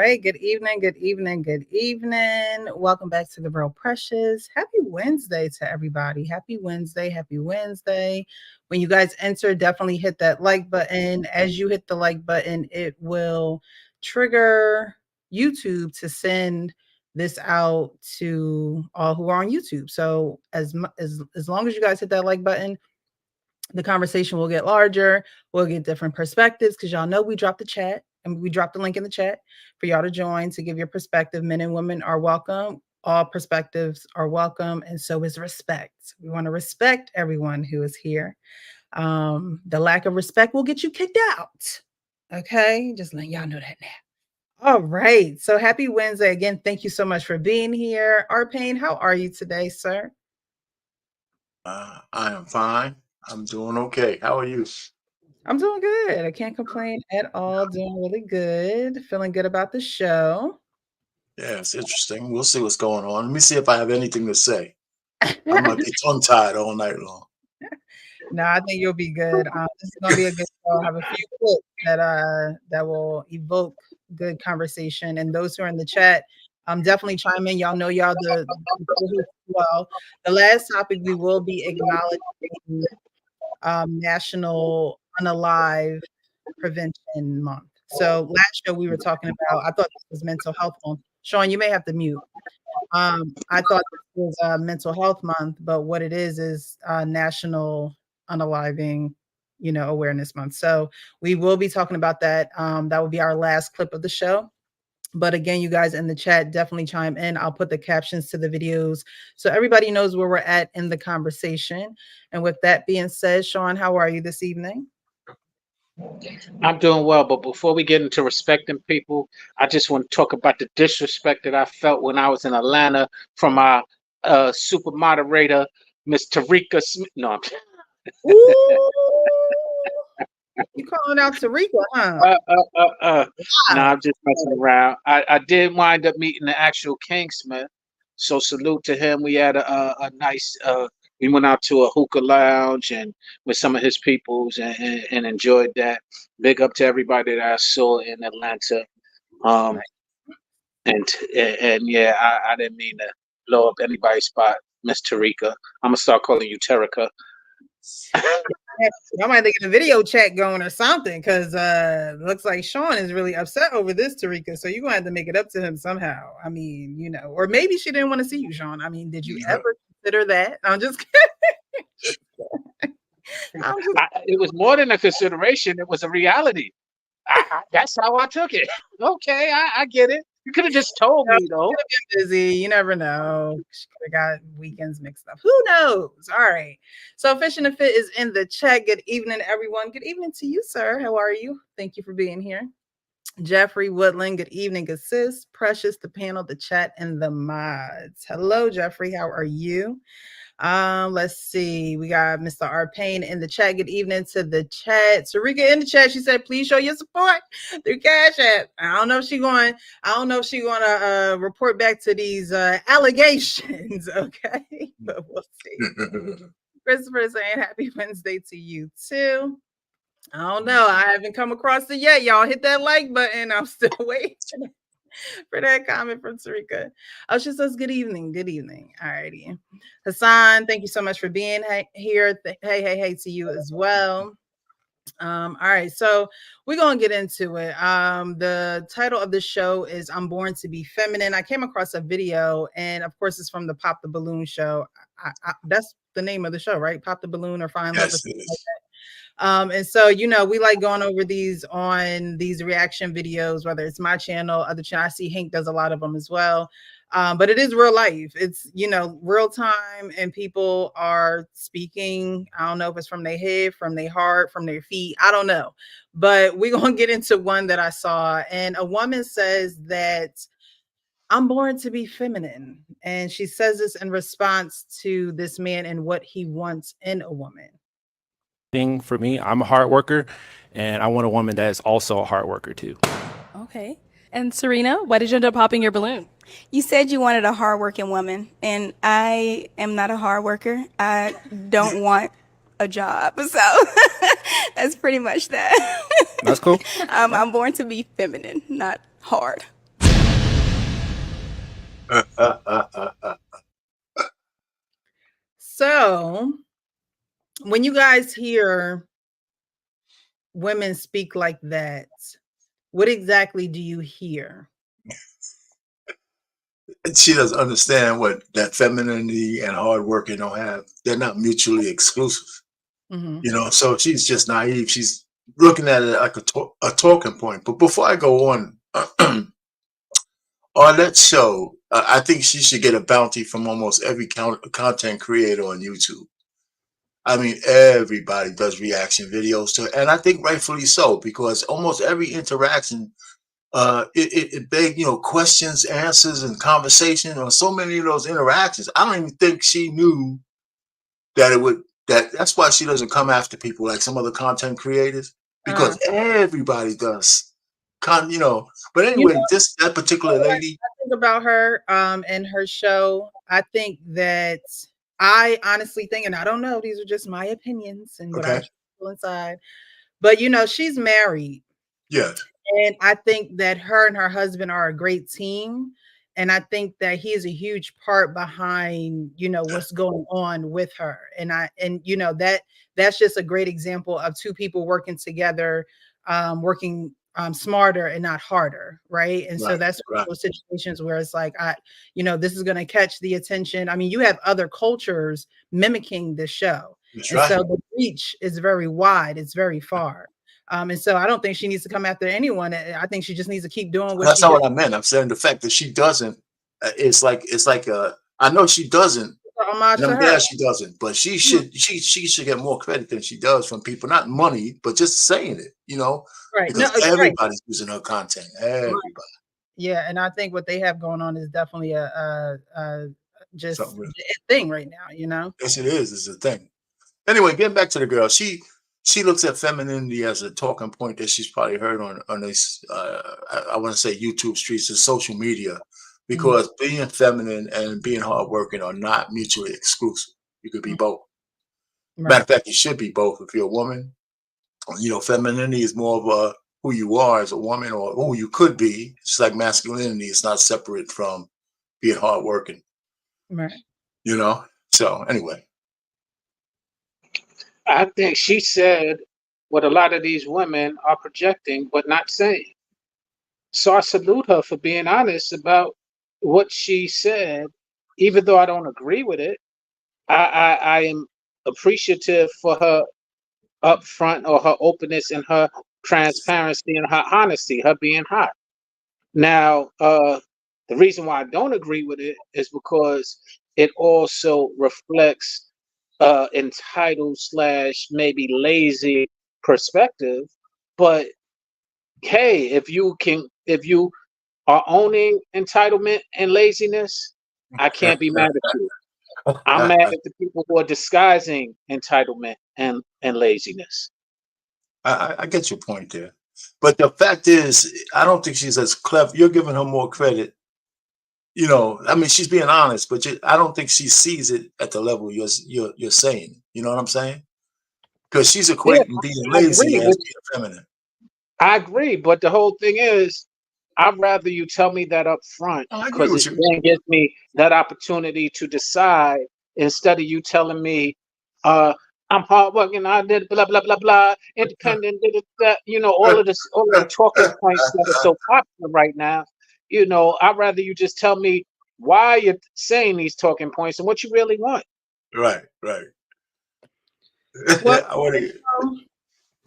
right. Good evening. Good evening. Good evening. Welcome back to the Real Precious. Happy Wednesday to everybody. Happy Wednesday. Happy Wednesday. When you guys enter, definitely hit that like button. As you hit the like button, it will trigger YouTube to send this out to all who are on YouTube. So as long as you guys hit that like button, the conversation will get larger. We'll get different perspectives because y'all know we dropped the chat and we dropped the link in the chat for y'all to join to give your perspective. Men and women are welcome. All perspectives are welcome, and so is respect. We want to respect everyone who is here. The lack of respect will get you kicked out. Okay, just letting y'all know that now. All right. So happy Wednesday again. Thank you so much for being here. Arpain, how are you today, sir? I am fine. I'm doing okay. How are you? I'm doing good. I can't complain at all. Doing really good. Feeling good about the show. Yeah, it's interesting. We'll see what's going on. Let me see if I have anything to say. I might be tongue-tied all night long. No, I think you'll be good. This is gonna be a good show. I have a few clips that will evoke good conversation. And those who are in the chat, definitely chime in. Y'all know y'all the well. The last topic we will be acknowledging National UnAlive Prevention Month. So last show we were talking about, I thought this was mental health month. Sean, you may have to mute. I thought this was mental health month, but what it is National Unaliving, Awareness Month. So we will be talking about that. That will be our last clip of the show. But again, you guys in the chat, definitely chime in. I'll put the captions to the videos so everybody knows where we're at in the conversation. And with that being said, Sean, how are you this evening? I'm doing well, but before we get into respecting people, I just want to talk about the disrespect that I felt when I was in Atlanta from our super moderator, Miss Tarika Smith. No, I'm Ooh, you calling out Tarika, huh? No, I'm just messing around. I did wind up meeting the actual King Smith, so salute to him. We had a nice. We went out to a hookah lounge and with some of his peoples and enjoyed that. Big up to everybody that I saw in Atlanta. And yeah, I didn't mean to blow up anybody's spot, Miss Tarika. I'm gonna start calling you Tarika. I might get a video chat going or something because looks like Sean is really upset over this, Tarika. So you're gonna have to make it up to him somehow. I mean, or maybe she didn't want to see you, Sean. I mean, did you ever consider that? I'm just kidding. It was more than a consideration; it was a reality. That's how I took it. Okay, I get it. You could have just told me, though. Could have been busy. You never know. She could have got weekends mixed up. Who knows? All right. So Fish and the Fit is in the chat. Good evening, everyone. Good evening to you, sir. How are you? Thank you for being here. Jeffrey Woodland, good evening, good sis. Precious, the panel, the chat, and the mods. Hello, Jeffrey. How are you? Let's see. We got Mr. R. Payne in the chat. Good evening to the chat. Sarika in the chat. She said, please show your support through Cash App. I don't know if she's going to report back to these allegations. Okay. But we'll see. Christopher saying happy Wednesday to you too. I don't know. I haven't come across it yet. Y'all hit that like button. I'm still waiting for that comment from Sarika. Oh, she says, good evening. Good evening. All righty. Hassan, thank you so much for being here. Hey to you as well. All right, so we're gonna get into it. The title of the show is I'm Born to Be Feminine. I came across a video, and of course it's from the Pop the Balloon show. That's the name of the show, right? Pop the Balloon or Find Love or something like that. And so, we like going over these on these reaction videos, whether it's my channel, other channel. I see Hank does a lot of them as well. But it is real life. It's, real time, and people are speaking. I don't know if it's from their head, from their heart, from their feet. I don't know. But we're going to get into one that I saw. And a woman says that I'm born to be feminine. And she says this in response to this man and what he wants in a woman. Thing for me, I'm a hard worker, and I want a woman that is also a hard worker too. Okay. And Serena, why did you end up popping your balloon? You said you wanted a hardworking woman, and I am not a hard worker. I don't want a job, so that's pretty much that. That's cool. I'm born to be feminine, not hard. So when you guys hear women speak like that, what exactly do you hear? She doesn't understand what that femininity and hard working don't have. They're not mutually exclusive. Mhm. You know, so she's just naive. She's looking at it like a talking point. But before I go on, on that show, I think she should get a bounty from almost every content creator on YouTube. I mean, everybody does reaction videos to it, and I think rightfully so, because almost every interaction, it begs, questions, answers, and conversation on so many of those interactions. I don't even think she knew that it would. That's why she doesn't come after people like some other content creators, Uh, because everybody does. But you anyway, that particular know, lady. think about her and her show. I think that I honestly think, and I don't know, these are just my opinions and what I Okay. feel inside, but she's married. Yes. And I think that her and her husband are a great team. And I think that he is a huge part behind, what's going on with her. And that's just a great example of two people working together, working smarter and not harder. Right. And so Right. that's one Right. of those situations where it's like, this is going to catch the attention. I mean, you have other cultures mimicking the show. That's And right. so the reach is very wide. It's very far. And so I don't think she needs to come after anyone. I think she just needs to keep doing what That's she not did. what I meant. I'm saying the fact that she doesn't. It's like I know she doesn't, Homage and to I'm her. glad she doesn't. But she should get more credit than she does from people. Not money, but just saying it. Right. No, Because right. everybody's using her content. Everybody. Yeah. And I think what they have going on is definitely a just Something real. a thing right now. Yes, it is. It's a thing. Anyway, getting back to the girl, she looks at femininity as a talking point that she's probably heard on this. I want to say YouTube streets and social media, because being feminine and being hardworking are not mutually exclusive. You could be both. Matter Right. of fact, you should be both. If you're a woman, femininity is more of a who you are as a woman or who you could be. It's like masculinity. It's not separate from being hardworking. Right. So anyway. I think she said what a lot of these women are projecting but not saying. So I salute her for being honest about what she said, even though I don't agree with it. I am appreciative for her upfront or her openness and her transparency and her honesty, her being hot. Now, the reason why I don't agree with it is because it also reflects entitled slash maybe lazy perspective. But hey, if you are owning entitlement and laziness, I can't be mad at you. I'm mad at the people who are disguising entitlement and laziness. I get your point there. But the fact is, I don't think she's as clever. You're giving her more credit. I mean, she's being honest, but I don't think she sees it at the level you're saying. You know what I'm saying? Because she's Yeah, equating being I lazy agree as with being feminine. I agree, but the whole thing is, I'd rather you tell me that up front I agree because it with you. then gives me that opportunity to decide instead of you telling me, I'm hardworking, I did blah blah blah blah, independent, all of this, all of the talking points that are so popular right now. I'd rather you just tell me why you're saying these talking points and what you really want. Right, right. Well, I want to.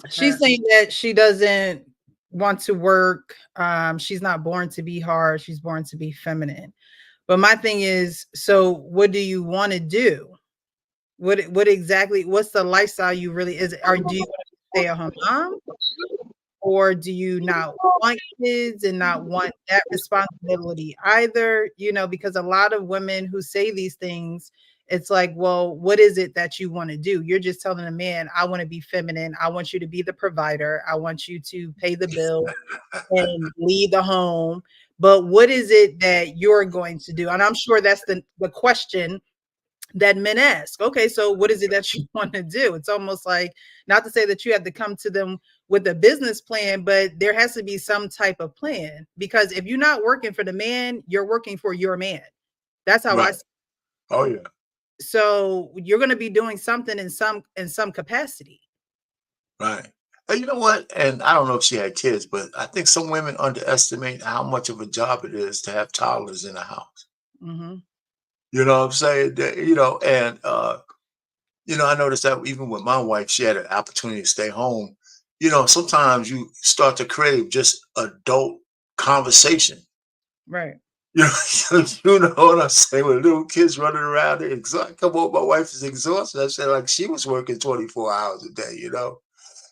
she's saying that she doesn't want to work. She's not born to be hard. She's born to be feminine. But my thing is, so what do you want to do? What exactly? What's the lifestyle you really is? Or do you want to stay at home mom, or do you not want kids and not want that responsibility either? Because a lot of women who say these things, it's like, well, what is it that you want to do? You're just telling a man, I want to be feminine. I want you to be the provider. I want you to pay the bill and lead the home. But what is it that you're going to do? And I'm sure that's the question that men ask. Okay, so what is it that you want to do? It's almost like, not to say that you have to come to them with a business plan, but there has to be some type of plan, because if you're not working for the man, you're working for your man. That's how I Right. see Oh yeah. it. So you're going to be doing something in some capacity. Right. And you know what? And I don't know if she had kids, but I think some women underestimate how much of a job it is to have toddlers in the house. Hmm. You know what I'm saying? I noticed that even with my wife, she had an opportunity to stay home. Sometimes you start to crave just adult conversation. Right. You know, you know what I'm saying? With little kids running around, they're exhausted. Come on, my wife is exhausted. I said, like she was working 24 hours a day, you know?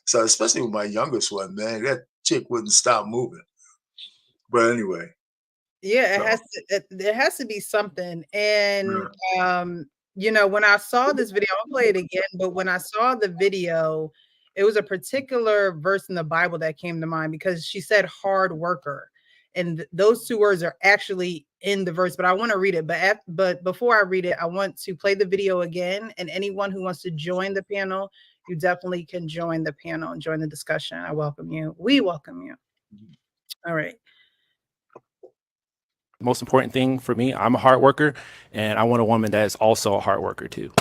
So especially with my youngest one, man, that chick wouldn't stop moving. But anyway, Yeah, so there has to be something. And yeah, when I saw this video, I'll play it again, but when I saw the video, it was a particular verse in the Bible that came to mind because she said hard worker. And those two words are actually in the verse, but I want to read it. But before I read it, I want to play the video again. And anyone who wants to join the panel, you definitely can join the panel and join the discussion. I welcome you. We welcome you. All right. The most important thing for me, I'm a hard worker, and I want a woman that is also a hard worker too.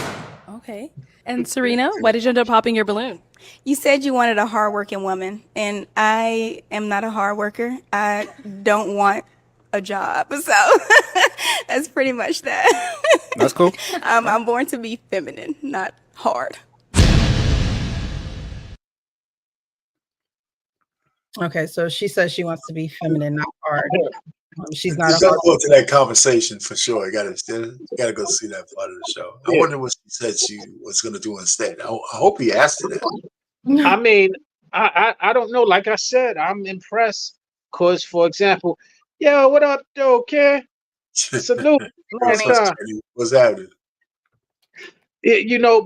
Okay. And Serena, why did you end up popping your balloon? You said you wanted a hardworking woman, and I am not a hard worker. I don't want a job, so that's pretty much that. That's cool. I'm born to be feminine, not hard. Okay, so she says she wants to be feminine, not hard. She's not you a gotta hard. go to that conversation for sure. You gotta go see that part of the show. I wonder what she said she was gonna do instead. I hope he asked her that. I mean, I don't know. Like I said, I'm impressed. Cause, for example, yo, what up, though, kid? Salute, long What's time. what's happening?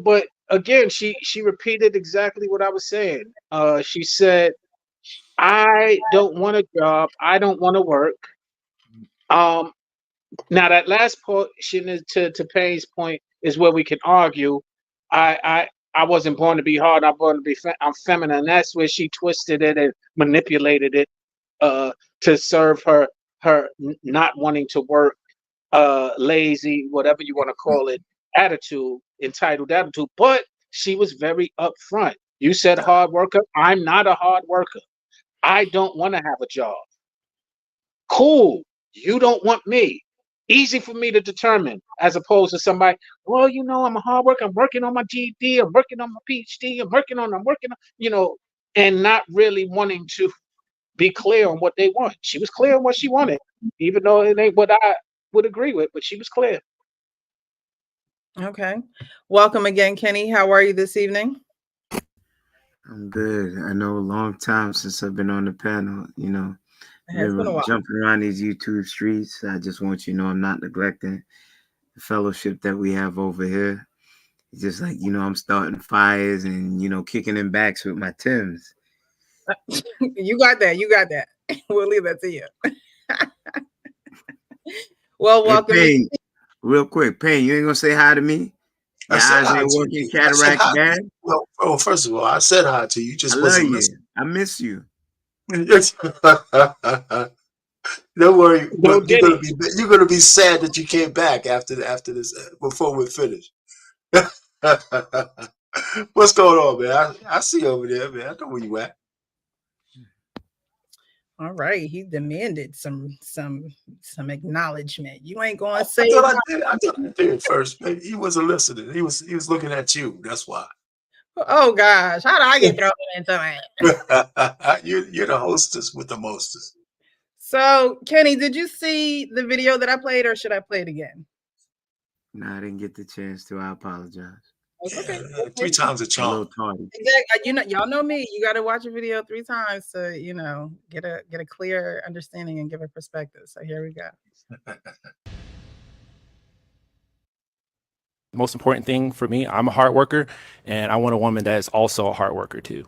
But again, she repeated exactly what I was saying. She said, "I don't want a job. I don't want to work." Um, Now that last portion is to Payne's point is where we can argue. I wasn't born to be hard. I'm born to be I'm feminine. That's where she twisted it and manipulated it to serve her not wanting to work, lazy, whatever you want to call it, attitude, entitled attitude. But she was very upfront. You said hard worker. I'm not a hard worker. I don't want to have a job. Cool. You don't want me. Easy for me to determine, as opposed to somebody, well, I'm a hard worker. I'm working on my GED. I'm working on my PhD. I'm working on, and not really wanting to be clear on what they want. She was clear on what she wanted, even though it ain't what I would agree with, but she was clear. Okay. Welcome again, Kenny. How are you this evening? I'm good. I know a long time since I've been on the panel, It's been a while. jumping around these YouTube streets. I just want you to know I'm not neglecting the fellowship that we have over here. It's just like, I'm starting fires and, kicking in backs with my Tims. You got that. You got that. We'll leave that to you. Well, welcome. Hey, Payne, real quick, Payne, you ain't going to say hi to me? I Your said eyes hi ain't to working, you. cataract bad? Well, first of all, I said hi to you. You I just love wasn't you. listening. I miss you. Don't worry, No but Diddy. you're gonna be sad that you came back after this before we're finished. What's going on, man? I see you over there, man. I know where you at. All right. He demanded some acknowledgement. You ain't going to say I thought I did it first. Maybe he wasn't listening. He was looking at you. That's why. Oh gosh, how did I get thrown into it? You're the hostess with the mostest. So, Kenny, did you see the video that I played, or should I play it again? No, I didn't get the chance to. I apologize. Okay. 3 times a I'm a little charm. tardy. Exactly. Y'all know me. You got to watch a video 3 times to, get a clear understanding and give a perspective. So here we go. The most important thing for me, I'm a hard worker, and I want a woman that is also a hard worker too.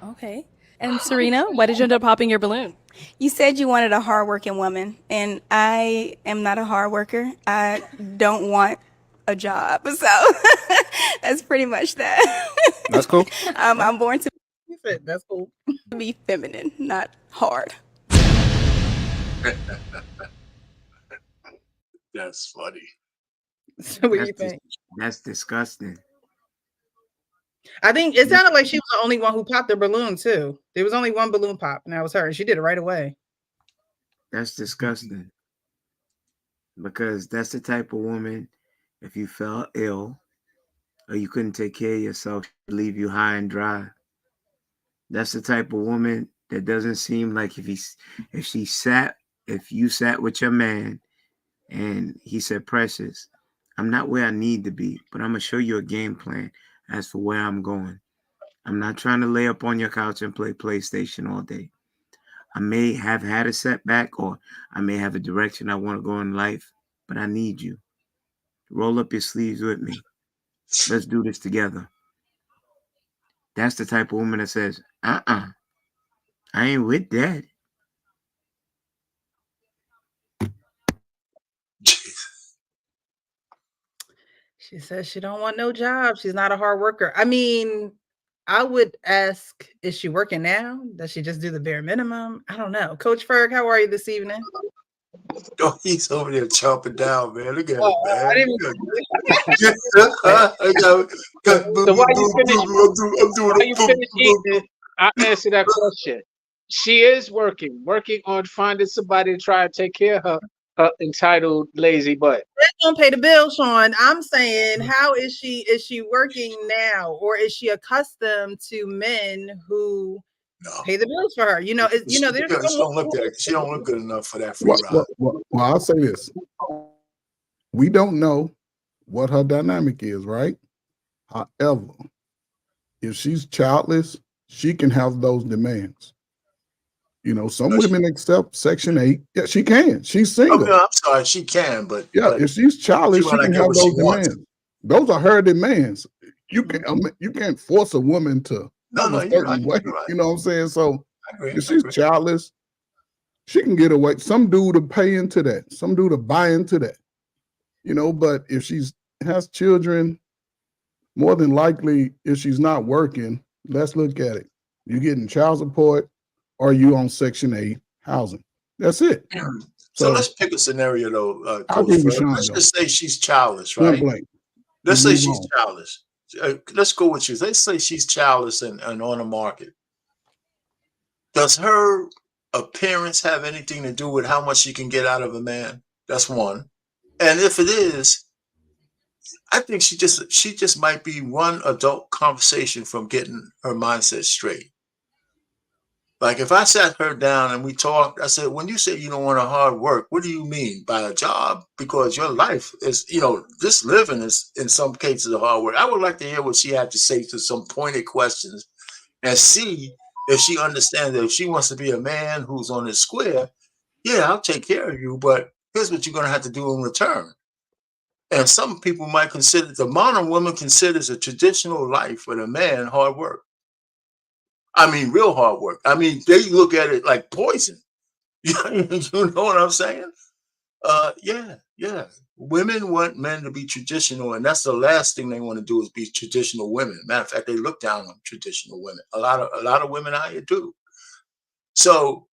Okay. And Serena, why did you end up popping your balloon? You said you wanted a hardworking woman, and I am not a hard worker. I don't want a job, so that's pretty much that. That's cool. I'm born to He said, that's cool. be feminine, not hard. That's funny. So what do you think? That's disgusting. I think it sounded like she was the only one who popped the balloon too. There was only one balloon pop, and that was her. And she did it right away. That's disgusting. Because that's the type of woman, if you fell ill or you couldn't take care of yourself, she'd leave you high and dry. That's the type of woman that doesn't seem like if you sat with your man and he said, Precious, I'm not where I need to be, but I'm going to show you a game plan as for where I'm going. I'm not trying to lay up on your couch and play PlayStation all day. I may have had a setback or I may have a direction I want to go in life, but I need you. Roll up your sleeves with me. Let's do this together. That's the type of woman that says, I ain't with that. She says she don't want no job. She's not a hard worker. I mean, I would ask, is she working now? Does she just do the bare minimum? I don't know. Coach Ferg, how are you this evening? Oh, he's over there chomping down, man. Look at him, man. So while you finish eating, I'll answer that question. She is working on finding somebody to try and take care of her entitled lazy butt. That's gonna pay the bill, Sean. I'm saying, how is she? Is she working now, or is she accustomed to men who pay the bills for her? There's she don't look that. She don't look good enough for that free ride. Well, I'll say this: we don't know what her dynamic is, right? However, if she's childless, she can have those demands. Some women accept Section 8. Yeah, she can. She's single. I'm sorry, she can, but if she's childless, she can have those demands. Those are her demands. You can't force a woman to have a certain way. Right. You know what I'm saying? So if she's childless, she can get away. Some dude to pay into that. Some dude to buy into that. But if she's has children, more than likely, if she's not working, let's look at it. You're getting child support, or you on Section 8 housing. That's it. So let's pick a scenario, though. Let's just say she's childless, right? Let's say she's childless. Let's go with you. Let's say she's childless and on the market. Does her appearance have anything to do with how much she can get out of a man? That's one. And if it is, I think she just might be one adult conversation from getting her mindset straight. Like if I sat her down and we talked, I said, when you say you don't want to hard work, what do you mean by a job? Because your life is, this living is in some cases a hard work. I would like to hear what she had to say to some pointed questions and see if she understands that if she wants to be a man who's on this square, yeah, I'll take care of you, but here's what you're going to have to do in return. And some people might consider, the modern woman considers a traditional life with a man hard work. I mean, real hard work. I mean, they look at it like poison. You know what I'm saying? Yeah. Women want men to be traditional, and that's the last thing they want to do is be traditional women. Matter of fact, they look down on traditional women. A lot of women out here do. So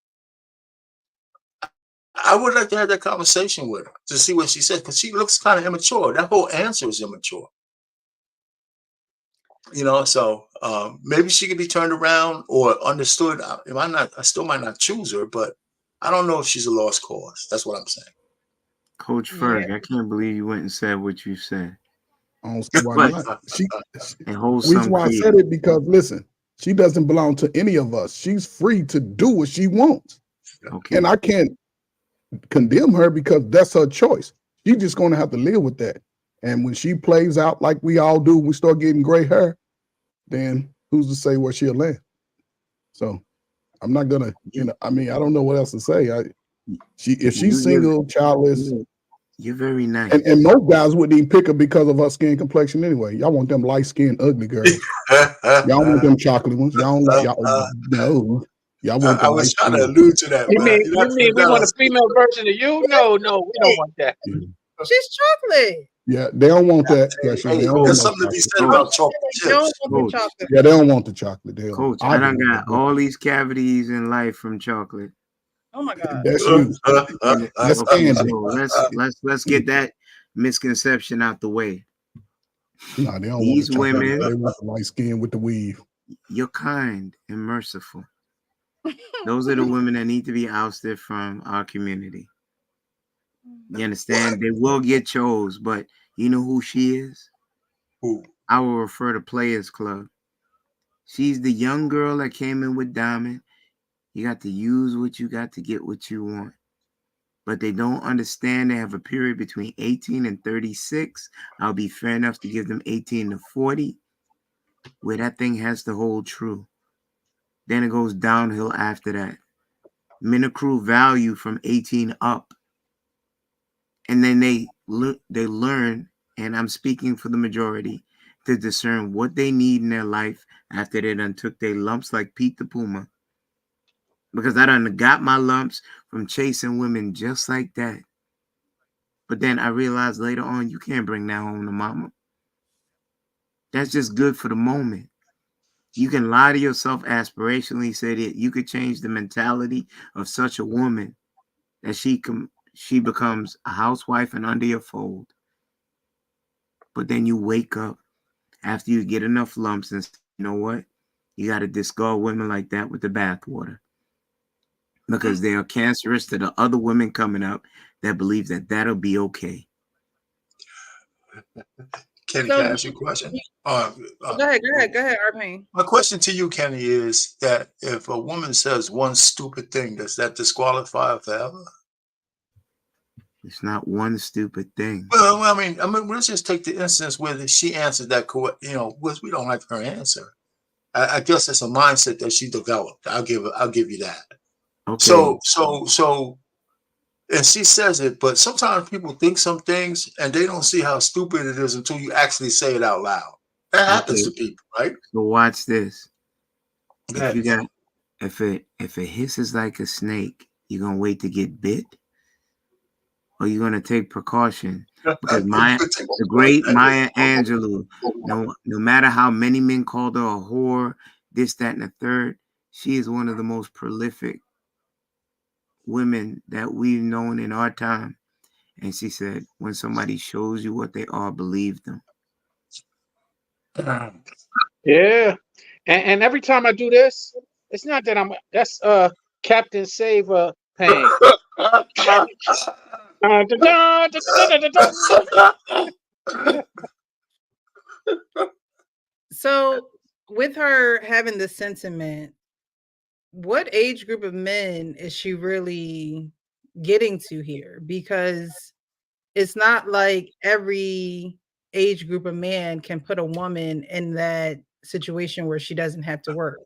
I would like to have that conversation with her to see what she says, because she looks kind of immature. That whole answer is immature. So maybe she could be turned around or understood. I still might not choose her, but I don't know if she's a lost cause. That's what I'm saying. Coach Ferg, I can't believe you went and said what you said. I don't see why not. Reason why I said it, because listen, she doesn't belong to any of us. She's free to do what she wants. Okay. And I can't condemn her because that's her choice. She's just going to have to live with that. And when she plays out like we all do, we start getting gray hair, then who's to say where she'll land? So I'm not gonna, I don't know what else to say. If she's single, childless, you're very nice. And most guys wouldn't even pick her because of her skin complexion anyway. Y'all want them light-skinned, ugly girls. Y'all want them chocolate ones. Y'all no. Y'all want I was trying to allude to that. You mean we want a female version of you? No, we don't want that. She's chocolate. Yeah, they don't want that. There's something to be said about chocolate chips. Yeah, they don't want the chocolate. Coach, I done got all these cavities in life from chocolate. Oh my God. That's you. Let's get that. misconception out the way. No, they don't These want to women, they want the light skin with the weave. you're kind and merciful. Those are the women that need to be ousted from our community. You understand? They will get chose, but you know who she is? Who? I will refer to Players Club. She's the young girl that came in with Diamond. You got to use what you got to get what you want. But they don't understand they have a period between 18 and 36. I'll be fair enough to give them 18 to 40, where that thing has to hold true. Then it goes downhill after that. Men accrue value from 18 up. And then they learn, and I'm speaking for the majority, to discern what they need in their life after they done took their lumps like Pete the Puma. Because I done got my lumps from chasing women just like that. But then I realized later on, you can't bring that home to mama. That's just good for the moment. You can lie to yourself aspirationally, say that you could change the mentality of such a woman that she becomes a housewife and under your fold. But then you wake up after you get enough lumps and say, you know what? You got to discard women like that with the bathwater. Because they are cancerous to the other women coming up that believe that that'll be okay. Kenny, can I ask you a question? Go ahead, Arpine. My question to you, Kenny, is that if a woman says one stupid thing, does that disqualify her forever? It's not one stupid thing. Well, I mean, let's just take the instance where she answered that correct. You know, we don't like her answer. I guess it's a mindset that she developed. I'll give you that. Okay. So, and she says it, but sometimes people think some things and they don't see how stupid it is until you actually say it out loud. That happens to people, right? So watch this. If it hisses like a snake, you're gonna wait to get bit, or you're gonna take precaution. Because the great Maya Angelou, no matter how many men called her a whore, this, that, and the third, she is one of the most prolific women that we've known in our time. And she said, when somebody shows you what they are, believe them. Yeah. And every time I do this, it's not that that's Captain Save Pain. So with her having the sentiment, what age group of men is she really getting to here? Because it's not like every age group of man can put a woman in that situation where she doesn't have to work,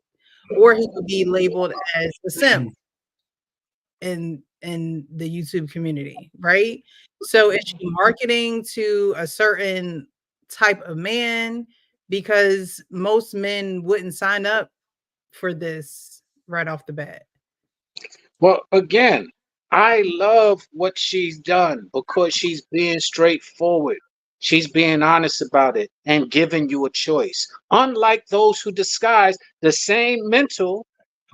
or he could be labeled as a simp in the YouTube community, right? So is she marketing to a certain type of man? Because most men wouldn't sign up for this right off the bat. Well, again, I love what she's done because she's being straightforward. She's being honest about it and giving you a choice. Unlike those who disguise the same mental,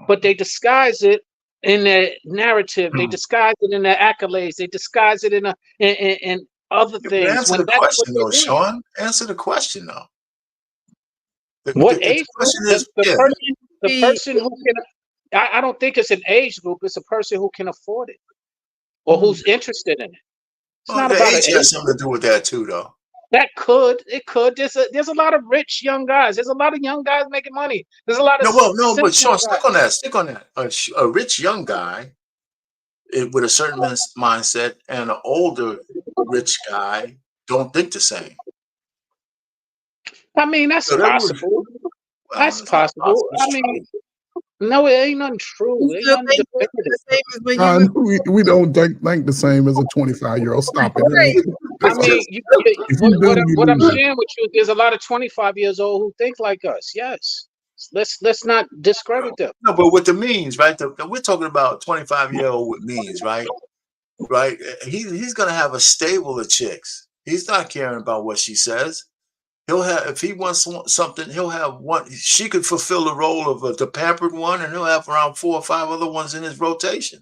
but they disguise it in their narrative. They disguise it in their accolades. They disguise it in other things. Answer the question, though, Sean. Answer the question, though. What age group? The person who can. I don't think it's an age group. It's a person who can afford it or who's interested in it. It's not about age has something to do with that too, though. It could. There's a lot of rich young guys. There's a lot of young guys making money. There's a lot of but Sean, stick on that. A rich young guy with a certain mindset and an older rich guy don't think the same. I mean, that's possible. That's possible. I mean, no, it ain't nothing true. We don't think the same as a 25-year-old. Stop it. I mean, what I'm sharing with you, there's a lot of 25 years old who think like us. Yes. Let's not discredit them. No, but with the means, right? We're talking about 25-year-old with means, right? Right? He's gonna have a stable of chicks. He's not caring about what she says. He'll have, if he wants something, he'll have one. She could fulfill the role of the pampered one, and he'll have around 4 or 5 other ones in his rotation.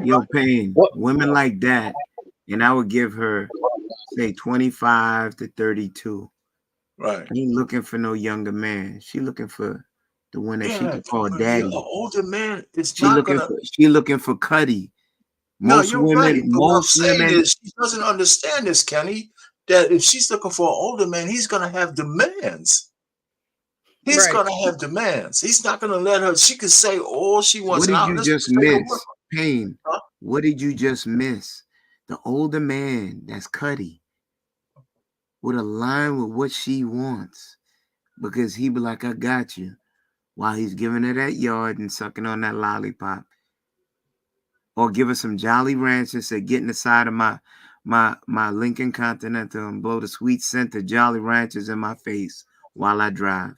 Yo, Pain, women like that, and I would give her say 25 to 32. Right. Ain't looking for no younger man. She looking for the one that she can call but daddy. An older man is She not looking for Cuddy. No, Most you're women, right. But what I'm most saying women. is she doesn't understand this, Kenny. That if she's looking for an older man, he's gonna have demands. He's gonna have demands. He's not gonna let her. She can say all she wants. What did you just miss, Payne? Huh? What did you just miss? The older man that's Cuddy would align with what she wants, because he be like, I got you, while he's giving her that yard and sucking on that lollipop. Or give her some Jolly Rancher, say, get in the side of my Lincoln Continental and blow the sweet scent of Jolly Ranchers in my face while I drive.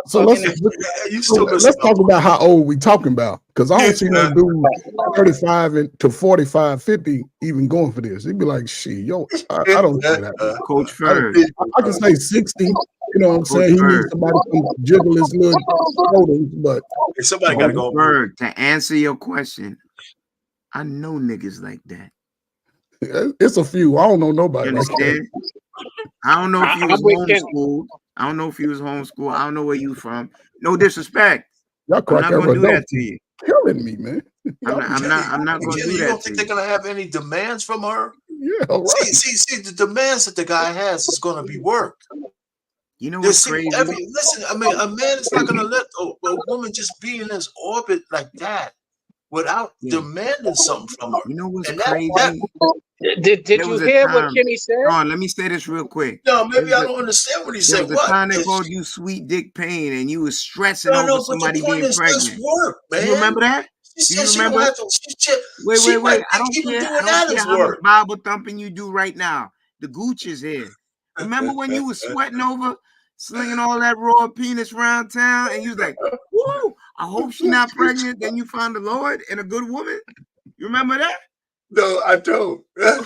So let's talk about how old we talking about, because I don't see no dude 35 to 45, 50 even going for this. He'd be like, shit, yo, I don't say that. Coach Ferg. I can say 60. You know what I'm saying? He needs somebody to jiggle his little shoulders, but somebody gotta go. Ferg, to answer your question, I know niggas like that. It's a few. I don't know nobody. You understand? I don't know if you was homeschooled. I don't know if you was homeschooled. I don't know where you from. No disrespect. I'm not gonna do that to you. Killing me, man. I'm not gonna do that. You don't think they're gonna have any demands from her? Yeah, right. See, the demands that the guy has is gonna be work. You know what's crazy? Listen, I mean, a man is not gonna let a woman just be in his orbit like that without demanding something from her. You know what's crazy? Did you hear what Kenny said? Hold on, let me say this real quick. No, maybe I don't understand what he said. There was a time they called you Sweet Dick Payne, and you was stressing over somebody being pregnant. Work, man. You remember that? Do you remember? Wait. I don't care. I don't care how much Bible thumping you do right now. The gooch is here. Remember when you was sweating over slinging all that raw penis around town, and you was like, "Woo! I hope she's not pregnant." Then you found the Lord and a good woman. You remember that? No, I don't. I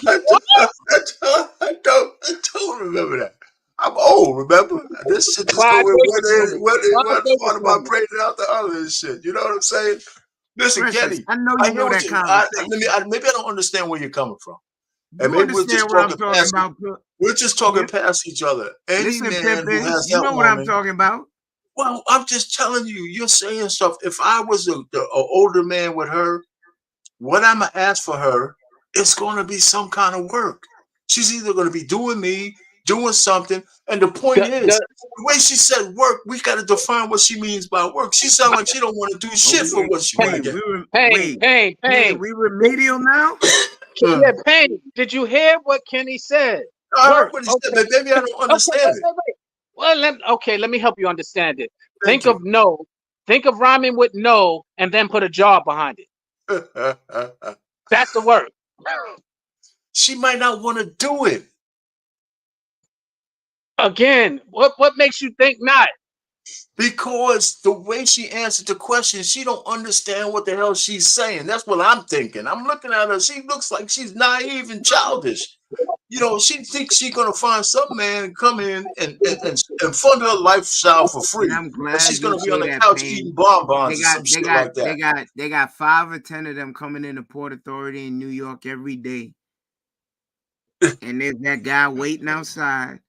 don't remember that. I'm old, remember? This shit just go in one part of my brain and out the other and shit. You know what I'm saying? Listen, Kenny, I know you know that conversation. Maybe I don't understand where you're coming from. And maybe we're just talking past we're just talking past each other. Any man who has you know what I'm talking about. Well, I'm just telling you, you're saying stuff. If I was an older man with her, what I'm gonna ask for her, it's gonna be some kind of work. She's either gonna be doing something, and the point is, the way she said work, we gotta define what she means by work. She sounds like she don't want to do shit for what she want to get. Pain. We remedial now? Pain. Did you hear what Kenny said? I heard what he said, but maybe I don't understand it. Well, let me help you understand it. Think of rhyming with no, and then put a jar behind it. That's the word. She might not want to do it. Again, what makes you think not? Because the way she answered the question, she don't understand what the hell she's saying. That's what I'm thinking. I'm looking at her. She looks like she's naive and childish. You know, she thinks she's gonna find some man and come in and fund her lifestyle for free. And I'm glad she's gonna be on the couch eating bonbons or some shit like that. They got 5 or 10 of them coming in the Port Authority in New York every day. And there's that guy waiting outside.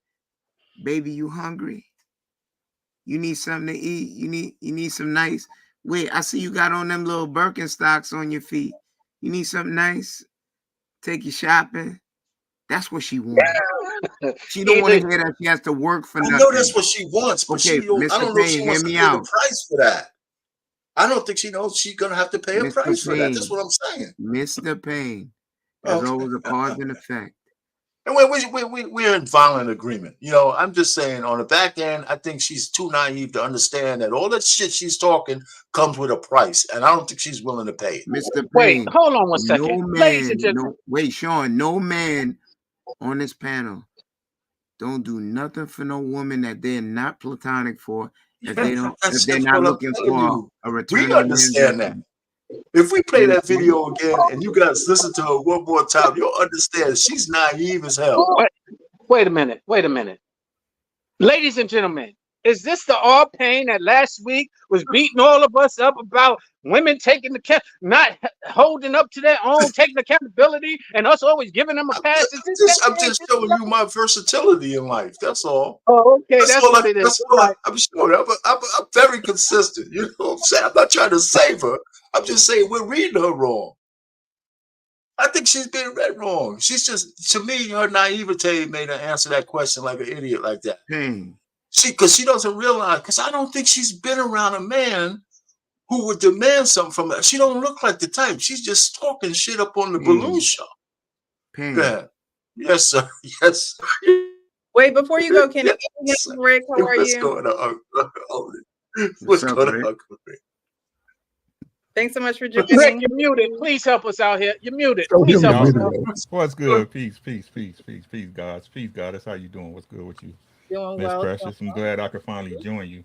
Baby, you hungry? You need something to eat. You need some nice. Wait, I see you got on them little Birkenstocks on your feet. You need something nice? Take you shopping. That's what she wants. She don't want to hear that she has to work for nothing. I know that's what she wants, but okay, I don't know if she wants to pay a price for that. I don't think she knows she's gonna have to pay a price for that. That's what I'm saying. Mr. Payne. There's always a cause and effect. And we're in violent agreement. You know, I'm just saying on the back end, I think she's too naive to understand that all that shit she's talking comes with a price. And I don't think she's willing to pay it. Mr. Payne, wait, hold on one second. Ladies and gentlemen. Wait, Sean, no man on this panel don't do nothing for no woman that they're not platonic for, if they're not looking for a return. We understand that. If we play that video again and you guys listen to her one more time, you'll understand she's naive as hell. Wait a minute. Ladies and gentlemen, Is this the all pain that last week was beating all of us up about women taking the not holding up to their own, taking accountability, and us always giving them a pass? I'm just showing you my versatility in life. That's all. Oh, okay, that's what it is. That's all I'm showing. I'm very consistent. You know what I'm saying? I'm not trying to save her. I'm just saying we're reading her wrong. I think she's being read wrong. She's just, to me, her naivete made her answer that question like an idiot like that. Because she doesn't realize, because I don't think she's been around a man who would demand something from her. She don't look like the type. She's just talking shit up on the balloon show. Yeah. Yes, sir. Yes. Wait, before you go, Kenny, Rick, how are What's you? going on? What's going on, Uncle Rick? Thanks so much for joining. Rick, you're muted. Please help us out here. You're muted. Please help us out. What's good? Peace, God. Peace, God. That's how you doing. What's good with you? Doing Miss well. Precious. I'm glad I could finally join you.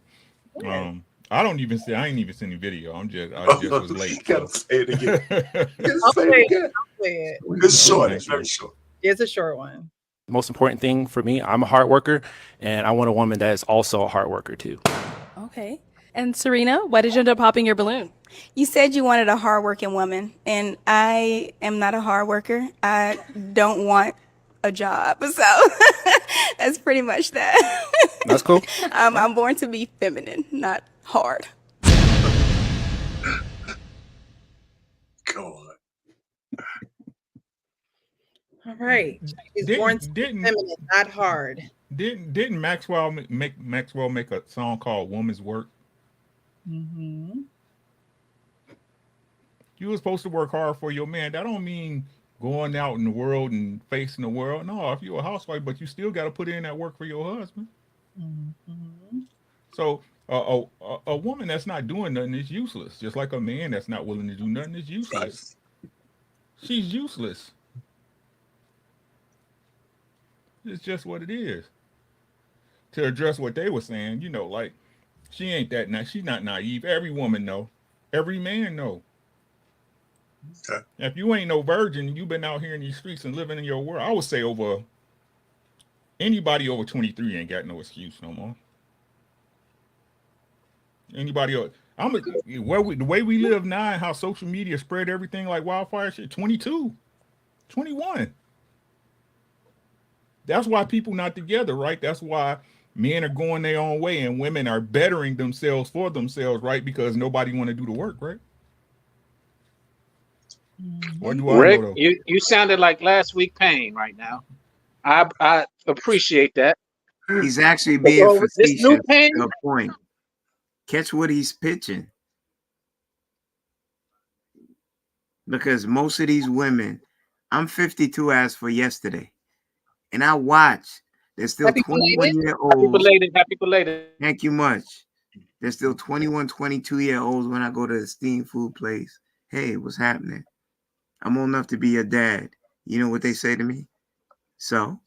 Yeah. I ain't even seen the video. I just was late. Gotta say it again. I'll play it. It's short. It's very short. It's a short one. The most important thing for me, I'm a hard worker, and I want a woman that is also a hard worker too. Okay. And Serena, why did you end up popping your balloon? You said you wanted a hardworking woman, and I am not a hard worker. I don't want a job, so that's pretty much that. That's cool. I'm born to be feminine, not hard. Go on. All right. She's born to be feminine, not hard. Didn't Maxwell make a song called "Woman's Work"? Mm-hmm. You were supposed to work hard for your man. That don't mean going out in the world and facing the world. No, if you're a housewife, but you still got to put in that work for your husband. Mm-hmm. So a woman that's not doing nothing is useless. Just like a man that's not willing to do nothing is useless. Right. She's useless. It's just what it is. To address what they were saying, like she ain't that. She's not naive. Every woman know. Every man know. Okay. If you ain't no virgin, you've been out here in these streets and living in your world. I would say anybody over 23 ain't got no excuse no more. Anybody else? The way we live now and how social media spread everything like wildfire shit, 22, 21. That's why people not together, right? That's why men are going their own way and women are bettering themselves for themselves, right? Because nobody want to do the work, right? What do Rick, I know, you sounded like last week Pain right now. I appreciate that. He's actually being facetious to a point. Catch what he's pitching. Because most of these women, I'm 52 as for yesterday, and I watch. There's still 21-year-olds. Happy belated. Thank you much. There's still 21, 22-year-olds when I go to the steam food place. Hey, what's happening? I'm old enough to be your dad. You know what they say to me? So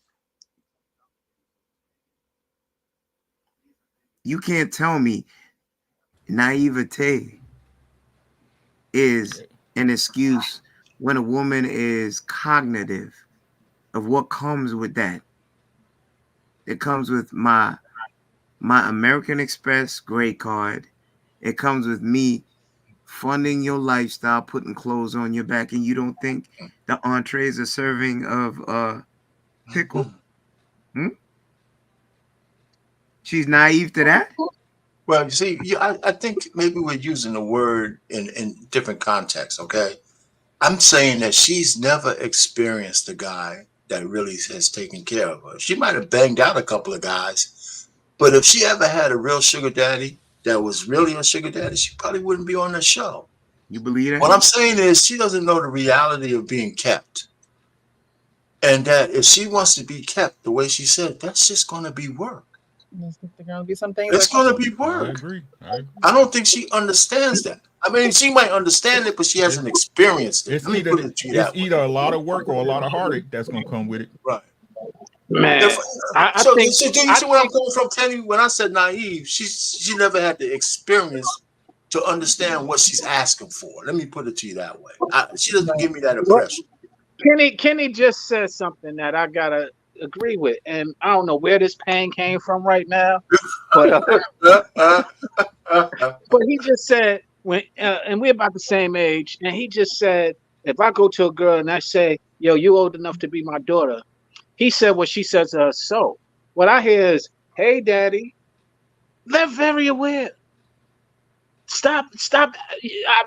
you can't tell me naivete is an excuse when a woman is cognitive of what comes with that. It comes with my American Express grade card. It comes with me funding your lifestyle, putting clothes on your back, and you don't think the entree is a serving of pickle? She's naive to that? Well, you see, I think maybe we're using the word in different contexts, okay? I'm saying that she's never experienced a guy that really has taken care of her. She might have banged out a couple of guys, but if she ever had a real sugar daddy that was really a sugar daddy, she probably wouldn't be on the show. You believe that? What I'm saying is she doesn't know the reality of being kept. And that if she wants to be kept the way she said, that's just going to be work. There's going to be some things. It's going to be work. I agree. I don't think she understands that. I mean, she might understand it, but she hasn't experienced it. It's either a lot of work or a lot of heartache that's going to come with it. Right. Man, I think. So do you see where I'm coming from, Kenny? When I said naive, she never had the experience to understand what she's asking for. Let me put it to you that way. She doesn't give me that impression. Kenny just said something that I gotta agree with. And I don't know where this pain came from right now, but but he just said and we're about the same age, and he just said, if I go to a girl and I say, "Yo, you old enough to be my daughter," he said what she says to her. So what I hear is, "Hey, daddy, they're very aware. Stop.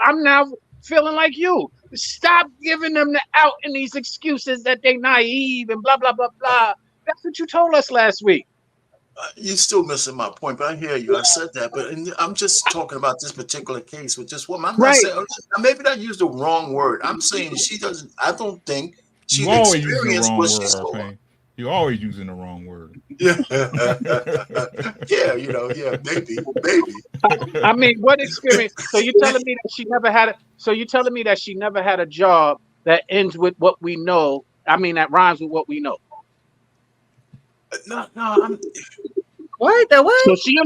I'm now feeling like you. Stop giving them the out in these excuses that they naive and blah blah blah blah." That's what you told us last week. You're still missing my point, but I hear you. I said that, but I'm just talking about this particular case with this woman. I'm not saying, maybe I used the wrong word. I'm saying she doesn't. I don't think she You always using the experienced wrong what she word, saw. Arpane. You always using the wrong word. Yeah, yeah, maybe. I mean, what experience? So you telling me that she never had So you telling me that she never had a job that ends with what we know? I mean, that rhymes with what we know. No, I'm. What? The what? So she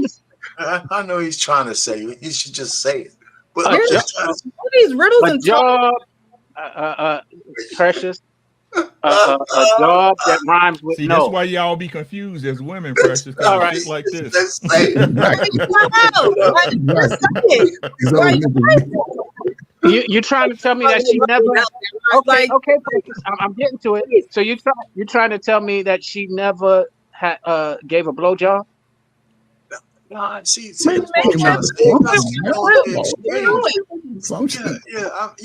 I know he's trying to say. He should just say it. But I'm just trying to. What are these riddles and job, Precious. A job that rhymes with See, no. that's why y'all be confused as women, Precious, because All right. Shit like this. Let's say it. You trying to tell me that she never? Okay, Precious, I'm getting to it. So you trying to tell me that she never gave a blowjob? No, see, you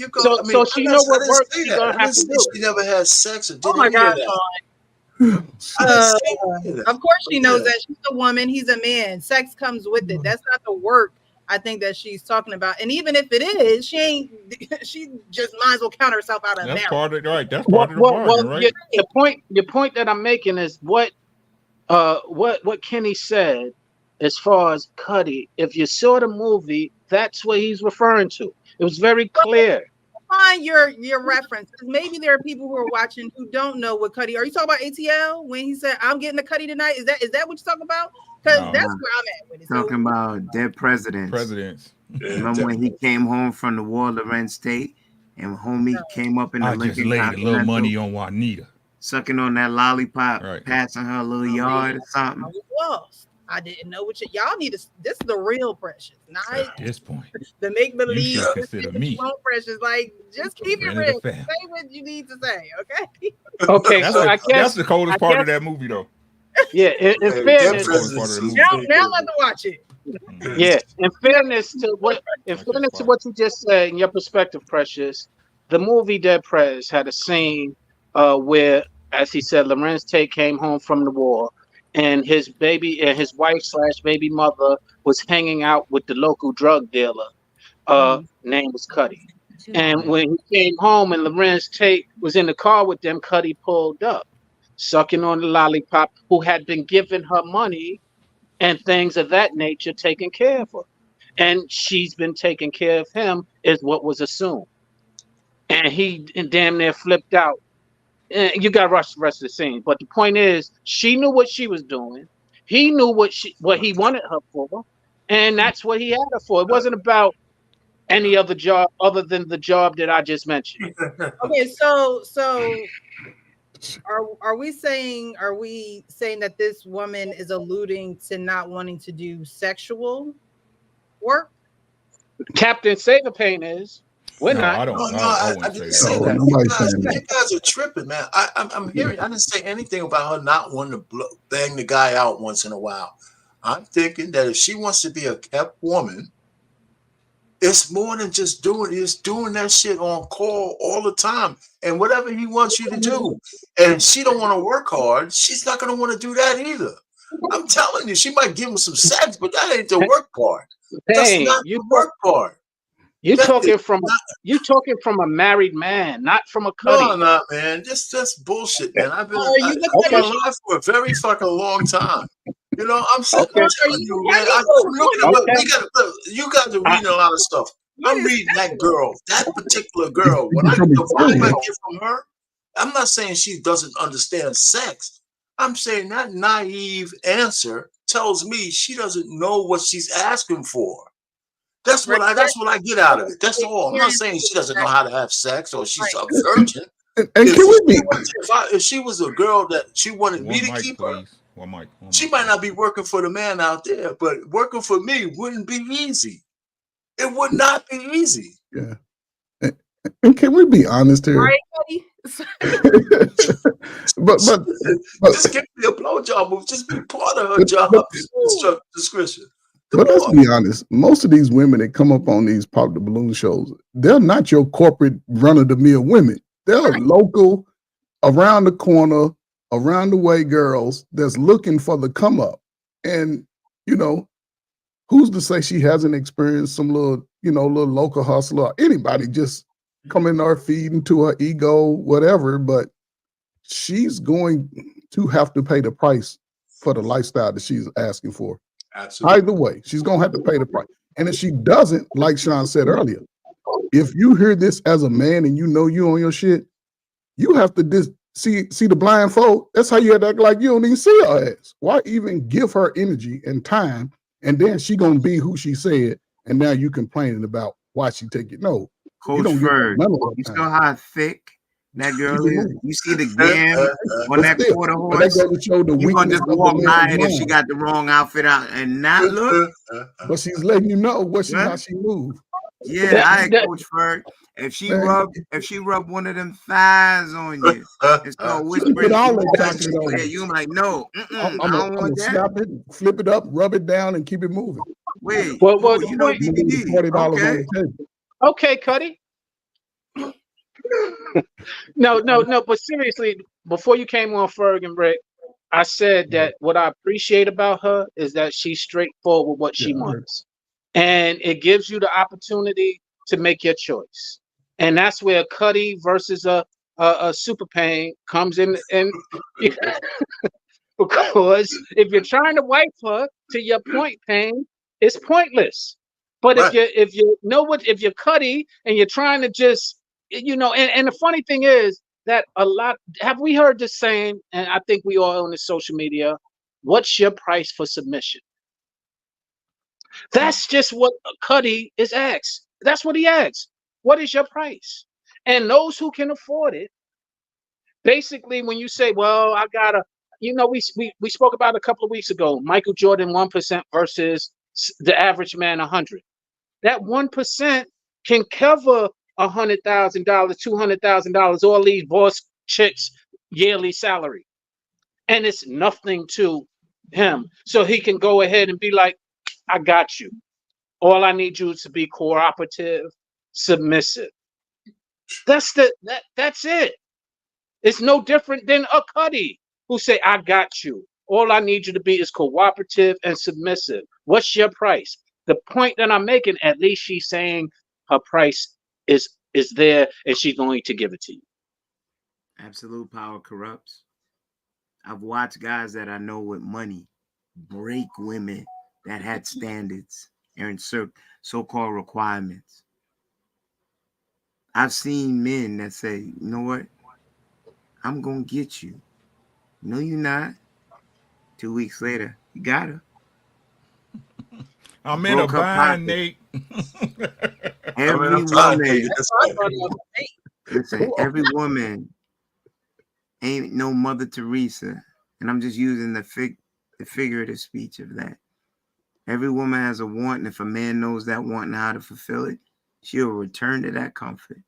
go. So she know what work she gonna have to do. She never had sex or did oh my any God, of that. Of course she knows that. She's a woman, he's a man. Sex comes with it. That's not the work I think that she's talking about. And even if it is, she just might as well count herself out of That's marriage. part of it, right? That's part of the bargain, right? Your point that I'm making is what Kenny said as far as Cuddy. If you saw the movie, that's what he's referring to. It was very clear. Find your references. Maybe there are people who are watching who don't know what Cuddy. Are you talking about ATL when he said, "I'm getting a Cuddy tonight"? Is that what you're talking about? Because that's where I'm at with it. Talking about dead presidents. Remember when he came home from the war, Lorenz Tate, and homie came up in the Lincoln just laid a little money on Juanita, sucking on that lollipop, passing her little yard or something. I was lost. I didn't know what y'all need to. This is the real Precious, not at this point. The make believe. You should consider me Precious. Like, just keep it real. Say what you need to say, okay? Okay, so I guess that's the coldest part of that movie, though. Yeah, in fairness, now let's watch it. Yeah, in fairness to what you just said, in your perspective, Precious, the movie Dead Prez had a scene where, as he said, Lorenz Tate came home from the war, and his wife/baby mother was hanging out with the local drug dealer. Name was Cuddy. And when he came home and Lorenz Tate was in the car with them, Cuddy pulled up, sucking on the lollipop, who had been giving her money and things of that nature, taking care of her. And she's been taking care of him, is what was assumed. And he damn near flipped out. You got to rush the rest of the scene. But the point is, she knew what she was doing. He knew what he wanted her for. And that's what he had her for. It wasn't about any other job other than the job that I just mentioned. Okay, so are we saying that this woman is alluding to not wanting to do sexual work? Captain Saberpain is. We're not. I didn't say that. You guys are tripping, man. I'm hearing. I didn't say anything about her not wanting to bang the guy out once in a while. I'm thinking that if she wants to be a kept woman, it's more than just doing that shit on call all the time and whatever he wants you to do. And she don't want to work hard. She's not going to want to do that either. I'm telling you, she might give him some sex, but that ain't the work part. That's not the work part. You're talking from a married man, not from a Cuddy. No, man. That's bullshit, man. I've been alive for a very fucking long time. You know, I'm telling you, man. You guys are reading a lot of stuff. I'm reading that particular girl. When the vibe I get from her, I'm not saying she doesn't understand sex. I'm saying that naive answer tells me she doesn't know what she's asking for. That's what I get out of it. That's all. I'm not saying she doesn't know how to have sex or she's a virgin. And can we be? If she was a girl that she wanted me to keep her, she might not be working for the man out there, but working for me wouldn't be easy. It would not be easy. Yeah. And can we be honest here? Right, but just give me a blowjob will just be part of her job description. But let's be honest. Most of these women that come up on these pop the balloon shows, they're not your corporate run of the mill women. They're local, around the corner, around the way girls that's looking for the come up. And you know, who's to say she hasn't experienced some little local hustler or anybody just coming to her feed into her ego, whatever, but she's going to have to pay the price for the lifestyle that she's asking for. Absolutely. Either way, she's going to have to pay the price. And if she doesn't, like Sean said earlier, if you hear this as a man and you know you on your shit, you have to see the blindfold. That's how you have to act like you don't even see her ass. Why even give her energy and time? And then she going to be who she said. And now you complaining about why she take it. No. Coach Ferg, you saw how thick that girl is? You see the gam on that quarter horse? You're going to just walk by it if she got the wrong outfit out and not look? But she's letting you know how she moves. Yeah, Coach Ferg. If she rub one of them thighs on you and start whispering, you're like, no, I don't want that. Snap it, flip it up, rub it down, and keep it moving. Wait, well, you know DVD. $40 on the table. Okay, Cuddy. No. But seriously, before you came on, Ferg and Rick, I said that what I appreciate about her is that she's straightforward with what she wants, and it gives you the opportunity to make your choice. And that's where Cuddy versus a Super Pain comes in, and because if you're trying to wipe her, to your point, Pain, it's pointless. But if you're Cuddy and you're trying to just, and the funny thing is that have we heard the saying, and I think we all on the social media, what's your price for submission? That's just what Cuddy is asked. That's what he asks. What is your price? And those who can afford it, basically when you say, well, I gotta, we spoke about a couple of weeks ago, Michael Jordan 1% versus the average man 100. That 1% can cover $100,000, $200,000, all these boss chicks' yearly salary, and it's nothing to him. So he can go ahead and be like, "I got you. All I need you to be cooperative, submissive." That's it. It's no different than a Cuddy who say, "I got you. All I need you to be is cooperative and submissive. What's your price?" The point that I'm making, at least she's saying her price is there and she's going to give it to you. Absolute power corrupts. I've watched guys that I know with money break women that had standards and so-called requirements. I've seen men that say, you know what? I'm going to get you. No, you're not. 2 weeks later, you got her. I'm in a bind, Nate. Every woman, listen, every woman ain't no Mother Teresa. And I'm just using the figurative speech of that. Every woman has a want, and if a man knows that want and how to fulfill it, she'll return to that comfort.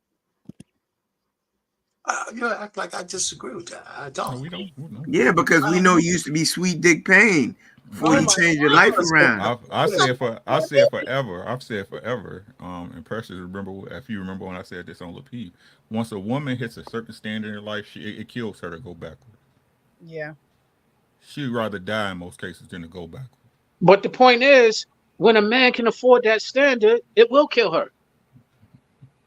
Act like I disagree with that. I don't. No, we don't. Yeah, because we know you used to be sweet dick Pain before you changed your life around. I said forever. I've said forever. And Precious, if you remember when I said this on Lapie, once a woman hits a certain standard in life, it kills her to go backward. Yeah. She'd rather die in most cases than to go backward. But the point is, when a man can afford that standard, it will kill her.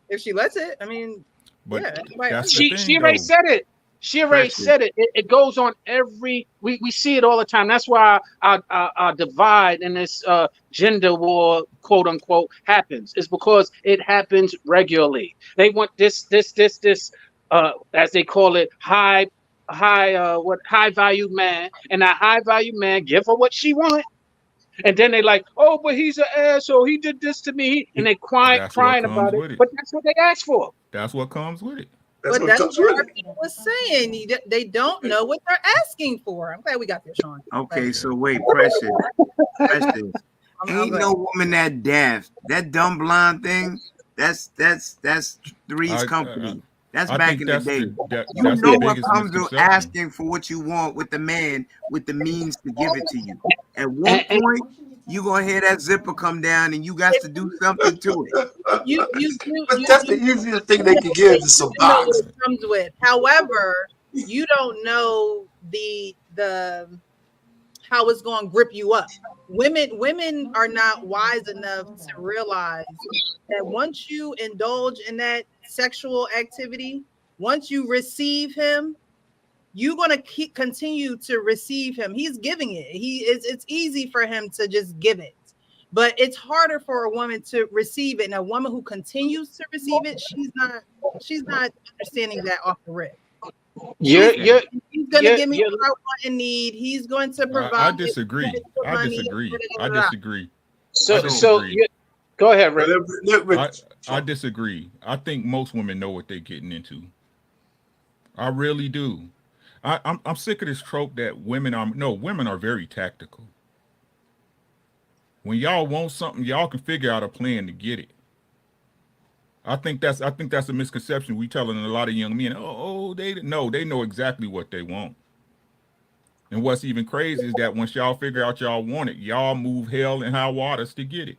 If she lets it, I mean, but yeah. She already said it. She already said it. It goes on every. We see it all the time. That's why our divide in this gender war, quote unquote, happens. It's because it happens regularly. They want this, as they call it, high value man, and that high value man give her what she want. And then they like, oh, but he's an asshole. He did this to me, and they crying about it. But that's what they asked for. That's what comes with it. But that's what our people was saying. They don't know what they're asking for. I'm glad we got there, Sean. Okay, so wait, Precious. Ain't no woman that daft. That dumb blonde thing, that's Three's company. That's back in the day. You know what comes with asking for what you want with the man with the means to give it to you. At one point, you gonna hear that zipper come down and you got to do something to it. But that's the easiest thing they can give is some know what box. it comes with. However, you don't know the how it's going to grip you up. Women are not wise enough to realize that once you indulge in that sexual activity, once you receive him, you're going to continue to receive him. He's giving it. It's easy for him to just give it. But it's harder for a woman to receive it. And a woman who continues to receive it, she's not understanding that off the rip. He's going to give me what I want and need. He's going to provide. I disagree. I disagree. So go ahead, Rick. I disagree. I think most women know what they're getting into. I really do. I'm sick of this trope that women are very tactical. When y'all want something, y'all can figure out a plan to get it. I think that's a misconception we telling a lot of young men. They know exactly what they want. And what's even crazy is that once y'all figure out y'all want it, y'all move hell and high waters to get it.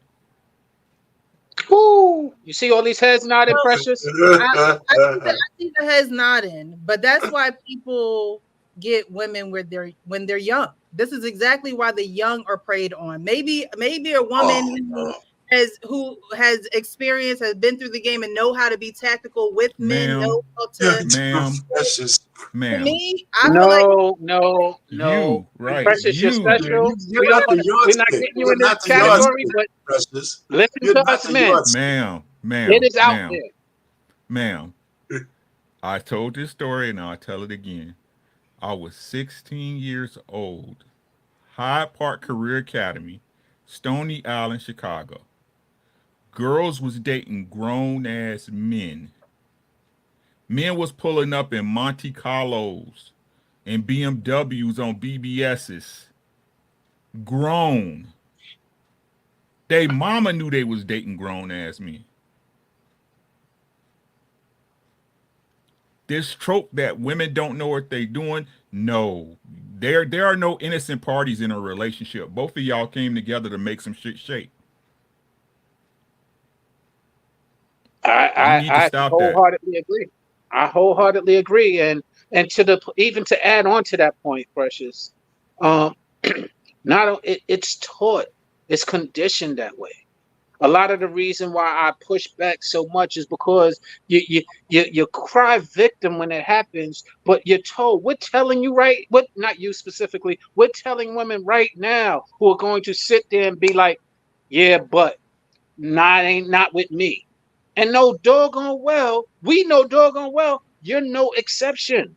Woo! You see all these heads nodding, Precious? I think the heads nodding, but that's why people get women when they're young. This is exactly why the young are preyed on. Maybe a woman who has experience, has been through the game, and know how to be tactical with men. Know how to. Ma'am. To me, I feel like no. Right. Precious, you're special. We're not getting you in this category, but listen to us, men. Ma'am. It is out there. Ma'am. I told this story and I'll tell it again. I was 16 years old. Hyde Park Career Academy, Stony Island, Chicago. Girls was dating grown-ass men. Men was pulling up in Monte Carlos and BMWs on BBSs. Grown. They mama knew they was dating grown-ass men. This trope that women don't know what they doing, no. There are no innocent parties in a relationship. Both of y'all came together to make some shit shake. I wholeheartedly agree. I wholeheartedly agree, and even to add on to that point, Precious, it's taught, it's conditioned that way. A lot of the reason why I push back so much is because you cry victim when it happens, but you're told, we're telling you not you specifically, we're telling women right now who are going to sit there and be like, yeah, but not with me. And we know doggone well, you're no exception.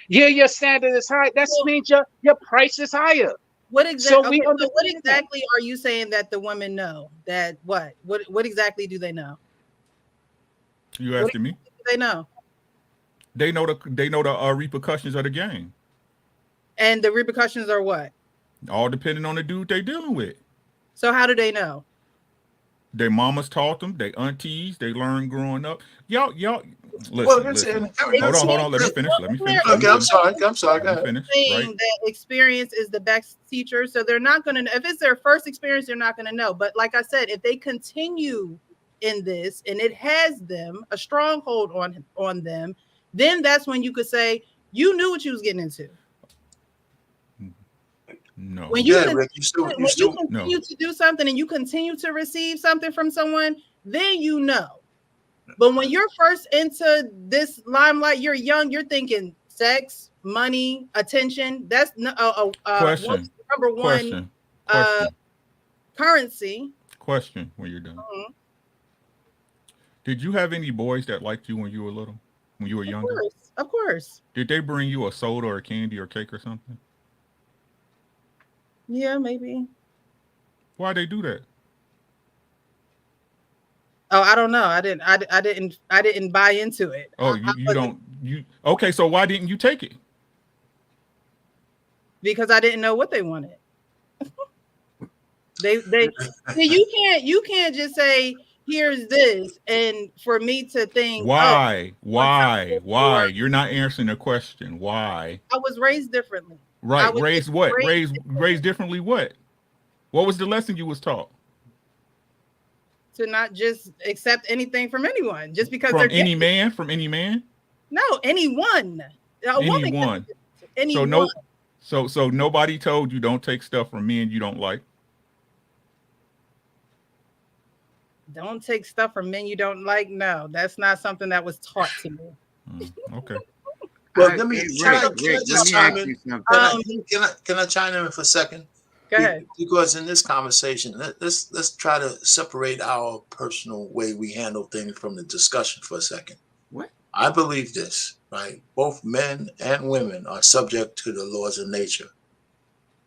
Yeah, your standard is high. That means your price is higher. What exactly are you saying that the women know? That what exactly do they know? You asking me? Do they know? They know the repercussions of the game. And the repercussions are what? All depending on the dude they dealing with. So how do they know? Their mamas taught them. They aunties. They learned growing up. Y'all. Listen. Hold on. Let me finish. Okay, I'm sorry. Go ahead. Saying that experience is the best teacher, so they're not going to know. If it's their first experience, they're not going to know. But like I said, if they continue in this and it has them a stronghold on them, then that's when you could say you knew what you was getting into. No. When you continue to do something and you continue to receive something from someone, then you know. But when you're first into this limelight, you're young, you're thinking sex, money, attention. That's number one currency. Question when you're done. Mm-hmm. Did you have any boys that liked you when you were little? When you were younger? Of course. Did they bring you a soda or a candy or cake or something? Yeah, maybe. Why'd they do that? Oh, I don't know. I didn't buy into it. Oh, you don't okay, so why didn't you take it? Because I didn't know what they wanted. They you can't just say here's this and for me to think why you're not answering the question. Why? I was raised differently. Right, raised what? Raised differently what was the lesson you was taught? To not just accept anything from anyone just because from they're any man, from any man. No, anyone. Anyone. Anyone. So nobody told you don't take stuff from men you don't like. Don't take stuff from men you don't like. No, that's not something that was taught to me. Okay. Well, let me just chime in. Can I chime in for a second? Go ahead. Because in this conversation, let's try to separate our personal way we handle things from the discussion for a second. What? I believe this, right? Both men and women are subject to the laws of nature.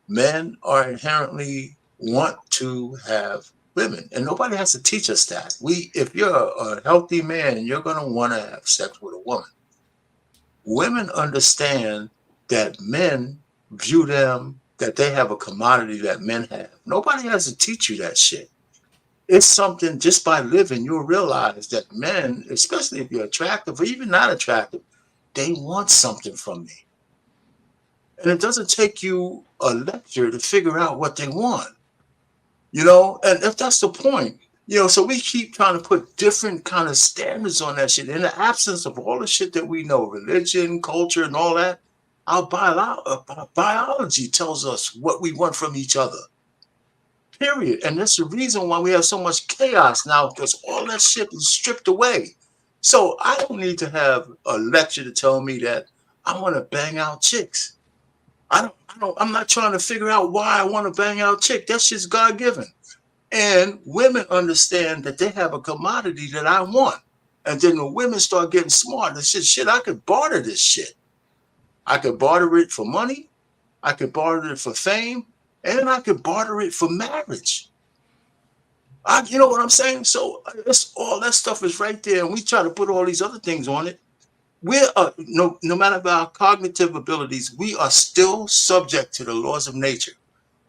Men are inherently want to have women, and nobody has to teach us that. If you're a healthy man, you're going to want to have sex with a woman. Women understand that men view them, that they have a commodity that men have. Nobody has to teach you that shit. It's something just by living, you'll realize that men, especially if you're attractive or even not attractive, they want something from me. And it doesn't take you a lecture to figure out what they want. You know, and if that's the point, you know, so we keep trying to put different kind of standards on that shit in the absence of all the shit that we know, religion, culture, and all that. Our biology tells us what we want from each other. Period. And that's the reason why we have so much chaos now, because all that shit is stripped away. So I don't need to have a lecture to tell me that I want to bang out chicks. I'm not trying to figure out why I want to bang out chick. That shit's God-given. And women understand that they have a commodity that I want. And then the women start getting smart and say, shit, I could barter this shit. I could barter it for money. I could barter it for fame. And I could barter it for marriage. You know what I'm saying? So all that stuff is right there. And we try to put all these other things on it. We're no matter our cognitive abilities, we are still subject to the laws of nature.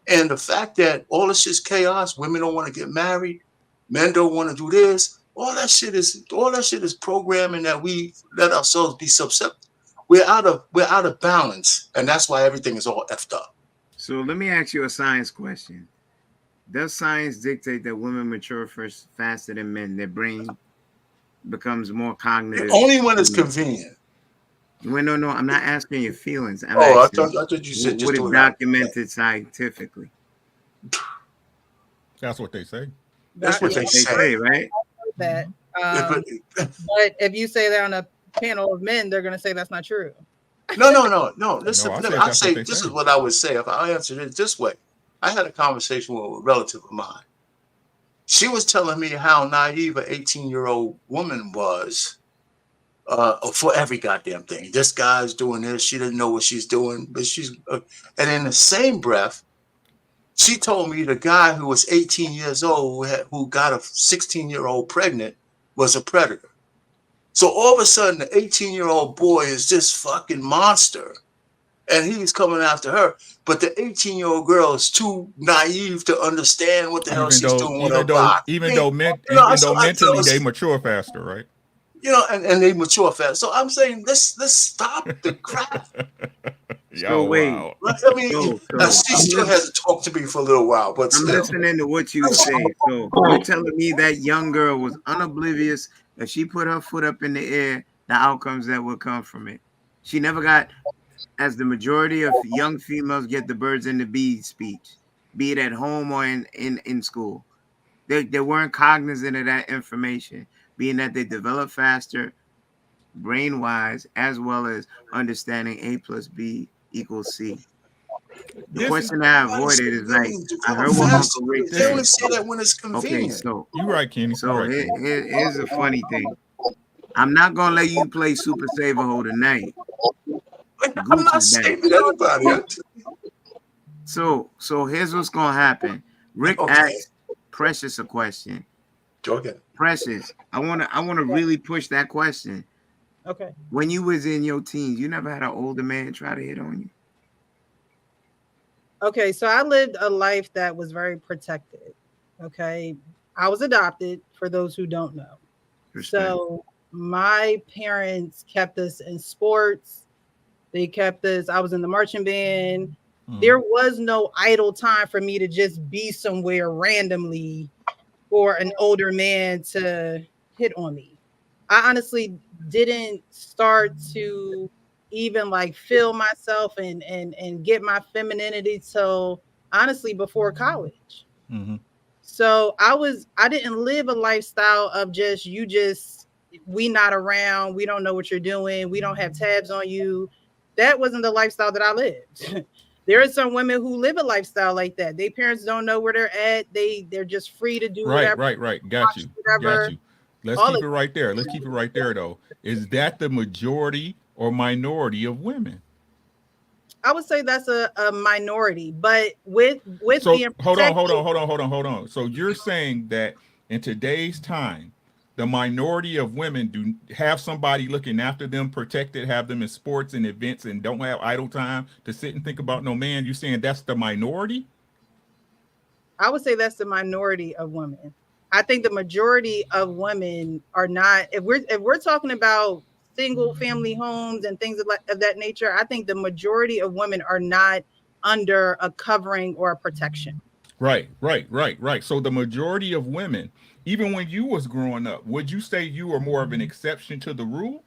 And the fact that all this is chaos, women don't want to get married, men don't want to do this, all that shit is programming that we let ourselves be susceptible. We're out of balance, and that's why everything is all effed up. So let me ask you a science question. Does science dictate that women mature faster than men? Their brain becomes more cognitive. Only when it's convenient. Well, no, I'm not asking your feelings. I thought you said just what is documented scientifically. That's what they say. That's what they say, right? That, but if you say that on a panel of men, they're going to say that's not true. No. Listen, I'll say this is what I would say if I answered it this way. I had a conversation with a relative of mine. She was telling me how naive an 18-year-old woman was for every goddamn thing. This guy's doing this. She didn't know what she's doing, but and in the same breath, she told me the guy who was 18 years old who got a 16-year-old pregnant was a predator. So all of a sudden, the 18-year-old boy is this fucking monster, and he's coming after her. But the 18-year-old girl is too naive to understand what the hell she's doing with her body. Even though mentally they mature faster, right? You know, and they mature fast. So I'm saying let's stop the crap. So wait, I mean, she still hasn't talked to me for a little while, but I'm listening to what you say. So you're telling me that young girl was unoblivious that she put her foot up in the air, the outcomes that would come from it. She never got, as the majority of young females get the birds and the bees speech, be it at home or in school. They weren't cognizant of that information, being that they develop faster, brain-wise, as well as understanding A plus B equals C. The question that I avoided is like, I heard what Uncle Rick said. They only say that when it's convenient. Okay, so you're right, Kenny. So here's a funny thing. I'm not gonna let you play Super Saver Ho tonight. I'm not saving anybody. So here's what's gonna happen. Rick asked Precious a question. Precious, I wanna really push that question. Okay. When you was in your teens, you never had an older man try to hit on you? Okay, so I lived a life that was very protected. Okay. I was adopted, for those who don't know. Respect. So my parents kept us in sports. They kept us, I was in the marching band. There was no idle time for me to just be somewhere randomly for an older man to hit on me. I honestly didn't start to even like feel myself and get my femininity till honestly before college. Mm-hmm. So I didn't live a lifestyle of just we not around, we don't know what you're doing, we don't have tabs on you. That wasn't the lifestyle that I lived. There are some women who live a lifestyle like that. Their parents don't know where they're at. They're just free to do Right, whatever, right. Got you. whatever. Got you. Let's All keep of it right there. Let's keep it right there, though. Is that the majority or minority of women? I would say that's a minority, but with So being hold on. protected. So you're saying that in today's time, the minority of women do have somebody looking after them, protected, have them in sports and events, and don't have idle time to sit and think about no man. You're saying that's the minority? I would say that's the minority of women. I think the majority of women are not. If we're talking about single family homes and things of that nature, I think the majority of women are not under a covering or a protection. Right. So the majority of women, even when you was growing up, would you say you were more of an exception to the rule?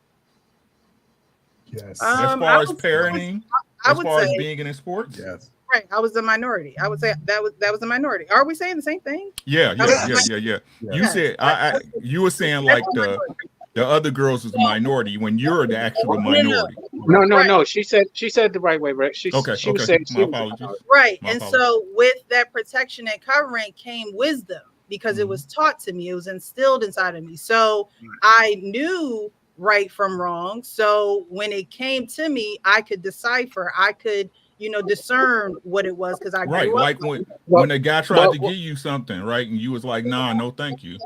Yes. As far as parenting, I as would far as say being in sports? Yes. right. I was the minority. I would say that was a minority. Are we saying the same thing? Yeah. Yeah. You said you were saying like the other girls was a minority when you're the actual minority. No. She said the right way, Rick. She was saying My apologies. Right. My And apologies. so with that protection and covering came wisdom because it was taught to me. It was instilled inside of me. So I knew right from wrong. So when it came to me, I could decipher. I could, discern what it was because I Right, grew up. like when a guy tried to give you something, right, and you was like, nah, no, thank you.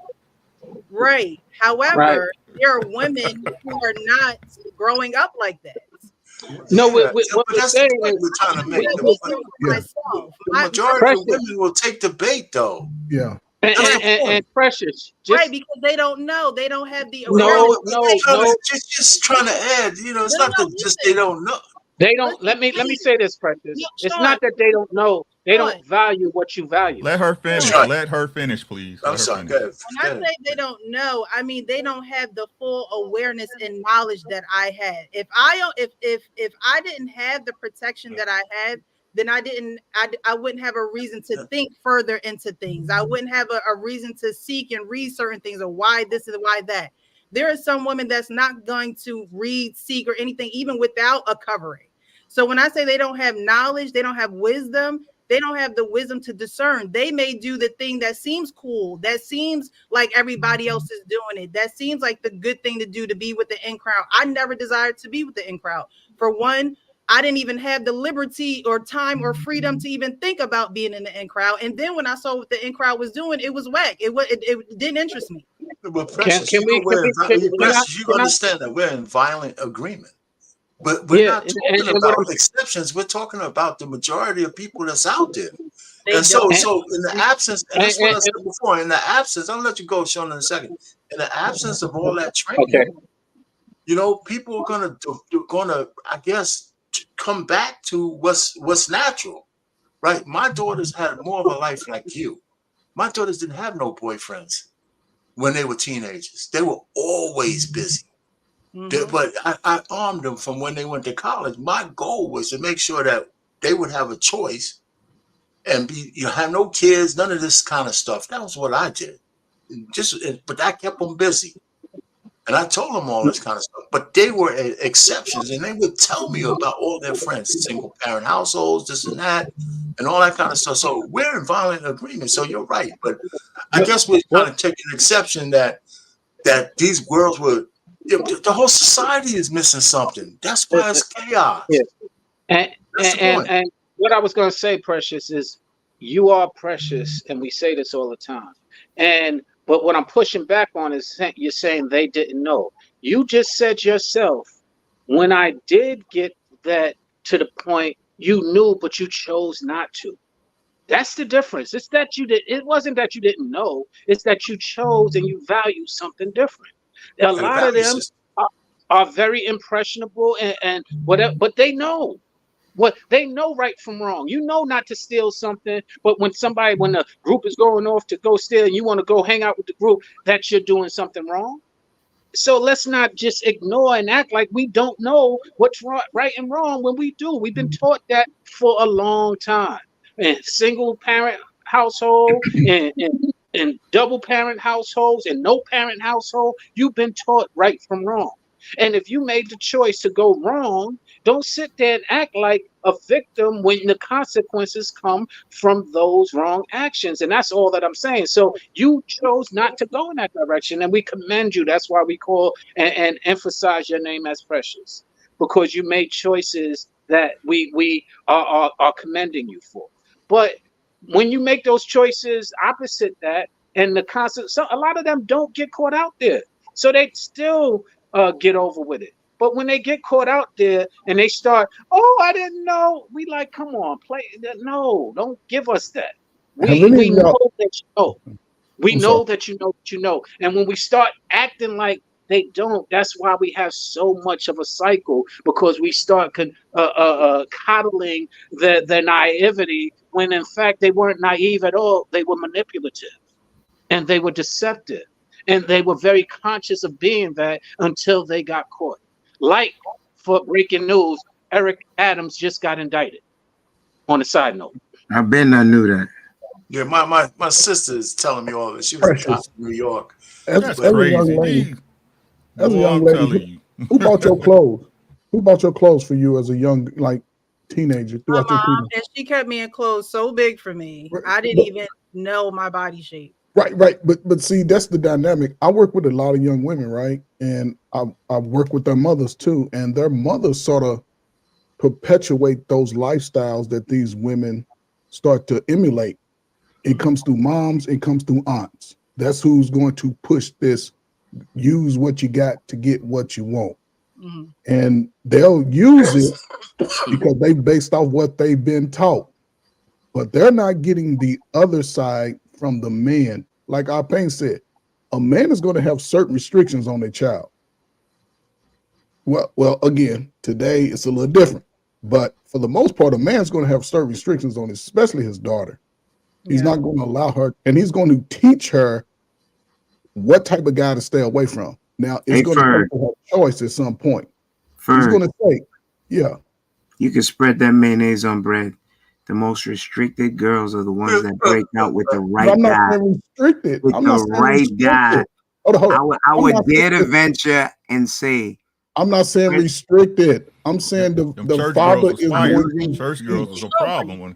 Right. However, there are women who are not growing up like that. No, what but we're that's the saying point is, we're trying to make. Myself. The majority of women will take the bait, though. Yeah. and Precious, just right, because they don't know. They don't have the no, awareness. Just trying to add. It's not that just they don't know. They don't. Let me say this, Precious. It's not that they don't know. They don't value what you value. Let her finish. Right. Let her finish, please. I'm sorry. Go ahead. When I say they don't know, I mean they don't have the full awareness and knowledge that I had. If I didn't have the protection that I had, then I wouldn't have a reason to think further into things. I wouldn't have a reason to seek and read certain things or why this and why that. There are some women that's not going to read, seek, or anything, even without a covering. So when I say they don't have knowledge, they don't have wisdom, they don't have the wisdom to discern. They may do the thing that seems cool, that seems like everybody else is doing it, that seems like the good thing to do, to be with the in crowd. I never desired to be with the in crowd. For one, I didn't even have the liberty or time or freedom to even think about being in the in crowd. And then when I saw what the in crowd was doing, it was whack. It didn't interest me. But Precious, you understand that we're in violent agreement. But we're not talking about exceptions. We're talking about the majority of people that's out there. And so in the absence, and that's what I said before, in the absence, I'll let you go, Sean, in a second. In the absence of all that training, people are gonna, I guess, come back to what's natural, right? My daughters had more of a life like you. My daughters didn't have no boyfriends when they were teenagers. They were always busy. But I armed them from when they went to college. My goal was to make sure that they would have a choice and have no kids, none of this kind of stuff. That was what I did. But that kept them busy. And I told them all this kind of stuff. But they were exceptions, and they would tell me about all their friends, single parent households, this and that, and all that kind of stuff. So we're in violent agreement. So you're right. But I guess we're kind of taking an exception that these girls were. The whole society is missing something. That's why it's chaos. Yeah. And what I was going to say, Precious, is you are precious, and we say this all the time. And But what I'm pushing back on is you're saying they didn't know. You just said yourself, when I did get that to the point, you knew, but you chose not to. That's the difference. It's that you did. It wasn't that you didn't know. It's that you chose and you value something different. A lot of them are very impressionable and whatever, but they know what they know right from wrong. You know not to steal something, but when the group is going off to go steal and you want to go hang out with the group, that you're doing something wrong. So let's not just ignore and act like we don't know what's right and wrong when we do. We've been taught that for a long time. In single parent household and double parent households and no parent household, you've been taught right from wrong. And if you made the choice to go wrong, don't sit there and act like a victim when the consequences come from those wrong actions. And that's all that I'm saying. So you chose not to go in that direction, and we commend you. That's why we call and emphasize your name as Precious, because you made choices that we are commending you for. But when you make those choices opposite that, and the concept, so a lot of them don't get caught out there, so they still get over with it. But when they get caught out there and they start, oh, I didn't know. We like, come on, play. No, don't give us that. We know that you know. We know that you know that you know. And when we start acting like they don't, that's why we have so much of a cycle, because we start coddling their naivety when in fact they weren't naive at all. They were manipulative and they were deceptive. And they were very conscious of being that until they got caught. Like, for breaking news, Eric Adams just got indicted. On a side note, I knew that. Yeah, my sister is telling me all this. She was in New York. That's crazy. Young lady, as a young lady, who bought your clothes? Who bought your clothes for you as a young teenager? My mom, and she kept me in clothes so big for me. I didn't even know my body shape. Right. But see, that's the dynamic. I work with a lot of young women, right? And I work with their mothers too. And their mothers sort of perpetuate those lifestyles that these women start to emulate. It comes through moms, it comes through aunts. That's who's going to push this, use what you got to get what you want. Mm-hmm. And they'll use it because they based off what they've been taught. But they're not getting the other side from the man. Like Arpain said, a man is going to have certain restrictions on their child. Well, again, today it's a little different. But for the most part, a man's going to have certain restrictions on his, especially his daughter. He's not going to allow her, and he's going to teach her what type of guy to stay away from. Now, it's going to be her choice at some point. He's going to say, yeah. You can spread that mayonnaise on bread. The most restricted girls are the ones that break out with the right guy. I'm not saying restricted. With the right guy. I would dare to venture and say, I'm not saying restricted. I'm saying the father is going. Church girls is a problem. When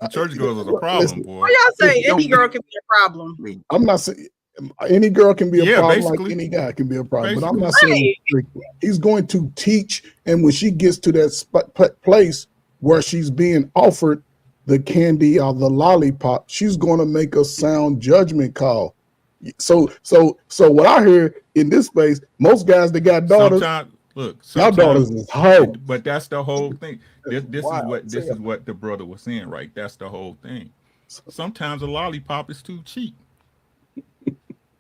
church girls is a problem, boy. What y'all say? Any girl can be a problem. I'm not saying any girl can be a problem, like any guy can be a problem. But I'm not saying restricted. He's going to teach, and when she gets to that place where she's being offered the candy or the lollipop, she's going to make a sound judgment call. So what I hear in this space, most guys that got daughters, y'all daughters is hoes. But that's the whole thing. This is what the brother was saying, right? That's the whole thing. Sometimes a lollipop is too cheap,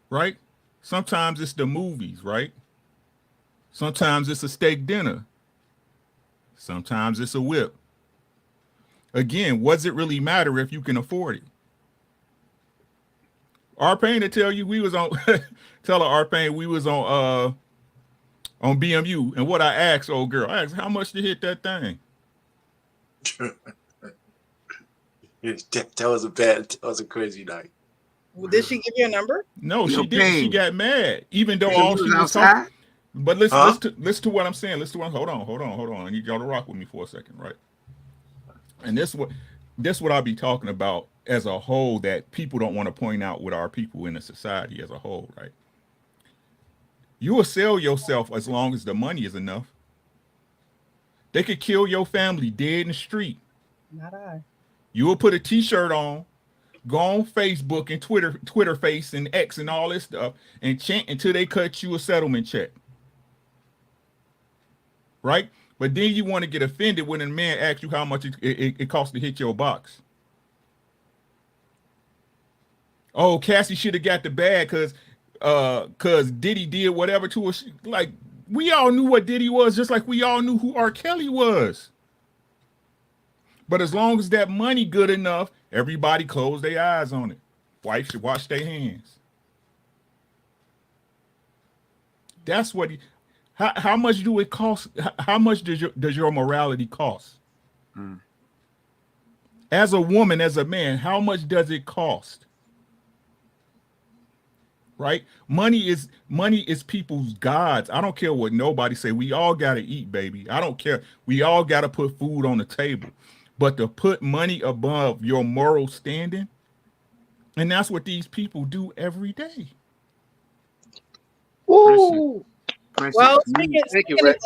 right? Sometimes it's the movies, right? Sometimes it's a steak dinner. Sometimes it's a whip. Again, what does it really matter if you can afford it? Arpain to tell you we was on tell her Arpain we was on BMU, and what I asked old girl, I asked how much to hit that thing. That was a crazy night. Well, did she give you a number? No, she didn't. She got mad, even though all she was talking. But listen to what I'm saying. Hold on. I need y'all to rock with me for a second, right? And this what I'll be talking about as a whole, that people don't want to point out with our people in the society as a whole, right? You will sell yourself as long as the money is enough. They could kill your family dead in the street. Not I. You will put a t-shirt on go on Facebook and Twitter face and X and all this stuff and chant until they cut you a settlement check. Right? But then you want to get offended when a man asks you how much it costs to hit your box. Oh, Cassie should have got the bag cause Diddy did whatever to her. Like, we all knew what Diddy was, just like we all knew who R. Kelly was. But as long as that money good enough, everybody closed their eyes on it. Wife should wash their hands. That's what how much do it cost? How much does your morality cost? Mm. As a woman, as a man, how much does it cost? Right? Money is people's gods. I don't care what nobody say. We all gotta eat, baby. I don't care. We all gotta put food on the table. But to put money above your moral standing, and that's what these people do every day. Ooh. Well, speaking of that,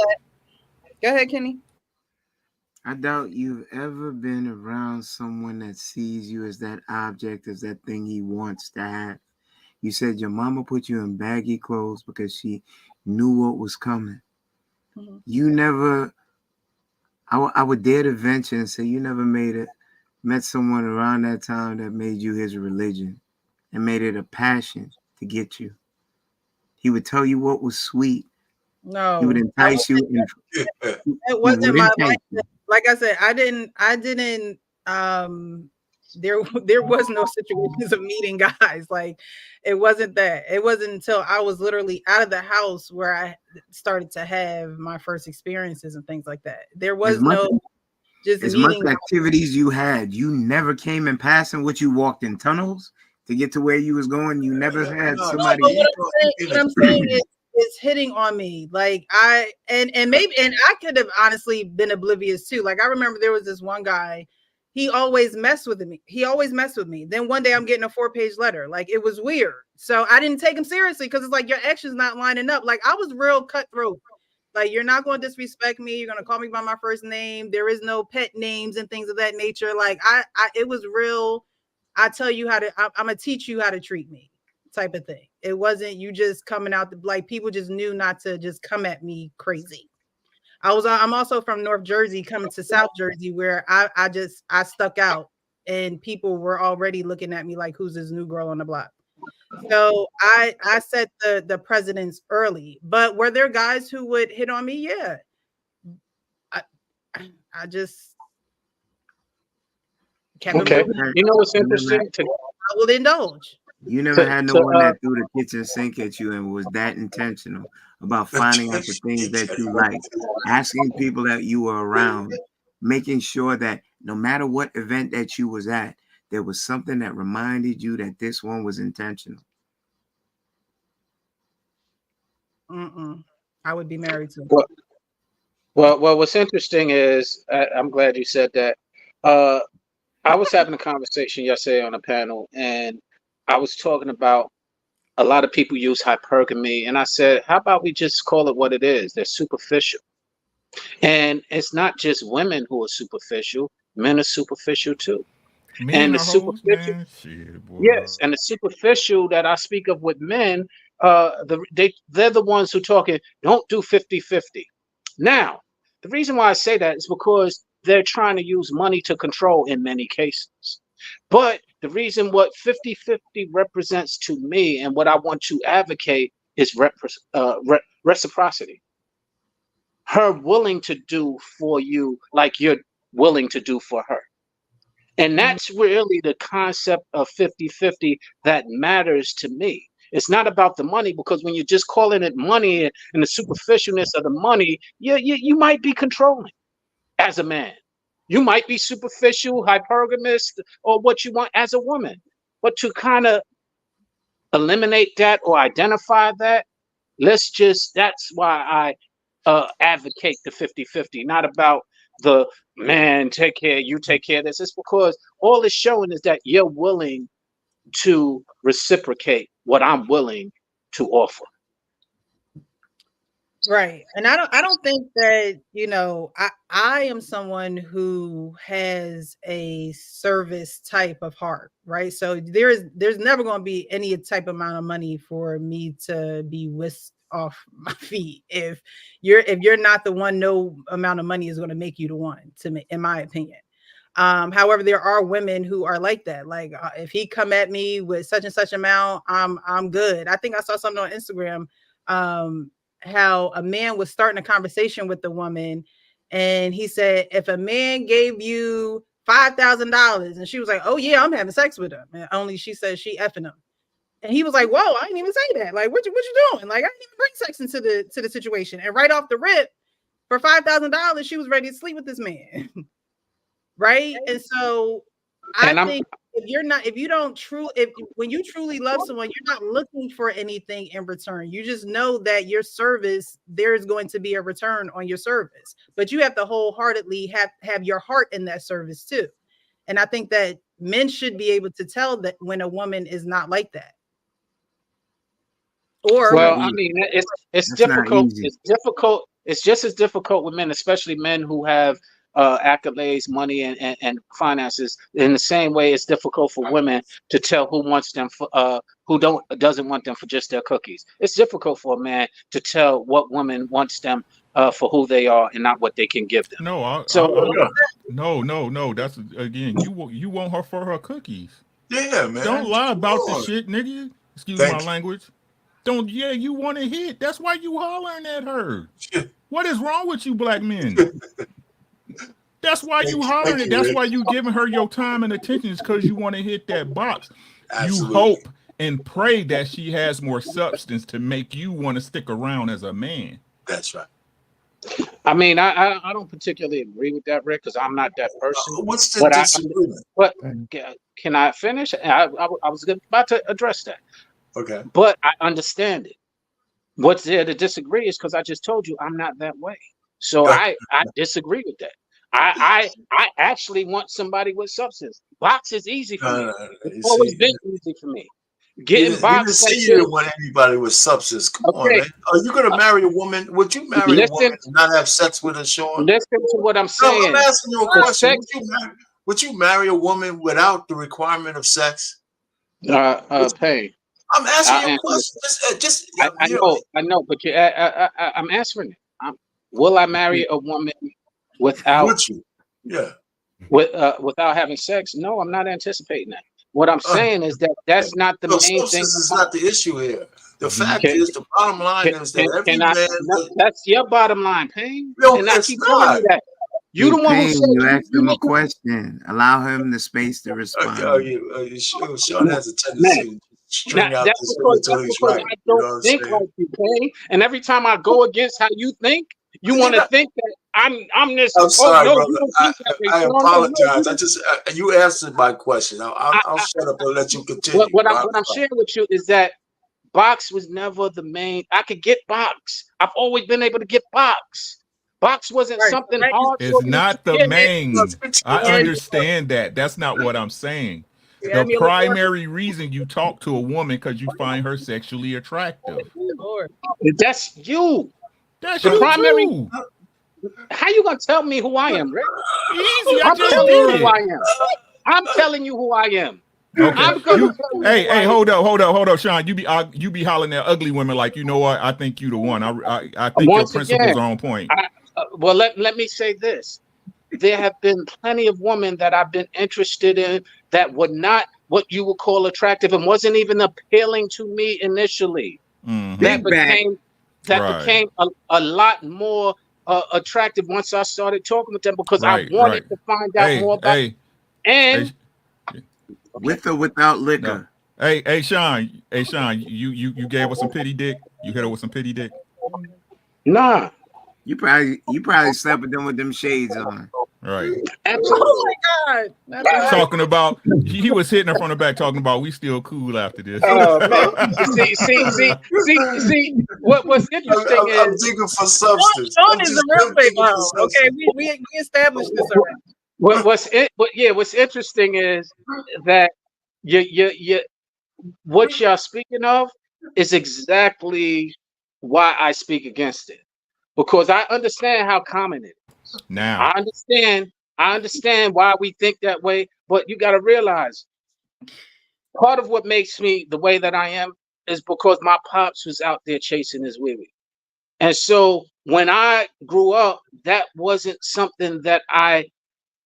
go ahead, Kenny. I doubt you've ever been around someone that sees you as that object, as that thing he wants to have. You said your mama put you in baggy clothes because she knew what was coming. Mm-hmm. You never, I would dare to venture and say you never met someone around that time that made you his religion and made it a passion to get you. He would tell you what was sweet. No, he would entice you. It wasn't my life. Like I said, I didn't. There was no situations of meeting guys. Like, it wasn't that. It wasn't until I was literally out of the house where I started to have my first experiences and things like that. There was as much activities you had. You never came in passing what you walked in tunnels to get to where you was going. You never had somebody. What I'm saying is hitting on me. Like, I could have honestly been oblivious too. Like, I remember there was this one guy. He always messed with me. Then one day I'm getting a 4-page letter. Like, it was weird. So I didn't take him seriously because it's like, your actions not lining up. Like, I was real cutthroat. Like, you're not going to disrespect me. You're going to call me by my first name. There is no pet names and things of that nature. Like, it was real. I tell you I'm going to teach you how to treat me type of thing. It wasn't you just coming out like, people just knew not to just come at me crazy. I'm also from North Jersey coming to South Jersey where I stuck out and people were already looking at me like, who's this new girl on the block? So I set the precedence early. But were there guys who would hit on me? Yeah. I just kept okay. You know what's interesting? I will indulge. You never had no one that threw the kitchen sink at you and was that intentional about finding out the things that you like, asking people that you were around, making sure that no matter what event that you was at, there was something that reminded you that this one was intentional. I would be married to. Well, what's interesting is, I'm glad you said that. I was having a conversation yesterday on a panel, and I was talking about a lot of people use hypergamy, and I said, how about we just call it what it is? They're superficial. And it's not just women who are superficial, men are superficial too. And the superficial, yes, and the superficial that I speak of with men, they're the ones who talking, don't do 50-50. Now, the reason why I say that is because they're trying to use money to control in many cases. But the reason what 50-50 represents to me and what I want to advocate is reciprocity. Her willing to do for you like you're willing to do for her. And that's really the concept of 50-50 that matters to me. It's not about the money, because when you're just calling it money and the superficialness of the money, you might be controlling as a man. You might be superficial, hypergamous, or what you want as a woman. But to kind of eliminate that or identify that, that's why I advocate the 50-50, not about the man, take care, you take care of this. It's because all it's showing is that you're willing to reciprocate what I'm willing to offer. Right. And I don't think that, I am someone who has a service type of heart, right? So there's never going to be any type amount of money for me to be whisked off my feet. If you're not the one, no amount of money is going to make you the one, to me, in my opinion. However, there are women who are like that. Like, if he come at me with such and such amount, I'm good. I think I saw something on Instagram, how a man was starting a conversation with the woman, and he said, if a man gave you $5,000, and she was like, oh yeah, I'm having sex with him, and only she said she effing him, and he was like, whoa, I didn't even say that. Like, what you doing? Like, I didn't even bring sex into the situation. And right off the rip, for $5,000, she was ready to sleep with this man. Right. And so I think when you truly love someone, you're not looking for anything in return. You just know that your service, there's going to be a return on your service, but you have to wholeheartedly have your heart in that service too. And I think that men should be able to tell that when a woman is not like that. Well, I mean, it's difficult. It's difficult. It's just as difficult with men, especially men who have accolades, money, and finances. In the same way, it's difficult for women to tell who wants them for, who doesn't want them for just their cookies. It's difficult for a man to tell what woman wants them for who they are and not what they can give them. No, no. That's, again, you want her for her cookies. Yeah, man. Don't lie about the shit, nigga. Excuse my language. You want to hit. That's why you hollering at her. What is wrong with you black men? That's why you hollering it. That's why you giving her your time and attention, is because you want to hit that box. Absolutely. You hope and pray that she has more substance to make you want to stick around as a man. That's right. I mean, I don't particularly agree with that, Rick, because I'm not that person. What's the disagreement? But can I finish? I was about to address that. Okay. But I understand it. What's there to disagree is because I just told you I'm not that way. So I disagree with that. I actually want somebody with substance. Box is easy for me. It's always been easy for me. Getting box. You didn't want anybody with substance. Come on, man. Are you going to marry a woman? Would you marry a woman and not have sex with her, Sean? Listen to what I'm saying. No, I'm asking you a question. Would you marry a woman without the requirement of sex? Pain. I'm asking you a question. I know, but I'm answering it. Will I marry a woman without? Would you? Yeah. Without having sex? No, I'm not anticipating that. What I'm saying is that's not the main thing. This is not the issue here. The fact is, the bottom line is that every man. That's your bottom line, Pain. No, and I keep telling you that. You the one who said you asked him a question. Allow him the space to respond. Sean has a tendency. That's because I don't think like you, Pain. And every time I go against how you think, you want to think that I'm this. I'm sorry, brother. I apologize. You answered my question. I'll shut up and let you continue. What I'm sharing with you is that box was never the main. I could get box. I've always been able to get box. Box wasn't something hard. It's not the main. I understand that. That's not what I'm saying. The primary reason you talk to a woman because you find her sexually attractive. That's you. That's the you primary. Too. How you gonna tell me who I am, Rick? Easy. I'm telling you who I am. I'm telling you who I am. Okay. Hey, hold up, Sean. You be hollering at ugly women like, you know what? I think you the one. I think your principles are on point. Well, let me say this. There have been plenty of women that I've been interested in that were not what you would call attractive and wasn't even appealing to me initially. Mm-hmm. That became a lot more attractive once I started talking with them because I wanted to find out more about with or without liquor. No. Hey, Sean, you gave us some pity dick. You hit her with some pity dick. Nah. You probably slept with them shades on. Right. Oh my God. Talking about he was hitting her from the back, talking about we still cool after this. Man. See. What's interesting is I'm digging for substance. Sean is a real big mom. Okay, we established this already. What's interesting is that what y'all speaking of is exactly why I speak against it. because I understand how common it is. Now, I understand why we think that way, but you got to realize part of what makes me the way that I am is because my pops was out there chasing his wee. And so when I grew up, that wasn't something that I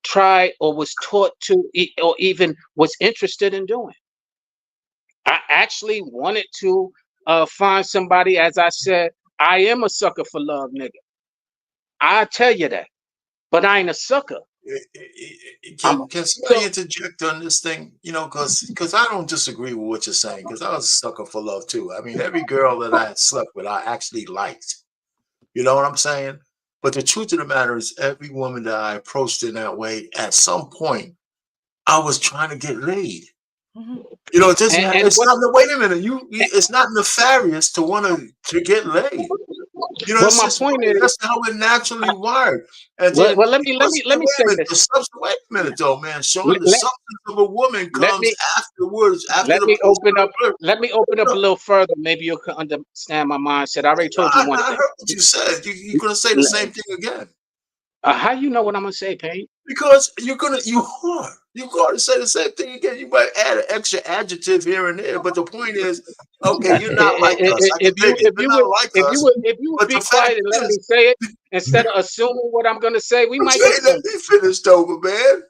tried or was taught to or even was interested in doing. I actually wanted to find somebody, as I said, I am a sucker for love, nigga. I tell you that, but I ain't a sucker. Can somebody interject on this thing? You know, because I don't disagree with what you're saying, because I was a sucker for love too. I mean, every girl that I slept with, I actually liked. You know what I'm saying? But the truth of the matter is, every woman that I approached in that way, at some point, I was trying to get laid. Mm-hmm. You know, it's not. Wait a minute. It's not nefarious to want to get laid. You know, well, my point is that's how we're naturally wired. And well, then, let me say this. Wait a minute, though, man. Sean, the substance of a woman comes afterwards. Let me open up a little further.Maybe you can understand my mindset. I already told you one thing. I heard what you said. You're gonna say the same thing again. How you know what I'm gonna say, Payne? Because you're going to say the same thing again. You might add an extra adjective here and there, but the point is, okay, you're not like us. If you would be quiet and let me say it instead of assuming what I'm gonna say, we might get let me finish over, man.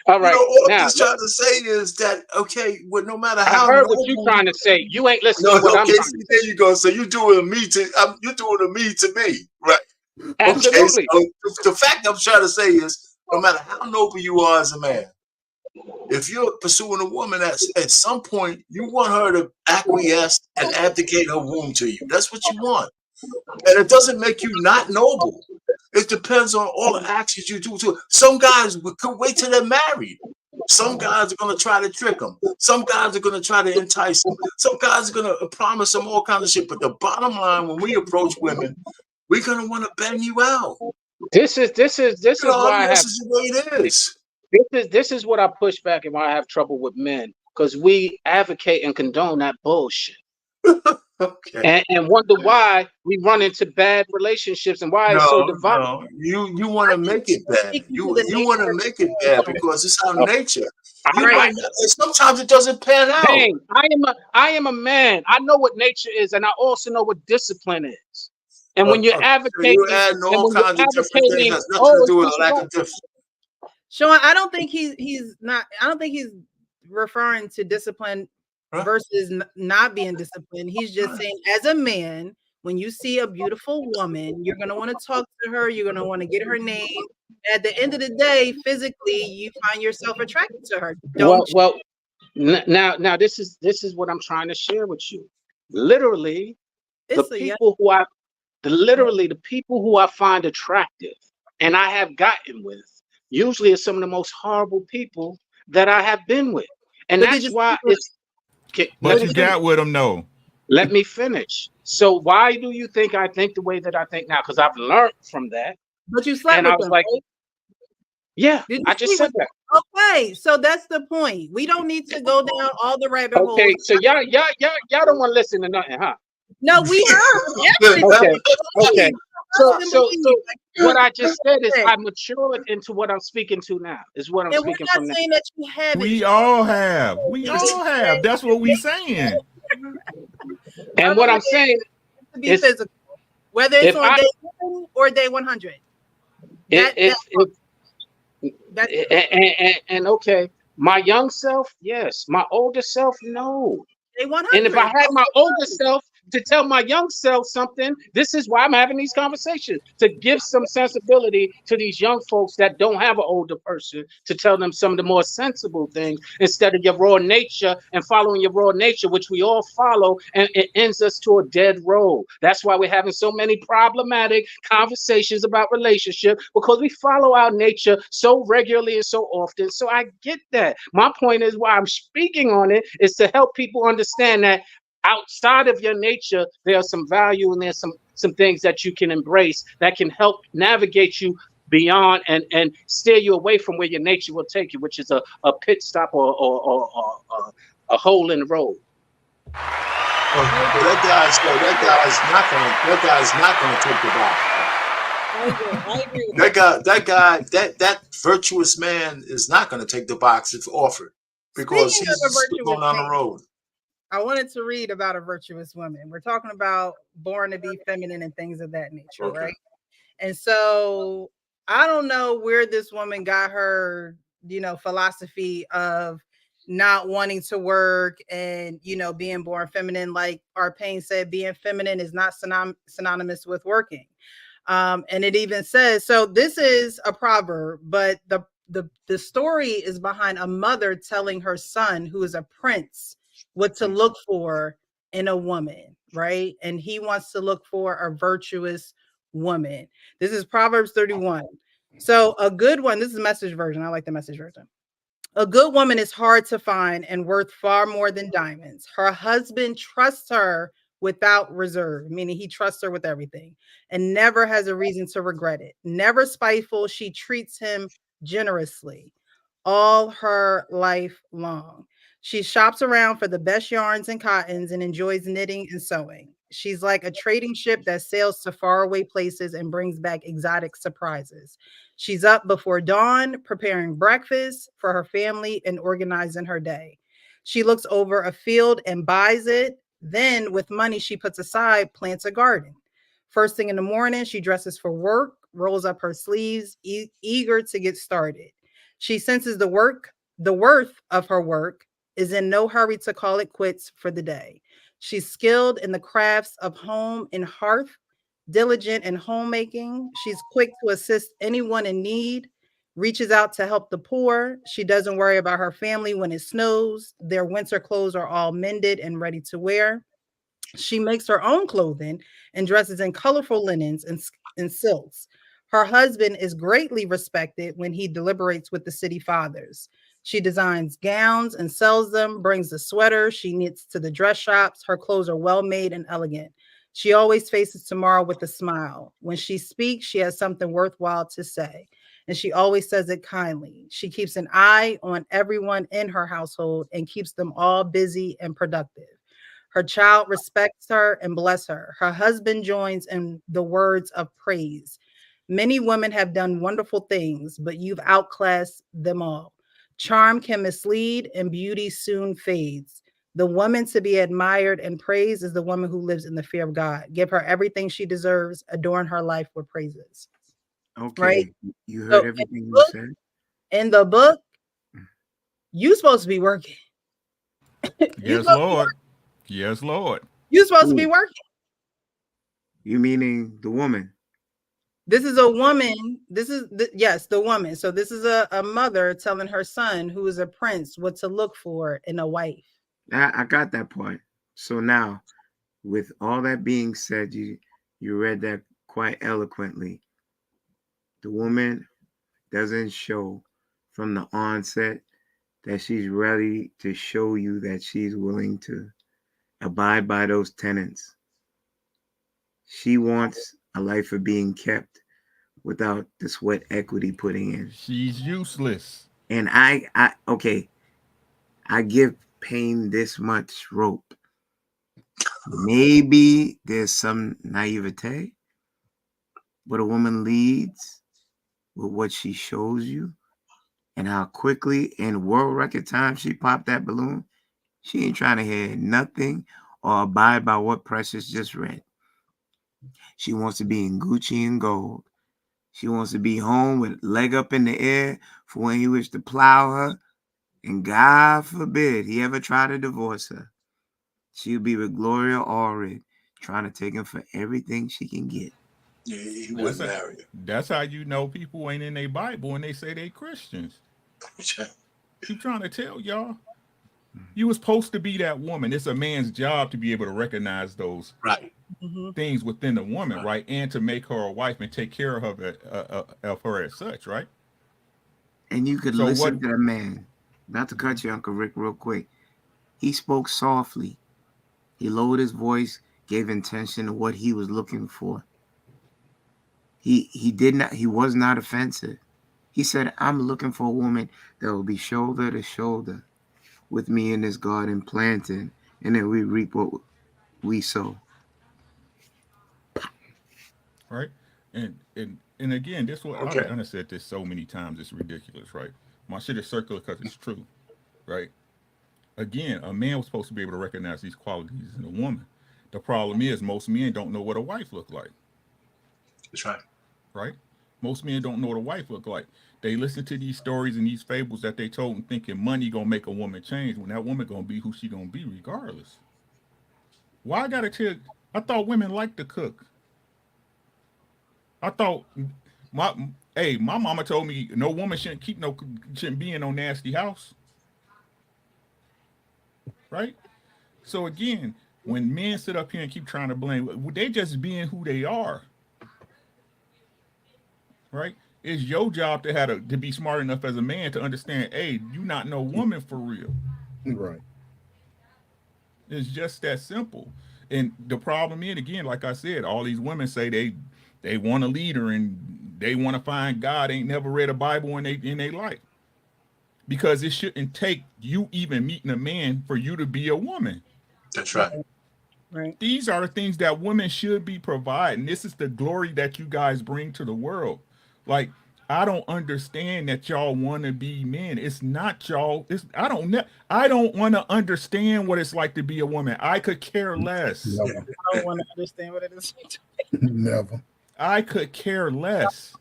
All right. You know, all I'm just trying to say is that, okay, well, no matter how I heard what you're trying to say. You ain't listening to what I'm trying to say. There you go. So you're doing a me to me, right? Absolutely. Okay, so the fact I'm trying to say is, no matter how noble you are as a man, if you're pursuing a woman, at some point you want her to acquiesce and abdicate her womb to you. That's what you want, and it doesn't make you not noble. It depends on all the actions you do to it. Some guys could wait till they're married. Some guys are going to try to trick them. Some guys are going to try to entice them. Some guys are going to promise them all kinds of shit. But the bottom line, when we approach women, we're gonna want to bang you out. This is why this is the way it is. This is what I push back and why I have trouble with men, because we advocate and condone that bullshit. Okay. And wonder why we run into bad relationships and why it's so divided. No, you want to make it bad. You want to make it bad because it's our nature. Sometimes it doesn't pan out. Dang, I am a man. I know what nature is, and I also know what discipline is. And when you're advocating, you're adding all kinds of different things that's nothing to do with lack of discipline. Sean, I don't think he's not. I don't think he's referring to discipline versus not being disciplined. He's just saying, as a man, when you see a beautiful woman, you're gonna want to talk to her. You're gonna want to get her name. At the end of the day, physically, you find yourself attracted to her. Now this is what I'm trying to share with you. Literally, the people who I find attractive and I have gotten with usually are some of the most horrible people that I have been with. And that's why it's... But you got with them, though. Let me finish. So why do you think I think the way that I think now? Because I've learned from that. But you slept with them, right? Yeah, I just said that. Okay, so that's the point. We don't need to go down all the rabbit holes. Okay, so y'all don't want to listen to nothing, huh? No, we are. Okay. So what I just said is I matured into what I'm speaking to now. Is what I'm speaking from now. That you have. We all have. That's what we saying. And what I'm saying to be physical, whether it's on day 1 or day 100. And okay, my young self, yes. My older self, no. Day 100. And if I had my older self to tell my young self something, this is why I'm having these conversations, to give some sensibility to these young folks that don't have an older person, to tell them some of the more sensible things instead of your raw nature and following your raw nature, which we all follow, and it ends us to a dead road. That's why we're having so many problematic conversations about relationship, because we follow our nature so regularly and so often. So I get that. My point is, why I'm speaking on it is to help people understand that outside of your nature, there's some value and there's some things that you can embrace that can help navigate you beyond and steer you away from where your nature will take you, which is a pit stop or a hole in the road. That guy's not going to take the back. agree with that virtuous man is not going to take the box if offered because Speaking he's of a still virtuous going down the man, road. I wanted to read about a virtuous woman. We're talking about born to be feminine and things of that nature, Okay. right? And so I don't know where this woman got her, philosophy of not wanting to work and, being born feminine. Like Arpain said, being feminine is not synonymous with working. And it even says, so this is a proverb, but the story is behind a mother telling her son, who is a prince, what to look for in a woman, right? And he wants to look for a virtuous woman. This is Proverbs 31. So a good one, this is Message version. I like the Message version. A good woman is hard to find and worth far more than diamonds. Her husband trusts her without reserve, meaning he trusts her with everything and never has a reason to regret it. Never spiteful, she treats him generously all her life long. She shops around for the best yarns and cottons and enjoys knitting and sewing. She's like a trading ship that sails to faraway places and brings back exotic surprises. She's up before dawn, preparing breakfast for her family and organizing her day. She looks over a field and buys it. Then, with money she puts aside, plants a garden. First thing in the morning, she dresses for work, rolls up her sleeves, eager to get started. She senses the worth of her work, is in no hurry to call it quits for the day. She's skilled in the crafts of home and hearth, diligent in homemaking. She's quick to assist anyone in need, reaches out to help the poor. She doesn't worry about her family when it snows. Their winter clothes are all mended and ready to wear. She makes her own clothing and dresses in colorful linens and silks. Her husband is greatly respected when he deliberates with the city fathers. She designs gowns and sells them, brings the sweaters she knits to the dress shops. Her clothes are well made and elegant. She always faces tomorrow with a smile. When she speaks, she has something worthwhile to say, and she always says it kindly. She keeps an eye on everyone in her household and keeps them all busy and productive. Her child respects her and bless her. Her husband joins in the words of praise. Many women have done wonderful things, but you've outclassed them all. Charm can mislead and beauty soon fades. The woman to be admired and praised is the woman who lives in the fear of God. Give her everything she deserves, adorn her life with praises. Okay, right? you So heard everything you said. In the book, you supposed to be working. Yes, Lord. Yes, Lord. You supposed to be working. You meaning the woman? This is a woman. Yes, the woman. So this is a mother telling her son, who is a prince, what to look for in a wife. I got that point. So now, with all that being said, you read that quite eloquently. The woman doesn't show from the onset that she's ready to show you that she's willing to abide by those tenets. She wants a life of being kept without the sweat equity putting in. She's useless. And I give pain this much rope. Maybe there's some naivete, but a woman leads with what she shows you and how quickly in world record time she popped that balloon. She ain't trying to hear nothing or abide by what Precious just read. She wants to be in Gucci and gold. She wants to be home with leg up in the air for when he wished to plow her. And God forbid he ever try to divorce her. She'll be with Gloria Allred, trying to take him for everything she can get. Yeah, he wouldn't marry her. That's how you know people ain't in their Bible and they say they Christians. Keep trying to tell y'all. You was supposed to be that woman. It's a man's job to be able to recognize those things within a woman, right? And to make her a wife and take care of her as such, right? And you could listen to that man. Not to cut you, Uncle Rick, real quick. He spoke softly. He lowered his voice, gave intention to what he was looking for. He was not offensive. He said, I'm looking for a woman that will be shoulder to shoulder with me in this garden planting, and then we reap what we sow. Right. And again, this one Okay. I said this so many times, it's ridiculous, right? My shit is circular because it's true, right? Again, a man was supposed to be able to recognize these qualities in a woman. The problem is most men don't know what a wife look like. That's right. Right? Most men don't know what a wife look like. They listen to these stories and these fables that they told and thinking money gonna make a woman change when that woman gonna be who she gonna be regardless. Why I gotta tell? I thought women liked to cook. I thought my my mama told me no woman shouldn't be in no nasty house. Right? So again, when men sit up here and keep trying to blame, they just being who they are. Right? It's your job to be smart enough as a man to understand, hey, you not no woman for real. Right. It's just that simple. And the problem is, again, like I said, all these women say they want a leader and they want to find God, ain't never read a Bible in their life. Because it shouldn't take you even meeting a man for you to be a woman. That's right. Right. These are the things that women should be providing. This is the glory that you guys bring to the world. Like, I don't understand that y'all want to be men. It's not y'all. I don't want to understand what it's like to be a woman. I could care less. Never. I don't want to understand what it is. Never. I could care less.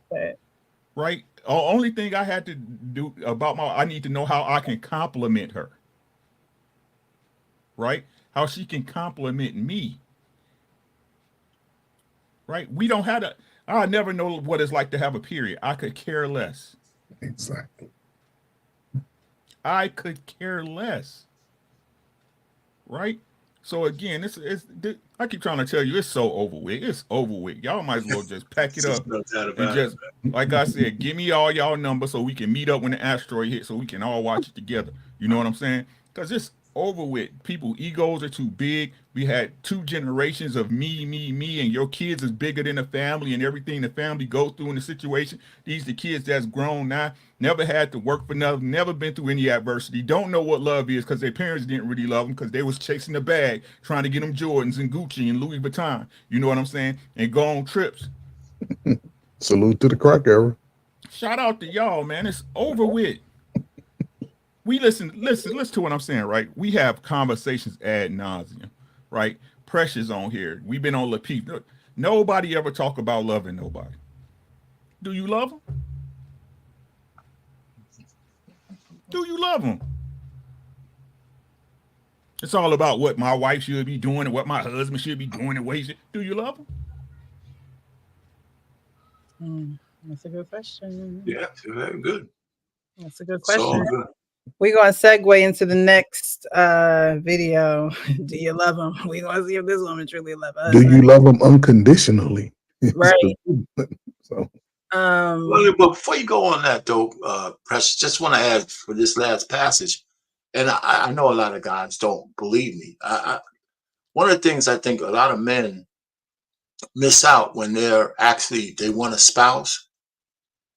Right? The only thing I had to do I need to know how I can compliment her. Right? How she can compliment me. Right? We don't have to. I never know what it's like to have a period. I could care less. Exactly. I could care less. Right? So again, I keep trying to tell you, it's so over with. It's over with. Y'all might as well just pack it up and just, like I said, give me all y'all numbers so we can meet up when the asteroid hits so we can all watch it together. You know what I'm saying? Because it's over with. People egos are too big. We had 2 generations of me, and your kids is bigger than the family and everything the family go through in the situation. These the kids that's grown now, never had to work for nothing, never been through any adversity, don't know what love is because their parents didn't really love them because they was chasing the bag, trying to get them Jordans and Gucci and Louis Vuitton. You know what I'm saying? And go on trips. Salute to the crack era. Shout out to y'all, man. It's over with. We listen to what I'm saying, right? We have conversations ad nauseum, right? Precious on here. We've been on Lapeep. Nobody ever talk about loving nobody. Do you love them? Do you love them? It's all about what my wife should be doing and what my husband should be doing and what he should. Do you love them? That's a good question. Yeah, very good. That's a good question. So good. We're going to segue into the next video. Do you love them? We're going to see if this woman truly loves us. Do you love them unconditionally? Right. So, well, but before you go on that, though, Precious, just want to add for this last passage, and I know a lot of guys don't believe me. One of the things I think a lot of men miss out when they want a spouse.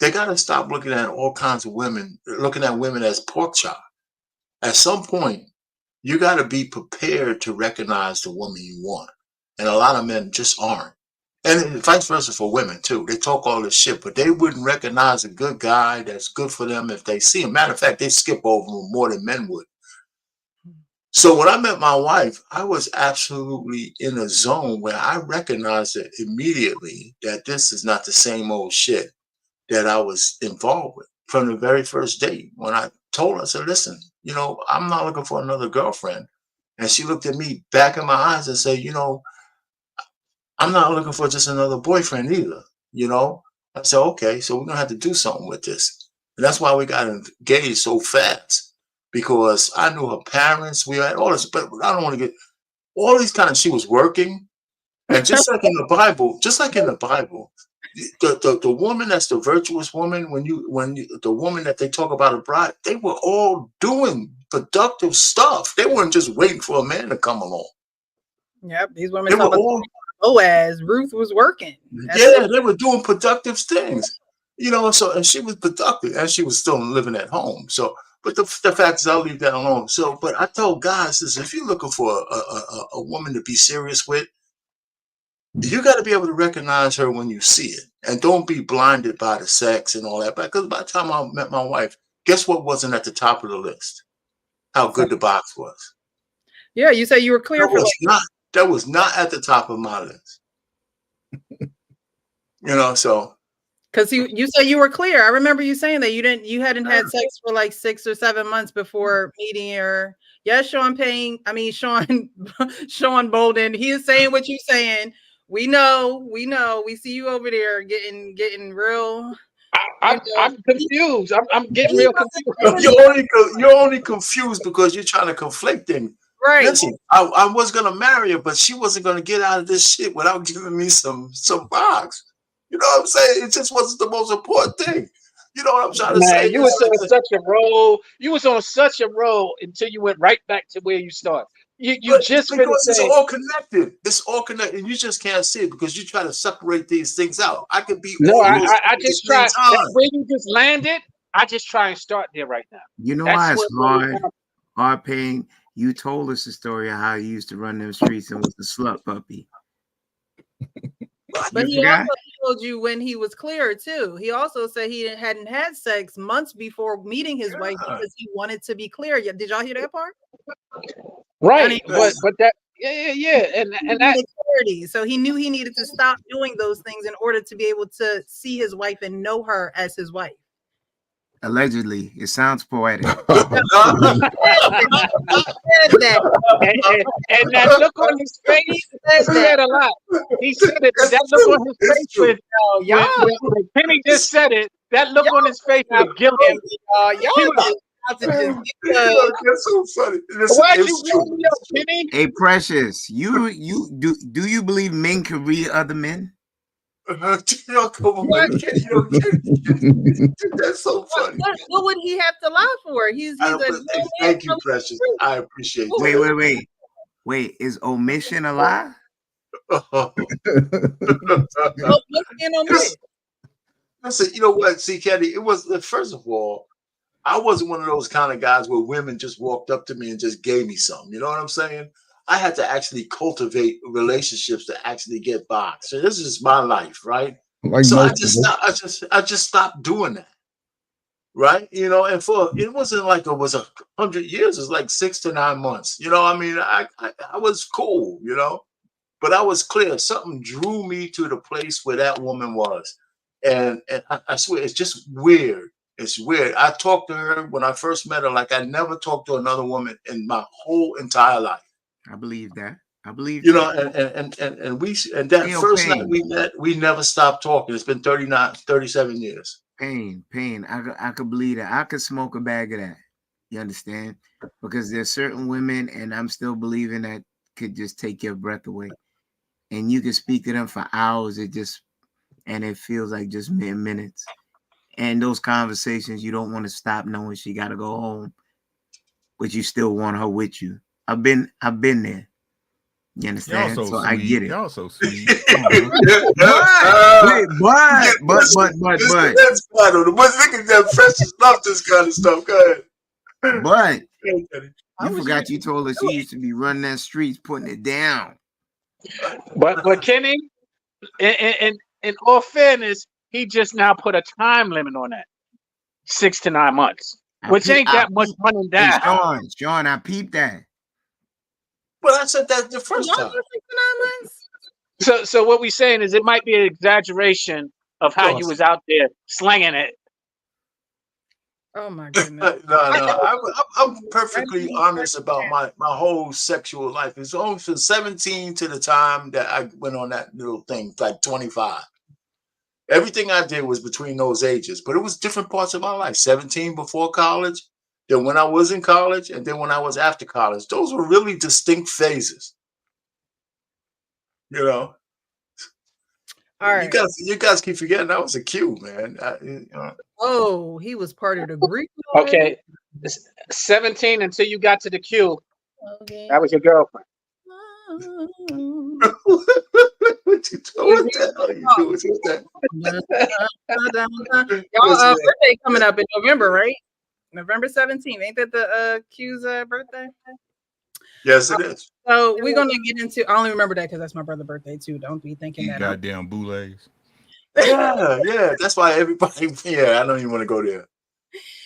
They got to stop looking at all kinds of women, looking at women as pork chop. At some point, you got to be prepared to recognize the woman you want. And a lot of men just aren't. And vice versa for women, too. They talk all this shit, but they wouldn't recognize a good guy that's good for them if they see him. Matter of fact, they skip over him more than men would. So when I met my wife, I was absolutely in a zone where I recognized it immediately that this is not the same old shit that I was involved with from the very first date. When I told her, I said, listen, I'm not looking for another girlfriend. And she looked at me back in my eyes and said, I'm not looking for just another boyfriend either. I said, okay, so we're going to have to do something with this. And that's why we got engaged so fast, because I knew her parents. We had all this, but I don't want to get all these kind of, she was working. And just like in the Bible, the woman that's the virtuous woman, the woman that they talk about a bride, they were all doing productive stuff. They weren't just waiting for a man to come along. Yep, these women talk about Boaz. Ruth was working. They were doing productive things. So, and she was productive, and she was still living at home. So, but the fact is, I'll leave that alone. So, but I told guys, if you're looking for a woman to be serious with, You got to be able to recognize her when you see it, and don't be blinded by the sex and all that. Because by the time I met my wife, guess what wasn't at the top of the list? How good the box was. Yeah, you said you were clear for that was not at the top of my list. So because you said you were clear. I remember you saying that you hadn't had sex for like 6 or 7 months before meeting your Sean Bolden. He is saying what you're saying. We know, we see you over there getting real. I'm confused. I'm getting real confused. You're only confused because you're trying to conflict them. Right. Listen, I was gonna marry her, but she wasn't gonna get out of this shit without giving me some box. You know what I'm saying? It just wasn't the most important thing. You know what I'm trying to say? You was on such a roll. You was on such a roll until you went right back to where you started. You just because it's all connected. It's all connected. And you just can't see it because you try to separate these things out. I could be I just try where you just landed. I just try and start there right now. You know why it's hard pain. You told us the story of how you used to run them streets and was a slut puppy. But he also told you when he was clear too. He also said he hadn't had sex months before meeting his wife because he wanted to be clear. Did y'all hear that part? Right, but that and that clarity. So he knew he needed to stop doing those things in order to be able to see his wife and know her as his wife. Allegedly, it sounds poetic. and that look on his face said a lot. He said it. That look on his face when Penny just said it. That look on his face was guilty. That's so funny. Why'd you bring me up, Penny? Hey, Precious, do you believe men can read other men? That's so funny. What would he have to lie for? Thank you, Precious. I appreciate that. Wait. Is omission a lie? Listen, you know what? See, Kenny, it was first of all, I wasn't one of those kind of guys where women just walked up to me and just gave me something. You know what I'm saying? I had to actually cultivate relationships to actually get by. So this is my life, right? So I just stopped doing that, right? And it wasn't like it was 100 years. It was like 6 to 9 months. I mean, I was cool, but I was clear. Something drew me to the place where that woman was, and I swear it's just weird. It's weird. I talked to her when I first met her like I never talked to another woman in my whole entire life. I believe that. and that first night we met, we never stopped talking. It's been 37 years. Pain. I could believe that. I could smoke a bag of that. You understand? Because there's certain women, and I'm still believing that could just take your breath away. And you can speak to them for hours. It feels like just mere minutes. And those conversations, you don't want to stop knowing she got to go home, but you still want her with you. I've been there. You understand? So I get it. Y'all so sweet. But that's part of it. But look at that Precious love this kind of stuff. Go ahead. But you forgot you told us you used to be running that streets, putting it down. But Kenny, in all fairness, he just now put a time limit on that. 6 to 9 months. Which ain't that much running down. Hey, Sean, I peeped that. But I said that the first time. 6 to 9 months. So what we're saying is it might be an exaggeration of how you was out there slinging it. Oh my goodness. No. I'm perfectly honest about my whole sexual life. It's only from 17 to the time that I went on that little thing, like 25. Everything I did was between those ages, but it was different parts of my life. 17 before college, then when I was in college, and then when I was after college. Those were really distinct phases. All right. You guys keep forgetting I was a Q, man. Oh, he was part of the Greek. Okay. 17 until you got to the Q. Okay. That was your girlfriend. What the hell are you doing with that? Y'all birthday coming up in November, right? November 17th. Ain't that the Q's birthday? Yes, it is. So we're gonna get into. I only remember that because that's my brother's birthday too. Don't be thinking that. Goddamn boulets. Yeah. That's why everybody. Yeah, I don't even want to go there.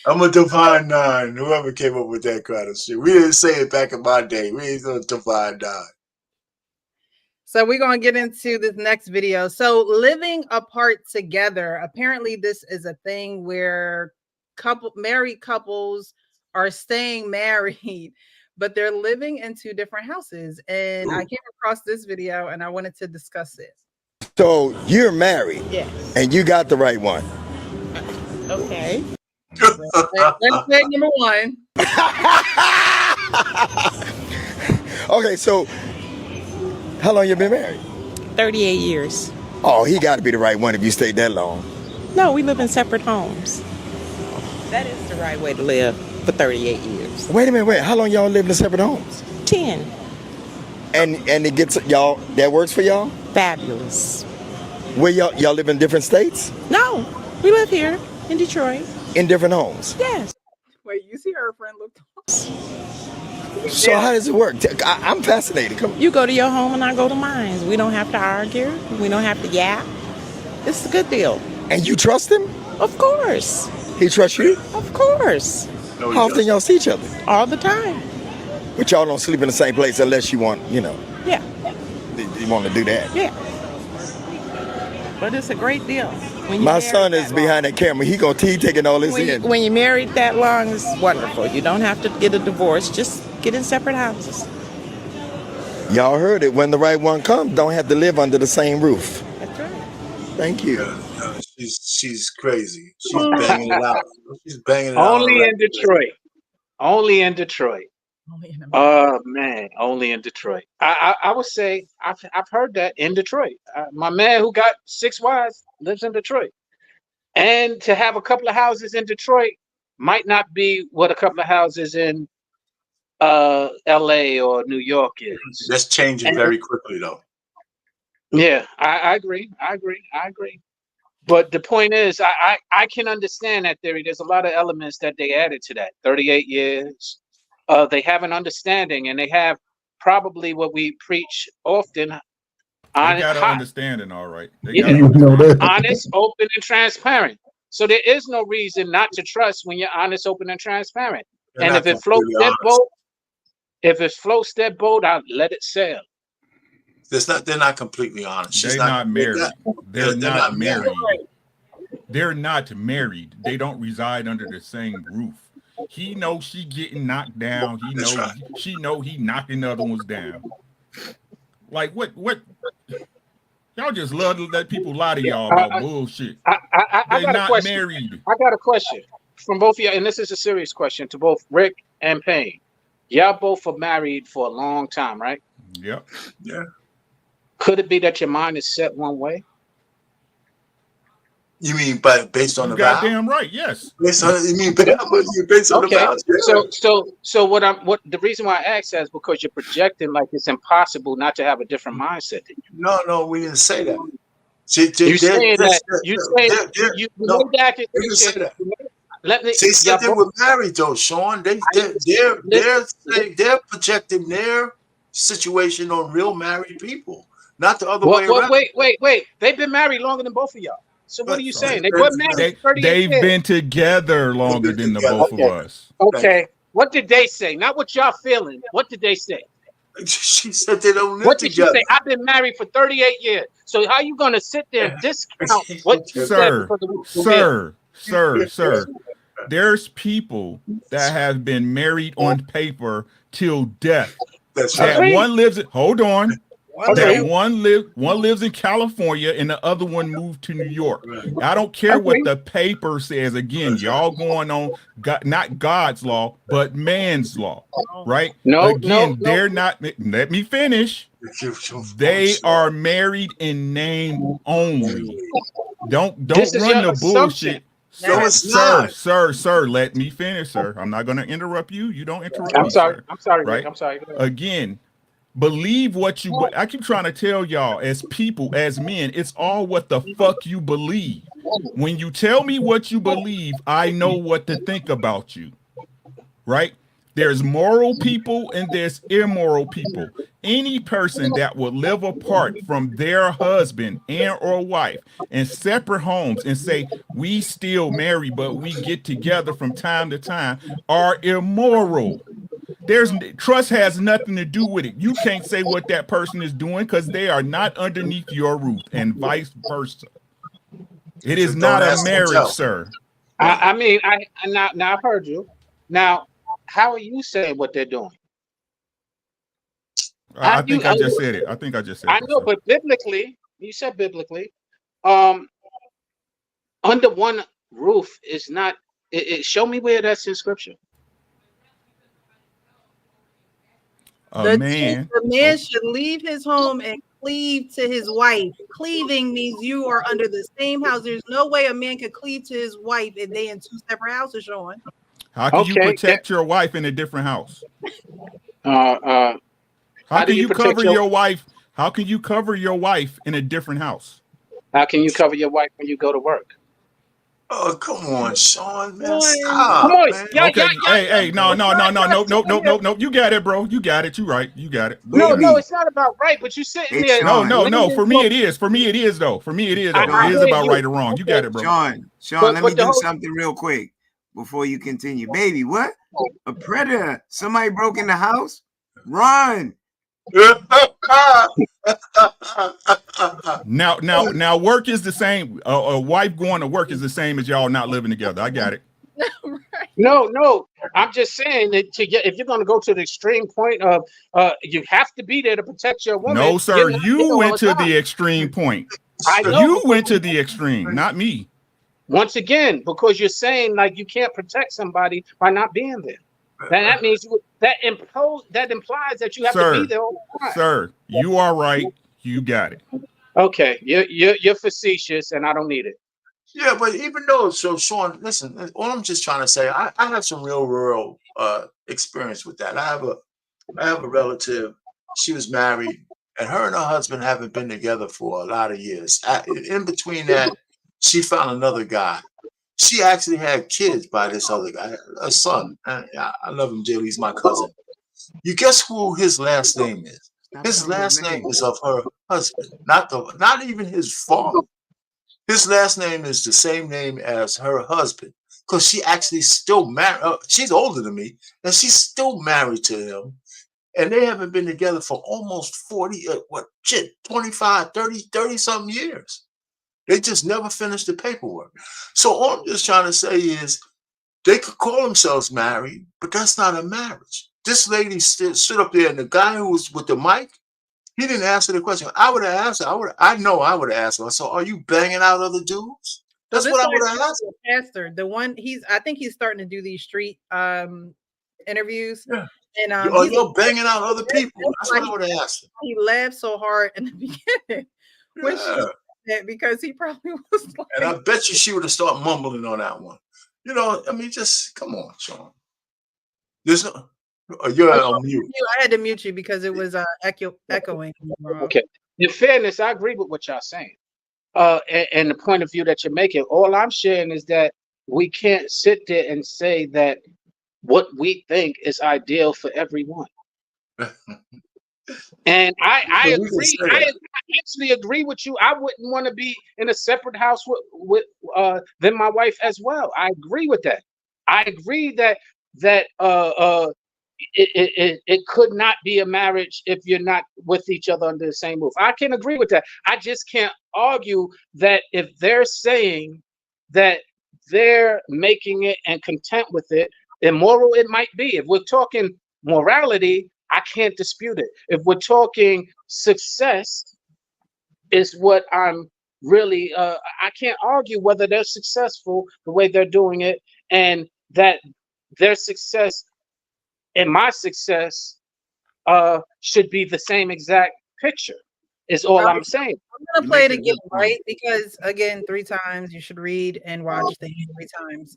I'm a divine nine. Whoever came up with that kind of shit. We didn't say it back in my day. We ain't a divine nine. So we're going to get into this next video. So living apart together. Apparently this is a thing where married couples are staying married, but they're living in two different houses. And I came across this video and I wanted to discuss it. So you're married. Yes. And you got the right one. Okay. Let's say number one. Okay, so how long you been married? 38 years. Oh, he got to be the right one if you stayed that long. No, we live in separate homes. That is the right way to live for 38 years. Wait a minute, how long y'all lived in separate homes? 10. And it gets y'all, that works for y'all? Fabulous. Where y'all live in different states? No, we live here in Detroit. In different homes? Yes. Wait, you see her friend look. So how does it work? I'm fascinated. Come on. You go to your home and I go to mine. We don't have to argue. We don't have to yap. It's a good deal. And you trust him? Of course. He trusts you? Of course. No, how often y'all see each other? All the time. But y'all don't sleep in the same place unless you want, Yeah. You want to do that. Yeah. But it's a great deal. My son is behind that camera. He taking all this in. When you're married that long, it's wonderful. You don't have to get a divorce. Just get in separate houses. Y'all heard it. When the right one comes, don't have to live under the same roof. That's right. Thank you. She's crazy. She's banging it out. She's banging it out. Only in Detroit. Only in Detroit. Oh man, only in Detroit. I would say I've heard that in Detroit. My man who got 6 wives lives in Detroit, and to have a couple of houses in Detroit might not be what a couple of houses in L.A. or New York is. That's changing very quickly, though. Yeah, I agree. But the point is, I can understand that theory. There's a lot of elements that they added to that. 38 years. They have an understanding, and they have probably what we preach often. They got an understanding, all right. Honest, open, and transparent. So there is no reason not to trust when you're honest, open, and transparent. And if it floats their boat, I'll let it sail. They're not completely honest. They're not married. They're not married. They're not married. They don't reside under the same roof. He knows she getting knocked down. He knows she know he knocking the other ones down. Like what? Y'all just love to let people lie to y'all about bullshit. They're not married. I got a question from both of you, and this is a serious question to both Rick and Payne. Y'all both are married for a long time, right? Yep. Yeah. Could it be that your mind is set one way? You mean based on the vow? Goddamn right, yes. Based on the vows? So what the reason why I asked that is because you're projecting like it's impossible not to have a different mindset than you. No, we didn't say that. You saying that you made the accusation. They said they were married though, Sean. They're projecting their situation on real married people, not the other way around. Wait. They've been married longer than both of y'all. So what are you saying? They were married 38 They've years. been together longer than the both of us. Okay. What did they say? Not what y'all feeling. What did they say? She said they don't live what did together. She say? I've been married for 38 years. So how you gonna sit there and discount what you said? Sir. There's people that have been married on paper till death. That's right. right. One lives in one lives in California and the other one moved to New York. I don't care what the paper says. Again, y'all going on not God's law, but man's law, right? They're not. Let me finish. They are married in name only. Don't run the bullshit. Sir, let me finish, sir. I'm not going to interrupt you. You don't interrupt me. I'm sorry, right? Rick, I'm sorry. Again, believe what you. I keep trying to tell y'all, as people, as men, it's all what the fuck you believe. When you tell me what you believe, I know what to think about you. Right? There's moral people and there's immoral people. Any person that will live apart from their husband and or wife in separate homes and say, we still married, but we get together from time to time are immoral. Trust has nothing to do with it. You can't say what that person is doing because they are not underneath your roof and vice versa. It is not a marriage, sir. I mean, now I've heard you. Now, how are you saying what they're doing? I think I just said it. I think I just said it. I know, but biblically, you said biblically, under one roof is not. Show me where that's in scripture. The man should leave his home and cleave to his wife. Cleaving means you are under the same house. There's no way a man could cleave to his wife if they in two separate houses, Sean. How can you protect your wife in a different house? How can you cover your wife? How can you cover your wife in a different house? How can you cover your wife when you go to work? Oh, come on, Sean, man. Stop, come on. Man. Okay. Hey, no. You got it, bro. You got it. You right. You got it. No, it's not about right, but you sitting there. No. For me, it is. For me, it is, though. It is about right or wrong. You got it, bro. Sean, let me do something real quick before you continue. Baby, what? A predator. Somebody broke in the house? Run. Now work is the same. A wife going to work is the same as y'all not living together. I got it. No. I'm just saying that if you're going to go to the extreme point of you have to be there to protect your woman. No, sir. You went to the extreme point. I know. You went to the extreme, not me. Once again, because you're saying like you can't protect somebody by not being there. That means that implies that you have to be there all the time. Sir, you are right. You got it. Okay, you're facetious, and I don't need it. Yeah, but even though, so Sean, listen, all I'm just trying to say, I have some real experience with that. I have a relative. She was married, and her husband haven't been together for a lot of years. In between that, she found another guy. She actually had kids by this other guy, a son. I love him dearly. He's my cousin. You guess who his last name is? His last name is of her husband, not even his father. His last name is the same name as her husband, because she actually still married. She's older than me, and she's still married to him. And they haven't been together for almost 25, 30 something years. They just never finished the paperwork. So all I'm just trying to say is they could call themselves married, but that's not a marriage. This lady stood up there, and the guy who was with the mic, he didn't answer the question. I would have asked her. I know I would have asked her. So are you banging out other dudes? That's what I would have asked her. Pastor, the one I think he's starting to do these street interviews. Yeah. And you're banging out other people. That's what I would have asked her. He laughed so hard in the beginning. Because he probably was like, and I bet you she would have started mumbling on that one. You know, I mean, just come on, Sean. There's no. You're on mute. I had to mute you because it was echoing. Okay. In fairness, I agree with what y'all saying. And the point of view that you're making. All I'm sharing is that we can't sit there and say that what we think is ideal for everyone. And I agree. I actually agree with you. I wouldn't want to be in a separate house with than my wife as well. I agree with that. I agree that it could not be a marriage if you're not with each other under the same roof. I can agree with that. I just can't argue that if they're saying that they're making it and content with it, immoral it might be. If we're talking morality, I can't dispute it. If we're talking success, is what I'm really, I can't argue whether they're successful the way they're doing it, and that their success and my success should be the same exact picture, is all I'm saying. I'm gonna play it again, right? Because again, 3 times you should read and watch the 3 times.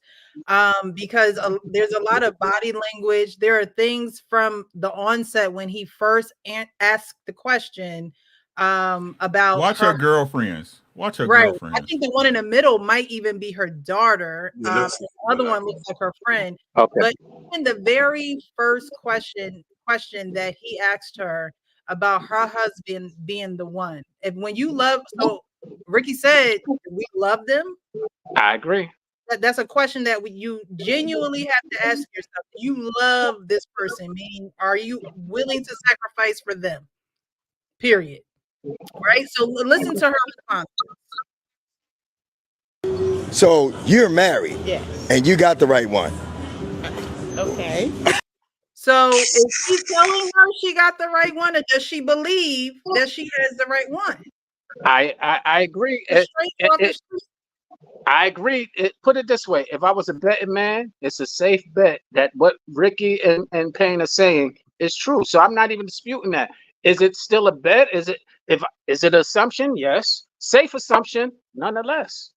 Because there's a lot of body language. There are things from the onset when he first asked the question about watch her girlfriends. Watch her Right. I girlfriend. think the one in the middle might even be her daughter. The other one looks like her friend. Okay. But in the very first question that he asked her about her husband being the one. If when you love, so Ricky said, we love them. I agree. That's a question that you genuinely have to ask yourself. Do you love this person? Meaning, are you willing to sacrifice for them? Period. Right. So listen to her response. So you're married. Yes. And you got the right one. Okay. So is she telling her she got the right one, or does she believe that she has the right one? I agree. I agree. Put it this way: if I was a betting man, it's a safe bet that what Ricky and Payne are saying is true. So I'm not even disputing that. Is it still a bet? Is it an assumption? Yes. Safe assumption, nonetheless.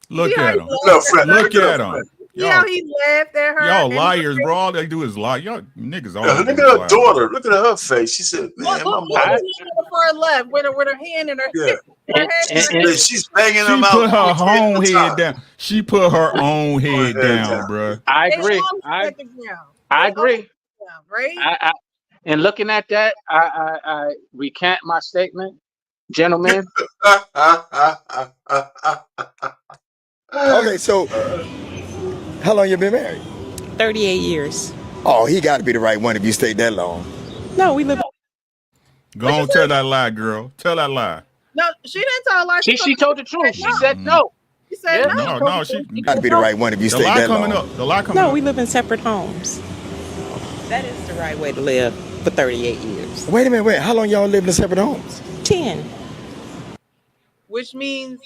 Look at him. Look at him. Yeah, he laughed at her. Y'all liars, bro. All they do is lie. Y'all niggas all. Look at her daughter. Look at her face. She said, "Man, my mom." Far left with her hand in her hip. She's banging She them out. put her own head down. She put her own head down, bro. I agree. I agree. Right. And looking at that, I recant my statement, gentlemen. Okay, so how long you been married? 38 years. Oh, he got to be the right one if you stayed that long. No, we live. Go on, tell that lie, girl. Tell that lie. No, she didn't tell a lie. She told the truth. She said no. She said no. No, she got to be the right one if you stayed that long. The lie coming up. No, we live in separate homes. That is the right way to live for 38 years. Wait a minute, wait. How long y'all lived in separate homes? 10. Which means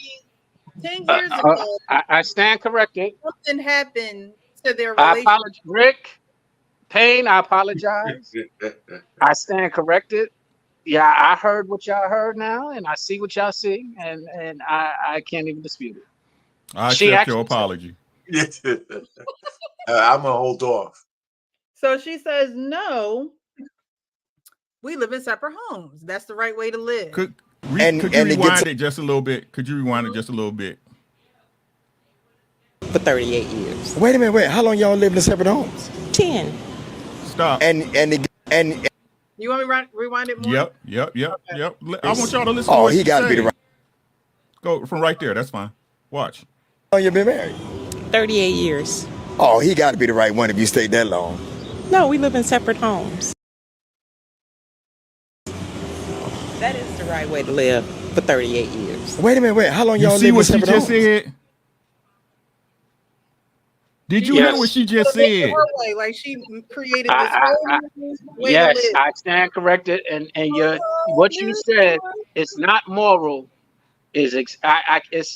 10 years ago, I stand corrected. something happened to their I relationship. apologize, Rick. Payne, I apologize. I stand corrected. Yeah, I heard what y'all heard now, and I see what y'all see, and I can't even dispute it. I accept your apology. I'm gonna hold off. So she says, no, we live in separate homes. That's the right way to live. Could you rewind it just a little bit? Could you rewind it just a little bit? For 38 years. Wait a minute, wait. How long y'all lived in separate homes? 10. Stop. And you want me to rewind it more? Yep. I want y'all to listen. Oh, to what he got to be the right. Go from right there. That's fine. Watch. How long you been married? 38 years. Oh, he got to be the right one if you stayed that long. No, we live in separate homes. That is the right way to live for 38 years. Wait a minute, wait. How long You y'all see lived in what she separate just homes? said? Did you hear what she just said? Like she created this way yes, to live. I stand corrected, and what you said is not moral. It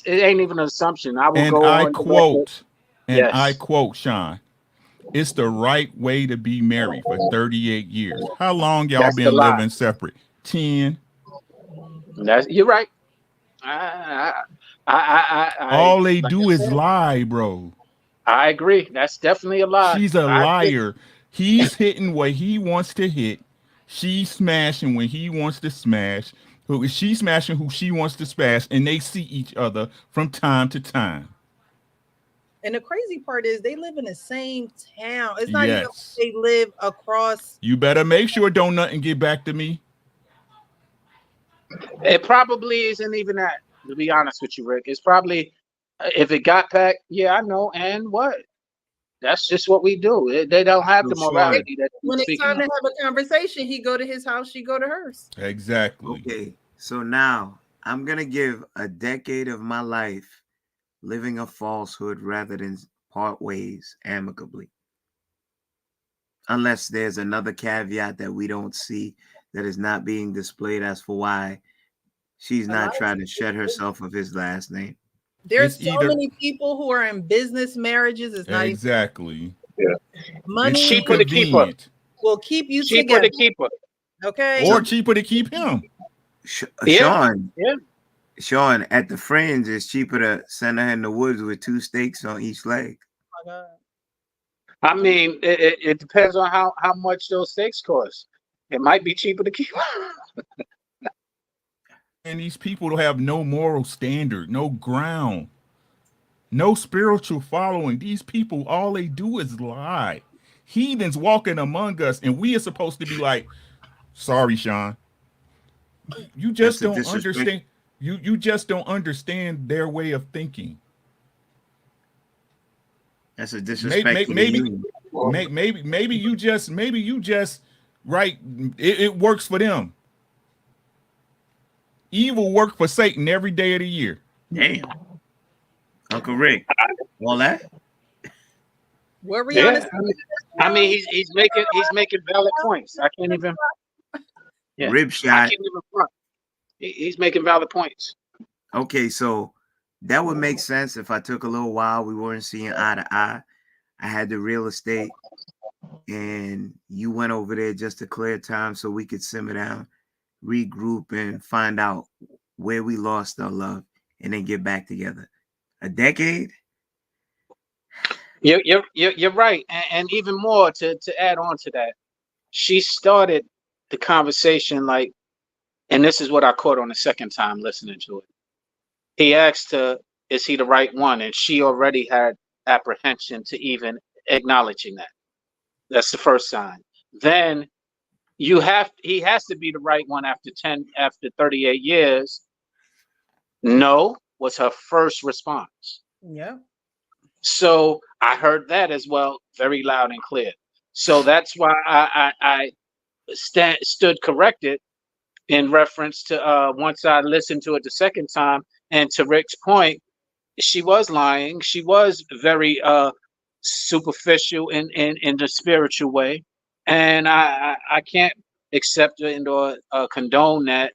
ain't even an assumption. I will And go I on. quote, Yes. I quote, Sean, it's the right way to be married for 38 years. How long y'all been living separate? 10. You're right. All they do is lie, bro. I agree. That's definitely a lie. She's a liar. He's hitting what he wants to hit. She's smashing when he wants to smash. She's smashing who she wants to smash, and they see each other from time to time. And the crazy part is they live in the same town. It's not even like they live across. You better make sure don't nothing get back to me. It probably isn't even that, to be honest with you, Rick. It's probably, if it got back, yeah, I know. And what? That's just what we do. They don't have the morality that when it's time to have a conversation, he go to his house, she go to hers. Exactly. Okay, so now I'm gonna give a decade of my life living a falsehood rather than part ways amicably. Unless there's another caveat that we don't see that is not being displayed as for why she's not trying to shed herself of his last name. There's so many people who are in business marriages. It's not exactly. Money. It's cheaper to keep her. Will keep you cheaper together. to keep her. Okay. Or cheaper to keep him. Sean. Yeah. Sean, at the Fringe, it's cheaper to send her in the woods with 2 stakes on each leg. Oh my God. I mean, it depends on how much those stakes cost. It might be cheaper to keep her. And these people have no moral standard, no ground, no spiritual following. These people, all they do is lie. Heathens walking among us, and we are supposed to be like, sorry, Sean. You just don't understand. You just don't understand their way of thinking. That's a disrespect. Maybe you just right. It works for them. Evil work for Satan every day of the year. Damn, Uncle Rick, all that. What were you honest? I mean, he's making valid points. I can't even. Yeah, Rib shot. I can't even front. He's making valid points. Okay, so that would make sense if I took a little while. We weren't seeing eye to eye. I had the real estate, and you went over there just to clear time so we could simmer down, regroup, and find out where we lost our love, and then get back together. A decade? You're right, and even more to add on to that, she started the conversation like, and this is what I caught on the second time listening to it. He asked her, "Is he the right one?" And she already had apprehension to even acknowledging that. That's the first sign. Then he has to be the right one after 38 years. No was her first response. Yeah. So I heard that as well, very loud and clear. So that's why I stood corrected in reference to once I listened to it the second time. And to Rick's point, she was lying. She was very superficial in the spiritual way, and I can't accept it or condone that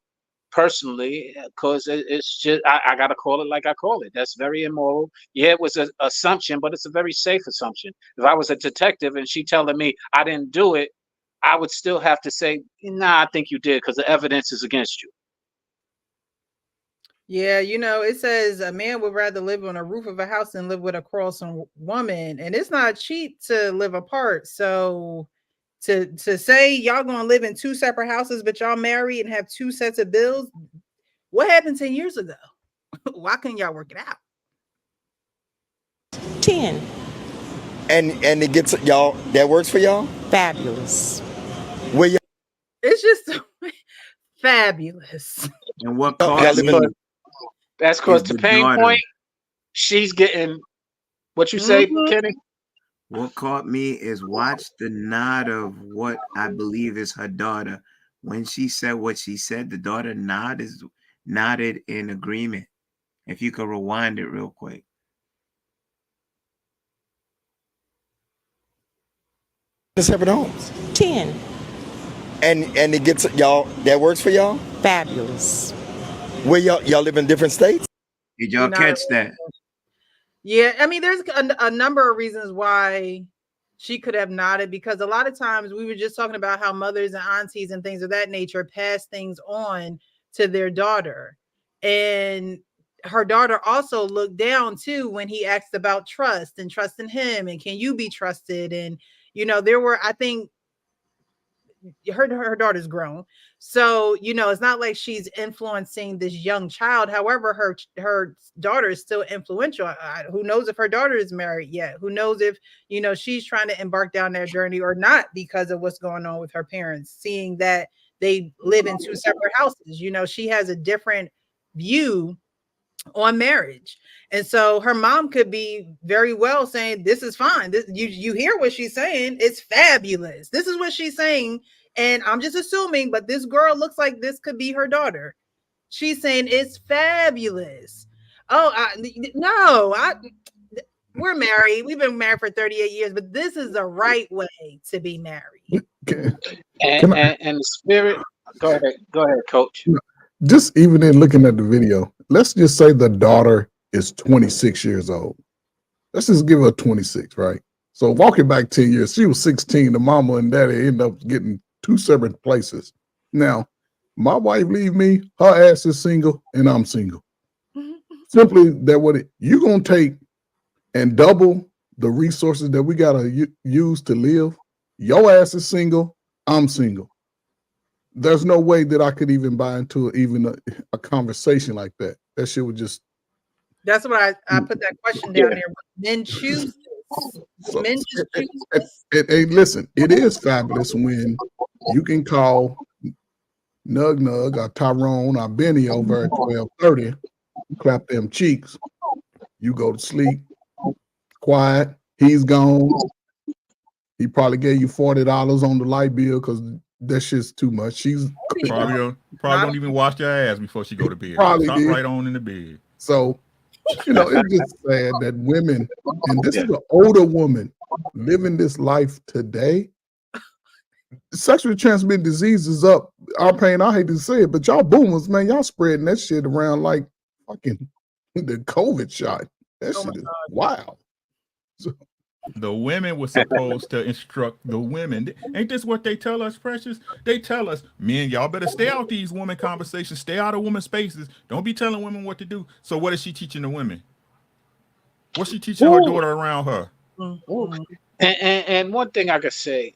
personally, because it's just I gotta call it like I call it. That's very immoral. Yeah, it was an assumption, but it's a very safe assumption. If I was a detective and she telling me I didn't do it, I would still have to say, nah, I think you did, because the evidence is against you. Yeah, it says a man would rather live on a roof of a house than live with a quarrelsome woman, and it's not cheap to live apart. So to say y'all gonna live in two separate houses, but y'all married and have two sets of bills, what happened 10 years ago? Why couldn't y'all work it out? 10. And it gets y'all, that works for y'all? Fabulous. Where y'all? It's just fabulous. And what caught me? That's because the pain point, she's getting what you say, Kenny. What caught me is watch the nod of what I believe is her daughter. When she said what she said, the daughter nodded in agreement. If you could rewind it real quick. Separate homes. 10. And it gets y'all, that works for y'all? Fabulous. Where y'all live in different states? Did y'all catch that? Yeah, I mean, there's a number of reasons why she could have nodded, because a lot of times we were just talking about how mothers and aunties and things of that nature pass things on to their daughter. And her daughter also looked down too when he asked about trust and trusting him and can you be trusted? And, there were, I think, her daughter's grown, so it's not like she's influencing this young child. However, her daughter is still influential. Who knows if her daughter is married yet? Who knows if she's trying to embark down that journey or not, because of what's going on with her parents, seeing that they live in two separate houses. She has a different view on marriage. And so her mom could be very well saying, this is fine. This, you hear what she's saying. It's fabulous. This is what she's saying. And I'm just assuming, but this girl looks like this could be her daughter. She's saying it's fabulous. Oh, we're married. We've been married for 38 years, but this is the right way to be married. And the spirit, go ahead, coach. Just even in looking at the video, let's just say the daughter is 26 years old. Let's just give her 26, right? So walking back 10 years, she was 16. The mama and daddy ended up getting two separate places. Now, my wife leave me, her ass is single, and I'm single. Simply that you're going to take and double the resources that we got to use to live. Your ass is single, I'm single. there's no way that I could even buy into even a conversation like that. That shit would just. That's what I put that question down there. Men choose this. So, Men just choose this. listen, it is fabulous when you can call Nug Nug or Tyrone or Benny over at 12:30, clap them cheeks. You go to sleep, quiet. He's gone. He probably gave you $40 on the light bill because that shit's too much. She's probably don't even wash your ass before she go to bed. Probably Stop did. right on in the bed. So, it's just sad that women, and this is an older woman living this life today. Sexually transmitted disease is up. Our pain, I hate to say it, but y'all boomers, man, y'all spreading that shit around like fucking the COVID shot. That shit is wild. So, the women were supposed to instruct the women. Ain't this what they tell us, Precious? They tell us, men, y'all better stay out these women conversations, stay out of women's spaces. Don't be telling women what to do. So what is she teaching the women? What's she teaching her daughter around her? And one thing I could say,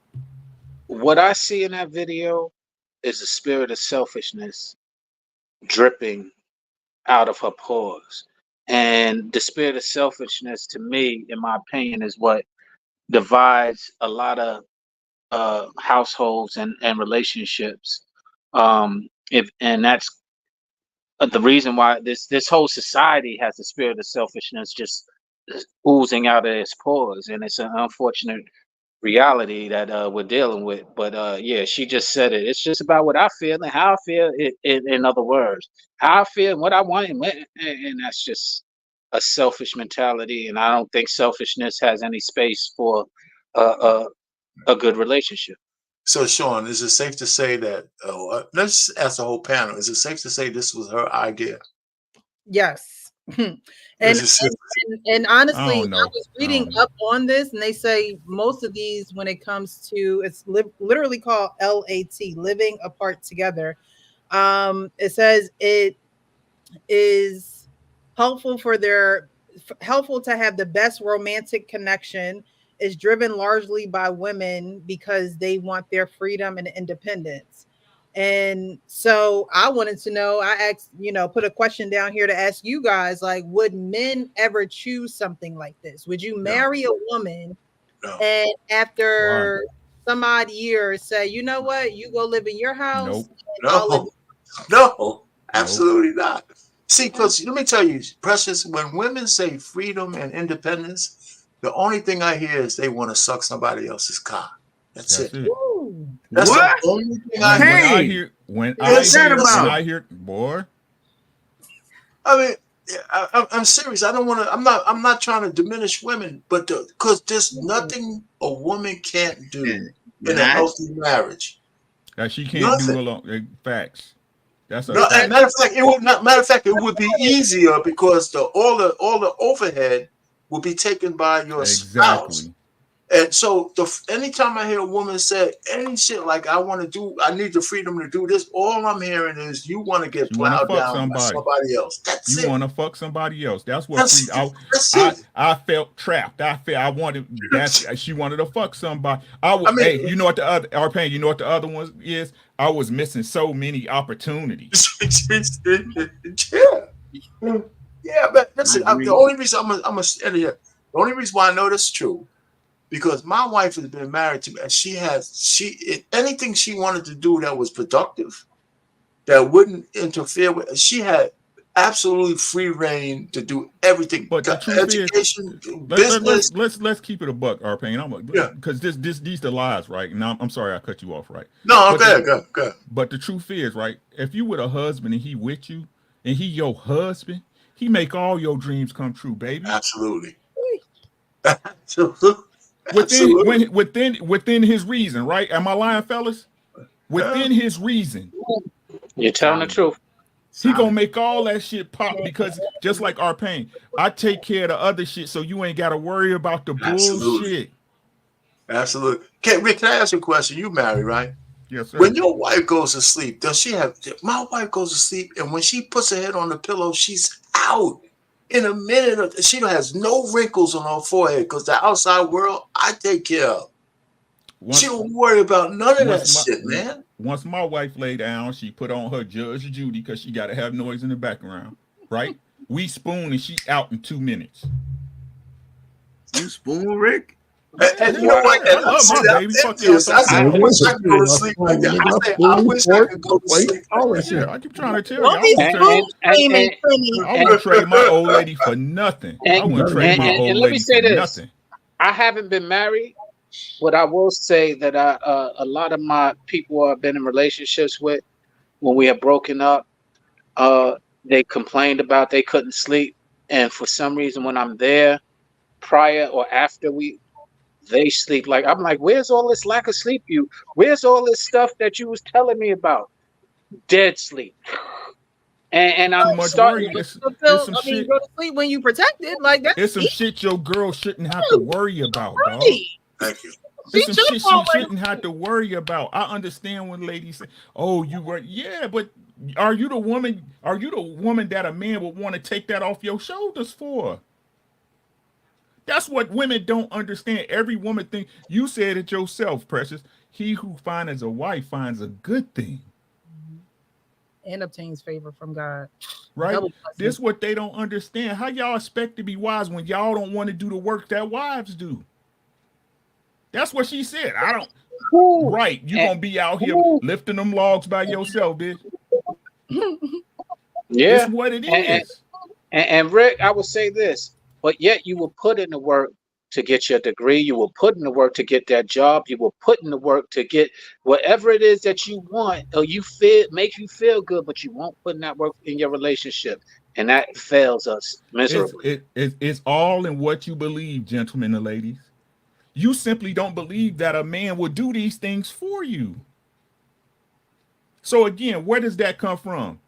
what I see in that video is a spirit of selfishness dripping out of her pores. And the spirit of selfishness, to me, in my opinion, is what divides a lot of households and relationships. And that's the reason why this whole society has the spirit of selfishness just oozing out of its pores. And it's an unfortunate reality that we're dealing with. But yeah, she just said it. It's just about what I feel and how I feel. In other words, how I feel and what I want, and that's just a selfish mentality. And I don't think selfishness has any space for a good relationship. So, Sean, is it safe to say that? Let's ask the whole panel. Is it safe to say this was her idea? Yes. And honestly, I was reading up on this, and they say most of these, when it comes to, it's literally called LAT, living apart together. It says it is helpful to have the best romantic connection. Is driven largely by women because they want their freedom and independence. And so I wanted to know, I asked, put a question down here to ask you guys, like, would men ever choose something like this? Would you marry a woman and after some odd years say, you know what, you go live in your house? No, absolutely not. See, because let me tell you, Precious, when women say freedom and independence, the only thing I hear is they want to suck somebody else's cock. That's it. That's what? The only thing I hear. When I hear, boy. I mean, I'm serious. I don't want to. I'm not trying to diminish women, but because there's nothing a woman can't do in a healthy marriage that she can't do alone. Facts. That's matter of fact, it would be easier because all the overhead will be taken by your spouse. And so anytime I hear a woman say any shit like I need the freedom to do this, all I'm hearing is you want to get plowed down by somebody else. That's you want to fuck somebody else. That's what I felt trapped. I wanted she wanted to fuck somebody. Hey, you know what the other R-Pain, you know what the other one is? I was missing so many opportunities. Yeah, but listen, the only reason I'm gonna stand here, the only reason why I know this is true, because my wife has been married to me, and anything she wanted to do that was productive, that wouldn't interfere with, she had absolutely free reign to do everything. But the truth education, business. Let's keep it a buck, R-Pain. Because these the lies, right? Now I'm sorry I cut you off, right? No, go ahead. But the truth is, right? If you with a husband and he with you, and he your husband, he make all your dreams come true, baby. Absolutely. Within his reason, right? Am I lying, fellas? Within his reason. You're telling the truth. He gonna make all that shit pop because just like R-Pain, I take care of the other shit, so you ain't gotta worry about the bullshit. Absolutely. Rick, can I ask you a question? You married, right? Yes, sir. When your wife goes to sleep, does she have? My wife goes to sleep, and when she puts her head on the pillow, she's out in a minute. She has no wrinkles on her forehead because the outside world I take care of. She don't worry about none of that shit, man. once my wife lay down, she put on her Judge Judy because she got to have noise in the background, right? We spoon and she out in 2 minutes. You spoon, Rick? And you know what? And I love my baby. Fuck y'all. I said, I wish I could go to sleep like that. I wish I could go to sleep. Yeah, I keep trying to tell you. Don't be spoon screaming, I wouldn't trade my old lady for nothing. I wouldn't trade my old lady for nothing. I haven't been married, but I will say that a lot of my people I've been in relationships with, when we have broken up, they complained about they couldn't sleep, and for some reason, when I'm there, prior or after they sleep. Like I'm like, where's all this lack of sleep? Where's all this stuff that you was telling me about? Dead sleep. And I'm starting to go to sleep when you protected. Like that's it's some shit your girl shouldn't have to worry about, dog. Thank you. It's some shit she shouldn't have to worry about. I understand when ladies say, "Oh, you were," yeah, but are you the woman? Are you the woman that a man would want to take that off your shoulders for? That's what women don't understand. Every woman think you said it yourself, Precious. He who finds a wife finds a good thing. And obtains favor from God. Right? This is what they don't understand. How y'all expect to be wise when y'all don't want to do the work that wives do? That's what she said. I don't. Ooh. Right. You're going to be out here lifting them logs by yourself, bitch. Yeah. It's what it is. And Rick, I would say this, but yet you will put in the work to get your degree. You will put in the work to get that job. You will put in the work to get whatever it is that you want or you feel make you feel good, but you won't put in that work in your relationship. And that fails us miserably. It's all in what you believe, gentlemen and ladies. You simply don't believe that a man will do these things for you. So again, where does that come from?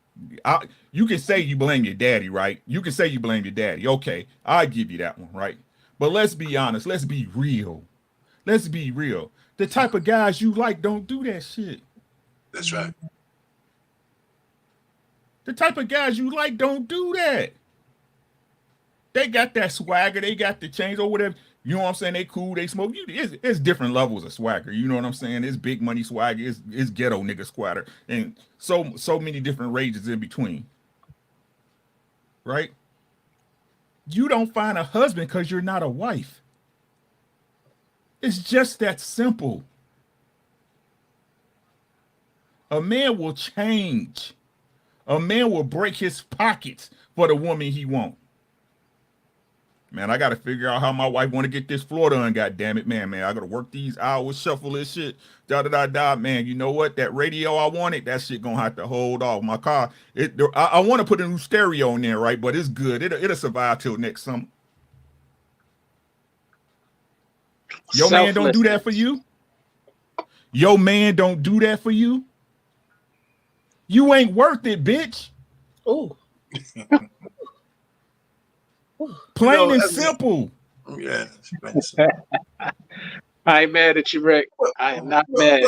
You can say you blame your daddy, right? You can say you blame your daddy. Okay, I'll give you that one, right? But let's be honest. Let's be real. Let's be real. The type of guys you like don't do that shit. That's right. The type of guys you like don't do that. They got that swagger. They got the chains or whatever. You know what I'm saying? They cool. They smoke. It's different levels of swagger. You know what I'm saying? It's big money swagger. It's ghetto nigga swagger. And so many different ranges in between. Right? You don't find a husband because you're not a wife. It's just that simple. A man will change. A man will break his pockets for the woman he wants. Man, I got to figure out how my wife want to get this floor done, goddammit. Man, I got to work these hours, shuffle this shit, da-da-da-da. Man, you know what? That radio I wanted, that shit going to have to hold off. My car, I want to put a new stereo in there, right? But it's good. It'll survive till next summer. Your man don't do that for you? Your man don't do that for you? You ain't worth it, bitch. Oh. Plain and simple. Yeah. I ain't mad at you, Rick. I am not mad.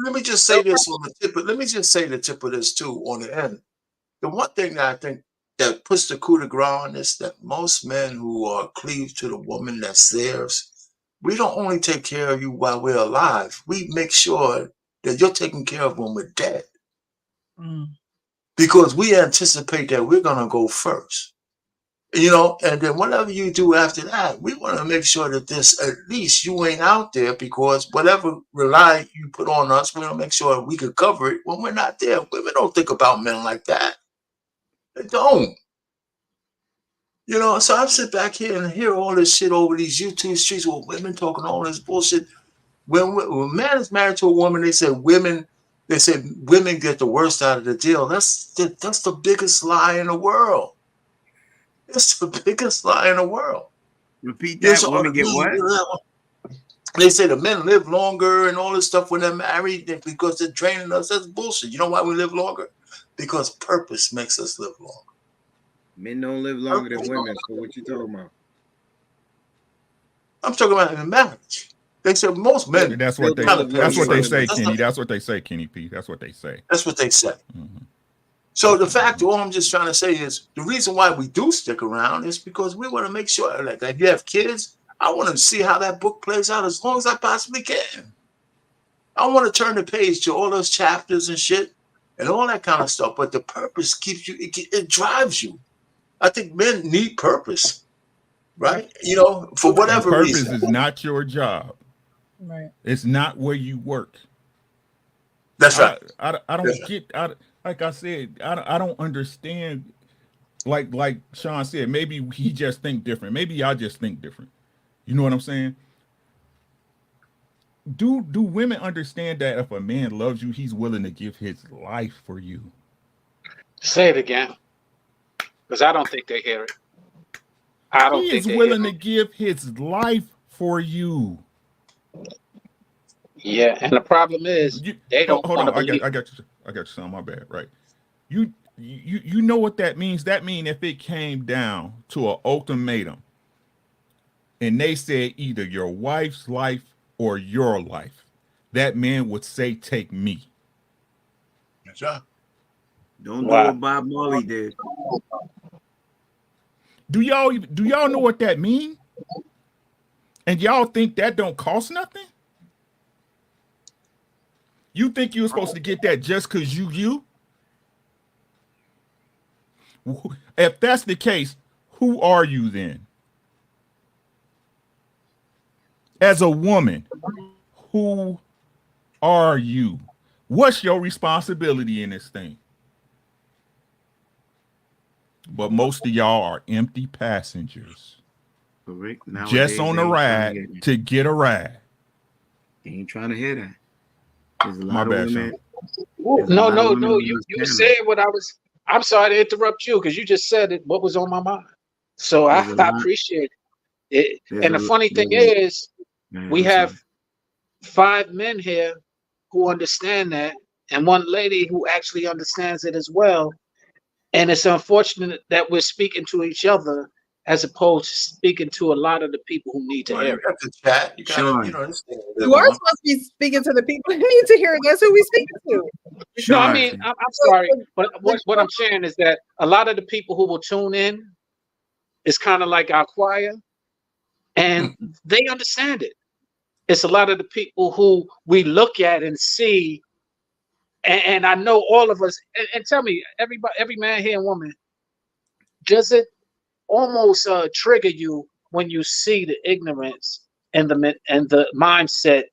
Let me just say this on the tip. Let me just say the tip of this too on the end. The one thing that I think that puts the coup de grace on this, that most men who are cleaved to the woman that's theirs, we don't only take care of you while we're alive. We make sure that you're taken care of when we're dead. Because we anticipate that we're going to go first. You know, and then whatever you do after that, we want to make sure that this, at least you ain't out there, because whatever rely you put on us, we want to make sure we can cover it when we're not there. Women don't think about men like that. They don't. You know, so I sit back here and hear all this shit over these YouTube streets with women talking all this bullshit. When a man is married to a woman, they say women get the worst out of the deal. That's the biggest lie in the world. It's the biggest lie in the world. Repeat that. Women get what? They say the men live longer and all this stuff when they're married because they're training us. That's bullshit. You know why we live longer? Because purpose makes us live longer. Men don't live longer than women. So what you talking about? I'm talking about in marriage. They said most men. That's what they say, Kenny. That's what they say, Kenny P. That's what they say. That's what they say. So the fact, all I'm just trying to say is the reason why we do stick around is because we want to make sure, like if you have kids, I want to see how that book plays out as long as I possibly can. I want to turn the page to all those chapters and shit and all that kind of stuff. But the purpose keeps you, it drives you. I think men need purpose, right? You know, for And whatever purpose reason. is not your job. Right. It's not where you work. That's right. I don't get. Like I said, I don't understand. Like Sean said, maybe he just think different. Maybe y'all just think different. You know what I'm saying? Do women understand that if a man loves you, he's willing to give his life for you? Say it again, because I don't think they hear it. I don't He think is they willing hear to it. give his life for you. Yeah, and the problem is they don't Hold want to on. believe. I got you, son. My bad. Right. You know what that means? That means if it came down to an ultimatum, and they said either your wife's life or your life, that man would say, "Take me." That's right. Don't do what Bob Marley did. Do y'all know what that means? And y'all think that don't cost nothing? You think you were supposed to get that just because you? If that's the case, who are you then? As a woman, who are you? What's your responsibility in this thing? But most of y'all are empty passengers. Correct. Just on a ride to get a ride. They ain't trying to hear that. There's a My lot of bad, women. No. You said what I was. I'm sorry to interrupt you because you just said it. What was on my mind? So I appreciate it. And the funny thing is, we have 5 men here who understand that, and 1 lady who actually understands it as well. And it's unfortunate that we're speaking to each other as opposed to speaking to a lot of the people who need to hear it. You got the chat. You got you know, this thing. You are supposed to be speaking to the people who need to hear it. That's who we speaking to. No, I mean, I'm sorry, but what I'm saying is that a lot of the people who will tune in is kind of like our choir, and they understand it. It's a lot of the people who we look at and see, and I know all of us. And tell me, every man here and woman, does it almost trigger you when you see the ignorance and the mindset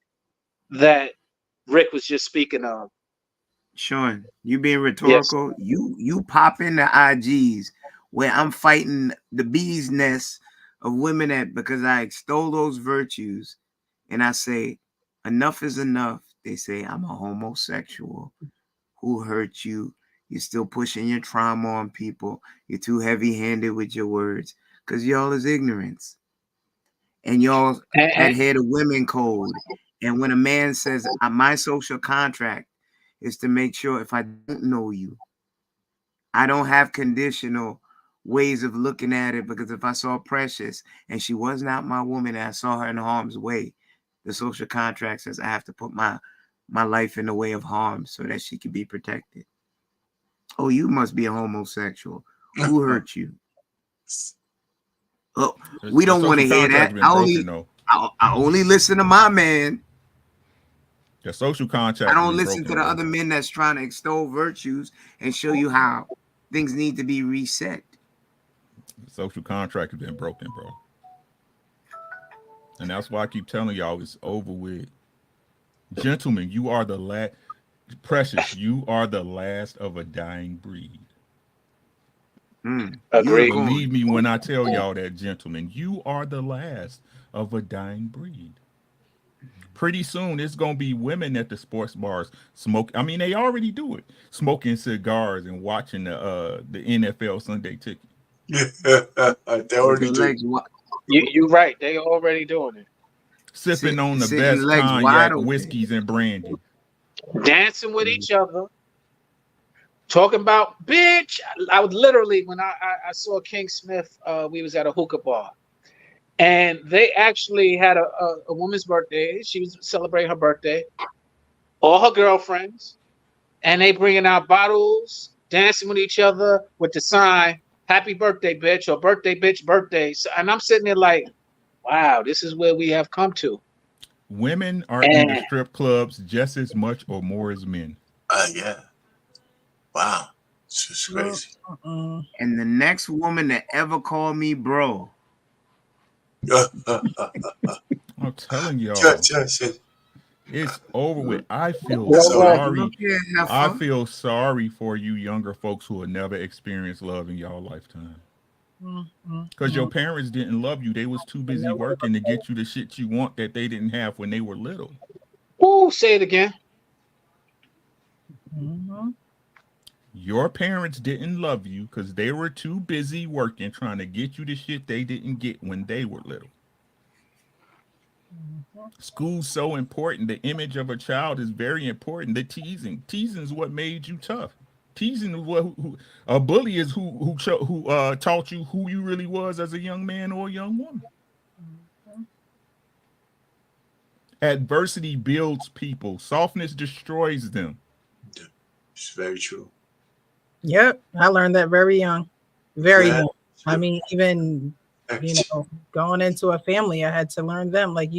that Rick was just speaking of? Sean, you being rhetorical, yes. You pop into IGs where I'm fighting the bee's nest of women because I extol those virtues, and I say enough is enough. They say I'm a homosexual. Who hurt you? You're still pushing your trauma on people. You're too heavy-handed with your words because y'all is ignorance, and y'all adhere to women code. And when a man says my social contract is to make sure if I don't know you, I don't have conditional ways of looking at it, because if I saw Precious and she was not my woman and I saw her in harm's way, the social contract says I have to put my life in the way of harm so that she can be protected. Oh, you must be a homosexual. Who hurt you? Oh, we don't want to hear that. I only listen to my man. The social contract. I don't listen to the other men that's trying to extol virtues and show you how things need to be reset. The social contract has been broken, bro. And that's why I keep telling y'all it's over with. Gentlemen, you are the last. Precious, you are the last of a dying breed. Agreed. Believe me when I tell y'all that, gentlemen. You are the last of a dying breed. Pretty soon, it's gonna be women at the sports bars smoke. I mean, they already do it, smoking cigars and watching the NFL Sunday Ticket. They already do. You're right. They already doing it. Sipping on the best cognac, whiskeys, and brandy. Dancing with each other. Talking about, bitch. I was literally, when I saw King Smith, we was at a hookah bar. And they actually had a woman's birthday. She was celebrating her birthday. All her girlfriends. And they bringing out bottles, dancing with each other with the sign, happy birthday, bitch, or birthday, bitch, birthday. So, and I'm sitting there like, wow, this is where we have come to. Women are in the strip clubs just as much or more as men. Yeah. Wow. It's just crazy. And the next woman that ever called me bro. I'm telling y'all. It's over with. I feel sorry. I feel sorry for you younger folks who will never experience love in y'all lifetime. Because your parents didn't love you. They was too busy working to get you the shit you want that they didn't have when they were little. Ooh, say it again. Your parents didn't love you because they were too busy working trying to get you the shit they didn't get when they were little. School's so important. The image of a child is very important. The teasing is what made you tough. Teasing is what a bully is who taught you who you really was as a young man or a young woman. Adversity builds people. Softness destroys them. It's very true. Yep, I learned that very young. Very young. I mean, even going into a family, I had to learn them. Like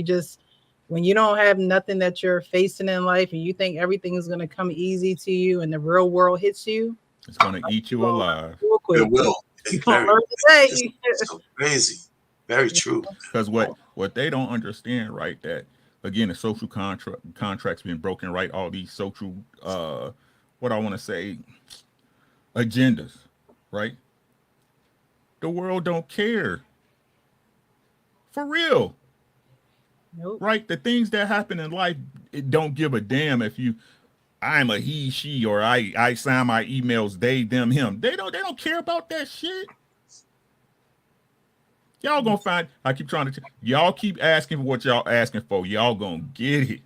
when you don't have nothing that you're facing in life and you think everything is going to come easy to you and the real world hits you, it's going to eat you alive. It will. It's so crazy. Very true. Because what they don't understand, right, that again, the social contract's been broken, right? All these social, what I want to say, agendas, right? The world don't care. For real. Nope. Right? The things that happen in life, it don't give a damn if I'm a he, she, or I sign my emails, they, them, him. They don't care about that shit. Y'all gonna find, I keep trying to, y'all keep asking for what y'all asking for. Y'all gonna get it.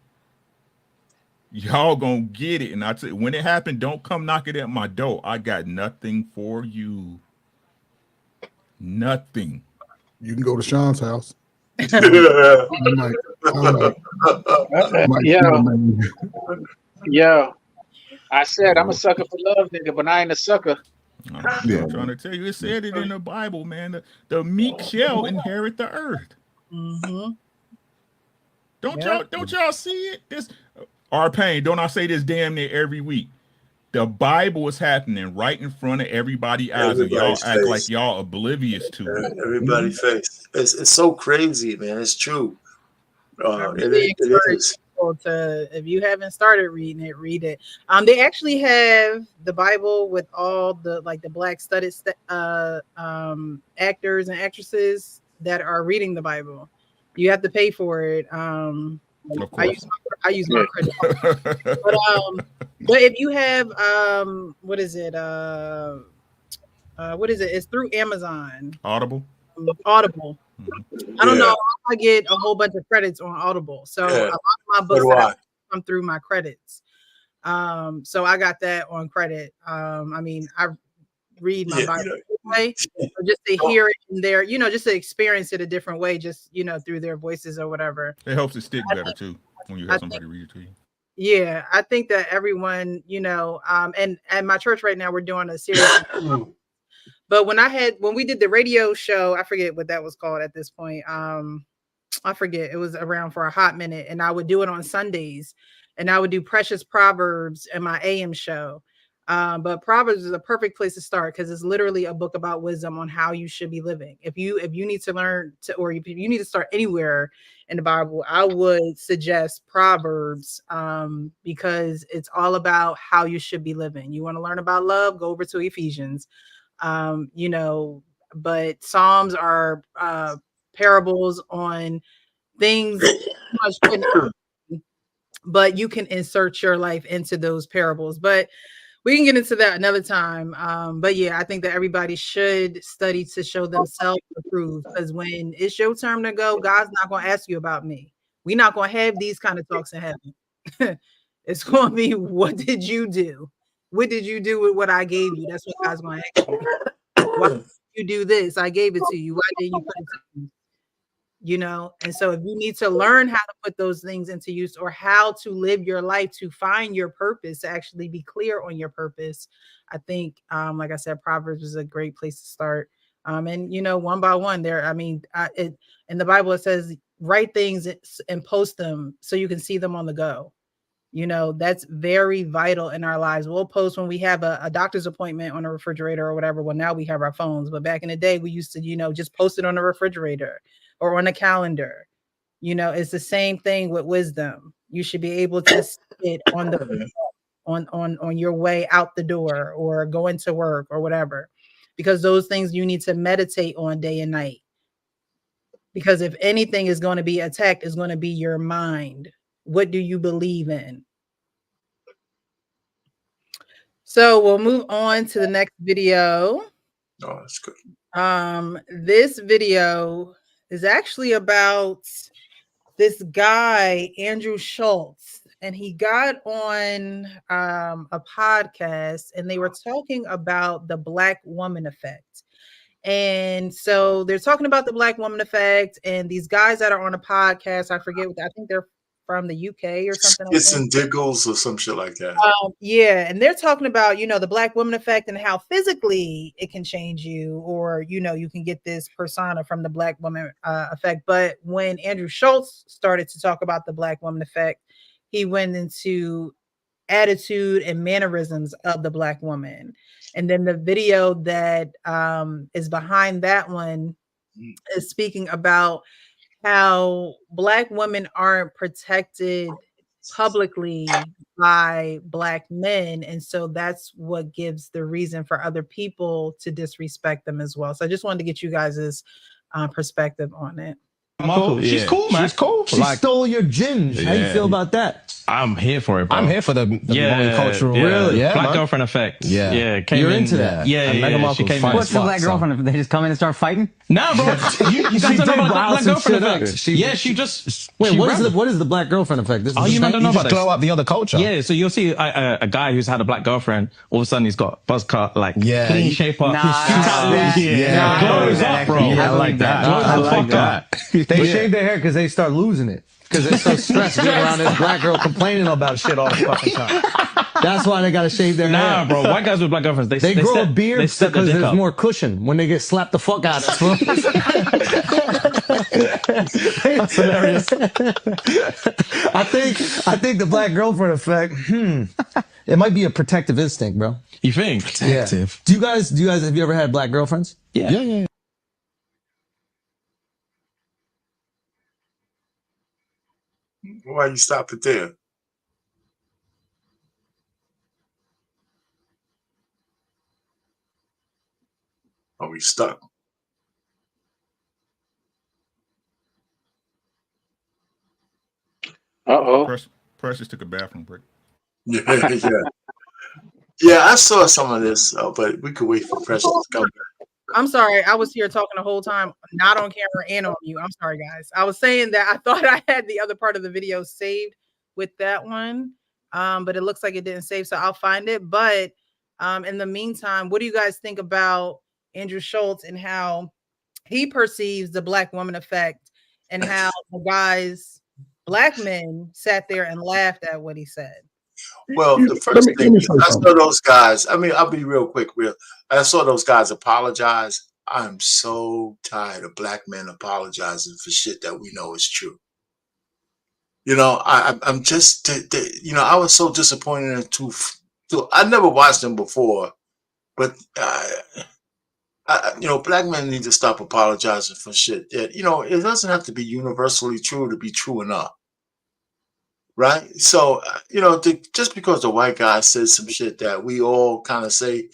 Y'all gonna get it. And I tell you, when it happened, don't come knocking at my door. I got nothing for you. Nothing. You can go to Sean's house. Yeah. I said I'm a sucker for love, nigga, but I ain't a sucker. I'm trying to tell you, it said it in the Bible, man. The meek shall inherit the earth. Don't y'all see it? This our pain. Don't I say this damn near every week? The Bible is happening right in front of everybody's eyes, and y'all act like y'all oblivious to it. Everybody's face. It's so crazy, man. It's true. Really it is. To, if you haven't started reading it, read it. They actually have the Bible with all the the black studded actors and actresses that are reading the Bible. You have to pay for it. I use my credit card. But if you have what is it? It's through Amazon. Audible. I don't know. I get a whole bunch of credits on Audible, so a lot of my books that come through my credits. So I got that on credit. I mean, I read my Bible anyway, just to hear it in their, just to experience it a different way, just through their voices or whatever. It helps it stick better too when you have somebody read it to you. Yeah, I think that everyone, and at my church right now, we're doing a series. But when we did the radio show, I forget what that was called at this point. I forget. It was around for a hot minute, and I would do it on Sundays, and I would do Precious Proverbs in my AM show. But Proverbs is a perfect place to start because it's literally a book about wisdom on how you should be living. If you need to learn to, or if you need to start anywhere in the Bible, I would suggest Proverbs because it's all about how you should be living. You want to learn about love? Go over to Ephesians. But Psalms are parables on things, but you can insert your life into those parables. But we can get into that another time. But yeah, I think that everybody should study to show themselves approved, because when it's your turn to go, God's not going to ask you about me. We're not going to have these kind of talks in heaven. It's going to be, what did you do? What did you do with what I gave you? That's what God's going to ask you. Why did you do this? I gave it to you. Why didn't you put it to use? And so if you need to learn how to put those things into use, or how to live your life to find your purpose, to actually be clear on your purpose, I think, like I said, Proverbs is a great place to start. And one by one there, I mean, in the Bible, it says write things and post them so you can see them on the go. You know, that's very vital in our lives. We'll post when we have a doctor's appointment on a refrigerator or whatever. Well, now we have our phones, but back in the day, we used to, you know, just post it on the refrigerator or on a calendar. You know, it's the same thing with wisdom. You should be able to see it on the on your way out the door or going to work or whatever, because those things you need to meditate on day and night. Because if anything is going to be attacked, it's going to be your mind. What do you believe in? So we'll move on to the next video. Oh, that's good. This video is actually about this guy, Andrew Schultz, and he got on a podcast and they were talking about the Black woman effect. And so they're talking about the Black woman effect, and these guys that are on a podcast, I forget what, I think they're from the UK or something. It's and Diggles or some shit like that. Yeah, and they're talking about, you know, the Black woman effect and how physically it can change you, or, you know, you can get this persona from the Black woman effect. But when Andrew Schultz started to talk about the Black woman effect, he went into attitude and mannerisms of the Black woman. And then the video that is behind that one is speaking about how Black women aren't protected publicly by Black men. And so that's what gives the reason for other people to disrespect them as well. So I just wanted to get you guys' perspective on it. She's cool, man. She's cool. She stole your ginge. How you feel about that? I'm here for it, bro. I'm here for the multicultural. Really? Yeah, Black girlfriend effect. Yeah. You're into that. Yeah. She came in. What's the Black girlfriend? They just come in and start fighting? Nah, bro. You guys don't know about the Black girlfriend effect. She just... Wait, what is the Black girlfriend effect? You man don't know about this? Glow up the other culture. Yeah, so you'll see a guy who's had a Black girlfriend, all of a sudden he's got buzz cut, like clean shape up. Glows up, bro. I like that. I like that. They shave their hair because they start losing it. Because they're so stressed being around this Black girl complaining about shit all the fucking time. That's why they gotta shave their hair. Nah, bro. White guys with Black girlfriends, they grow a beard because there's more cushion when they get slapped the fuck out of. That's hilarious. I think the Black girlfriend effect. It might be a protective instinct, bro. You think? Protective. Yeah. Do you guys have you ever had Black girlfriends? Yeah. Why you stop it there? Are we stuck? Precious took a bathroom break. Yeah. Yeah, I saw some of this, but we could wait for Precious to come back. I'm sorry. I was here talking the whole time, not on camera and on you. I'm sorry, guys. I was saying that I thought I had the other part of the video saved with that one, but it looks like it didn't save, so I'll find it. But in the meantime, what do you guys think about Andrew Schultz and how he perceives the Black woman effect, and how the guys, Black men, sat there and laughed at what he said? Well, the first thing I saw those guys, I mean, I'll be real quick. I saw those guys apologize. I'm so tired of Black men apologizing for shit that we know is true. You know, I'm just, you know, I was so disappointed in two. I never watched them before, but you know, Black men need to stop apologizing for shit that, you know, it doesn't have to be universally true to be true enough. Right. So, you know, just because the white guy says some shit that we all kind of say,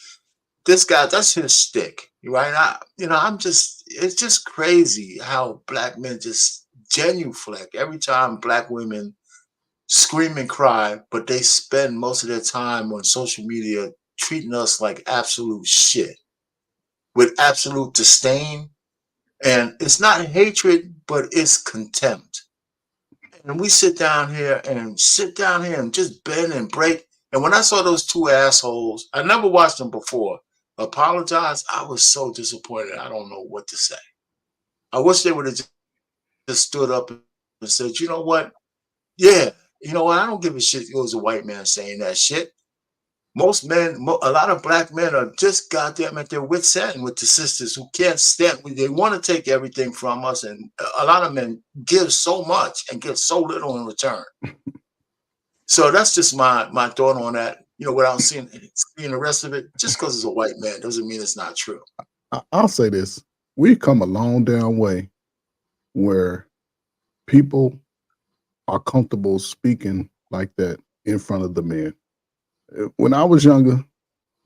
this guy, that's his stick. Right. It's just crazy how Black men just genuflect every time Black women scream and cry, but they spend most of their time on social media treating us like absolute shit with absolute disdain. And it's not hatred, but it's contempt. And we sit down here and just bend and break. And when I saw those two assholes, I never watched them before, apologize, I was so disappointed. I don't know what to say. I wish they would have just stood up and said, you know what? Yeah, you know what? I don't give a shit. It was a white man saying that shit. Most men, a lot of black men are just goddamn at their wit's end with the sisters who can't stand. They want to take everything from us, and a lot of men give so much and get so little in return. So that's just my thought on that. You know, without seeing the rest of it, just because it's a white man doesn't mean it's not true. I'll say this: we've come a long damn way where people are comfortable speaking like that in front of the men. When I was younger,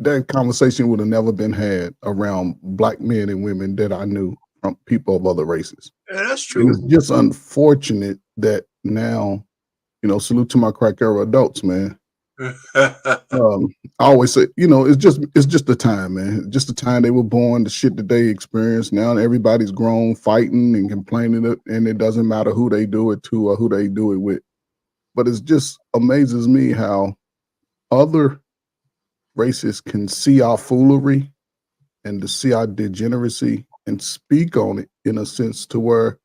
that conversation would have never been had around black men and women that I knew from people of other races. Yeah, that's true. And it's just unfortunate that now, you know, salute to my crack era adults, man. I always say, you know, it's just the time, man. Just the time they were born, the shit that they experienced. Now everybody's grown, fighting and complaining, and it doesn't matter who they do it to or who they do it with. But it just amazes me how other races can see our foolery and to see our degeneracy and speak on it in a sense to where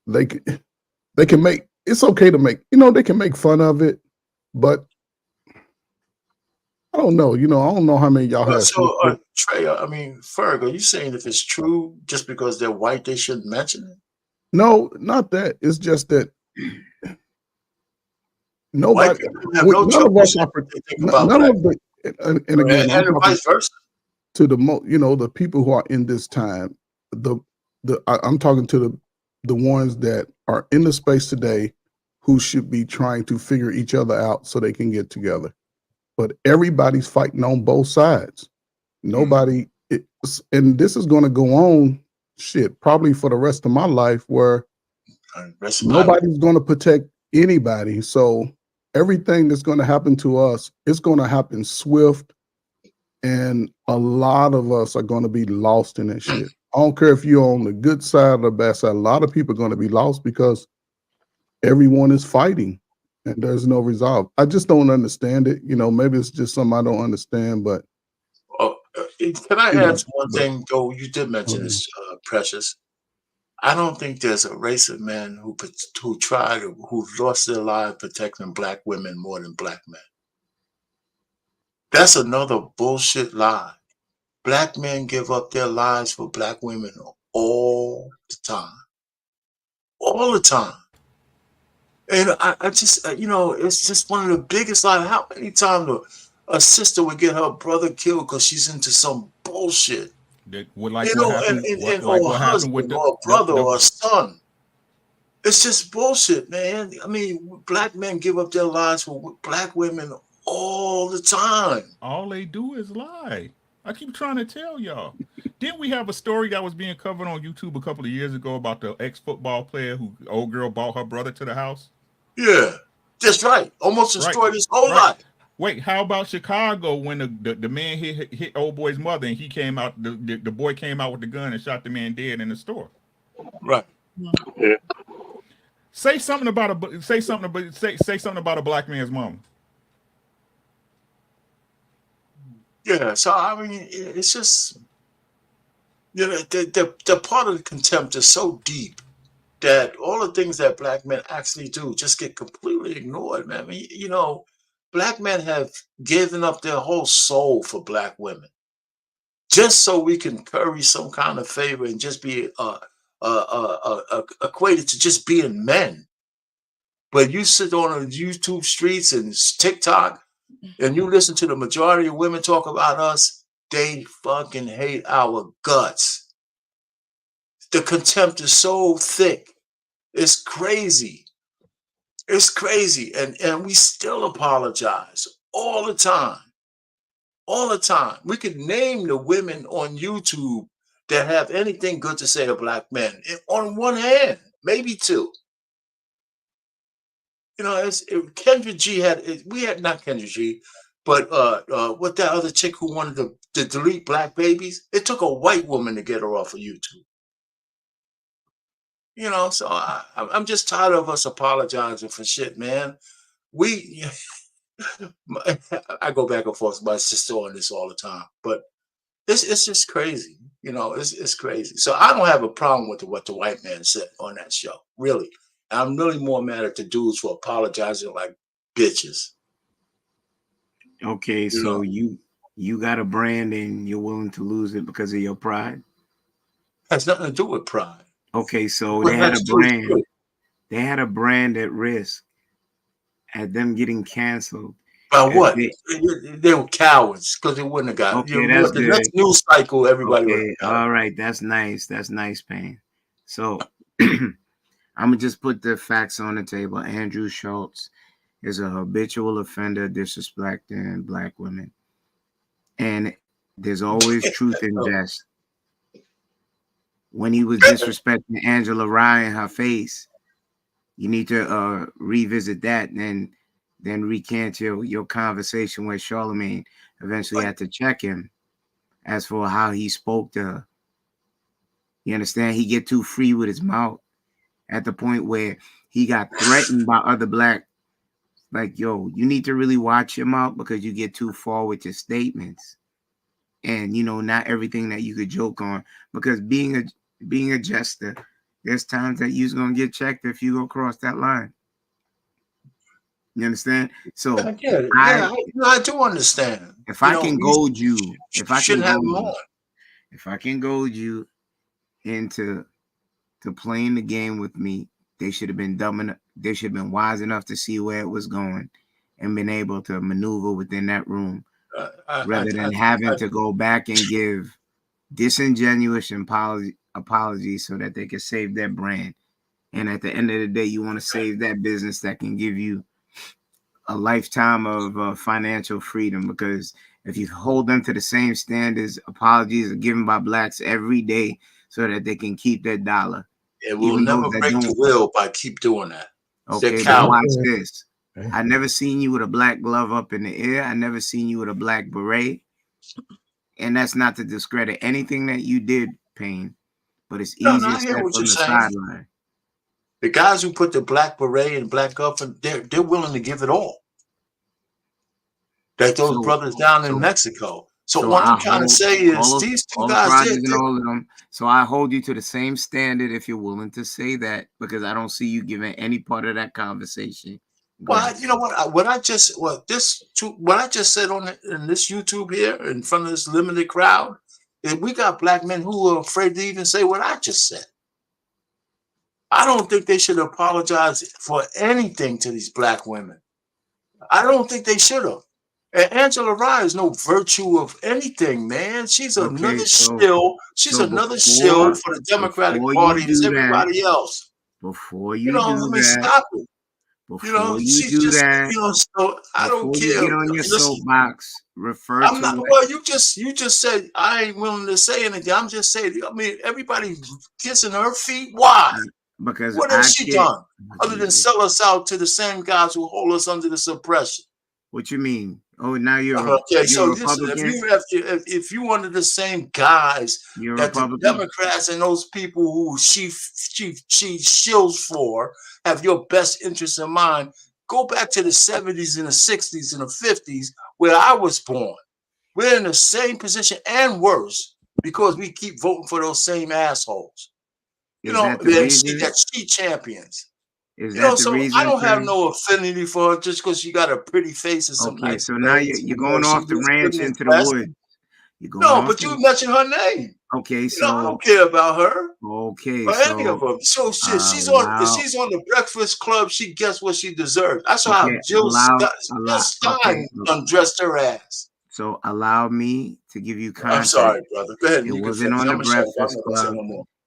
they can make it's okay to make, you know, they can make fun of it, but I don't know. You know, I don't know how many y'all have. So, Trey, I mean, Ferg, are you saying if it's true, just because they're white, they shouldn't mention it? No, not that. It's just that nobody, none of us are, none of the, and again, and vice versa. To the you know, the people who are in this time, I'm talking to the ones that are in the space today who should be trying to figure each other out so they can get together. But everybody's fighting on both sides. Nobody, and this is going to go on, probably for the rest of my life, where nobody's going to protect anybody. So everything that's going to happen to us is going to happen swift, and a lot of us are going to be lost in that shit. I don't care if you're on the good side or the bad side. A lot of people are going to be lost because everyone is fighting. And there's no resolve. I just don't understand it. You know, maybe it's just something I don't understand, but. Can I add one thing, though? You did mention this, Precious. I don't think there's a race of men who've lost their lives protecting black women more than black men. That's another bullshit lie. Black men give up their lives for black women all the time. All the time. And I just, you know, it's just one of the biggest lies. How many times a sister would get her brother killed because she's into some bullshit? Like what happened, or a husband, or a brother, or a son. It's just bullshit, man. I mean, black men give up their lives for black women all the time. All they do is lie. I keep trying to tell y'all. Didn't we have a story that was being covered on YouTube a couple of years ago about the ex-football player who old girl brought her brother to the house? Yeah, that's right. Almost destroyed his whole life. Wait, how about Chicago when the man hit old boy's mother and he came out, the boy came out with the gun and shot the man dead in the store? Right. Yeah. Say something about a black man's mom. Yeah, so I mean, it's just, you know, the part of the contempt is so deep that all the things that black men actually do just get completely ignored, man. I mean, you know, black men have given up their whole soul for black women just so we can curry some kind of favor and just be equated to just being men. But you sit on the YouTube streets and TikTok and you listen to the majority of women talk about us, they fucking hate our guts. The contempt is so thick. It's crazy. It's crazy. And we still apologize all the time. All the time. We could name the women on YouTube that have anything good to say to black men on one hand, maybe two. You know, Kendra G not Kendra G, but what that other chick who wanted to delete black babies, it took a white woman to get her off of YouTube. You know, so I'm just tired of us apologizing for shit, man. I go back and forth with my sister on this all the time, but it's just crazy. You know, it's crazy. So I don't have a problem with what the white man said on that show, really. I'm really more mad at the dudes for apologizing like bitches. Okay, so you got a brand and you're willing to lose it because of your pride? Has nothing to do with pride. Okay, so What they had a has to do with brand. They had a brand at risk at them getting canceled. By what? They were cowards because they wouldn't have got Okay, that's the good. next news cycle. Everybody would Okay, have got all right, that's nice. That's nice, Payne. So I'm gonna just put the facts on the table. Andrew Schultz is a habitual offender disrespecting black women, and there's always truth in jest. When he was disrespecting Angela Rye in her face, you need to revisit that and then recant your conversation with Charlemagne. Eventually had to check him as for how he spoke to her. You understand? He get too free with his mouth at the point where he got threatened by other black. Like, yo, you need to really watch your mouth because you get too far with your statements. And not everything that you could joke on, because being a jester, there's times that you're gonna get checked if you go across that line. You understand? So I get it. I do understand. If I can goad you, if I can goad you into playing the game with me, they should have been dumb enough. They should have been wise enough to see where it was going and been able to maneuver within that room, rather than having to go back and give disingenuous apologies so that they can save their brand. And at the end of the day, you want to save that business that can give you a lifetime of financial freedom, because if you hold them to the same standards, apologies are given by blacks every day so that they can keep their dollar. It will never break the will by keep doing that. Okay, but watch this. I never seen you with a black glove up in the air. I never seen you with a black beret. And that's not to discredit anything that you did, Payne, but it's easier said from the sideline. The guys who put the black beret and black glove, they're willing to give it all. Like those brothers down in Mexico. So what I'm trying to say is these two guys did. All of them. So I hold you to the same standard if you're willing to say that, because I don't see you giving any part of that conversation. Well, you know what? What I just said in this YouTube here in front of this limited crowd, is we got black men who are afraid to even say what I just said. I don't think they should apologize for anything to these black women. I don't think they should have. And Angela Rye is no virtue of anything, man. She's another shill. She's another shill for the Democratic Party as everybody else. Before you do that, stop it. Before you do that, so I don't care. Get on your soapbox. Well, you just said I ain't willing to say anything. I'm just saying. I mean, everybody kissing her feet. Why? Because what has she done other than sell us out to the same guys who hold us under the suppression? What you mean? Oh, now you're okay. So listen, if you wanted the same guys that the Democrats and those people who she shills for have your best interests in mind, go back to the 70s and the 60s and the 50s where I was born. We're in the same position and worse because we keep voting for those same assholes. That she champions. So I don't have no affinity for her just because she got a pretty face or something. Okay, so now you're going off the ranch into the woods. No, but you mentioned her name. Okay, so I don't care about her. Okay, or any of them. So shit, she's on the Breakfast Club. She gets what she deserves. I saw how Jill Stein undressed her ass. So allow me to give you context. I'm sorry, brother. Go ahead. It wasn't on the Breakfast Club.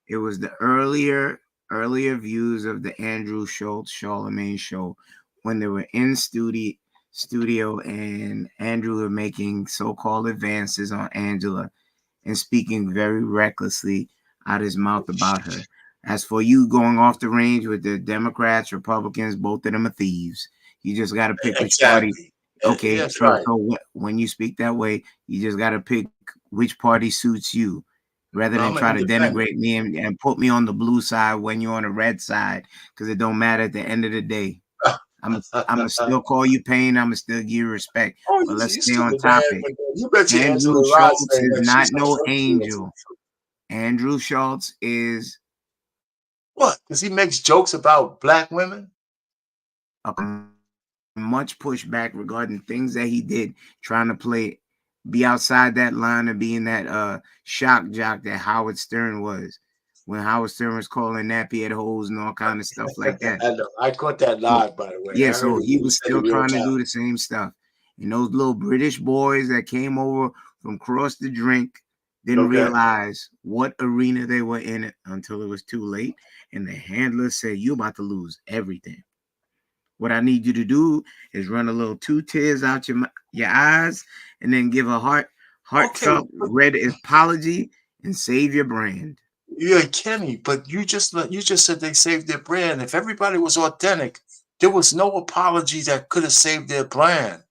It was the earlier views of the Andrew Schultz Charlemagne show when they were in studio and Andrew were making so-called advances on Angela and speaking very recklessly out his mouth about her. As for you going off the range with the Democrats, Republicans, both of them are thieves. You just got to pick which party. Okay, that's right. So when you speak that way, you just got to pick which party suits you, rather than try to denigrate me and put me on the blue side when you're on the red side, because it don't matter at the end of the day. I'm gonna still call you Payne. I'm gonna still give you respect. But let's stay on topic. Andrew Schultz is not no angel. Andrew Schultz is what? Because he makes jokes about black women. much pushback regarding things that he did, trying to be outside that line of being that shock jock that Howard Stern was. When Howard Stern was calling nappy head hoes and all kind of stuff like that. I know. I caught that live, by the way. Yeah, so he was still trying to do the same stuff. And those little British boys that came over from across the drink didn't realize what arena they were in until it was too late. And the handler said, "You're about to lose everything. What I need you to do is run a little 2 tears out your eyes and then give a heartfelt red apology and save your brand." Yeah, Kenny, but you just said they saved their brand. If everybody was authentic, there was no apology that could have saved their brand,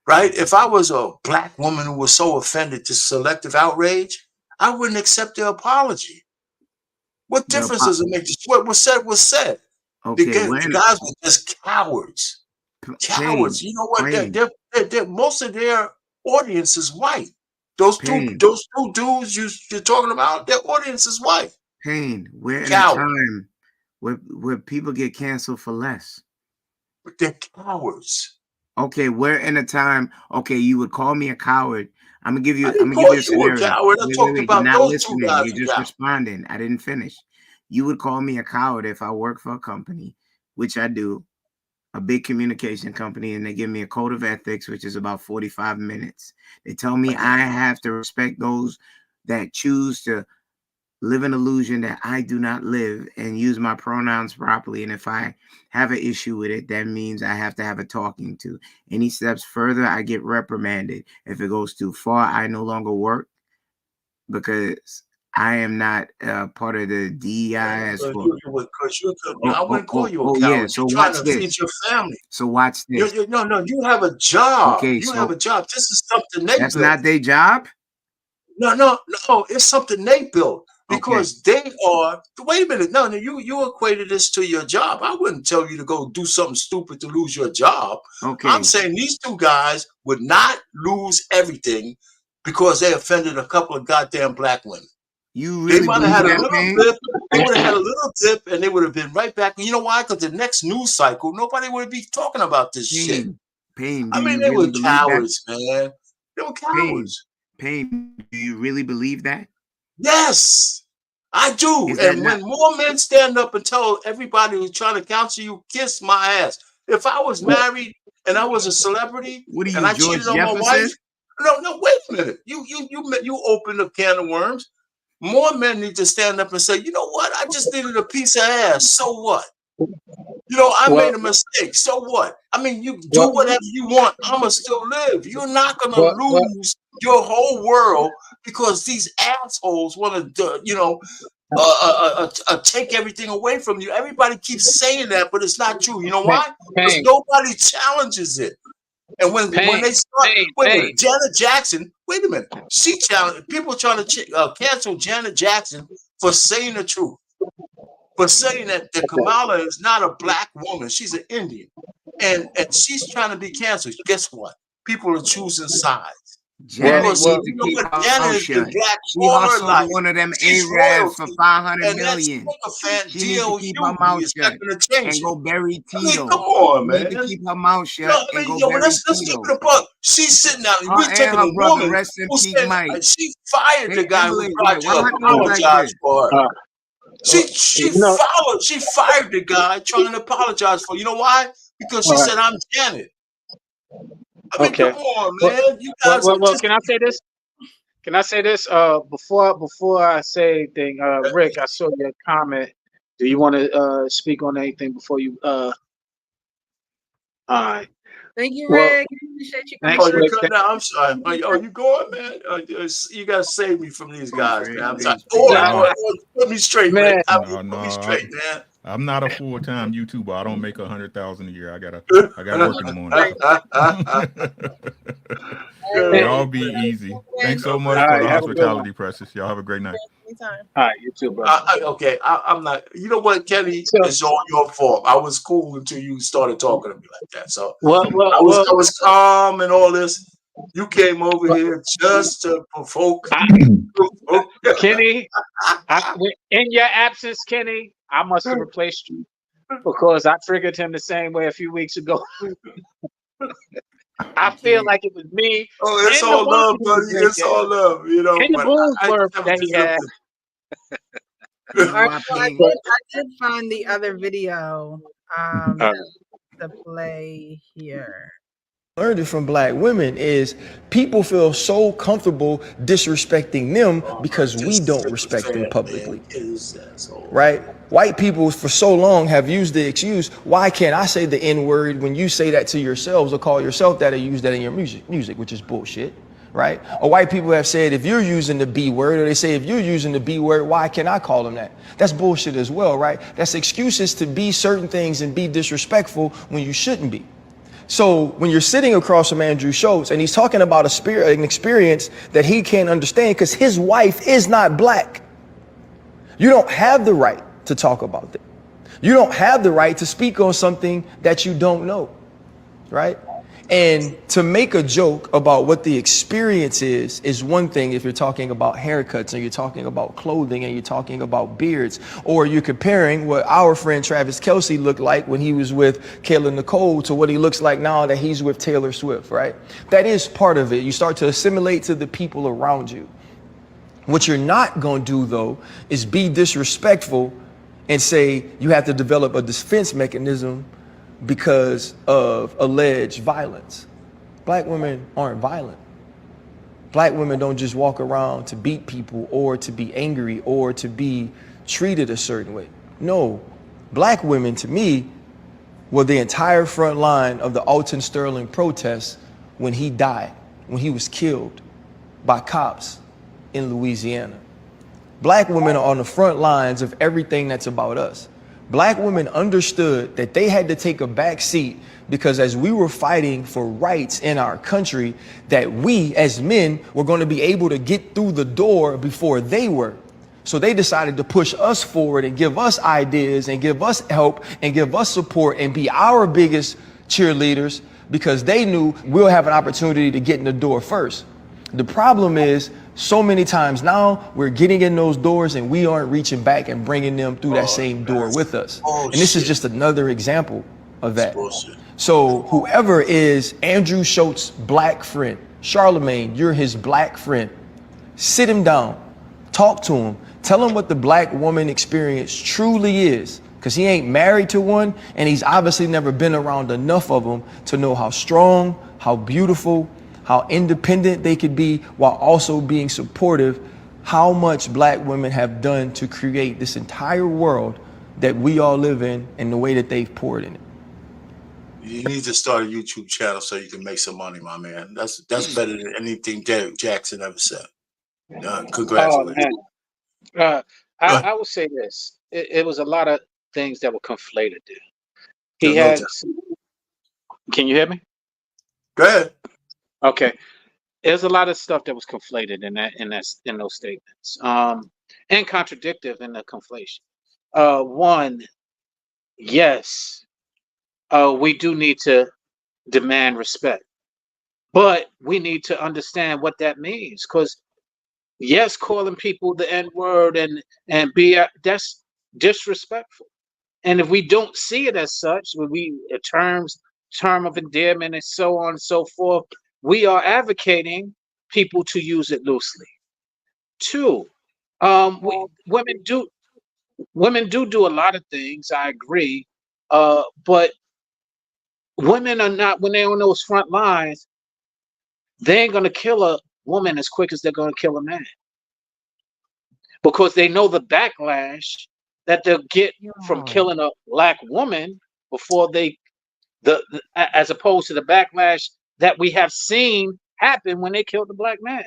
right? If I was a black woman who was so offended to selective outrage, I wouldn't accept their apology. What difference does it make? What was said was said. Okay, the guys were just cowards. Cowards. You know what? They're most of their audience is white. Those two dudes you're talking about, their audience is white. Pain. We're in a time where people get canceled for less. But they're cowards. Okay, we're in a time. Okay, you would call me a coward. I'm gonna give you a scenario. Wait, you're not listening. You're just responding. I didn't finish. You would call me a coward if I work for a company, which I do, a big communication company, and they give me a code of ethics, which is about 45 minutes. They tell me I have to respect those that choose to live an illusion that I do not live and use my pronouns properly. And if I have an issue with it, that means I have to have a talking to. Any steps further, I get reprimanded. If it goes too far, I no longer work because I am not part of the DEI. I wouldn't call you a coward. Yeah, so you're trying to feed your family. So watch this. No, you have a job. Okay, you have a job. This is something they built. That's not their job? No, it's something they built. Because they are, wait a minute, no, you equated this to your job. I wouldn't tell you to go do something stupid to lose your job. Okay. I'm saying these two guys would not lose everything because they offended a couple of goddamn black women. You really might have had a little dip. They would have had a little dip and they would have been right back. You know why? Because the next news cycle, nobody would be talking about this shit. Pain. I mean, they were cowards, man. They were cowards. Pain. Do you really believe that? Yes, I do. And when more men stand up and tell everybody who's trying to counsel you, kiss my ass. If I was married and I was a celebrity and I cheated on my wife, no, wait a minute. You opened a can of worms. More men need to stand up and say, you know what? I just needed a piece of ass. So what? I made a mistake. So what? I mean, you do whatever you want. I'ma still live. You're not gonna lose your whole world because these assholes want to, take everything away from you. Everybody keeps saying that, but it's not true. You know why? Because nobody challenges it. And when they start, Janet Jackson, wait a minute, she challenged people trying to cancel Janet Jackson for saying the truth. For saying that Kamala is not a black woman, she's an Indian, and she's trying to be canceled. Guess what? People are choosing sides. Janet is the black she hustled one of them Arabs for $500 million. She needs to keep her mouth shut and go bury Tito. I mean, come on, man. She needs to keep her mouth shut and go bury let's keep it a buck. She's sitting down. We're taking a woman who said she fired the guy who tried to apologize for her. She fired the guy trying to apologize for. You know why? Because she said, "I'm Janet." I mean, come on, man. You guys. Well, can I say this? Can I say this? Before I say anything, Rick, I saw your comment. Do you want to speak on anything before you? All right. Thank you, Rick. Appreciate you. I'm sorry. Are you going, man? You gotta save me from these guys, man. I'm sorry. Put me straight, man. Put me straight, man. I'm not a full-time YouTuber. I don't make $100,000 a year. I gotta work in the morning. Y'all be easy. Thanks so much for the hospitality, Precious. Y'all have a great night. All right, you too, bro. Okay, I'm not. You know what, Kenny? It's all your fault. I was cool until you started talking to me like that. So I was calm and all this. You came over here just to provoke. Kenny, in your absence, Kenny, I must have replaced you. because I triggered him the same way a few weeks ago. I feel like it was me. Oh, it's And the all wine love, he was buddy. It's drinking, all love, you know. and the But I Boonesborough never that he had. All right, so I did find the other video to play here. Learned it from black women is people feel so comfortable disrespecting them because we don't respect them publicly. Right? White people for so long have used the excuse, why can't I say the N-word when you say that to yourselves or call yourself that or use that in your music, which is bullshit. Right? Or white people have said, if you're using the B word, or they say, if you're using the B word, why can't I call them that? That's bullshit as well, right? That's excuses to be certain things and be disrespectful when you shouldn't be. So when you're sitting across from Andrew Schultz and he's talking about an experience that he can't understand because his wife is not black, you don't have the right to talk about that. You don't have the right to speak on something that you don't know, right? And to make a joke about what the experience is one thing if you're talking about haircuts and you're talking about clothing and you're talking about beards, or you're comparing what our friend Travis Kelce looked like when he was with Kayla Nicole to what he looks like now that he's with Taylor Swift, right? That is part of it. You start to assimilate to the people around you. What you're not going to do, though, is be disrespectful and say you have to develop a defense mechanism because of alleged violence. Black women aren't violent. Black women don't just walk around to beat people or to be angry or to be treated a certain way. No, black women, to me, were the entire front line of the Alton Sterling protests when he died, when he was killed by cops in Louisiana. Black women are on the front lines of everything that's about us. Black women understood that they had to take a back seat because as we were fighting for rights in our country, that we as men were going to be able to get through the door before they were. So they decided to push us forward and give us ideas and give us help and give us support and be our biggest cheerleaders because they knew we'll have an opportunity to get in the door first. The problem is so many times now we're getting in those doors and we aren't reaching back and bringing them through that same door with us. And this is just another example of that. So whoever is Andrew Schultz's black friend, Charlemagne, you're his black friend, sit him down, talk to him, tell him what the black woman experience truly is, because he ain't married to one and he's obviously never been around enough of them to know how strong, how beautiful, how independent they could be while also being supportive, how much black women have done to create this entire world that we all live in and the way that they've poured in it. You need to start a YouTube channel so you can make some money, my man. That's better than anything Derek Jackson ever said. Congratulations. I will say this. It was a lot of things that were conflated there. He No had. doubt. Can you hear me? Go ahead. Okay. There's a lot of stuff that was conflated in those statements, and contradictive in the conflation. One, yes, we do need to demand respect, but we need to understand what that means. Because yes, calling people the N-word and be that's disrespectful. And if we don't see it as such, when we term of endearment and so on and so forth, we are advocating people to use it loosely. Two, women do a lot of things. I agree, but women are not, when they're on those front lines, they ain't gonna kill a woman as quick as they're gonna kill a man, because they know the backlash that they'll get from killing a black woman before they as opposed to the backlash that we have seen happen when they killed the black man.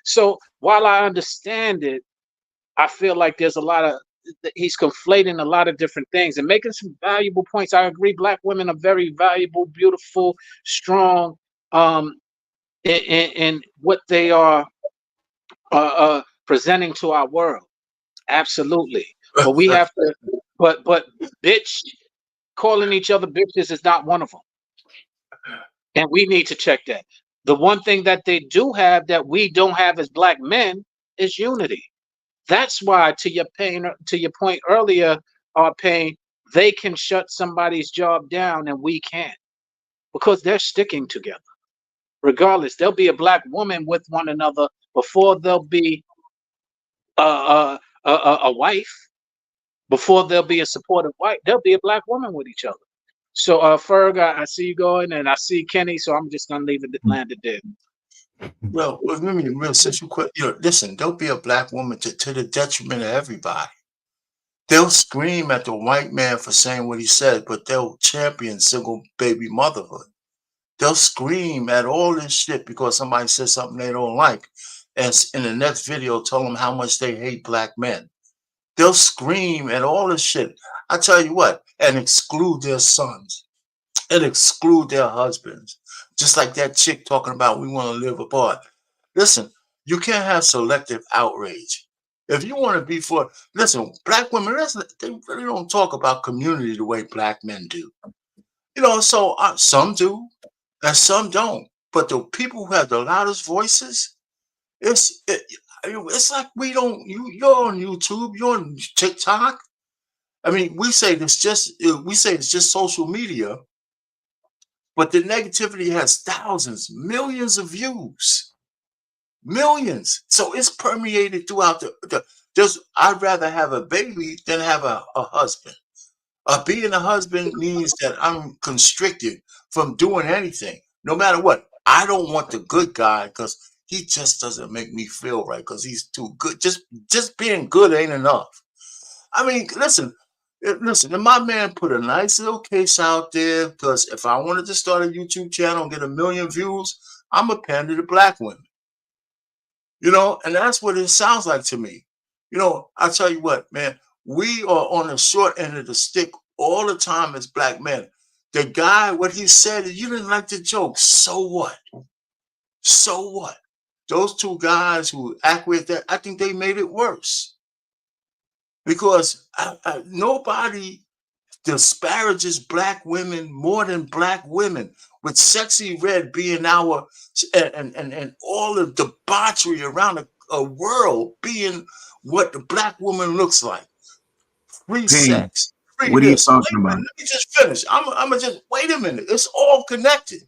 So while I understand it, I feel like there's a lot of, he's conflating a lot of different things and making some valuable points. I agree, black women are very valuable, beautiful, strong, in what they are presenting to our world. Absolutely. But we have to, but bitch, calling each other bitches is not one of them. And we need to check that. The one thing that they do have that we don't have as black men is unity. That's why, to your point earlier, Pain, they can shut somebody's job down and we can't, because they're sticking together. Regardless, there'll be a black woman with one another before there'll be a wife. Before there'll be a supportive wife, there'll be a black woman with each other. So, Ferg, I see you going, and I see Kenny. So I'm just gonna leave it landed there. Well, since you quit, listen, there'll be a black woman to the detriment of everybody. They'll scream at the white man for saying what he said, but they'll champion single baby motherhood. They'll scream at all this shit because somebody said something they don't like, and in the next video tell them how much they hate black men. They'll scream at all this shit. I tell you what, and exclude their sons and exclude their husbands. Just like that chick talking about we want to live apart. Listen, you can't have selective outrage. If you want to be for, listen, black women, they really don't talk about community the way black men do. So some do and some don't. But the people who have the loudest voices, it's like we don't. You're on YouTube, you're on TikTok. I mean, we say it's just social media, but the negativity has thousands, millions of views. Millions. So it's permeated throughout I'd rather have a baby than have a husband. Being a husband means that I'm constricted from doing anything, no matter what. I don't want the good guy because he just doesn't make me feel right because he's too good. Just being good ain't enough. I mean, listen, and my man put a nice little case out there because if I wanted to start a YouTube channel and get 1 million views, I'm a pander to black women. And that's what it sounds like to me. I tell you what, man, we are on the short end of the stick all the time as black men. The guy, what he said, you didn't like the joke. So what? So what? Those two guys who act with that, I think they made it worse. Because nobody disparages black women more than black women, with Sexy Red being our and all the debauchery around a world being what the black woman looks like. Free sex, free what are you this. talking about? Let me just finish. I'm gonna just wait a minute. It's all connected.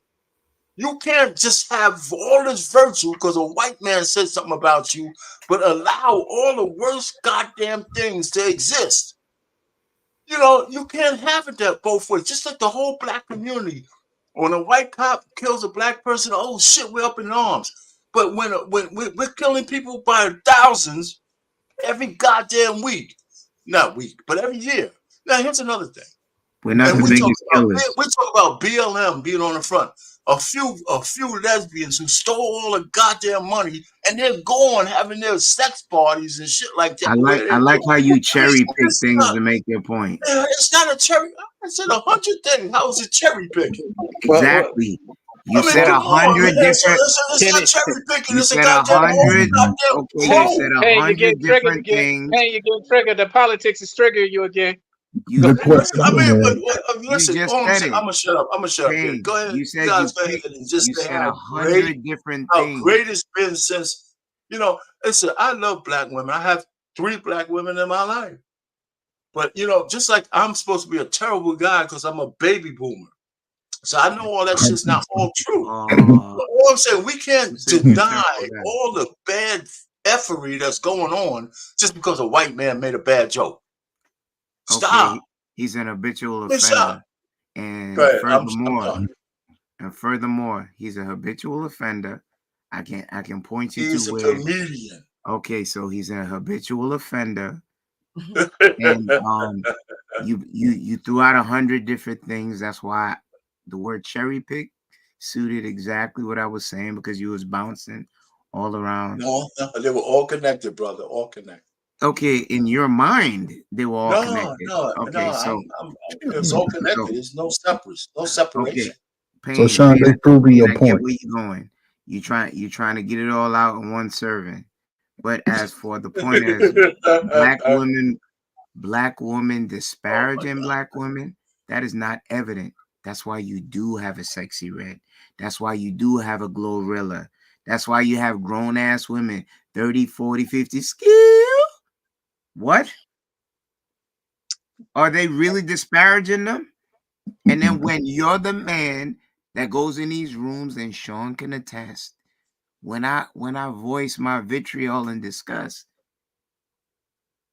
You can't just have all this virtue because a white man said something about you, but allow all the worst goddamn things to exist. You can't have it that both ways. Just like the whole black community. When a white cop kills a black person, oh shit, we're up in arms. But when we're killing people by thousands every goddamn week, not week, but every year. Now here's another thing. We're not the biggest killers. We talk about BLM being on the front. A few lesbians who stole all the goddamn money and they're gone having their sex parties and shit like that. I like how you cherry pick things to make your point. It's not a cherry. I said 100 things. How is it cherry picking? Exactly. You said 100 different. It's cherry picking. You said 100. Okay, you said 100 different things. Hey, you're getting triggered. The politics is triggering you again. Good question. Listen, I'm gonna shut up. Here. Go ahead. You said guys go ahead and just say how 100 different things. How great it's been since, listen, I love black women. I have 3 black women in my life. But, just like I'm supposed to be a terrible guy because I'm a baby boomer. So I know all that shit's not all true. All I'm saying, we can't deny all the bad effery that's going on just because a white man made a bad joke. Stop. Okay, he's an habitual offender. And furthermore, he's a habitual offender. I can point you to where. He's a comedian. Okay, so he's a habitual offender. And you threw out 100 different things. That's why the word cherry pick suited exactly what I was saying, because you was bouncing all around. No, they were all connected, brother. All connected. Okay, in your mind, they were all connected. It's all connected. There's no separation. Okay. So Sean, they proving your point. Where you going? You're trying to get it all out in one serving. But as for the point as black women disparaging black women, that is not evident. That's why you do have a Sexy Red. That's why you do have a Glorilla. That's why you have grown ass women, 30, 40, 50 skill. What? Are they really disparaging them? And then when you're the man that goes in these rooms, and Sean can attest, when I voice my vitriol and disgust,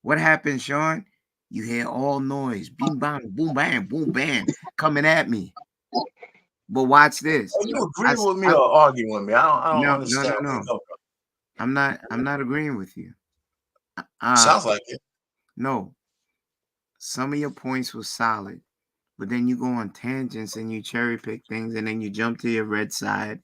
what happens, Sean? You hear all noise, bing bang, boom bang, boom bang, coming at me. But watch this. Are you agreeing with me or arguing with me? I don't understand. No. I'm not agreeing with you. Sounds like it. No. Some of your points were solid, but then you go on tangents and you cherry pick things, and then you jump to your red side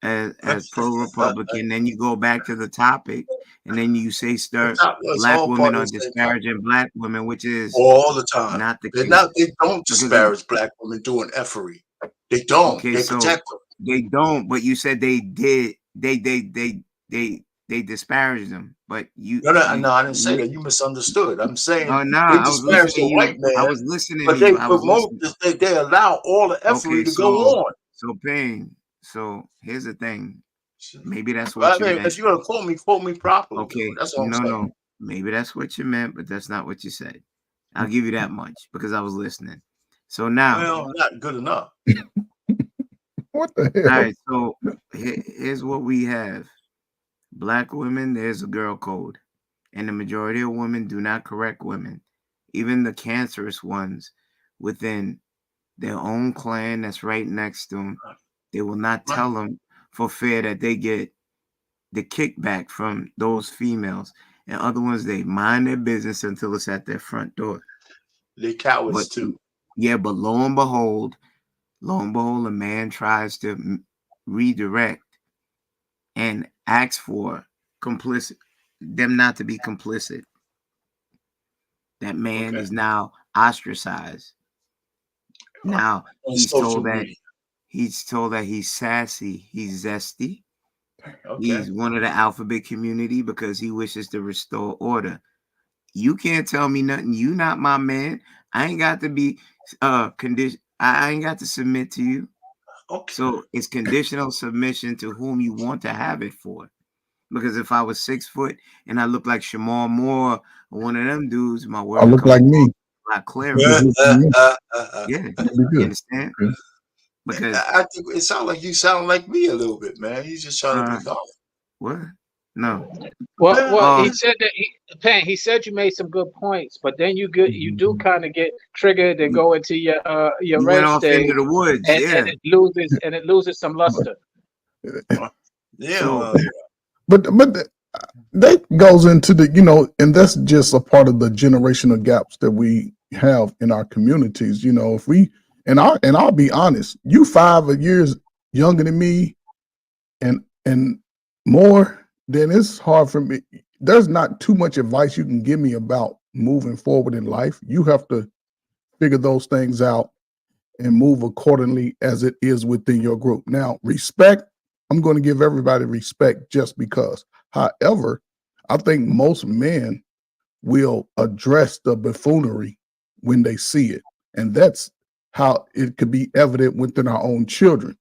as pro-Republican. Then you go back to the topic, and then you say black women are disparaging black women, which is all the time. Not the case. They don't disparage black women doing effery. They don't. Okay, they so protect them. They don't, but you said they did. They disparaged them, but you. No, I didn't say that. You misunderstood. I'm saying they I disparage the white man. I was listening, but they promote. They allow all the effery to go on. So Payne. So here's the thing. Maybe that's what you meant. If you're gonna quote me properly. Okay, that's what I'm saying. No. Maybe that's what you meant, but that's not what you said. I'll give you that much because I was listening. So now, well, not good enough. What the hell? All right, so here's what we have. Black women, there's a girl code. And the majority of women do not correct women. Even the cancerous ones within their own clan that's right next to them, they will not tell them for fear that they get the kickback from those females. And other ones, they mind their business until it's at their front door. They cowards too. Yeah, but lo and behold, a man tries to redirect and ask for them not to be complicit. That man is now ostracized. Now he's told that he's sassy, he's zesty. He's one of the alphabet community because he wishes to restore order. You can't tell me nothing. You not my man. I ain't got to be condition. I ain't got to submit to you. Okay. So it's conditional submission to whom you want to have it for. Because if I was 6 foot and I look like Shamar Moore or one of them dudes, my word I look like me. A lot clearer. Yeah, you understand? Yeah. Because I think it sounds like you sound like me a little bit, man. You just trying to be calm. What? No. Well, he said that he said you made some good points, but then you do kind of get triggered and go into your red state into the woods, and it loses some luster. Yeah. So, but that goes into the and that's just a part of the generational gaps that we have in our communities. If we and I'll be honest, you 5 years younger than me, and more. Then it's hard for me. There's not too much advice you can give me about moving forward in life. You have to figure those things out and move accordingly as it is within your group. Now, respect, I'm going to give everybody respect just because. However, I think most men will address the buffoonery when they see it. And that's how it could be evident within our own children.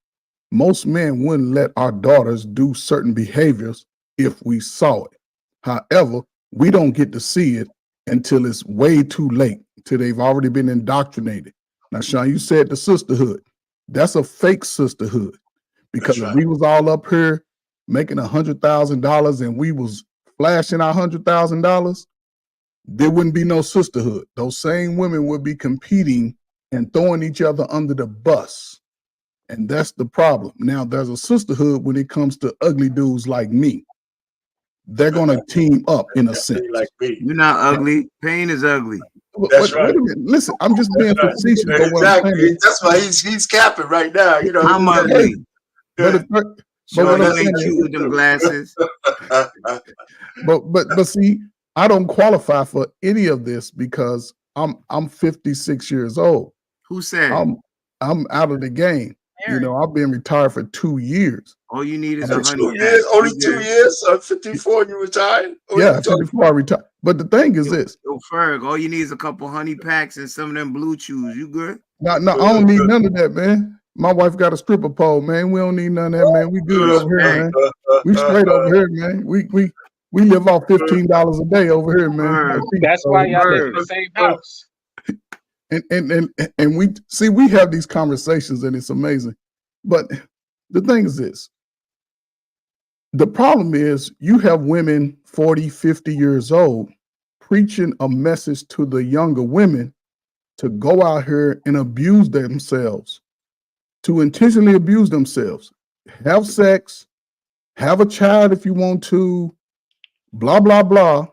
Most men wouldn't let our daughters do certain behaviors if we saw it. However, we don't get to see it until it's way too late, until they've already been indoctrinated. Now, Sean, you said the sisterhood. That's a fake sisterhood. Because if we was all up here making $100,000 and we was flashing our $100,000, there wouldn't be no sisterhood. Those same women would be competing and throwing each other under the bus. And that's the problem. Now, there's a sisterhood when it comes to ugly dudes like me. They're going to team up in a sense. You're not ugly. Payne is ugly. That's right. Wait a minute. Listen, I'm just being facetious. Exactly. That's why he's capping right now. I'm ugly. But what I'm saying with them glasses. but see, I don't qualify for any of this because I'm 56 years old. Who said? I'm out of the game. I've been retired for 2 years. All you need is only 2 years. So 54, you retired? Yeah, 54, I retired. But the thing is this. Yo, Ferg, all you need is a couple honey packs and some of them blue chews. You good? No, I don't need none of that, man. My wife got a stripper pole, man. We don't need none of that, man. We good over here, man. We straight over here, man. We live off $15 a day over here, man. That's why y'all live in the same house. And we see we have these conversations and it's amazing. But the thing is this. The problem is you have women 40, 50 years old preaching a message to the younger women to go out here and abuse themselves, to intentionally abuse themselves, have sex, have a child if you want to, blah, blah, blah,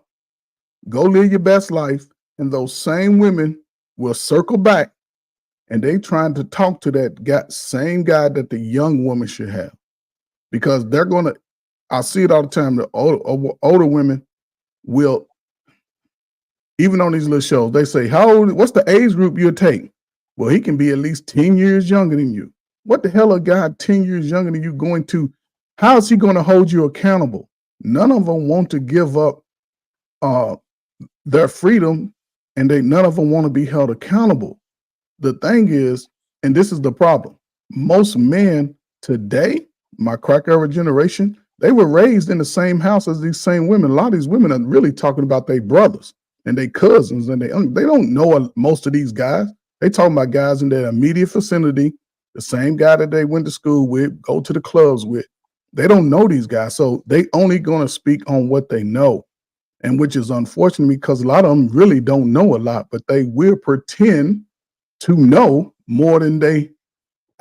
go live your best life. And those same women will circle back and they trying to talk to that same guy that the young woman should have. Because they're going to, I see it all the time, the older women will, even on these little shows, they say, what's the age group you'll take? Well, he can be at least 10 years younger than you. What the hell a guy 10 years younger than you going to, how is he going to hold you accountable? None of them want to give up their freedom, and none of them want to be held accountable. The thing is, and this is the problem, most men today, my crack era generation, they were raised in the same house as these same women. A lot of these women are really talking about their brothers and their cousins, and they don't know most of these guys. They talking about guys in their immediate vicinity, the same guy that they went to school with, go to the clubs with. They don't know these guys, so they only going to speak on what they know, and which is unfortunate because a lot of them really don't know a lot, but they will pretend to know more than they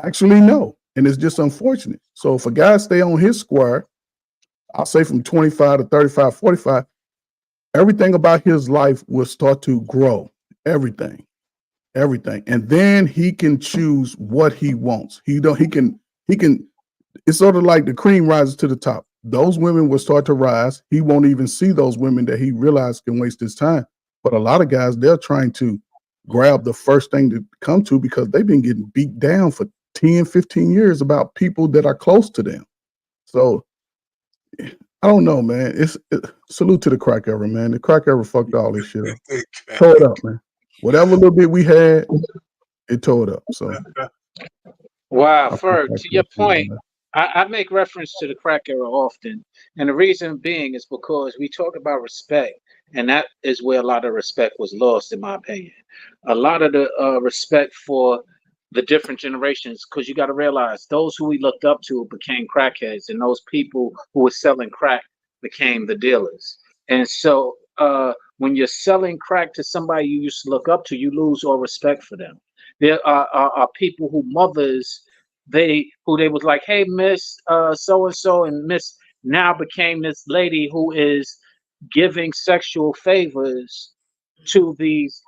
actually know, and it's just unfortunate. So if a guy stay on his square, I'll say from 25 to 35, 45, everything about his life will start to grow. Everything. And then he can choose what he wants. He can, it's sort of like the cream rises to the top. Those women will start to rise. He won't even see those women that he realized can waste his time. But a lot of guys, they're trying to grab the first thing to come to because they've been getting beat down for 10, 15 years about people that are close to them. So I don't know, man. Salute to the crack era, man. The crack era fucked all this shit up. Tore it up, man. Whatever little bit we had, it tore it up. So wow, Ferg, to your point, I make reference to the crack era often. And the reason being is because we talk about respect, and that is where a lot of respect was lost, in my opinion. A lot of the respect for the different generations, because you got to realize those who we looked up to became crackheads, and those people who were selling crack became the dealers. And so when you're selling crack to somebody you used to look up to, you lose all respect for them. There are people who mothers, they was like, hey, Miss so and so, and Miss now became this lady who is giving sexual favors to these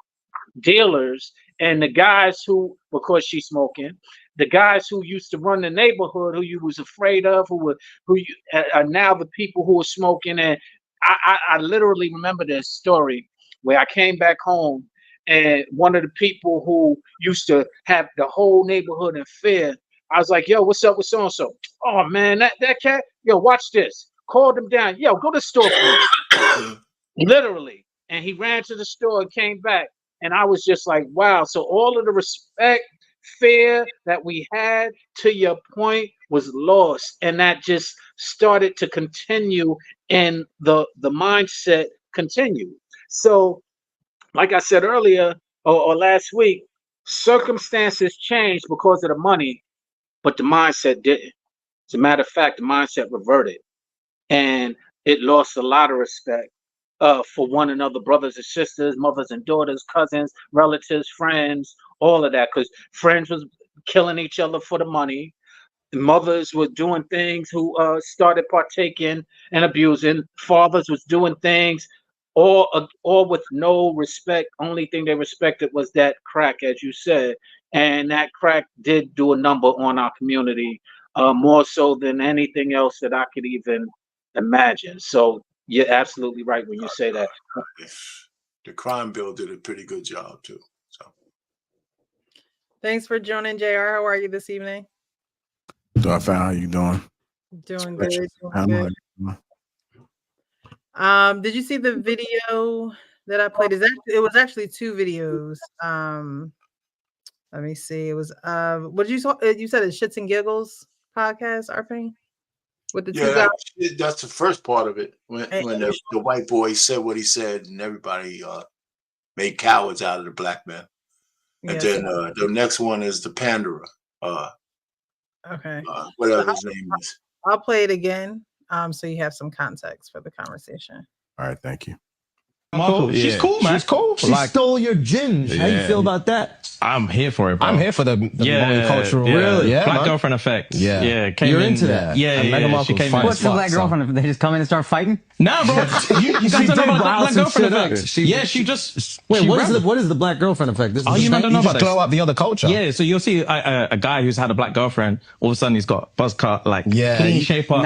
dealers, and the guys who, because she's smoking, the guys who used to run the neighborhood, who you was afraid of, are now the people who are smoking. And I literally remember this story where I came back home, and one of the people who used to have the whole neighborhood in fear, I was like, yo, what's up with so-and-so? Oh man, that cat, yo, watch this. Called him down. Yo, go to the store for me. Literally. And he ran to the store and came back. And I was just like, wow. So all of the respect, fear that we had, to your point, was lost. And that just started to continue, and the mindset continued. So like I said earlier, or last week, circumstances changed because of the money, but the mindset didn't. As a matter of fact, the mindset reverted, and it lost a lot of respect for one another, brothers and sisters, mothers and daughters, cousins, relatives, friends, all of that. Because friends was killing each other for the money. Mothers were doing things who started partaking and abusing. Fathers was doing things all with no respect. Only thing they respected was that crack, as you said. And that crack did do a number on our community, more so than anything else that I could even imagine. So you're absolutely right when you say that. The crime bill did a pretty good job too. So thanks for joining, JR. How are you this evening? Doing fine. How you doing? Doing good. Doing good. Did you see the video that I played? It was actually two videos. Let me see. It was what did you saw? You said it's Shits and Giggles podcast, RP? With the two guys. That's the first part of it. When the white boy said what he said, and everybody made cowards out of the black men. And then the next one is the Panderer. Okay. Whatever his name is. I'll play it again, so you have some context for the conversation. All right, thank you. Cool. She's cool, man. She's cool. She stole your gins. How you feel about that? I'm here for it, bro. I'm here for the multicultural. Really? Yeah, Black girlfriend effect. Yeah. Came You're in, into that. Yeah. She came in. What's the black girlfriend? They just come in and start fighting? Nah, bro. You guys don't know about the black girlfriend effect. She just... Wait, what is the black girlfriend effect? This you don't know about it. Glow up the other culture. Yeah, so you'll see a guy who's had a black girlfriend, all of a sudden he's got buzz cut, like clean shape up.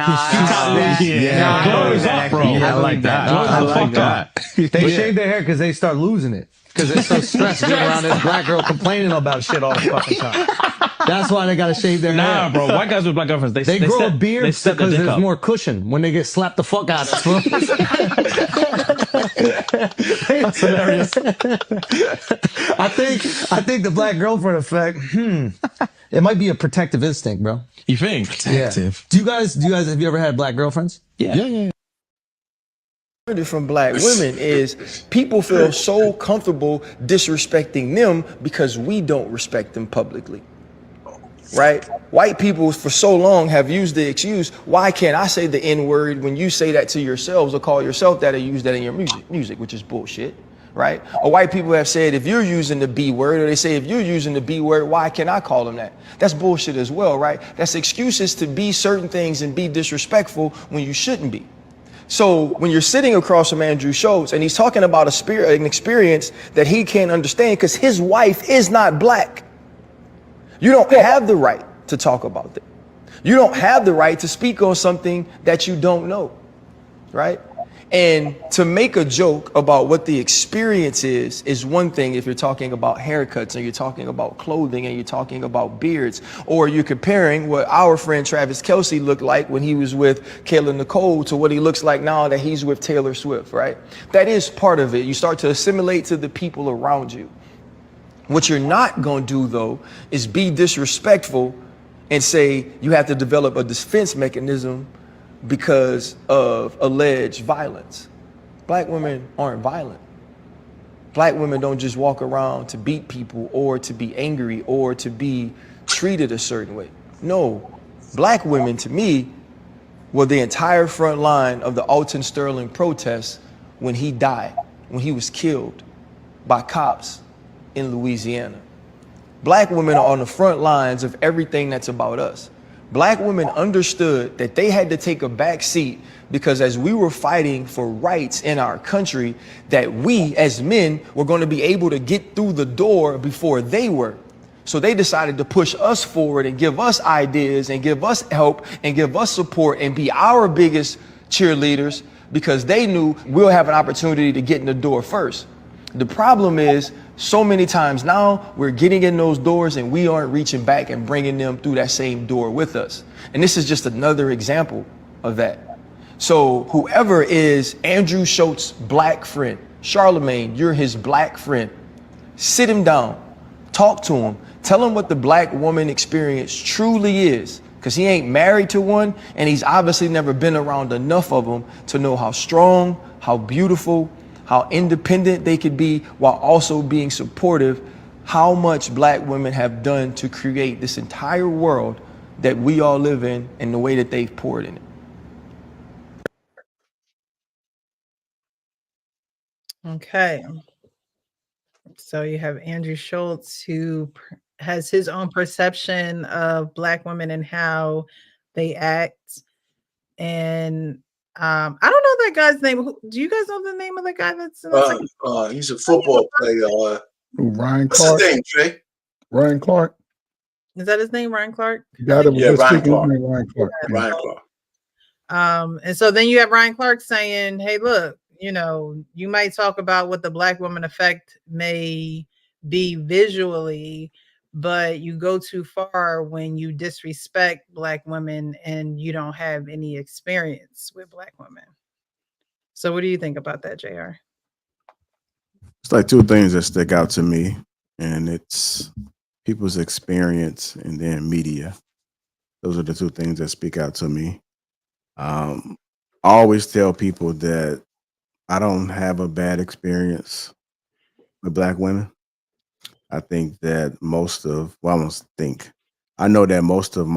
Glows up, bro. I like that. I like that. They shave their hair because they start losing it. Because they're so stressed being around this black girl complaining about shit all the fucking time. That's why they gotta shave their hair. Nah, bro. White guys with black girlfriends, they grow a beard because there's up. more cushion when they get slapped the fuck out of. That's hilarious. I think the black girlfriend effect. It might be a protective instinct, bro. You think? Protective. Yeah. Do you guys have you ever had black girlfriends? Yeah. From black women is people feel so comfortable disrespecting them because we don't respect them publicly, right? White people for so long have used the excuse, why can't I say the N-word when you say that to yourselves or call yourself that or use that in your music, which is bullshit, right? Or white people have said, if you're using the B word, or they say, if you're using the B word, why can't I call them that? That's bullshit as well, right? That's excuses to be certain things and be disrespectful when you shouldn't be. So when you're sitting across from Andrew Schultz and he's talking about an experience that he can't understand because his wife is not black, you don't have the right to talk about that. You don't have the right to speak on something that you don't know, right? And to make a joke about what the experience is one thing if you're talking about haircuts and you're talking about clothing and you're talking about beards, or you're comparing what our friend Travis Kelce looked like when he was with Kayla Nicole to what he looks like now that he's with Taylor Swift, right? That is part of it. You start to assimilate to the people around you. What you're not going to do, though, is be disrespectful and say you have to develop a defense mechanism because of alleged violence. Black women aren't violent. Black women don't just walk around to beat people or to be angry or to be treated a certain way. No, black women to me were the entire front line of the Alton Sterling protests when he died, when he was killed by cops in Louisiana. Black women are on the front lines of everything that's about us. Black women understood that they had to take a back seat because as we were fighting for rights in our country, that we as men were going to be able to get through the door before they were. So they decided to push us forward and give us ideas and give us help and give us support and be our biggest cheerleaders because they knew we'll have an opportunity to get in the door first. The problem is so many times now we're getting in those doors and we aren't reaching back and bringing them through that same door with us. And this is just another example of that. So whoever is Andrew Schultz's black friend, Charlemagne, you're his black friend, sit him down, talk to him, tell him what the black woman experience truly is, because he ain't married to one and he's obviously never been around enough of them to know how strong, how beautiful, how independent they could be while also being supportive, how much black women have done to create this entire world that we all live in and the way that they've poured in it. Okay. So you have Andrew Schultz, who has his own perception of black women and how they act. And I don't know that guy's name. Do you guys know the name of the guy that's in the he's a football player. Ryan What's Clark. his name, Trey? Ryan Clark. Is that his name, Ryan Clark? Ryan Clark. Ryan Clark. And so then you have Ryan Clark saying, hey, look, you know, you might talk about what the black woman effect may be visually, but you go too far when you disrespect black women and you don't have any experience with black women. So what do you think about that, JR? It's like two things that stick out to me, and it's people's experience and then media. Those are the two things that speak out to me. I always tell people that I don't have a bad experience with black women. I think that I know that most of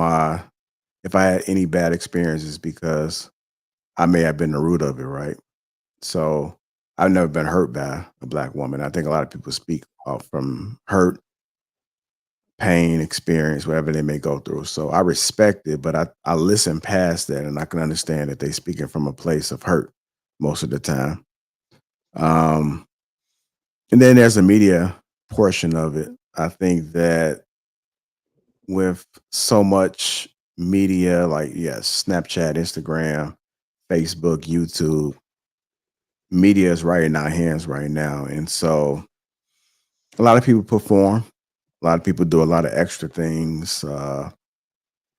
if I had any bad experiences because I may have been the root of it, right? So I've never been hurt by a Black woman. I think a lot of people speak from hurt, pain, experience, whatever they may go through. So I respect it, but I listen past that and I can understand that they speaking from a place of hurt most of the time. And then there's the media portion of it. I think that with so much media, like yes, Snapchat, Instagram, Facebook, YouTube, media is right in our hands right now. And so a lot of people perform, a lot of people do a lot of extra things.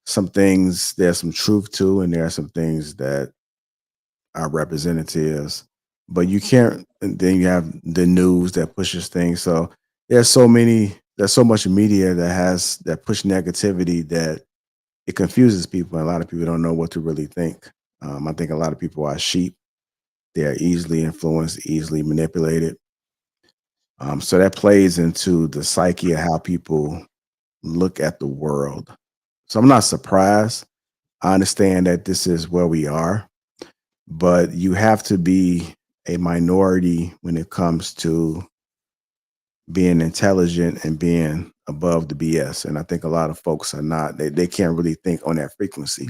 Some things there's some truth to, and there are some things that are representatives, but you can't. And then you have the news that pushes things. So there's so much media that push negativity that it confuses people. And a lot of people don't know what to really think. I think a lot of people are sheep. They are easily influenced, easily manipulated. So that plays into the psyche of how people look at the world. So I'm not surprised. I understand that this is where we are, but you have to be a minority when it comes to being intelligent and being above the BS. And I think a lot of folks are not. They can't really think on that frequency.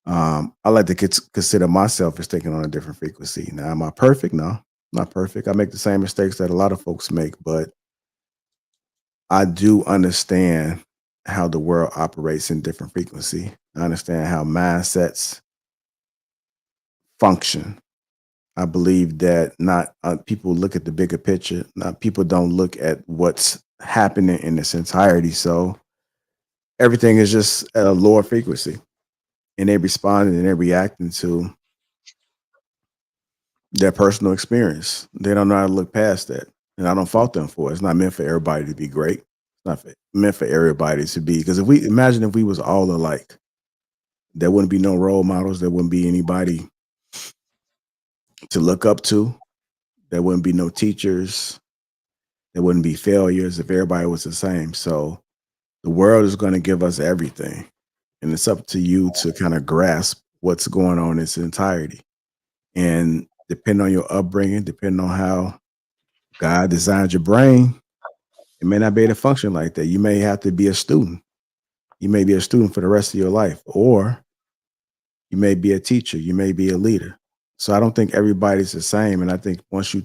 I like to consider myself as thinking on a different frequency. Now, am I perfect? No, not perfect. I make the same mistakes that a lot of folks make, but I do understand how the world operates in different frequency. I understand how mindsets function. I believe that not people look at the bigger picture. Not people don't look at what's happening in its entirety. So everything is just at a lower frequency, and they responding and they're reacting to their personal experience. They don't know how to look past that, and I don't fault them for it. It's not meant for everybody to be great. It's not meant for everybody to be, because if we was all alike, there wouldn't be no role models. There wouldn't be anybody to look up to. There wouldn't be no teachers. There wouldn't be failures if everybody was the same. So the world is going to give us everything, and it's up to you to kind of grasp what's going on in its entirety. And depending on your upbringing, depending on how God designed your brain, it may not be able to function like that. You may have to be a student. You may be a student for the rest of your life, or you may be a teacher. You may be a leader. So I don't think everybody's the same. And I think once you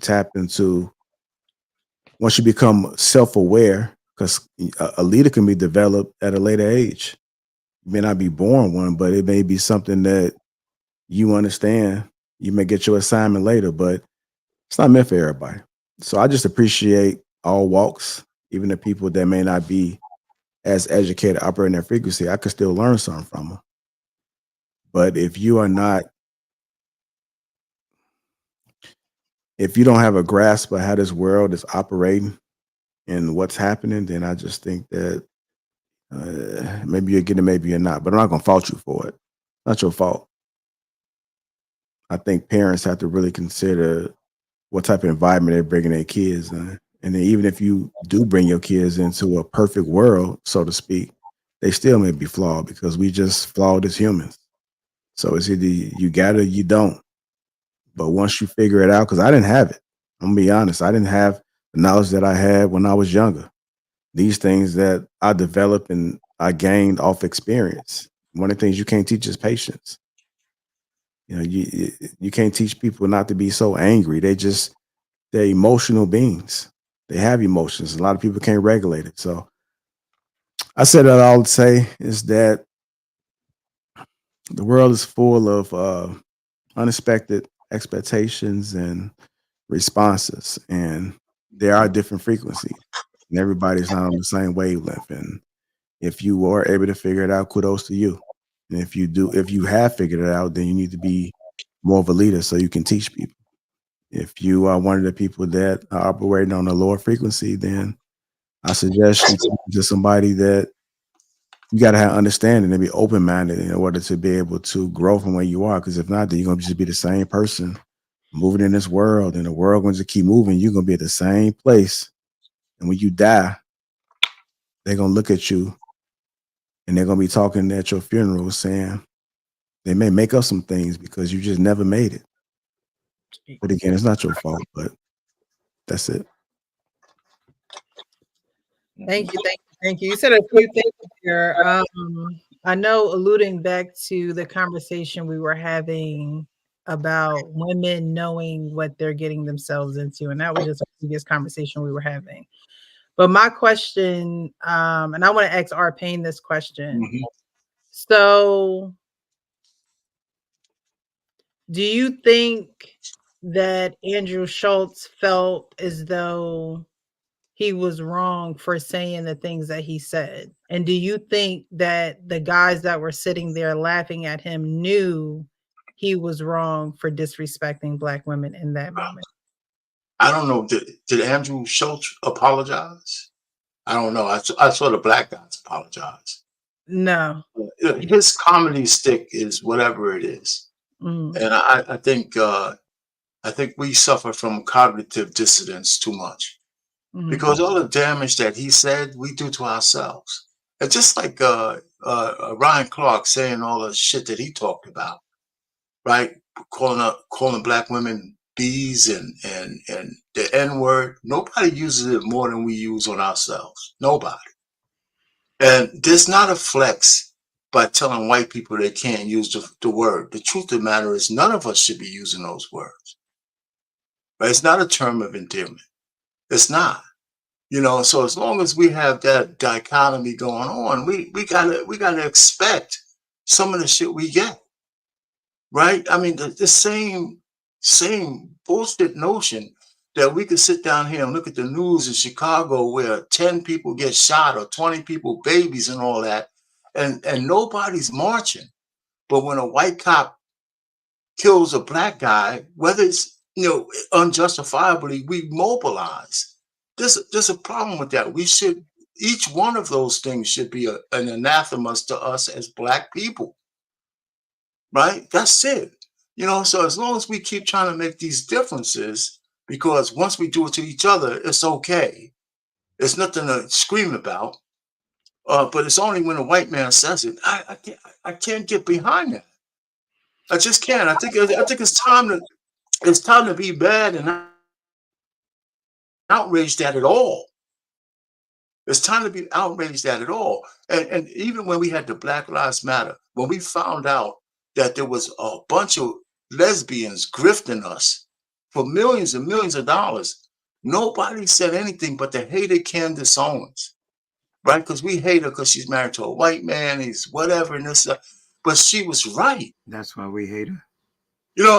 become self-aware, because a leader can be developed at a later age. You may not be born one, but it may be something that you understand. You may get your assignment later, but it's not meant for everybody. So I just appreciate all walks, even the people that may not be as educated, operating that frequency. I could still learn something from them. But if you don't have a grasp of how this world is operating and what's happening, then I just think that maybe you're getting it, maybe you're not. But I'm not going to fault you for it. Not your fault. I think parents have to really consider what type of environment they're bringing their kids in. And then even if you do bring your kids into a perfect world, so to speak, they still may be flawed, because we just flawed as humans. So it's either you got it or you don't. But once you figure it out, because I didn't have it. I'm going to be honest. I didn't have the knowledge that I had when I was younger. These things that I developed and I gained off experience. One of the things you can't teach is patience. You know, you can't teach people not to be so angry. They're emotional beings. They have emotions. A lot of people can't regulate it. So I said that all to say is that the world is full of unexpected expectations and responses, and there are different frequencies, and everybody's not on the same wavelength. And if you are able to figure it out, kudos to you. And if you have figured it out, then you need to be more of a leader so you can teach people. If you are one of the people that are operating on a lower frequency, then I suggest you talk to somebody that you got to have understanding and be open-minded in order to be able to grow from where you are. Because if not, then you're going to just be the same person moving in this world, and the world going to keep moving. You're going to be at the same place And when you die, they're gonna look at you and they're gonna be talking at your funeral saying they may make up some things because you just never made it. But again, it's not your fault, but that's it. Thank you, thank you, thank you. You said a few things here. I know, alluding back to the conversation we were having about women knowing what they're getting themselves into, and that was just a previous conversation we were having. But my question, and I want to ask R. Payne this question. Mm-hmm. So, do you think that Andrew Schultz felt as though he was wrong for saying the things that he said? And do you think that the guys that were sitting there laughing at him knew he was wrong for disrespecting Black women in that moment? I don't know. Did Andrew Schultz apologize? I don't know. I saw the Black guys apologize. No. His comedy stick is whatever it is. Mm. And I think we suffer from cognitive dissonance too much. Because all the damage that he said, we do to ourselves. It's just like Ryan Clark saying all the shit that he talked about, right? Calling Black women bees and the N-word. Nobody uses it more than we use on ourselves. Nobody. And there's not a flex by telling white people they can't use the word. The truth of the matter is none of us should be using those words. Right? It's not a term of endearment. It's not. So as long as we have that dichotomy going on, we gotta expect some of the shit we get, right? I mean, the same bullshit notion that we could sit down here and look at the news in Chicago where 10 people get shot or 20 people, babies and all that, and nobody's marching. But when a white cop kills a Black guy, whether it's unjustifiably, we mobilize. There's a problem with that. Each one of those things should be an anathema to us as Black people, right? That's it. So as long as we keep trying to make these differences, because once we do it to each other, it's okay. It's nothing to scream about. But it's only when a white man says it, I can't get behind that. I just can't. I think it's time to be bad and not outraged at it all. It's time to be outraged at it all. And even when we had the Black Lives Matter, when we found out that there was a bunch of lesbians grifting us for millions and millions of dollars, nobody said anything but they hated Candace Owens, right? Because we hate her because she's married to a white man, he's whatever, and this, but she was right. That's why we hate her.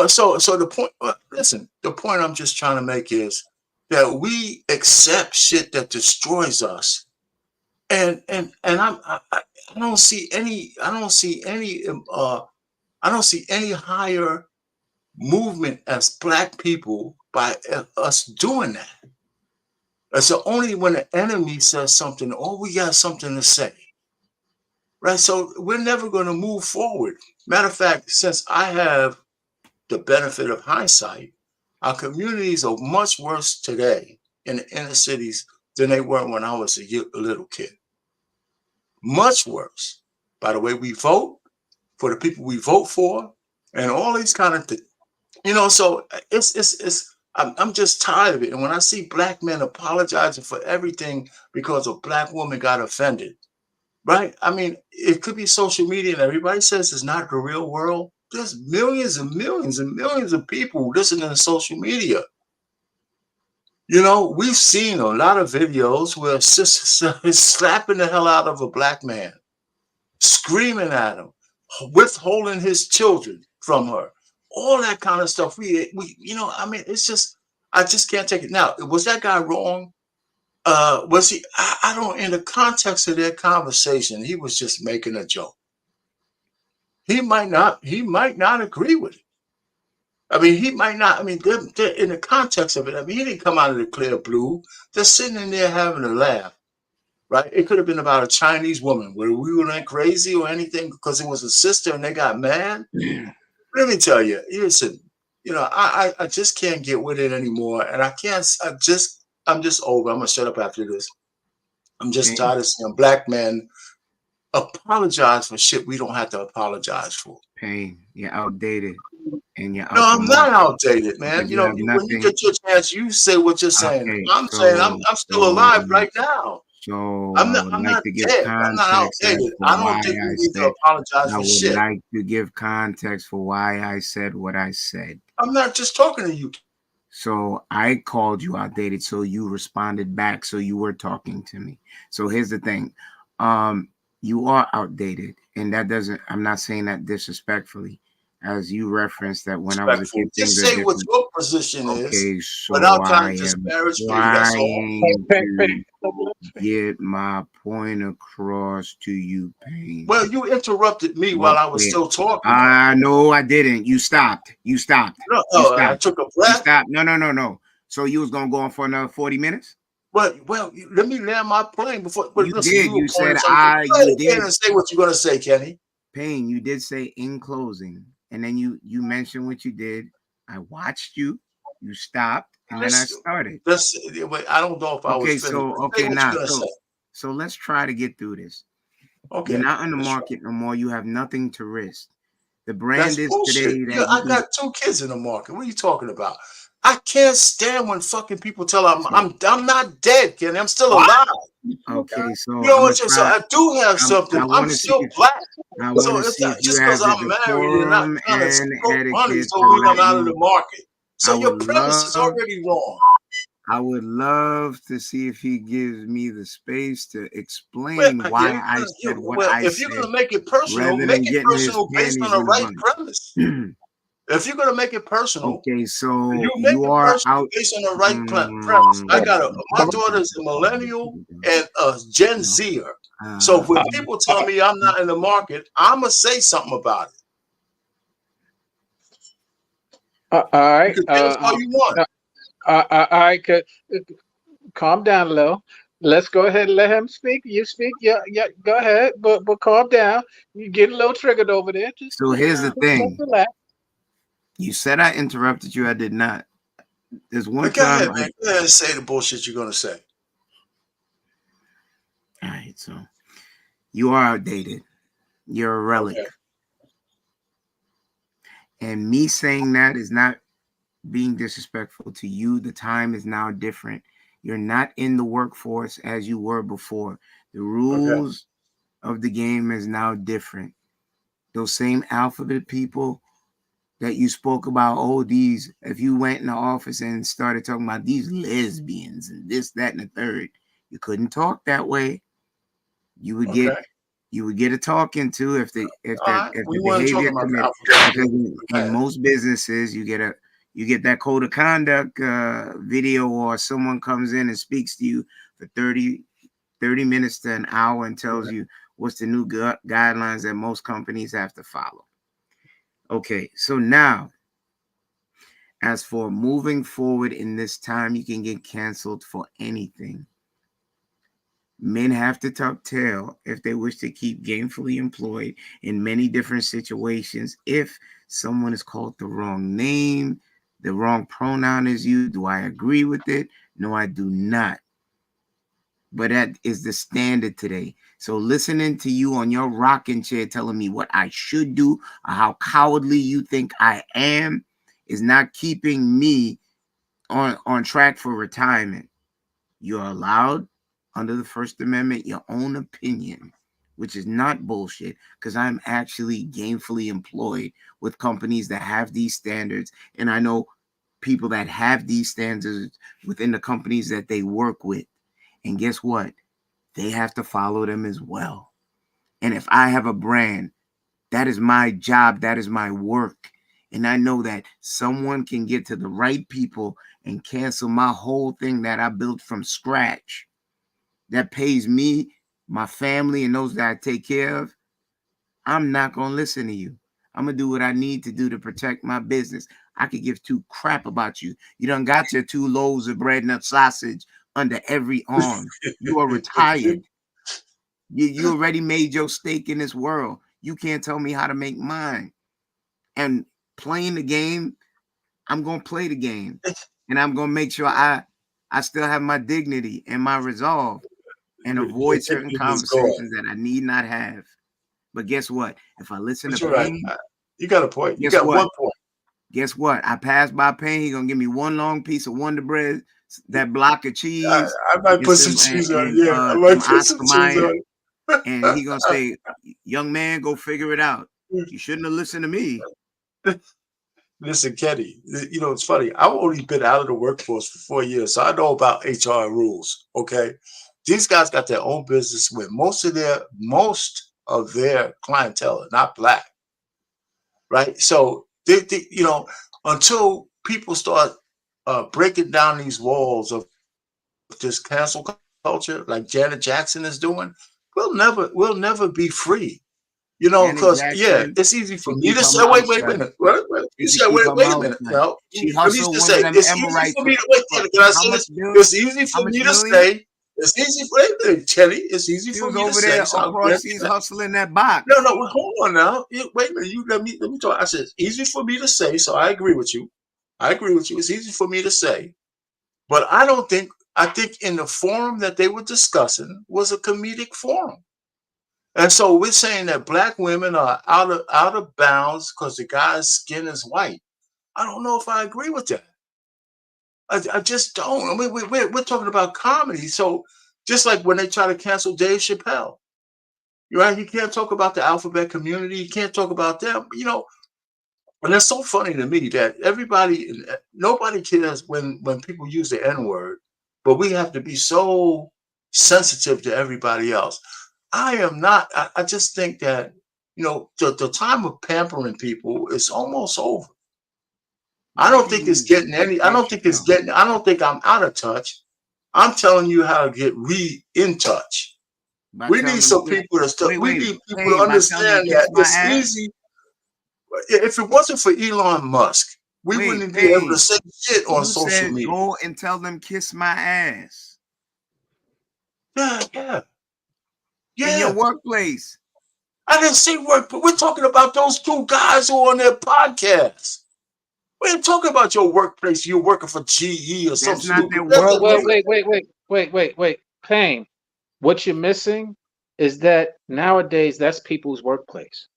So the point, listen, the point I'm just trying to make is that we accept shit that destroys us, and I don't see any higher movement as Black people by us doing that. It's only when the enemy says something, oh, we got something to say, right? So we're never going to move forward. Matter of fact, since I have the benefit of hindsight, our communities are much worse today in the inner cities than they were when I was a little kid. Much worse. By the way we vote, for the people we vote for, and all these kind of things. So I'm just tired of it. And when I see Black men apologizing for everything because a Black woman got offended, right? I mean, it could be social media and everybody says it's not the real world. There's millions and millions and millions of people listening to social media. We've seen a lot of videos where sisters is slapping the hell out of a Black man, screaming at him, withholding his children from her, all that kind of stuff. It's just, I just can't take it. Now, was that guy wrong? Was he? I don't. In the context of their conversation, he was just making a joke. He might not agree with it. I mean, he might not. I mean, they're in the context of it. I mean, he didn't come out of the clear blue. They're sitting in there having a laugh, right? It could have been about a Chinese woman where we went crazy or anything because it was a sister and they got mad. Let me tell you, listen, I just can't get with it anymore, and I I'm just over. I'm gonna shut up after this. I'm just tired of seeing black men apologize for shit we don't have to apologize for. Pain, you're outdated, and you're No, out the I'm not market outdated, man. because You you know, have when you nothing. get your chance, you say what you're saying. Okay, I'm saying I'm still alive right now. So I'm I would not like to give dead. I'm not context as outdated. for I don't why think we I need to said. apologize I for would shit. like to give context for why I said what I said. I'm not just talking to you. So I called you outdated, so you responded back, so you were talking to me. So here's the thing. You are outdated, and that doesn't, I'm not saying that disrespectfully, as you referenced that when I was a kid, Just things are say what different. your position is Okay, so without I trying to am disparage me. That's all. trying to get my point across to you, Pain. Well, you interrupted me while I was still talking. No, I didn't. You stopped. You stopped. No, You stopped. I took a You breath. stopped. No. So you was gonna go on for another 40 minutes? Well, let me land my plane before. But You listen, did. You said you you did. and say what you're gonna say, Kenny. Pain, you did say in closing, and then you mentioned what you did. I watched you. You stopped, and then I started. I don't know if I was finished. So let's try to get through this. Okay. You're not on the market no more. You have nothing to risk. The brand is bullshit. today that I got 2 kids in the market. What are you talking about? I can't stand when fucking people tell I'm not dead, Kenny. I'm still alive. Okay, so you know what? So I do have something. I'm still black. I want to see if you just have because the I'm married and not decorum trying to and stroke money, etiquette so to mean I'm let out of me. the market. So I your would premise is love. already wrong. I would love to see if he gives me the space to explain why I said what I if said. you're gonna make it personal, rather make than it getting his personal based on panties the in a right bunch. premise. If you're gonna make it personal, okay, so you make it are personal out based on the right premise. I got my daughter's a millennial and a Gen Zer. So when people tell me I'm not in the market, I'm gonna say something about it. All right. That's all you want. All right. Calm down, Lil. Let's go ahead and let him speak. You speak. Yeah. Go ahead, but calm down. You get a little triggered over there. So here's the thing. Relax. You said I interrupted you. I did not. There's one Go time. ahead, man. Go ahead and say the bullshit you're gonna say. All right. So you are outdated. You're a relic. Okay. And me saying that is not being disrespectful to you. The time is now different. You're not in the workforce as you were before. The rules of the game is now different. Those same alphabet people that you spoke about, if you went in the office and started talking about these lesbians and this, that, and the third, you couldn't talk that way. You would get a talking to if the behavior committed. Because in most businesses, you get that code of conduct video, or someone comes in and speaks to you for 30 minutes to an hour and tells you what's the new guidelines that most companies have to follow. Okay, so now, as for moving forward in this time, you can get canceled for anything. Men have to tuck tail if they wish to keep gainfully employed in many different situations. If someone is called the wrong name, the wrong pronoun is used, do I agree with it? No, I do not. But that is the standard today. So listening to you on your rocking chair telling me what I should do or how cowardly you think I am is not keeping me on track for retirement. You're allowed under the First Amendment your own opinion, which is not bullshit, because I'm actually gainfully employed with companies that have these standards. And I know people that have these standards within the companies that they work with. And guess what? They have to follow them as well. And if I have a brand, that is my job. That is my work. And I know that someone can get to the right people and cancel my whole thing that I built from scratch. That pays me, my family, and those that I take care of. I'm not going to listen to you. I'm going to do what I need to do to protect my business. I could give 2 crap about you. You done got your 2 loaves of bread and a sausage under every arm. You are retired. You already made your stake in this world. You can't tell me how to make mine. And playing the game, I'm going to play the game. And I'm going to make sure I I still have my dignity and my resolve and avoid certain conversations that I need not have. But guess what? If I listen to Pain, you got a point. You got one point. Guess what? I pass by Pain. He gonna give me one long piece of Wonder Bread, that block of cheese. I might put some cheese on it. Yeah, I might put some cheese on it. And he gonna say, "Young man, go figure it out. You shouldn't have listened to me." Listen, Kenny, you know, it's funny. I've only been out of the workforce for 4 years, so I know about HR rules, okay? These guys got their own business where most of their clientele are not Black, right? So, they you know, until people start breaking down these walls of this cancel culture like Janet Jackson is doing, we'll never be free. You know, because it's easy for me to say. Wait a minute. You said wait a minute. No, let me just say it's easy for me to wait. Can I say this? It's easy for me to say. It's easy for Kelly. It's easy for me to say. He's hustling that box. No, hold on now. Wait a minute. You let me talk. I said it's easy for me to say. So I agree with you. It's easy for me to say, but I think in the forum that they were discussing was a comedic forum. And so we're saying that Black women are out of bounds because the guy's skin is white. I don't know if I agree with that. I just don't. I mean, we're talking about comedy. So just like when they try to cancel Dave Chappelle, right? You can't talk about the alphabet community. You can't talk about them. You know, and it's so funny to me that nobody cares when people use the N-word, but we have to be so sensitive to everybody else. I am not. I just think that, you know, the time of pampering people is almost over. I don't think it's getting any. I don't think I'm out of touch. I'm telling you how to get in touch. We need some people to we need people to understand that it's easy. If it wasn't for Elon Musk, we wouldn't be able to say shit on social media. Go and tell them kiss my ass. Yeah. In your workplace. I didn't say work, but we're talking about those two guys who are on their podcast. We ain't talking about your workplace. You're working for GE or something. That's not their wait. Pain. What you're missing is that nowadays that's people's workplace.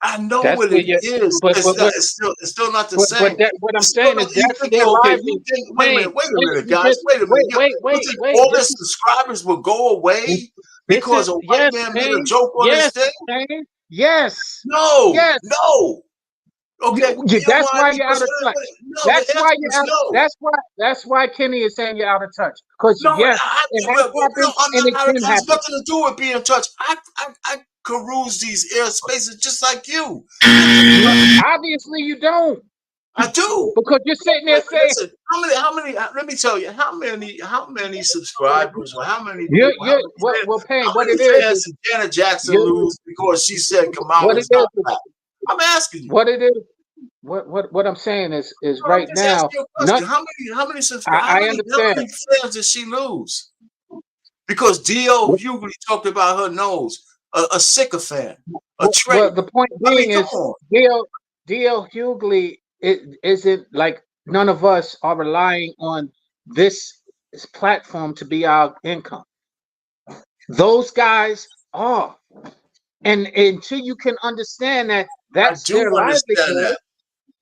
I know what it is. It's still not the same. What I'm saying is that's their livelihood. Wait a minute, guys. Wait a minute. Wait. All their subscribers will go away because a white man made a joke on this thing? Yes. No. Okay. That's why you're out of touch. That's why Kenny is saying you're out of touch. Because it has nothing to do with being in touch. I peruse these airspaces just like you. Obviously, you don't. I do because you're sitting there saying, listen, how many? Let me tell you, how many subscribers or how many? What it is? Did Janet Jackson lose because she said Kamala's not black? I'm asking you. What it is? What I'm saying is right now. How many subscribers? I understand. How many fans did she lose? Because D.L. Hughley talked about her nose, a sycophant, a traitor. Well, the point being is D.L. Hughley isn't like none of us are relying on this platform to be our income. Those guys are, and until you can understand that's their livelihood.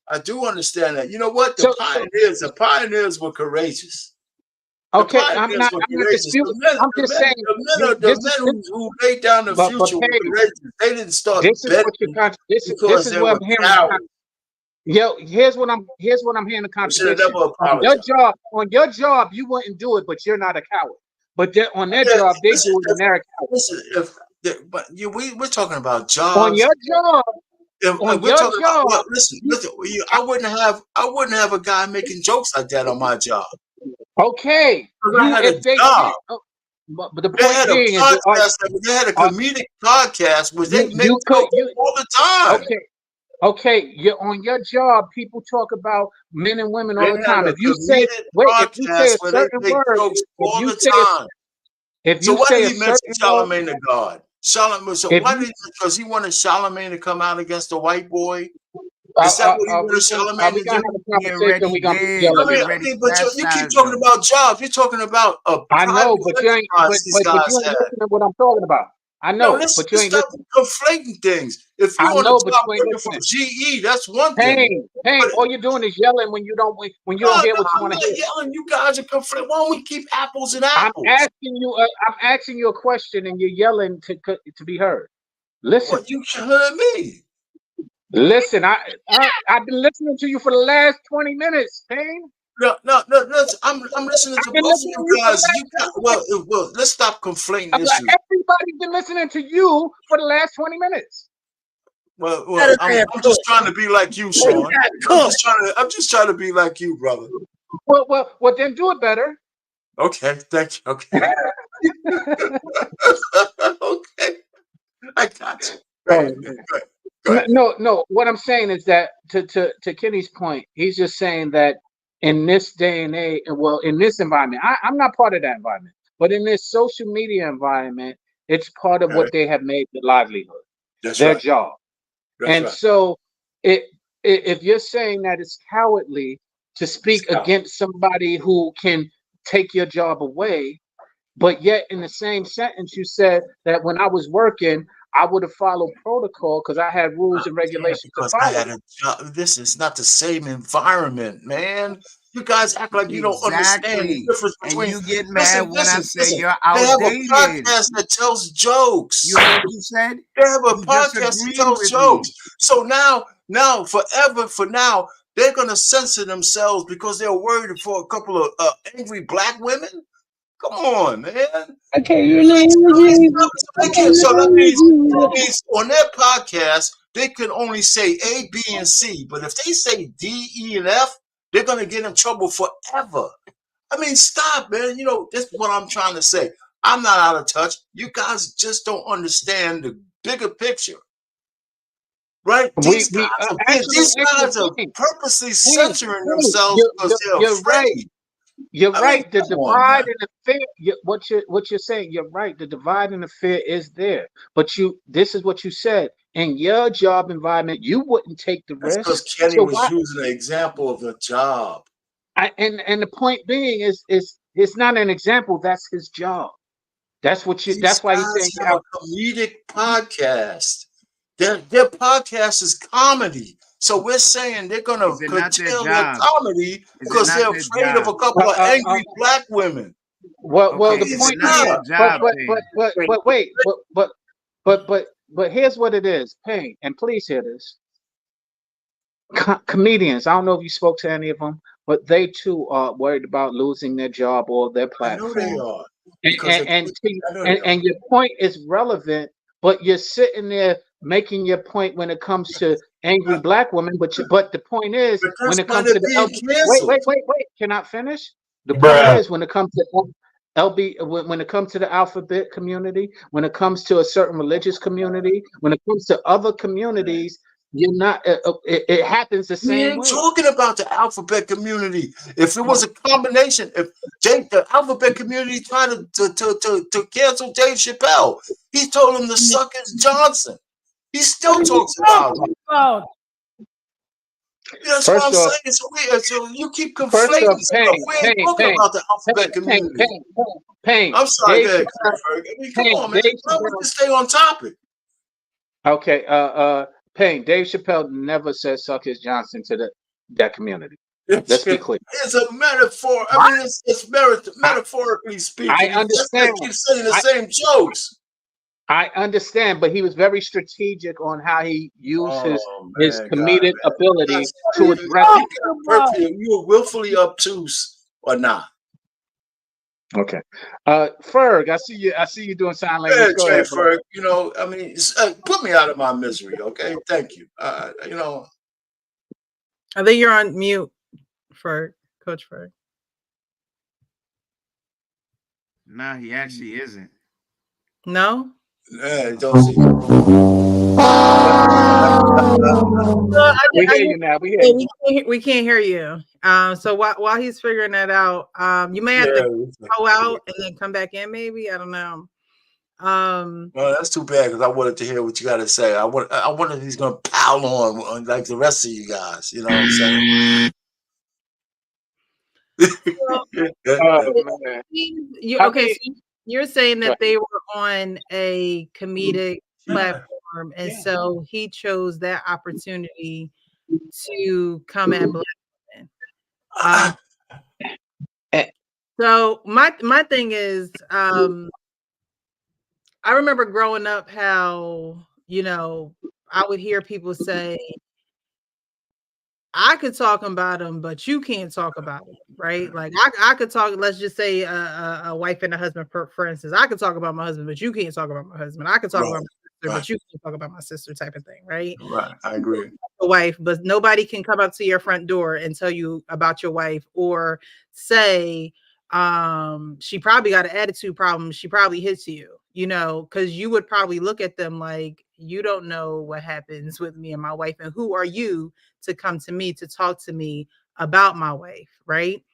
I do understand that. You know what? The pioneers were courageous. Okay, I'm not disputing. I'm just saying the men who laid down the future were courageous. They didn't start. This is what I'm hearing. Here's what I'm hearing the contradiction. On your job, you wouldn't do it, but you're not a coward. But on their job, they do it, and they're a coward. We're talking about jobs. On your job. Listen. I wouldn't have a guy making jokes like that on my job. Okay, I had a job. But the point being they had a comedic podcast where they make jokes all the time. Okay. You're on your job. People talk about men and women all the time. If you say a certain word, so why did he mention Charlemagne the God? Because he wanted Charlemagne to come out against the white boy. Is that what you want we Charlamagne to gonna have do? a conversation? We gonna be I yelling. mean, but you keep talking about jobs. You're talking about a I know, private but you ain't. enterprise these But guys you ain't had. listening to what I'm talking about. I No, know, but you let's ain't stop listening. conflating things. If I you're on the know, but job you ain't working for listening. GE, that's one thing. Pain. All you're doing is yelling when you don't hear what you I'm want to not hear. yelling. You guys are conflating. Why don't we keep apples and I'm apples? asking you a question, and you're yelling to be heard. Listen. Well, you heard me. Listen, I've been listening to you for the last 20 minutes, Pain. No. I'm listening to both of you guys. Well, let's stop conflating issues. Everybody's been listening to you for the last 20 minutes. Well, I'm just trying to be like you, Sean. I'm just trying to be like you, brother. Well, then do it better. Okay, thank you. Okay. Okay. I got you. Right. No. What I'm saying is that to Kenny's point, he's just saying that in this day and age, well, in this environment, I'm not part of that environment, but in this social media environment, it's part of what they have made their livelihood, their job. And so if you're saying that it's cowardly to speak against somebody who can take your job away, but yet in the same sentence you said that when I was working, I would have followed protocol because I had rules and regulations to Because I follow. had a job. This is not the same environment, man. You guys act like you don't understand the difference between. And you get mad when I say you're They have a outdated. podcast that tells jokes. You heard what you said? They have a You podcast that disagreed tells with jokes. me. So now, forever, for now, they're gonna censor themselves because they're worried for a couple of angry black women. Come on, man. Okay, So that means on their podcast, they can only say A, B, and C. But if they say D, E, and F, they're going to get in trouble forever. I mean, stop, man. You know, this is what I'm trying to say. I'm not out of touch. You guys just don't understand the bigger picture. Right? These guys are purposely censoring themselves because they're afraid. You're right. The divide and the fear. What you're saying, you're right. The divide and the fear is there. But this is what you said. In your job environment, you wouldn't take the risk. Because Kenny was using an example of a job. And the point being is it's not an example. That's his job. That's what you. That's why he's saying have a comedic podcast. Their podcast is comedy. So we're saying they're going to curtail their comedy because they're afraid of a couple of angry black women. Well, the point is, but here's what it is, Pain, and please hear this. Comedians, I don't know if you spoke to any of them, but they too are worried about losing their job or their platform. I know they are. And your point is relevant, but you're sitting there making your point when it comes to angry black women. But the point is when it comes to the wait, can I finish? The point is when it comes to when it comes to the alphabet community, when it comes to a certain religious community, when it comes to other communities, you're not. It happens the same way. We ain't talking about the alphabet community. If it was a combination, if the alphabet community tried to cancel Dave Chappelle, he told him to suck his Johnson. He still talks about it. That's what I'm saying. So you keep conflating stuff. We ain't talking about the alphabet community. Pain. I'm sorry, Dave. Come on, man. Why don't we stay on topic? Okay. Pain. Dave Chappelle never said "suck his Johnson" to that community. Let's be clear. It's a metaphor. I mean, it's metaphorically speaking. I understand. He keeps saying the same jokes. I understand, but he was very strategic on how he used his comedic ability to address. You're willfully obtuse or not? Okay, Ferg, I see you doing sign language. Go ahead, Ferg. You know, I mean, put me out of my misery, okay? Thank you. You know, I think you're on mute, Ferg, Coach Ferg. Nah, he actually isn't. No. Don't see. We hear you now. We can't hear you. So while he's figuring that out, you may have to go out and then come back in. Maybe, I don't know. Well, that's too bad because I wanted to hear what you got to say. I wonder if he's gonna pile on like the rest of you guys. You know what I'm saying? So you're saying that they were on a comedic platform, and so he chose that opportunity to come at Black women. So my thing is, I remember growing up how, I would hear people say, I could talk about them, but you can't talk about them, right? Like I could talk. Let's just say a wife and a husband, for instance. I could talk about my husband, but you can't talk about my husband. I could talk about my sister, but you can't talk about my sister, type of thing, right? Right, I agree. A wife, but nobody can come up to your front door and tell you about your wife, or say, she probably got an attitude problem. She probably hits you, because you would probably look at them like, you don't know what happens with me and my wife, and who are you to come to me to talk to me about my wife, right?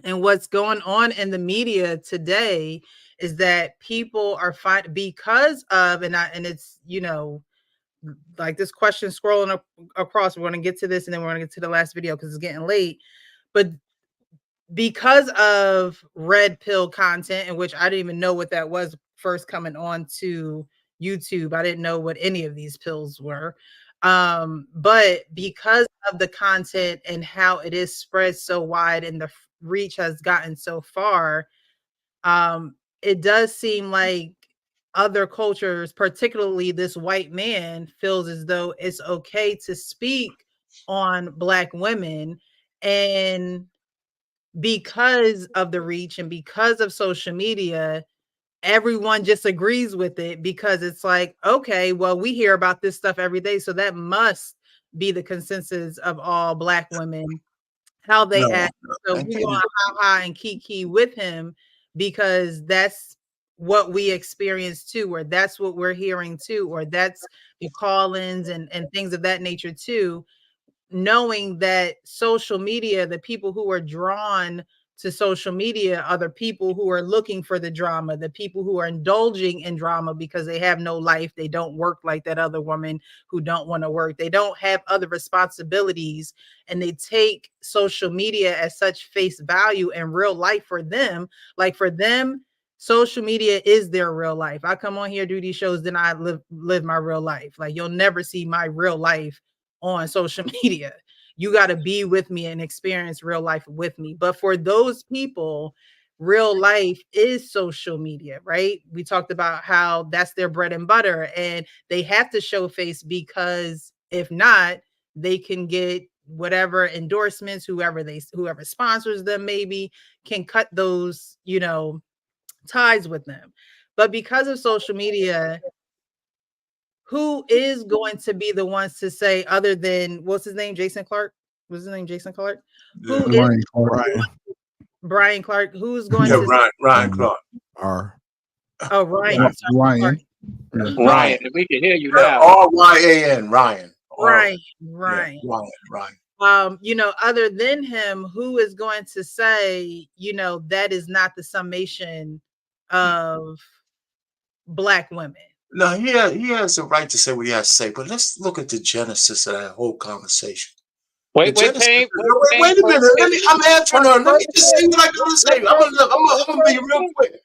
And what's going on in the media today is that people are because of, and it's, like this question scrolling across. We're going to get to this, and then we're going to get to the last video because it's getting late. But because of red pill content, in which I didn't even know what that was first coming on to YouTube. I didn't know what any of these pills were. But because of the content and how it is spread so wide and the reach has gotten so far, it does seem like other cultures, particularly this white man, feels as though it's okay to speak on Black women. And because of the reach and because of social media, everyone just agrees with it, because it's like, okay, well, we hear about this stuff every day, so that must be the consensus of all Black women, how they act. So we're going ha and kiki with him, because that's what we experience too, or that's what we're hearing too, or that's the call-ins and things of that nature too. Knowing that social media, the people who are drawn to social media are the people who are looking for the drama, the people who are indulging in drama because they have no life. They don't work like that other woman who don't want to work. They don't have other responsibilities, and they take social media as such face value in real life for them. Like for them, social media is their real life. I come on here, do these shows, then I live my real life. Like you'll never see my real life on social media. You got to be with me and experience real life with me. But for those people, real life is social media, right? We talked about how that's their bread and butter, and they have to show face, because if not, they can get whatever endorsements, whoever sponsors them maybe can cut those, ties with them. But because of social media, who is going to be the ones to say, other than, what's his name, Jason Clark? What's his name, Jason Clark? Who is Brian Clark? Who's going to Ryan Clark? Oh, Ryan. Ryan. Ryan, we can hear you now. R-Y-A-N, Ryan. Ryan. Other than him, who is going to say, that is not the summation of Black women? No, he has the right to say what he has to say, but let's look at the genesis of that whole conversation. Wait a minute. I'm answering her. Let me just say what I gotta say. I'm gonna be real quick.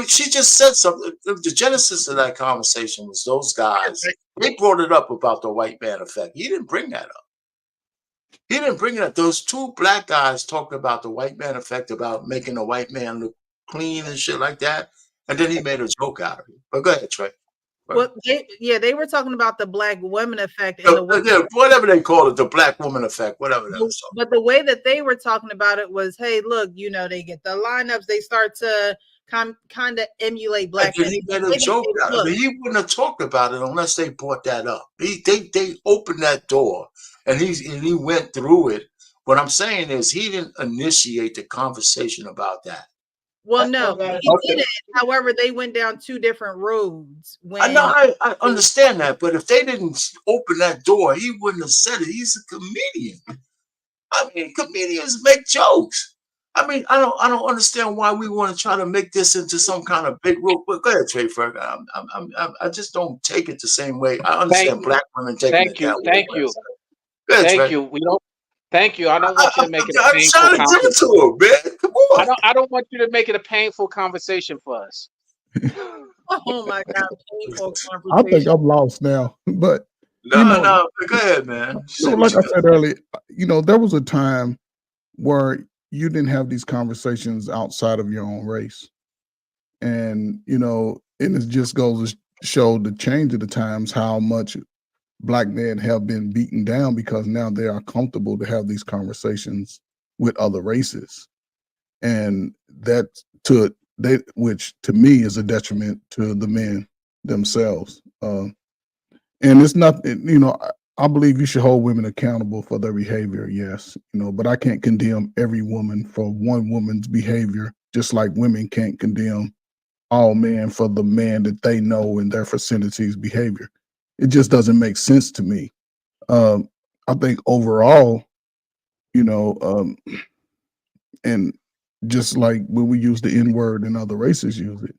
She just said something. The genesis of that conversation was those guys. They brought it up about the white man effect. He didn't bring that up. He didn't bring it up. Those two Black guys talked about the white man effect, about making a white man look clean and shit like that. And then he made a joke out of it. But go ahead, Trey. Well, they were talking about the Black women effect. Whatever they call it, the Black woman effect, whatever that was. But the way that they were talking about it was, hey, look, they get the lineups, they start to kind of emulate Black men. He made a joke out of it. He wouldn't have talked about it unless they brought that up. They opened that door, and he went through it. What I'm saying is, he didn't initiate the conversation about that. Well, no, he didn't. However, they went down two different roads. I understand that, but if they didn't open that door, he wouldn't have said it. He's a comedian. I mean, comedians make jokes. I mean, I don't understand why we want to try to make this into some kind of big rule. But go ahead, Trey Ferg. I just don't take it the same way. I understand black women taking it that way. Thank you. Go ahead, Thank Trey. you. We don't. Thank you. I don't want you to make it a I'm painful trying to give it to him, man. Come on. I don't want you to make it a painful conversation for us. Oh my God, painful I think conversation. I'm lost now, but No, go ahead, man. Like I said earlier, there was a time where you didn't have these conversations outside of your own race, and and it just goes to show the change of the times, how much black men have been beaten down because now they are comfortable to have these conversations with other races, and which to me is a detriment to the men themselves. And it's not, I believe you should hold women accountable for their behavior, yes, but I can't condemn every woman for one woman's behavior, just like women can't condemn all men for the man that they know in their vicinity's behavior. It just doesn't make sense to me. I think overall, and just like when we use the N-word and other races use it,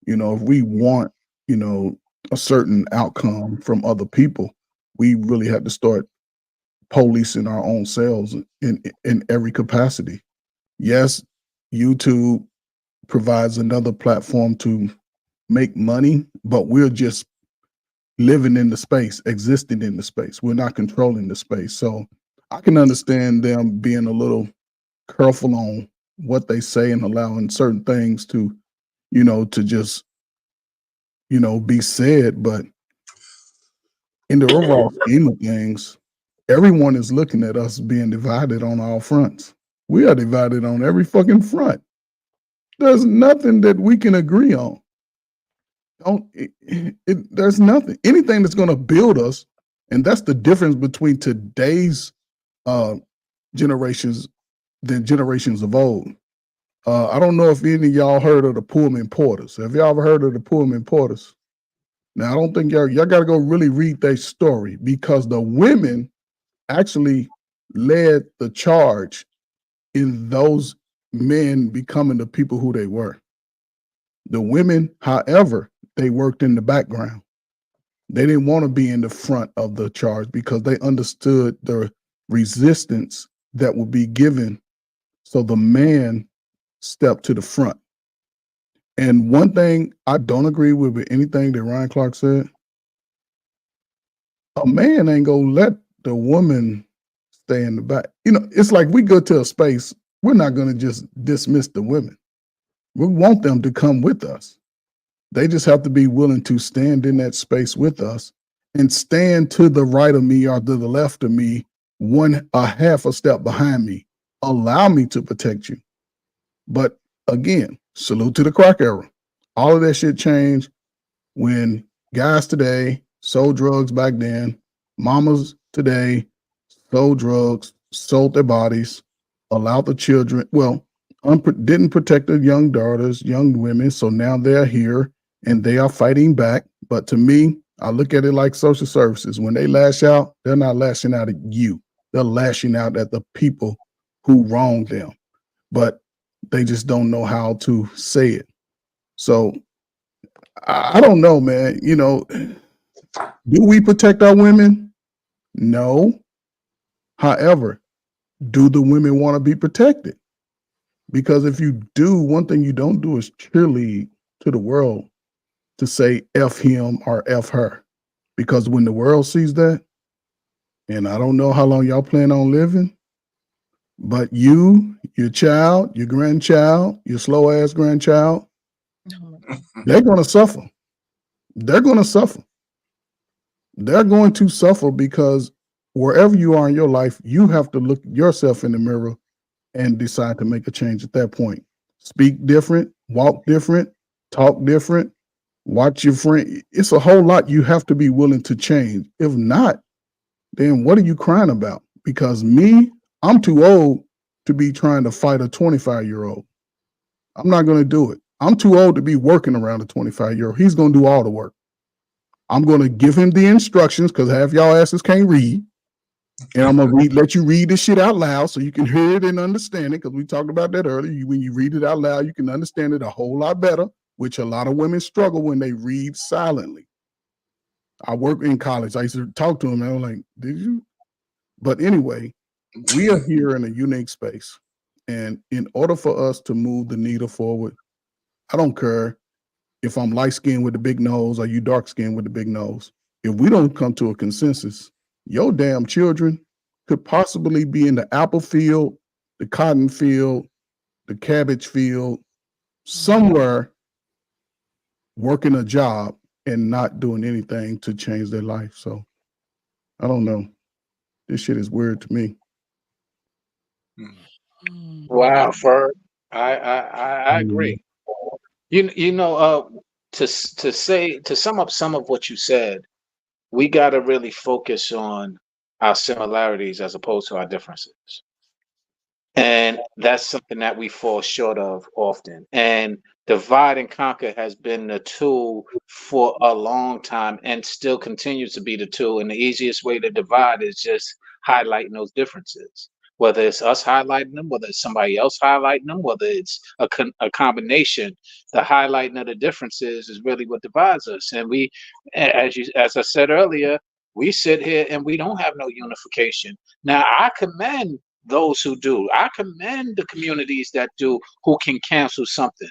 if we want, a certain outcome from other people, we really have to start policing our own selves in every capacity. Yes, YouTube provides another platform to make money, but we're just living in the space, existing in the space. We're not controlling the space. So I can understand them being a little careful on what they say and allowing certain things to, to just, be said. But in the overall scheme of things, everyone is looking at us being divided on all fronts. We are divided on every fucking front. There's nothing that we can agree on. There's nothing. Anything that's going to build us, and that's the difference between today's generations than generations of old. I don't know if any of y'all heard of the Pullman Porters. Have y'all ever heard of the Pullman Porters? Now, I don't think y'all got to go really read their story, because the women actually led the charge in those men becoming the people who they were. The women, however, they worked in the background. They didn't want to be in the front of the charge because they understood the resistance that would be given. So the man stepped to the front. And one thing I don't agree with anything that Ryan Clark said, a man ain't gonna let the woman stay in the back. It's like we go to a space, we're not gonna just dismiss the women. We want them to come with us. They just have to be willing to stand in that space with us and stand to the right of me or to the left of me, half a step behind me. Allow me to protect you. But again, salute to the crack era. All of that shit changed when guys today sold drugs back then, mamas today sold drugs, sold their bodies, allowed the children, didn't protect the young daughters, young women. So now they're here and they are fighting back. But to me, I look at it like social services. When they lash out, they're not lashing out at you. They're lashing out at the people who wronged them. But they just don't know how to say it. So I don't know, man. Do we protect our women? No. However, do the women want to be protected? Because if you do, one thing you don't do is cheerlead to the world to say F him or F her. Because when the world sees that, and I don't know how long y'all plan on living, but you, your child, your grandchild, your slow ass grandchild, they're going to suffer. They're going to suffer. They're going to suffer because wherever you are in your life, you have to look yourself in the mirror and decide to make a change at that point. Speak different, walk different, talk different, watch your friend. It's a whole lot you have to be willing to change. If not, then what are you crying about? Because me, I'm too old to be trying to fight a 25-year-old. I'm not going to do it. I'm too old to be working around a 25-year-old. He's going to do all the work. I'm going to give him the instructions because half y'all asses can't read. And I'm gonna let you read this shit out loud so you can hear it and understand it, because we talked about that earlier. When you read it out loud, you can understand it a whole lot better, which a lot of women struggle when they read silently. I work in college. I used to talk to them, and I was like, did you? But anyway, we are here in a unique space. And in order for us to move the needle forward, I don't care if I'm light skinned with the big nose or you dark skinned with the big nose. If we don't come to a consensus, your damn children could possibly be in the apple field, the cotton field, the cabbage field, somewhere working a job and not doing anything to change their life. So I don't know. This shit is weird to me. Wow, Ferg. I agree. You know, to sum up some of what you said, we got to really focus on our similarities as opposed to our differences. And that's something that we fall short of often. And divide and conquer has been the tool for a long time and still continues to be the tool. And the easiest way to divide is just highlighting those differences. Whether it's us highlighting them, whether it's somebody else highlighting them, whether it's a combination, the highlighting of the differences is really what divides us. And we, as I said earlier, we sit here and we don't have no unification. Now, I commend those who do. I commend the communities that do, who can cancel something.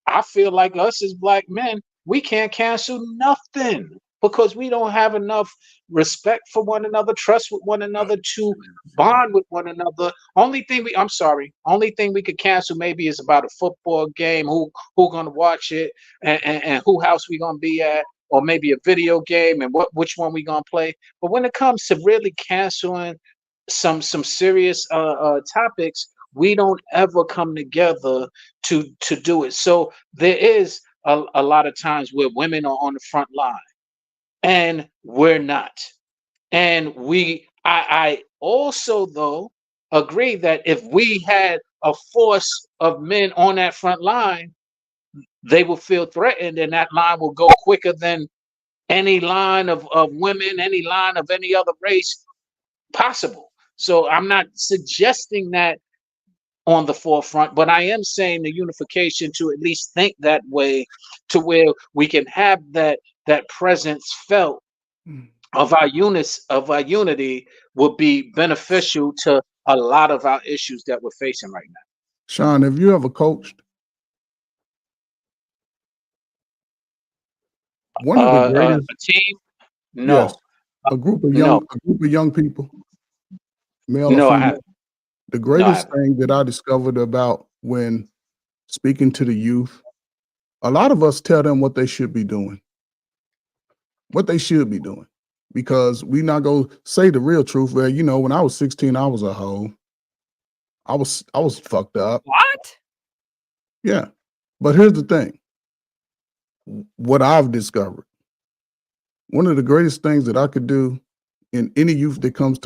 I feel like us as Black men, we can't cancel nothing because we don't have enough respect for one another, trust with one another, to bond with one another. Only thing we could cancel maybe is about a football game, who gonna watch it, and who house we gonna be at, or maybe a video game and which one we gonna play. But when it comes to really canceling some serious topics, we don't ever come together to do it. So there is a lot of times where women are on the front line and we're not. And I also though agree that if we had a force of men on that front line, they will feel threatened, and that line will go quicker than any line of women, any line of any other race possible. So I'm not suggesting that on the forefront, but I am saying the unification to at least think that way, to where we can have that presence felt of our unity will be beneficial to a lot of our issues that we're facing right now. Sean, have you ever coached? One of the greatest a team? No. Yes, a group of young people, male or No, I female. haven't. The greatest thing that I discovered about when speaking to the youth, a lot of us tell them what they should be doing. What they should be doing. Because we not gonna say the real truth. Well, you know, when I was 16, I was a hoe. I was fucked up. What? Yeah. But here's the thing. What I've discovered, one of the greatest things that I could do in any youth that comes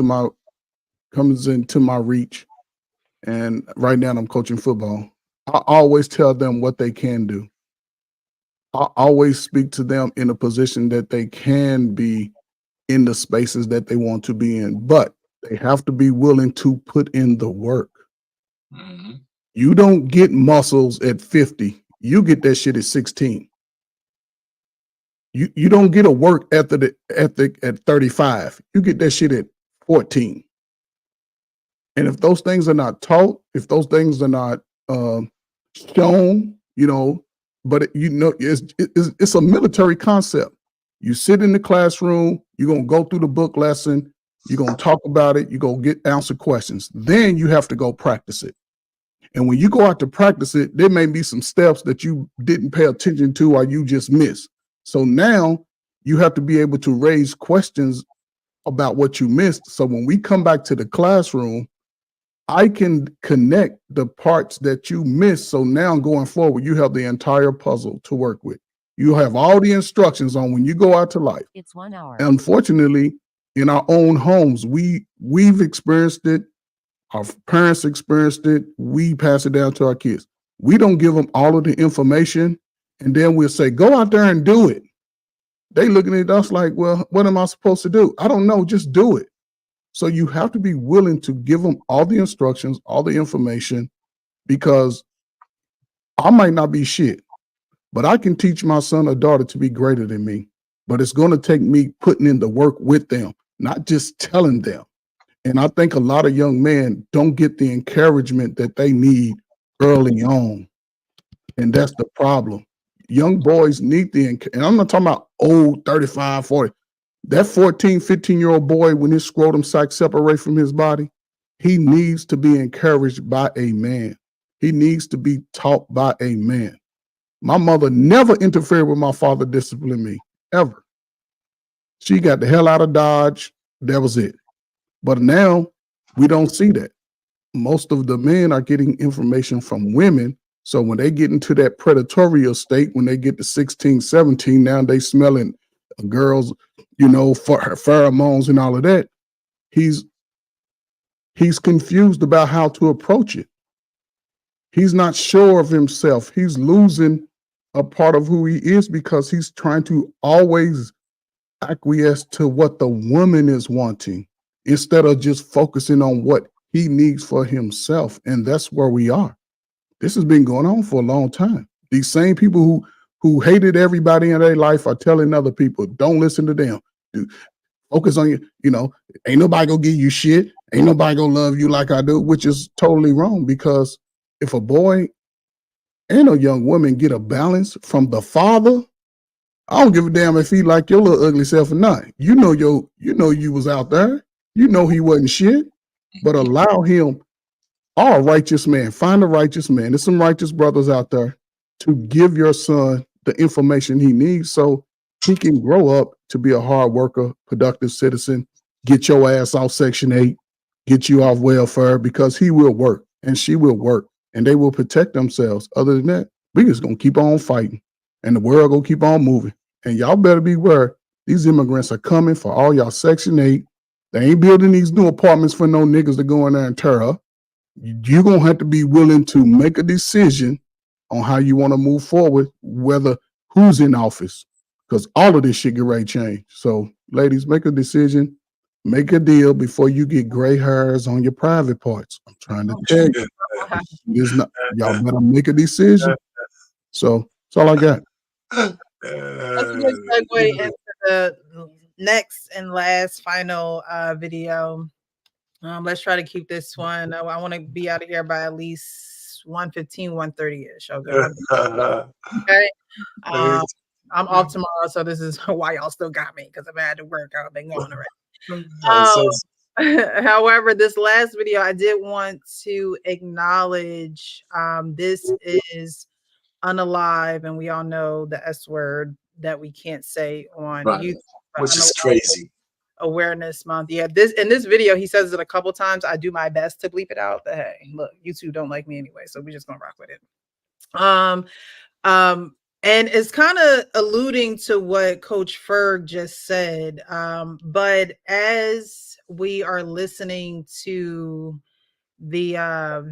into my reach, and right now I'm coaching football, I always tell them what they can do. I always speak to them in a position that they can be in the spaces that they want to be in, but they have to be willing to put in the work. You don't get muscles at 50. You get that shit at 16. You don't get a work ethic at 35. You get that shit at 14. And if those things are not taught, if those things are not shown, you know, but it's a military concept. You sit in the classroom, you're gonna go through the book lesson, you're gonna talk about it, you're gonna answer questions. Then you have to go practice it. And when you go out to practice it, there may be some steps that you didn't pay attention to or you just missed. So now you have to be able to raise questions about what you missed. So when we come back to the classroom, I can connect the parts that you missed. So now going forward, you have the entire puzzle to work with. You have all the instructions on when you go out to life. It's 1 hour. Unfortunately, in our own homes, we've experienced it. Our parents experienced it. We pass it down to our kids. We don't give them all of the information, and then we'll say, go out there and do it. They looking at us like, well, what am I supposed to do? I don't know, just do it. So you have to be willing to give them all the instructions, all the information, because I might not be shit, but I can teach my son or daughter to be greater than me. But it's going to take me putting in the work with them, not just telling them. And I think a lot of young men don't get the encouragement that they need early on. And that's the problem. Young boys need and I'm not talking about old 35, 40. That 14, 15-year-old boy, when his scrotum sac separate from his body, he needs to be encouraged by a man. He needs to be taught by a man. My mother never interfered with my father disciplining me, ever. She got the hell out of Dodge. That was it. But now we don't see that. Most of the men are getting information from women. So when they get into that predatorial state, when they get to 16, 17, now they smelling girls, pheromones and all of that. He's confused about how to approach it. He's not sure of himself. He's losing a part of who he is because he's trying to always acquiesce to what the woman is wanting instead of just focusing on what he needs for himself. And that's where we are. This has been going on for a long time. These same people who hated everybody in their life are telling other people, don't listen to them. Focus on you. Ain't nobody gonna give you shit. Ain't nobody gonna love you like I do, which is totally wrong, because if a boy and a young woman get a balance from the father, I don't give a damn if he like your little ugly self or not. You know you was out there. You know he wasn't shit, but allow him, a righteous man, find a righteous man. There's some righteous brothers out there to give your son the information he needs so he can grow up to be a hard worker, productive citizen, get your ass off Section 8, get you off welfare, because he will work and she will work and they will protect themselves. Other than that, we just gonna keep on fighting and the world gonna keep on moving. And y'all better beware. These immigrants are coming for all y'all Section 8. They ain't building these new apartments for no niggas to go in there and tear up. You're going to have to be willing to make a decision on how you want to move forward, whether who's in office, because all of this shit get ready to change. So, ladies, make a decision, make a deal before you get gray hairs on your private parts. I'm trying to tell you. Y'all better make a decision. So, that's all I got. That's a good segue into the next and last final video. Let's try to keep this one. I want to be out of here by at least 1:15, 1:30-ish. Okay. I'm off tomorrow, so this is why y'all still got me, because I've had to work. I've been going around. However, this last video, I did want to acknowledge this is UnAlive, and we all know the S word that we can't say on YouTube, which is crazy. Awareness Month. Yeah, this video, he says it a couple times. I do my best to bleep it out, but hey, look, YouTube don't like me anyway, so we're just gonna rock with it. And it's kind of alluding to what Coach Ferg just said. But as we are listening to the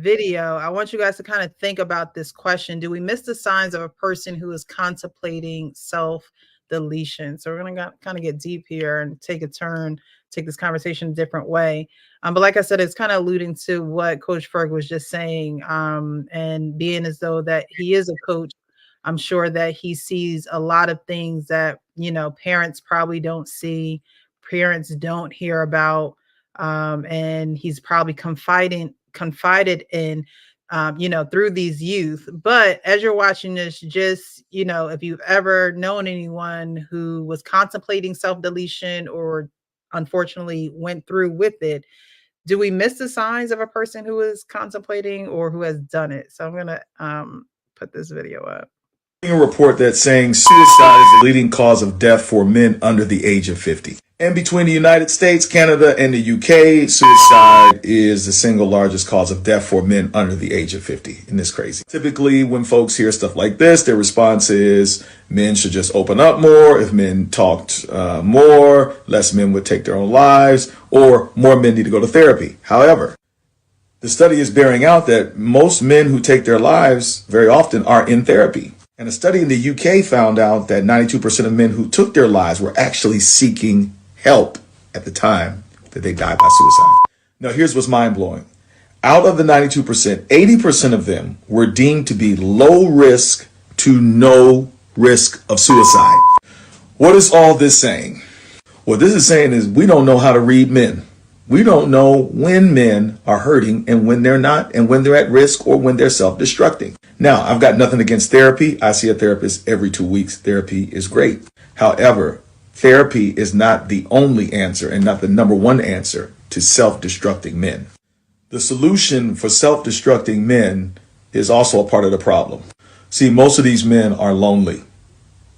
video, I want you guys to kind of think about this question. Do we miss the signs of a person who is contemplating self-deletion? So we're going to kind of get deep here and take a turn, take this conversation a different way. But like I said, it's kind of alluding to what Coach Ferg was just saying, and being as though that he is a coach, I'm sure that he sees a lot of things that, parents probably don't see, parents don't hear about, and he's probably confided in, through these youth. But as you're watching this, just, if you've ever known anyone who was contemplating self-deletion or unfortunately went through with it, do we miss the signs of a person who is contemplating or who has done it? So I'm going to put this video up. A report that's saying suicide is the leading cause of death for men under the age of 50. And between the United States, Canada, and the UK, suicide is the single largest cause of death for men under the age of 50. And it's crazy. Typically, when folks hear stuff like this, their response is men should just open up more. If men talked more, less men would take their own lives, or more men need to go to therapy. However, the study is bearing out that most men who take their lives very often are in therapy. And a study in the UK found out that 92% of men who took their lives were actually seeking help at the time that they died by suicide. Now, here's what's mind-blowing. Out of the 92%, 80% of them were deemed to be low risk to no risk of suicide. What is all this saying? What this is saying is we don't know how to read men. We don't know when men are hurting and when they're not, and when they're at risk or when they're self-destructing. Now, I've got nothing against therapy. I see a therapist every 2 weeks. Therapy is great. However, therapy is not the only answer and not the number one answer to self-destructing men. The solution for self-destructing men is also a part of the problem. See, most of these men are lonely.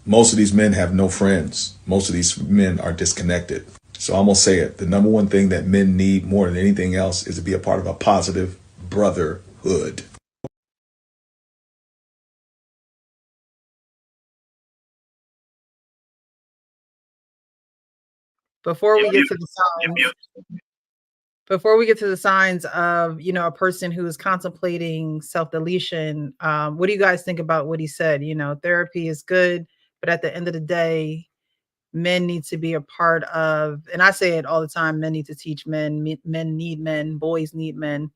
Most of these men have no friends. Most of these men are disconnected. So I'm going to say it. The number one thing that men need more than anything else is to be a part of a positive brotherhood. Before we get to the signs, of, you know, a person who is contemplating self-deletion, what do you guys think about what he said? You know, therapy is good, but at the end of the day, men need to be a part of, and I say it all the time, men need to teach men, men need men, boys need men.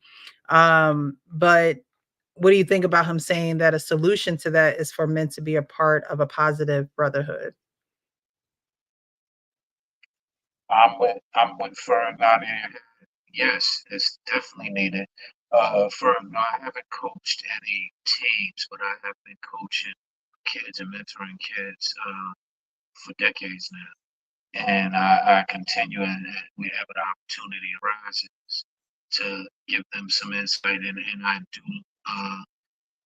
But what do you think about him saying that a solution to that is for men to be a part of a positive brotherhood? I'm with Ferg out here. Yes, it's definitely needed. Ferg, no, I haven't coached any teams, but I have been coaching kids and mentoring kids for decades now. And I continue, and we have an opportunity arises to give them some insight, and I do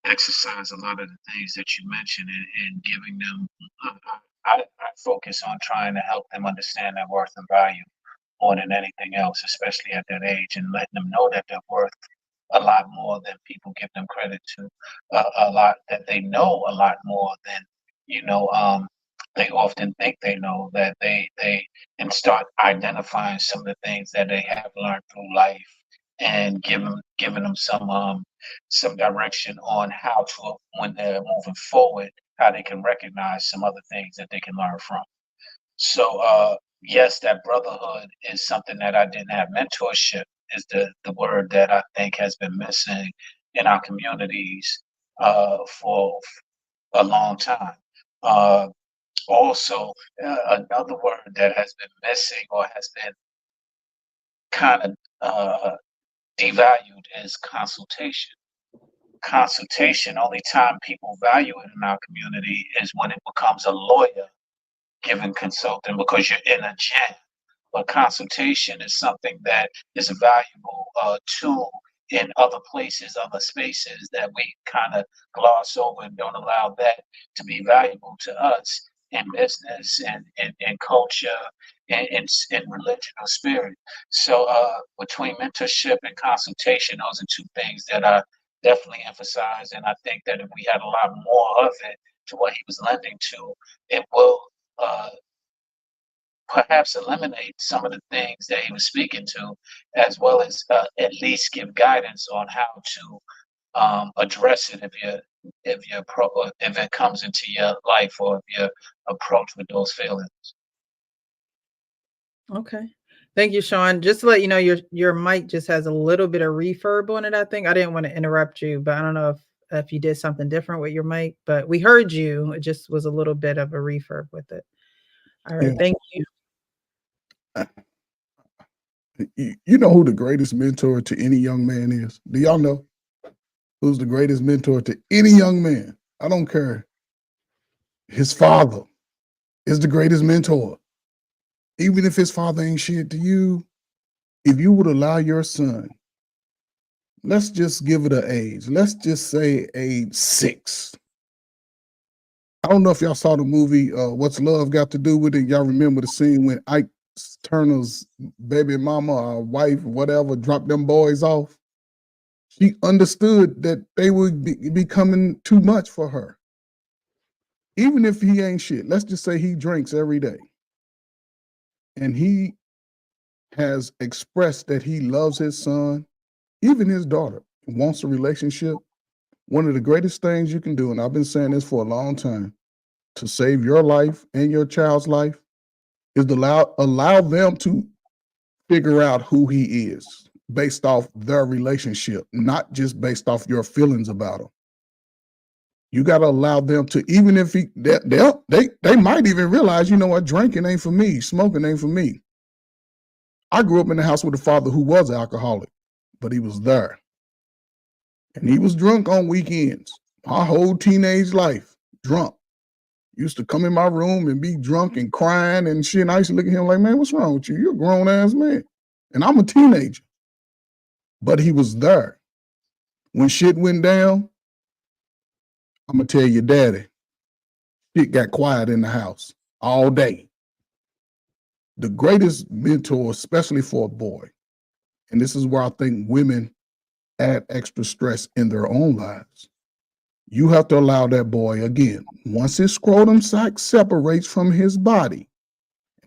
exercise a lot of the things that you mentioned, and giving them. I focus on trying to help them understand their worth and value more than anything else, especially at that age, and letting them know that they're worth a lot more than people give them credit to, a lot that they know a lot more than, you know, they often think they know, that they and start identifying some of the things that they have learned through life, and giving them some direction on how to, when they're moving forward, how they can recognize some other things that they can learn from. So yes, that brotherhood is something that I didn't have. Mentorship is the word that I think has been missing in our communities for a long time. Also, another word that has been missing or has been kind of devalued is consultation. Consultation, only time people value it in our community is when it becomes a lawyer giving consulting because you're in a jam. But consultation is something that is a valuable tool in other places, other spaces, that we kind of gloss over and don't allow that to be valuable to us in business and culture and religion or spirit. So between mentorship and consultation, those are two things that I definitely emphasize. And I think that if we had a lot more of it to what he was lending to, it will perhaps eliminate some of the things that he was speaking to, as well as at least give guidance on how to address it if it comes into your life, or if you're approached with those feelings. Okay. Thank you, Sean. Just to let you know, your mic just has a little bit of refurb on it, I think. I didn't want to interrupt you, but I don't know if you did something different with your mic, but we heard you. It just was a little bit of a refurb with it. All right. Yeah. Thank you. You know who the greatest mentor to any young man is? Do y'all know who's the greatest mentor to any young man? I don't care. His father is the greatest mentor. Even if his father ain't shit to you, if you would allow your son, let's just give it an age. Let's just say age 6. I don't know if y'all saw the movie What's Love Got to Do with It. Y'all remember the scene when Ike Turner's baby mama or wife, whatever, dropped them boys off? She understood that they would be becoming too much for her. Even if he ain't shit, let's just say he drinks every day. And he has expressed that he loves his son, even his daughter, wants a relationship. One of the greatest things you can do, and I've been saying this for a long time, to save your life and your child's life, is to allow them to figure out who he is based off their relationship, not just based off your feelings about him. You got to allow them to, even if they might even realize, you know what, drinking ain't for me, smoking ain't for me. I grew up in the house with a father who was an alcoholic, but he was there. And he was drunk on weekends. My whole teenage life, drunk. Used to come in my room and be drunk and crying and shit. And I used to look at him like, man, what's wrong with you? You're a grown ass man. And I'm a teenager. But he was there. When shit went down, I'm going to tell you, daddy, it got quiet in the house all day. The greatest mentor, especially for a boy, and this is where I think women add extra stress in their own lives. You have to allow that boy, again, once his scrotum sac separates from his body,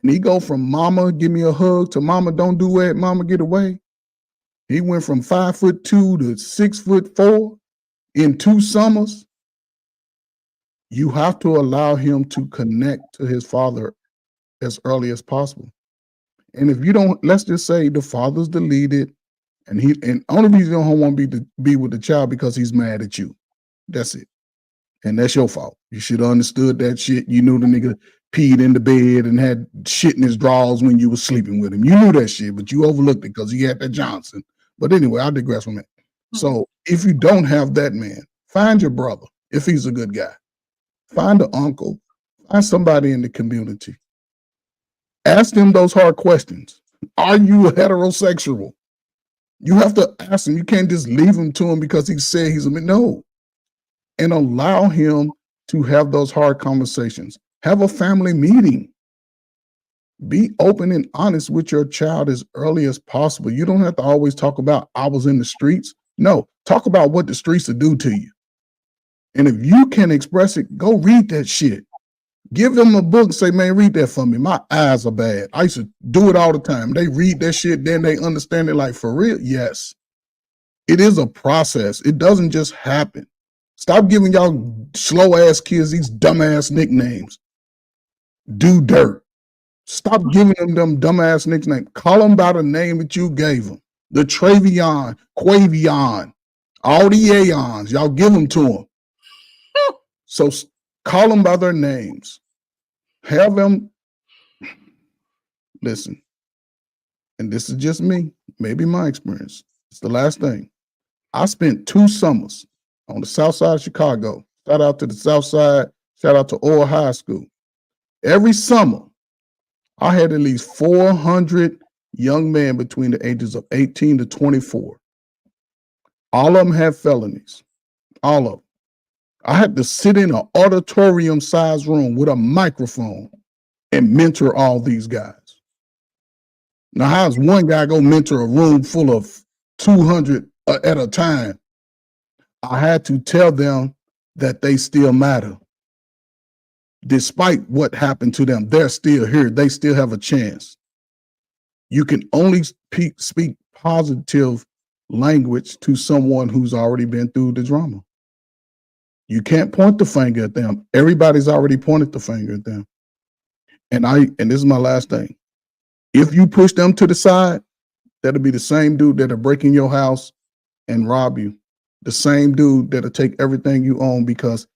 and he go from mama, give me a hug, to mama, don't do it, mama, get away. He went from 5'2" to 6'4" in 2 summers. You have to allow him to connect to his father as early as possible. And if you don't, let's just say the father's deleted, and only reason you don't want to be with the child because he's mad at you. That's it. And that's your fault. You should have understood that shit. You knew the nigga peed in the bed and had shit in his drawers when you was sleeping with him. You knew that shit, but you overlooked it because he had that Johnson. But anyway, I digress from that. So if you don't have that man, find your brother if he's a good guy. Find an uncle. Find somebody in the community. Ask them those hard questions. Are you a heterosexual? You have to ask him. You can't just leave him to him because he said he's a man. No. And allow him to have those hard conversations. Have a family meeting. Be open and honest with your child as early as possible. You don't have to always talk about, I was in the streets. No, talk about what the streets will do to you. And if you can express it, go read that shit. Give them a book and say, man, read that for me. My eyes are bad. I used to do it all the time. They read that shit, then they understand it like, for real? Yes. It is a process. It doesn't just happen. Stop giving y'all slow-ass kids these dumbass nicknames. Do dirt. Stop giving them dumbass nicknames. Call them by the name that you gave them. The Travion, Quavion, all the Aeons. Y'all give them to them. So call them by their names. Have them, listen, and this is just me, maybe my experience. It's the last thing. I spent 2 summers on the south side of Chicago. Shout out to the south side. Shout out to Orr High School. Every summer, I had at least 400 young men between the ages of 18 to 24. All of them had felonies. All of them. I had to sit in an auditorium-sized room with a microphone and mentor all these guys. Now, how's one guy go mentor a room full of 200 at a time? I had to tell them that they still matter. Despite what happened to them, they're still here. They still have a chance. You can only speak positive language to someone who's already been through the drama. You can't point the finger at them. Everybody's already pointed the finger at them. And this is my last thing. If you push them to the side, that'll be the same dude that'll break in your house and rob you. The same dude that'll take everything you own because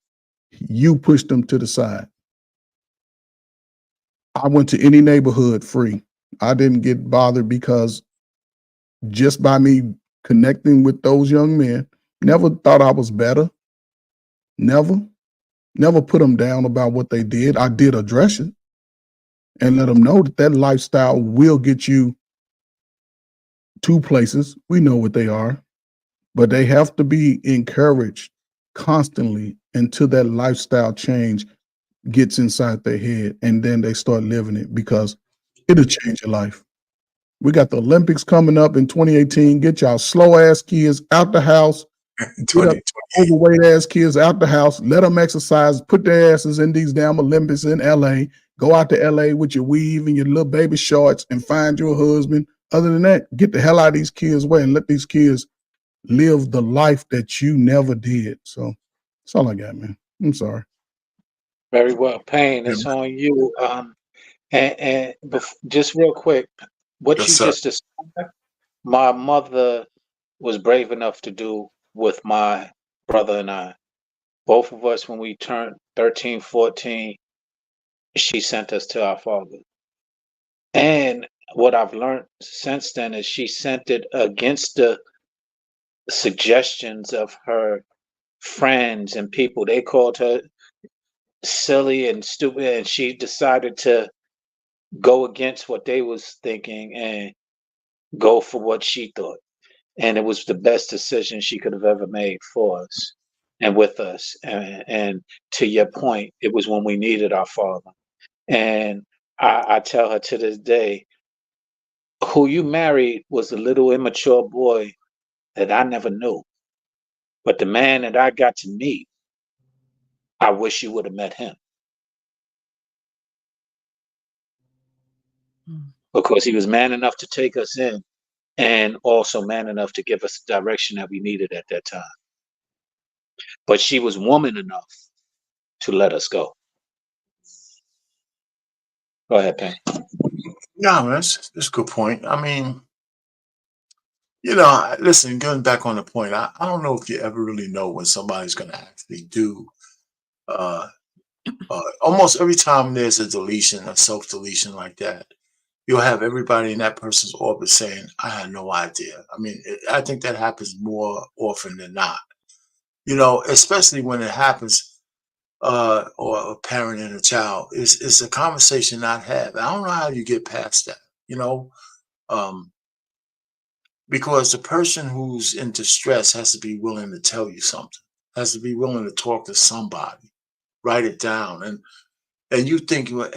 you pushed them to the side. I went to any neighborhood free. I didn't get bothered because just by me connecting with those young men, never thought I was better. Never put them down about what they did. I did address it and let them know that lifestyle will get you 2 places. We know what they are, but they have to be encouraged constantly until that lifestyle change gets inside their head, and then they start living it because it'll change your life. We got the Olympics coming up in 2018. Get y'all slow-ass kids out the house. Overweight ass kids out the house, let them exercise, put their asses in these damn Olympics in LA. Go out to LA with your weave and your little baby shorts and find your husband. Other than that, get the hell out of these kids' way and let these kids live the life that you never did. So that's all I got, man. I'm sorry. Very well. Payne, it's on you. And just real quick, What Yes, you sir. just described, my mother was brave enough to do with my brother and I. Both of us, when we turned 13, 14, she sent us to our father. And what I've learned since then is she sent it against the suggestions of her friends and people. They called her silly and stupid, and she decided to go against what they was thinking and go for what she thought. And it was the best decision she could have ever made for us and with us. And to your point, it was when we needed our father. And I tell her to this day, who you married was a little immature boy that I never knew. But the man that I got to meet, I wish you would have met him. Because he was man enough to take us in and also man enough to give us the direction that we needed at that time. But she was woman enough to let us go. Go ahead, Payne. No, that's a good point. I mean, listen, going back on the point, I don't know if you ever really know when somebody's going to actually do. Uh, Almost every time there's a deletion, a self deletion like that, you'll have everybody in that person's orbit saying, "I had no idea." I mean, I think that happens more often than not. Especially when it happens, or a parent and a child, it's a conversation not had. I don't know how you get past that. You know, um, because the person who's in distress has to be willing to tell you something, has to be willing to talk to somebody, write it down, and you think, "Well,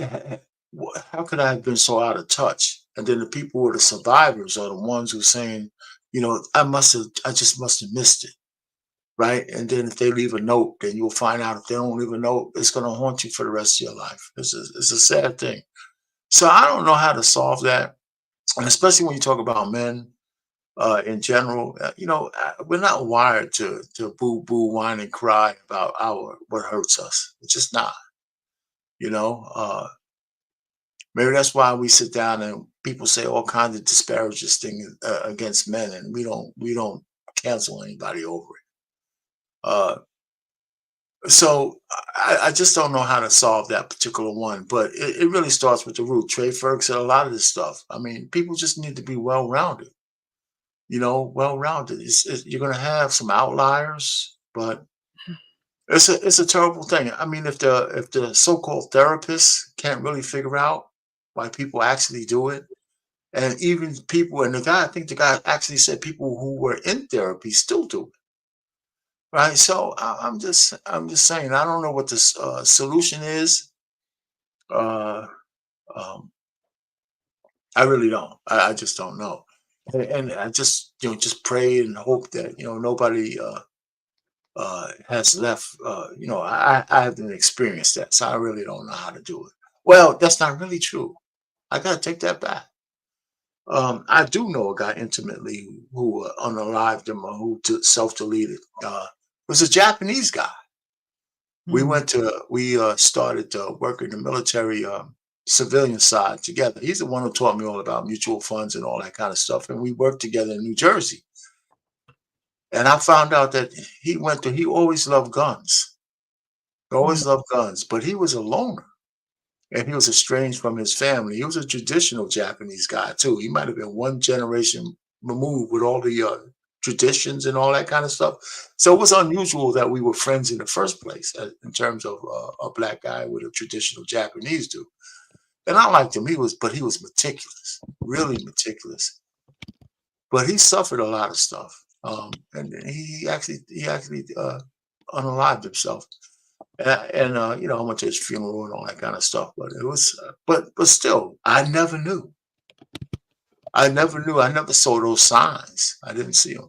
how could I have been so out of touch?" And then the people who are the survivors are the ones who are saying, I just must have missed it, right? And then if they leave a note, then you'll find out if they don't leave a note, it's going to haunt you for the rest of your life. It's a sad thing. So I don't know how to solve that, and especially when you talk about men in general. We're not wired to boo boo, whine and cry about what hurts us. It's just not. You know, uh, Maybe that's why we sit down and people say all kinds of disparaging things against men, and we don't cancel anybody over it. Uh, so I just don't know how to solve that particular one, but it really starts with the root. Trey Ferguson, a lot of this stuff. I mean, people just need to be well rounded. Well rounded. You're going to have some outliers, but it's a terrible thing. I mean, if the so-called therapists can't really figure out why people actually do it, and even people, and I think the guy actually said people who were in therapy still do it, right? So I'm just saying, I don't know what the solution is. Uh, um, I really don't. I just don't know, and I just just pray and hope that nobody has left. I haven't experienced that, so I really don't know how to do it. Well, that's not really true. I gotta take that back. I do know a guy intimately who unalived him, or who self-deleted. Was a Japanese guy. We started working the military civilian side together. He's the one who taught me all about mutual funds and all that kind of stuff. And we worked together in New Jersey. And I found out that he always loved guns. Always loved guns, but he was a loner. And he was estranged from his family. He was a traditional Japanese guy too. He might have been one generation removed with all the traditions and all that kind of stuff. So it was unusual that we were friends in the first place, in terms of a black guy with a traditional Japanese dude. And I liked him. But he was meticulous, really meticulous. But he suffered a lot of stuff, and he actually unalived himself. And I went to his funeral and all that kind of stuff. But it was, but still, I never knew. I never knew. I never saw those signs. I didn't see them.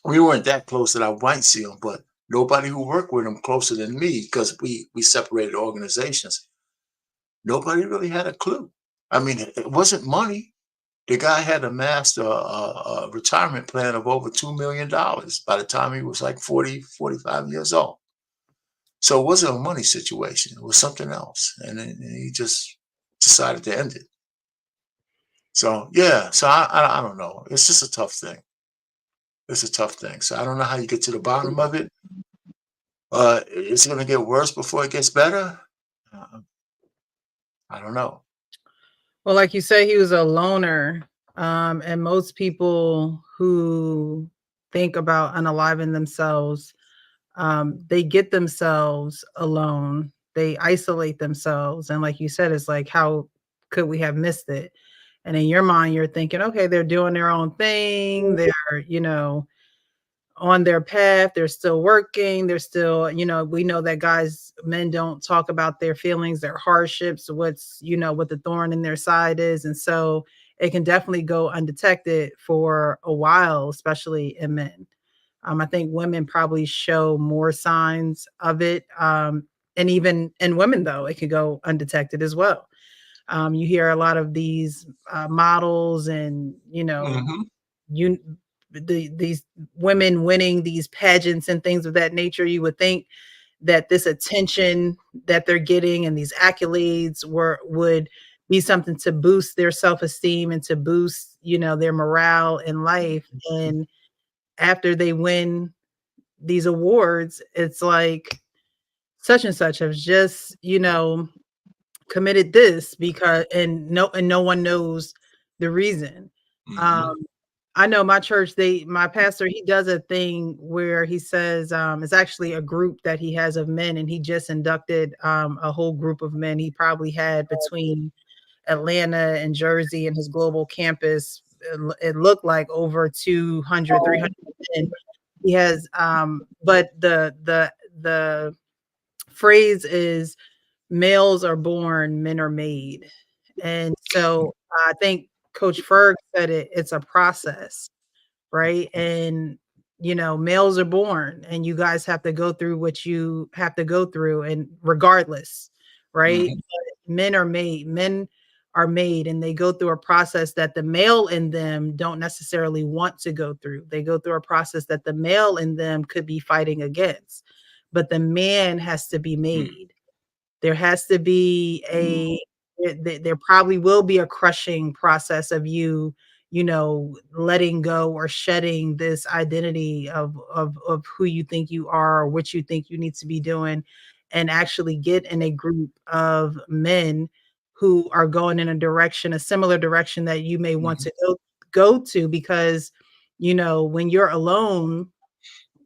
We weren't that close that I might see them, but nobody who worked with him closer than me, because we separated organizations. Nobody really had a clue. I mean, it wasn't money. The guy had amassed a retirement plan of over $2 million by the time he was like 40, 45 years old. So it wasn't a money situation. It was something else. And then he just decided to end it. So yeah, so I don't know. It's just a tough thing. It's a tough thing. So I don't know how you get to the bottom of it. It's going to get worse before it gets better. I don't know. Well, like you say, he was a loner. And most people who think about unaliving themselves, they get themselves alone. They isolate themselves. And like you said, it's like, how could we have missed it? And in your mind, you're thinking, okay, they're doing their own thing. They're, on their path. They're still working. They're still, we know that men don't talk about their feelings, their hardships, what the thorn in their side is. And so it can definitely go undetected for a while, especially in men. I think women probably show more signs of it. And even in women, though, it could go undetected as well. You hear a lot of these models and, these women winning these pageants and things of that nature. You would think that this attention that they're getting and these accolades would be something to boost their self-esteem and to boost, their morale in life. And after they win these awards, it's like such and such has just, committed this because and no one knows the reason. I know my church, my pastor, he does a thing where he says, it's actually a group that he has of men, and he just inducted a whole group of men. He probably had between Atlanta and Jersey and his global campus, it looked like over 200, 300 men. He has, but the phrase is, males are born, men are made. And so I think Coach Ferg said it's a process, right? And, males are born and you guys have to go through what you have to go through, and regardless, right? Men are made and they go through a process that the male in them don't necessarily want to go through. They go through a process that the male in them could be fighting against, but the man has to be made. There has to be there probably will be a crushing process of letting go or shedding this identity of who you think you are or what you think you need to be doing, and actually get in a group of men who are going in a similar direction that you may want to go to. Because, when you're alone,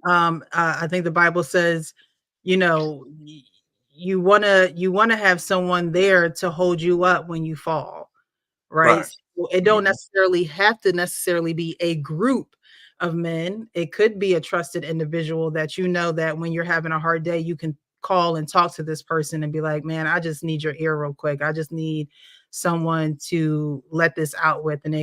I think the Bible says, you want to have someone there to hold you up when you fall, right? So it don't necessarily have to be a group of men. It could be a trusted individual that that when you're having a hard day, you can call and talk to this person and be like, man, I just need your ear real quick. I just need someone to let this out with. And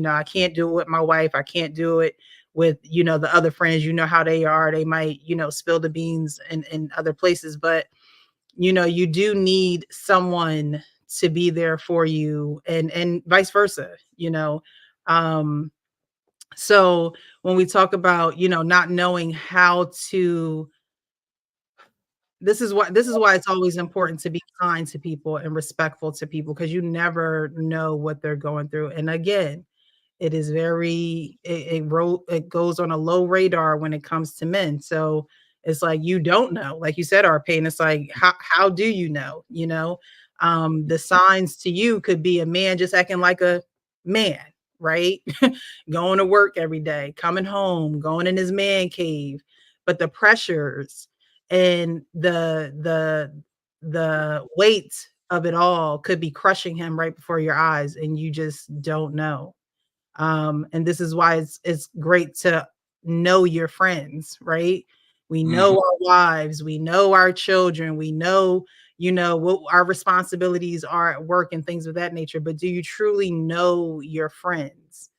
I can't do it with my wife. I can't do it with, the other friends. How they are. They might, spill the beans in other places, but you do need someone to be there for you, and vice versa. So when we talk about, not knowing how to, this is why it's always important to be kind to people and respectful to people, because you never know what they're going through. And again, it is it goes on a low radar when it comes to men. So it's like, you don't know, like you said, our pain. It's like, how do you know? The signs to you could be a man just acting like a man, right? Going to work every day, coming home, going in his man cave. But the pressures and the weight of it all could be crushing him right before your eyes, and you just don't know. And this is why it's great to know your friends, right? We know our wives, we know our children, we know, what our responsibilities are at work and things of that nature. But do you truly know your friends?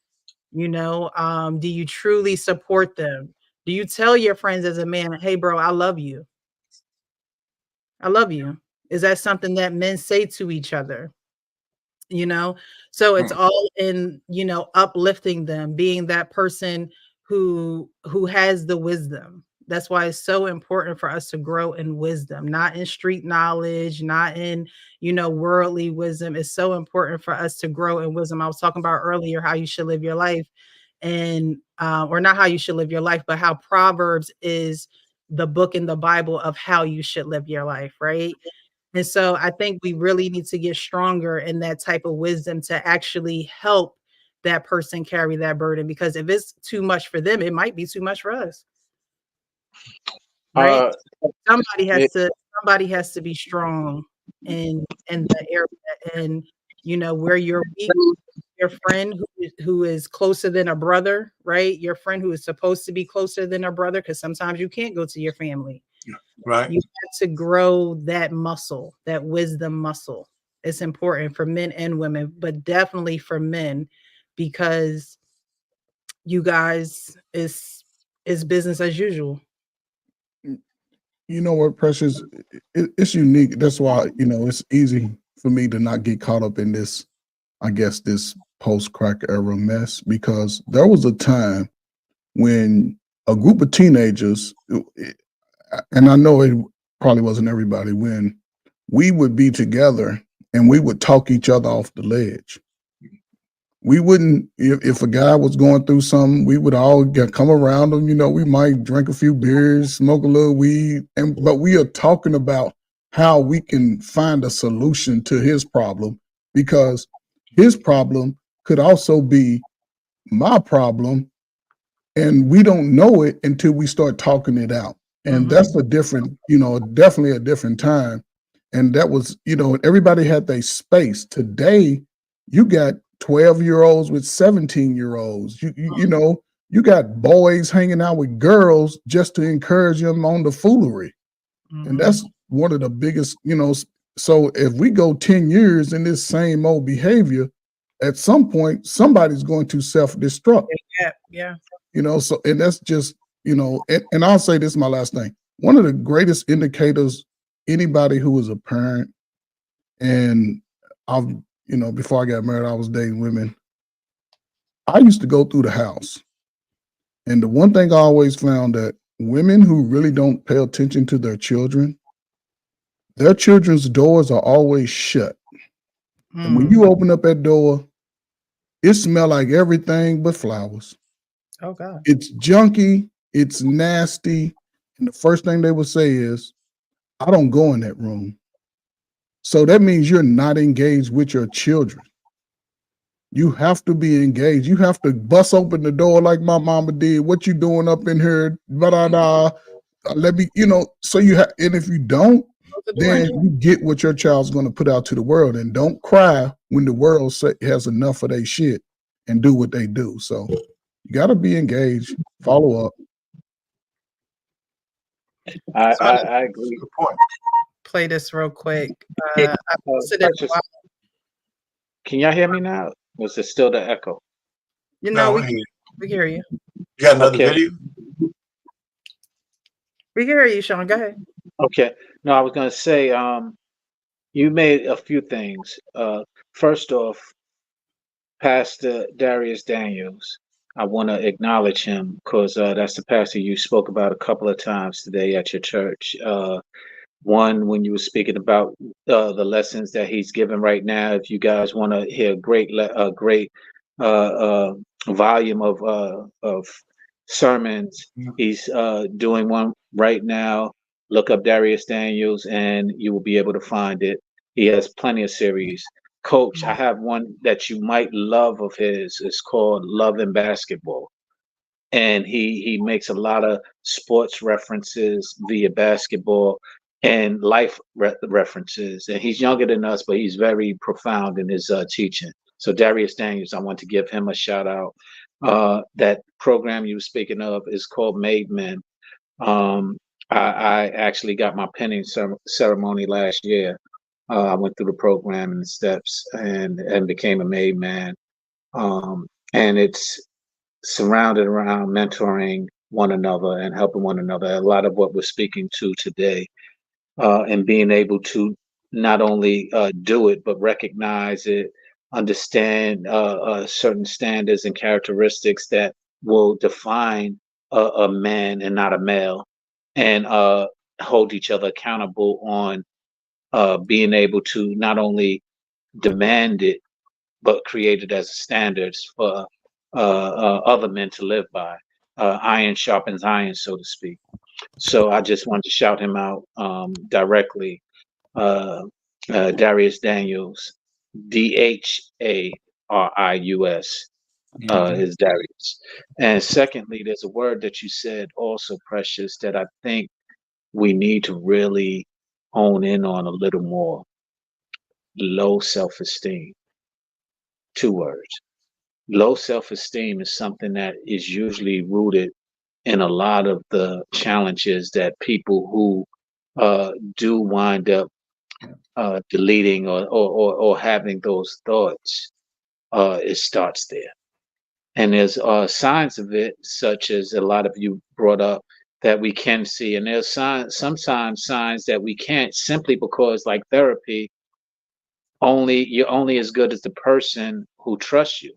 Do you truly support them? Do you tell your friends as a man, hey, bro, I love you? I love you. Is that something that men say to each other? So it's all in, uplifting them, being that person who has the wisdom, that's why it's so important for us to grow in wisdom, not in street knowledge, not in, worldly wisdom. It's so important for us to grow in wisdom. I was talking about earlier how you should live your life, and or not how you should live your life, but how Proverbs is the book in the Bible of how you should live your life, right? And so I think we really need to get stronger in that type of wisdom to actually help that person carry that burden, because if it's too much for them, it might be too much for us. Right? Somebody has to be strong in the area, and where you're weak, your friend who is closer than a brother, right? Your friend who is supposed to be closer than a brother, because sometimes you can't go to your family. Right. You have to grow that muscle, that wisdom muscle. It's important for men and women, but definitely for men, because you guys is business as usual. You know what, Precious? It's unique. That's why, it's easy for me to not get caught up in this, I guess, this post-crack era mess, because there was a time when a group of teenagers, and I know it probably wasn't everybody, when we would be together and we would talk each other off the ledge. We wouldn't, if a guy was going through something, we would all come around him. We might drink a few beers, smoke a little weed, but we are talking about how we can find a solution to his problem, because his problem could also be my problem, and we don't know it until we start talking it out. And that's a different, definitely a different time. And that was, everybody had their space. Today, you got 12-year-olds with 17-year-olds. You got boys hanging out with girls just to encourage them on the foolery. And that's one of the biggest, so if we go 10 years in this same old behavior, at some point, somebody's going to self-destruct. Yeah. So, and that's just, and I'll say this, my last thing. One of the greatest indicators, anybody who is a parent, and I've, before I got married, I was dating women. I used to go through the house. And the one thing I always found, that women who really don't pay attention to their children's doors are always shut. And when you open up that door, it smells like everything but flowers. Oh God. It's junky, it's nasty. And the first thing they will say is, I don't go in that room. So that means you're not engaged with your children. You have to be engaged. You have to bust open the door like my mama did. What you doing up in here? Let me, so you have, and if you don't, then you get what your child's going to put out to the world. And don't cry when the world has enough of their shit and do what they do. So you got to be engaged, follow up. I agree. Good point. Play this real quick. Can y'all hear me now? Was it still the echo? We can hear you. You got another video? We can hear you, Sean. Go ahead. Okay. No, I was going to say, you made a few things. First off, Pastor Darius Daniels. I want to acknowledge him because that's the pastor you spoke about a couple of times today at your church. One, when you were speaking about the lessons that he's giving right now. If you guys want to hear a great volume of sermons, he's doing one right now. Look up Darius Daniels, and you will be able to find it. He has plenty of series. Coach, I have one that you might love of his. It's called Love and Basketball. And he makes a lot of sports references via basketball and life references. And he's younger than us, but he's very profound in his teaching. So Darius Daniels, I want to give him a shout out. That program you were speaking of is called Made Men. I actually got my penning ceremony last year. I went through the program and the steps and became a made man. And it's surrounded around mentoring one another and helping one another. A lot of what we're speaking to today, and being able to not only do it, but recognize it, understand certain standards and characteristics that will define a man and not a male. and hold each other accountable on being able to not only demand it, but create it as standards for other men to live by. Iron sharpens iron, so to speak. So I just wanted to shout him out directly. Darius Daniels, Darius, is Darius. And secondly, there's a word that you said also, Precious, that I think we need to really hone in on a little more. Low self-esteem. 2 words. Low self-esteem is something that is usually rooted in a lot of the challenges that people who do wind up deleting or having those thoughts. It starts there. And there's signs of it, such as a lot of you brought up, that we can see. And there's sometimes signs that we can't, simply because, like therapy, you're only as good as the person who trusts you.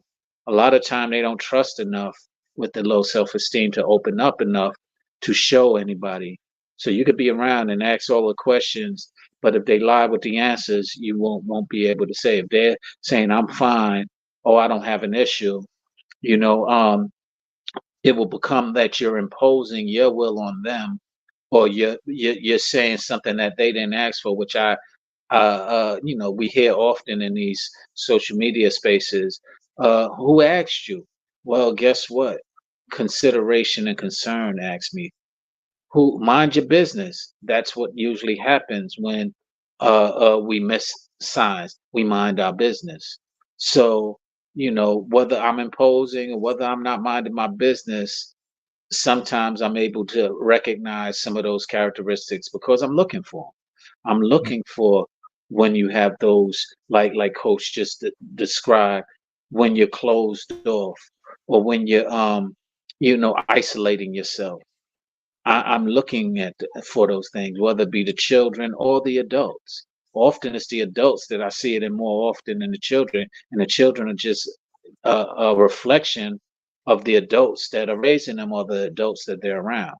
A lot of time they don't trust enough with the low self-esteem to open up enough to show anybody. So you could be around and ask all the questions, but if they lie with the answers, you won't be able to say. If they're saying I'm fine, oh, I don't have an issue, you know, it will become that you're imposing your will on them, or you're saying something that they didn't ask for, which we hear often in these social media spaces. Who asked you? Well, guess what? Consideration and concern asked me. Who? Mind your business. That's what usually happens when we miss signs. We mind our business. So, whether I'm imposing or whether I'm not minding my business, sometimes I'm able to recognize some of those characteristics because I'm looking for them. I'm looking for when you have those, like Coach just described, when you're closed off, or when you're isolating yourself. I'm looking for those things, whether it be the children or the adults. Often it's the adults that I see it in more often than the children, and the children are just a reflection of the adults that are raising them, or the adults that they're around.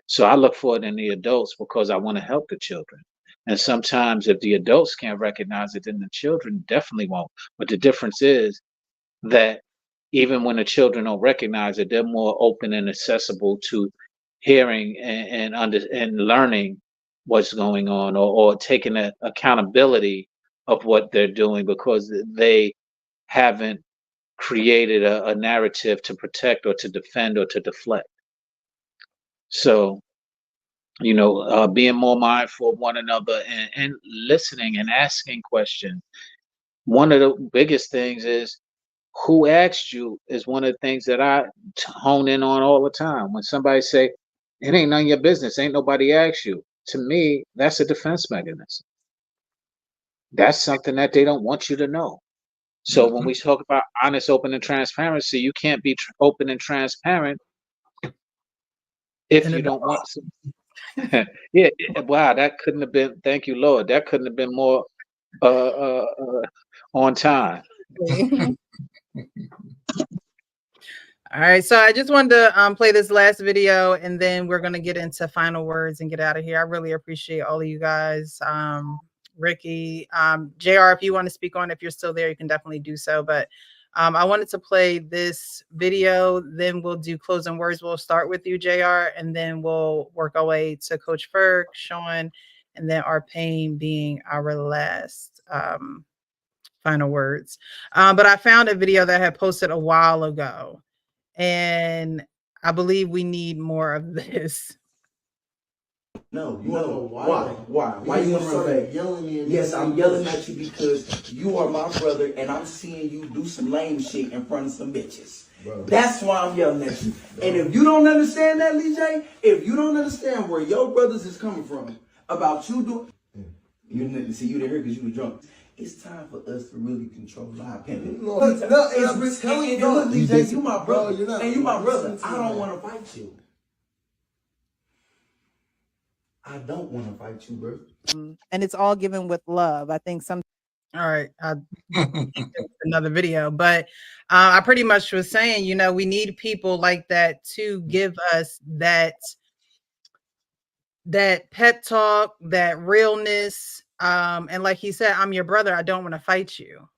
So I look for it in the adults because I want to help the children. And sometimes if the adults can't recognize it, then the children definitely won't. But the difference is that even when the children don't recognize it, they're more open and accessible to hearing and learning what's going on, or taking accountability of what they're doing, because they haven't created a narrative to protect or to defend or to deflect. So, being more mindful of one another, and listening and asking questions. One of the biggest things is, who asked you, is one of the things that I hone in on all the time. When somebody say, it ain't none of your business, ain't nobody asked you. To me, that's a defense mechanism. That's something that they don't want you to know. So when we talk about honest, open, and transparency, you can't be open and transparent if you don't want to. Yeah, wow, that couldn't have been, thank you, Lord, that couldn't have been more on time. All right, so I just wanted to play this last video, and then we're going to get into final words and get out of here. I really appreciate all of you guys. Ricky, JR, if you want to speak on, if you're still there, you can definitely do so. But I wanted to play this video, then we'll do closing words. We'll start with you, JR, and then we'll work our way to Coach Ferg, Sean, and then our pain being our last final words. But I found a video that I had posted a while ago, and I believe we need more of this. No, you wanna know why? Why you wanna run back? Yelling at me. Yes, I'm yelling at you because you are my brother, and I'm seeing you do some lame shit in front of some bitches. Bro. That's why I'm yelling at you. Bro. And if you don't understand that, DJ, if you don't understand where your brothers is coming from about you doing, you didn't hear because you were drunk. It's time for us to really control our opinion. Look, DJ, you my brother, and you my brother. I don't want to fight you. I don't want to fight you, bro. And it's all given with love. I think some. All right, another video, but I pretty much was saying, we need people like that to give us that that pep talk, that realness, and like he said, I'm your brother, I don't want to fight you,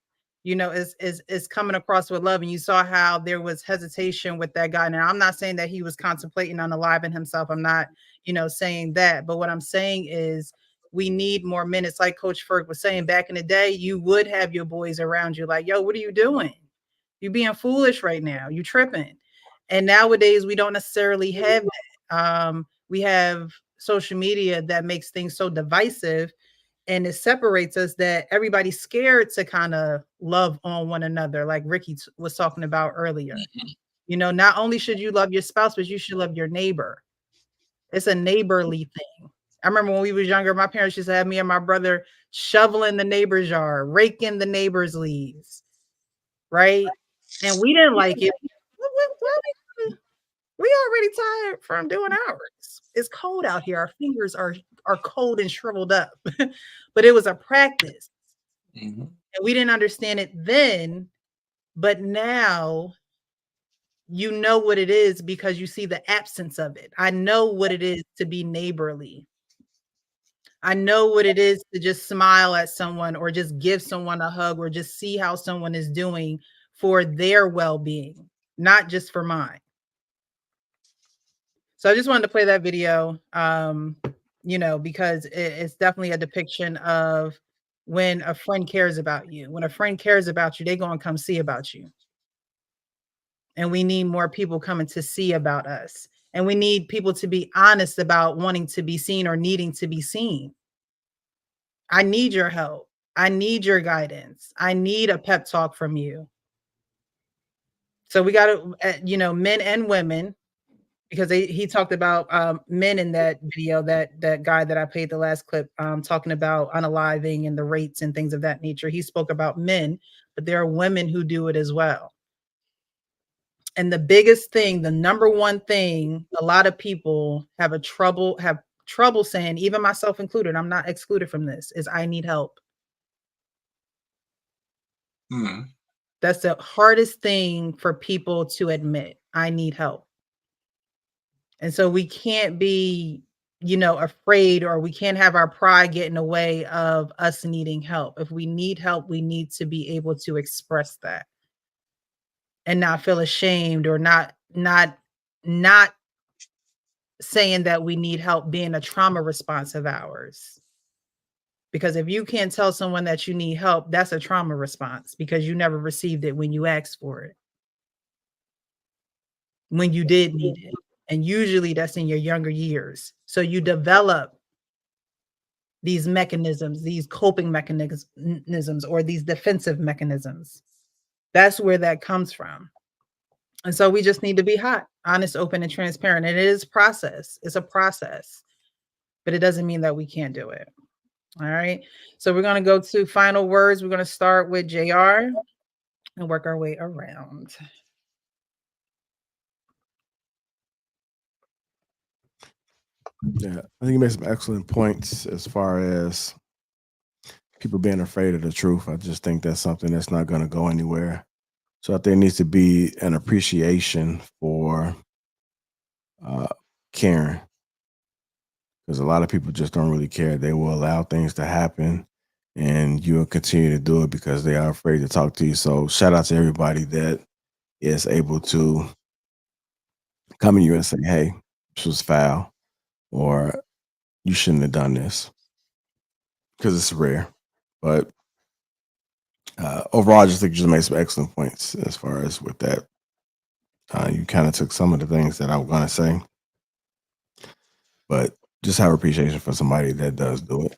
you know, is coming across with love. And you saw how there was hesitation with that guy. Now, I'm not saying that he was contemplating on unaliving himself. I'm not, you know, saying that. But what I'm saying is we need more men. It's like Coach Ferg was saying back in the day, you would have your boys around you like, yo, what are you doing? You being foolish right now. You tripping. And nowadays we don't necessarily have that. We have social media that makes things so divisive, and it separates us that everybody's scared to kind of love on one another, like Ricky was talking about earlier. You know, not only should you love your spouse, but you should love your neighbor. It's a neighborly thing. I remember when we was younger, my parents used to have me and my brother shoveling the neighbor's yard, raking the neighbor's leaves, right? And we didn't like it. We already tired from doing ours. It's cold out here. Our fingers are cold and shriveled up. But it was a practice. And we didn't understand it then, but now you know what it is because you see the absence of it. I know what it is to be neighborly. I know what it is to just smile at someone or just give someone a hug or just see how someone is doing for their well-being, not just for mine. So I just wanted to play that video, you know, because it's definitely a depiction of when a friend cares about you. When a friend cares about you, they're going to come see about you. And we need more people coming to see about us. And we need people to be honest about wanting to be seen or needing to be seen. I need your help. I need your guidance. I need a pep talk from you. So we got to, you know, men and women, because he talked about men in that video, that guy that I played the last clip, talking about unaliving and the rates and things of that nature. He spoke about men, but there are women who do it as well. And the biggest thing, the number one thing, a lot of people have trouble saying, even myself included, I'm not excluded from this, is I need help. That's the hardest thing for people to admit. I need help. And so we can't be, you know, afraid, or we can't have our pride get in the way of us needing help. If we need help, we need to be able to express that and not feel ashamed, or not saying that we need help being a trauma response of ours. Because if you can't tell someone that you need help, that's a trauma response because you never received it when you asked for it, when you did need it. And usually that's in your younger years. So you develop these mechanisms, these coping mechanisms, or these defensive mechanisms. That's where that comes from. And so we just need to be hot, honest, open, and transparent. And it is process. It's a process, but it doesn't mean that we can't do it. All right. So we're going to go to final words. We're going to start with JR and work our way around. Yeah, I think you made some excellent points as far as people being afraid of the truth. I just think that's something that's not going to go anywhere. So I think there needs to be an appreciation for caring, because a lot of people just don't really care. They will allow things to happen, and you'll continue to do it because they are afraid to talk to you. So shout out to everybody that is able to come to you and say, hey, this was foul, or you shouldn't have done this, because it's rare. But overall, I just think you just made some excellent points as far as with that. You kind of took some of the things that I was going to say, but just have appreciation for somebody that does do it.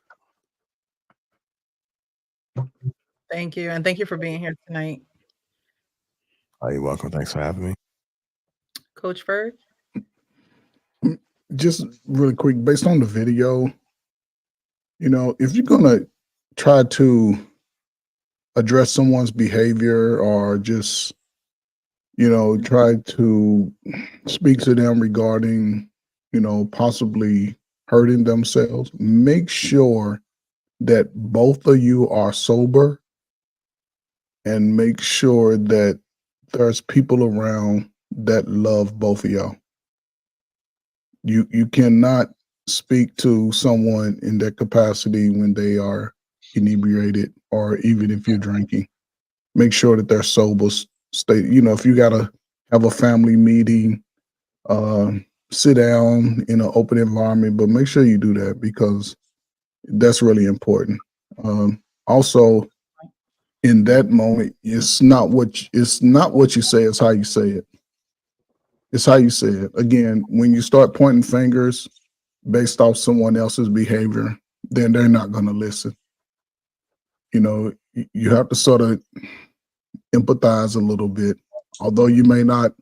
Thank you. And thank you for being here tonight. Oh, you're welcome. Thanks for having me. Coach Ferg? Just really quick, based on the video, you know, if you're going to try to address someone's behavior, or just, you know, try to speak to them regarding, you know, possibly hurting themselves, make sure that both of you are sober, and make sure that there's people around that love both of y'all. You cannot speak to someone in that capacity when they are inebriated, or even if you're drinking. Make sure that they're sober. Stay, if you gotta have a family meeting, sit down in an open environment, but make sure you do that, because that's really important. Also, in that moment, it's not what you say, it's how you say it. It's how you say it. Again, when you start pointing fingers based off someone else's behavior, then they're not going to listen. You have to sort of empathize a little bit, although you may not,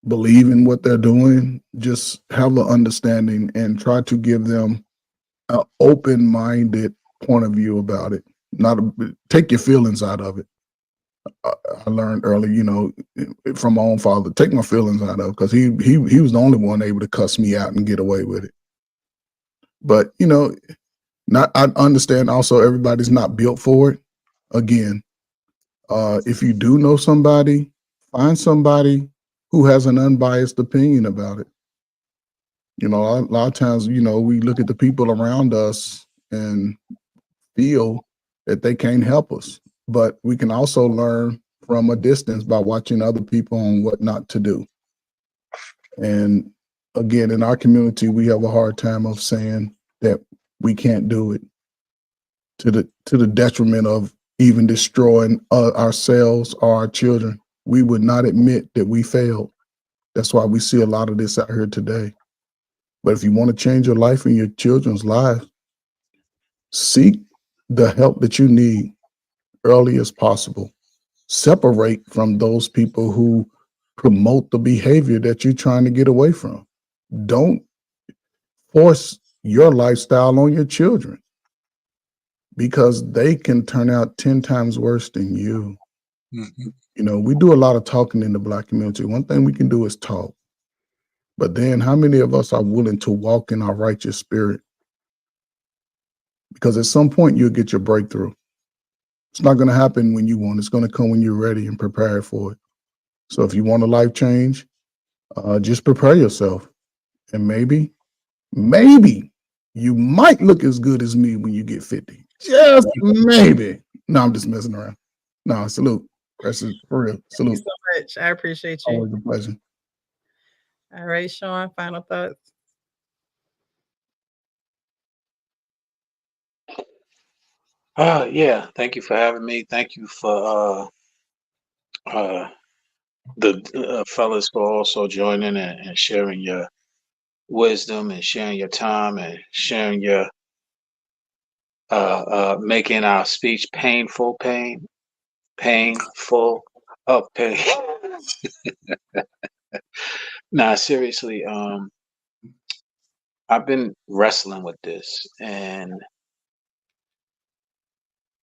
believe in what they're doing. Just have an understanding and try to give them an open-minded point of view about it. Not take your feelings out of it. I learned early, from my own father, take my feelings out of it, because he was the only one able to cuss me out and get away with it. But I understand also everybody's not built for it. Again, if you do know somebody, find somebody who has an unbiased opinion about it. A lot of times, we look at the people around us and feel that they can't help us, but we can also learn from a distance by watching other people on what not to do. And again, in our community, we have a hard time of saying that we can't do it, to the detriment of even destroying ourselves or our children. We would not admit that we failed. That's why we see a lot of this out here today. But if you want to change your life and your children's lives, seek the help that you need early as possible. Separate from those people who promote the behavior that you're trying to get away from. Don't force your lifestyle on your children, because they can turn out 10 times worse than you. We do a lot of talking in the Black community. One thing we can do is talk. But then how many of us are willing to walk in our righteous spirit? Because at some point you'll get your breakthrough. It's not going to happen when you want. It's going to come when you're ready and prepared for it. So if you want a life change, just prepare yourself. And maybe you might look as good as me when you get 50. Just maybe. No, I'm just messing around. No, salute. That's for real. Salute. Thank you so much. I appreciate you. Always a pleasure. All right, Sean, final thoughts. Yeah, thank you for having me. Thank you for the fellas for also joining and sharing your wisdom and sharing your time and sharing your making our speech painful of pain. Nah, seriously, I've been wrestling with this, and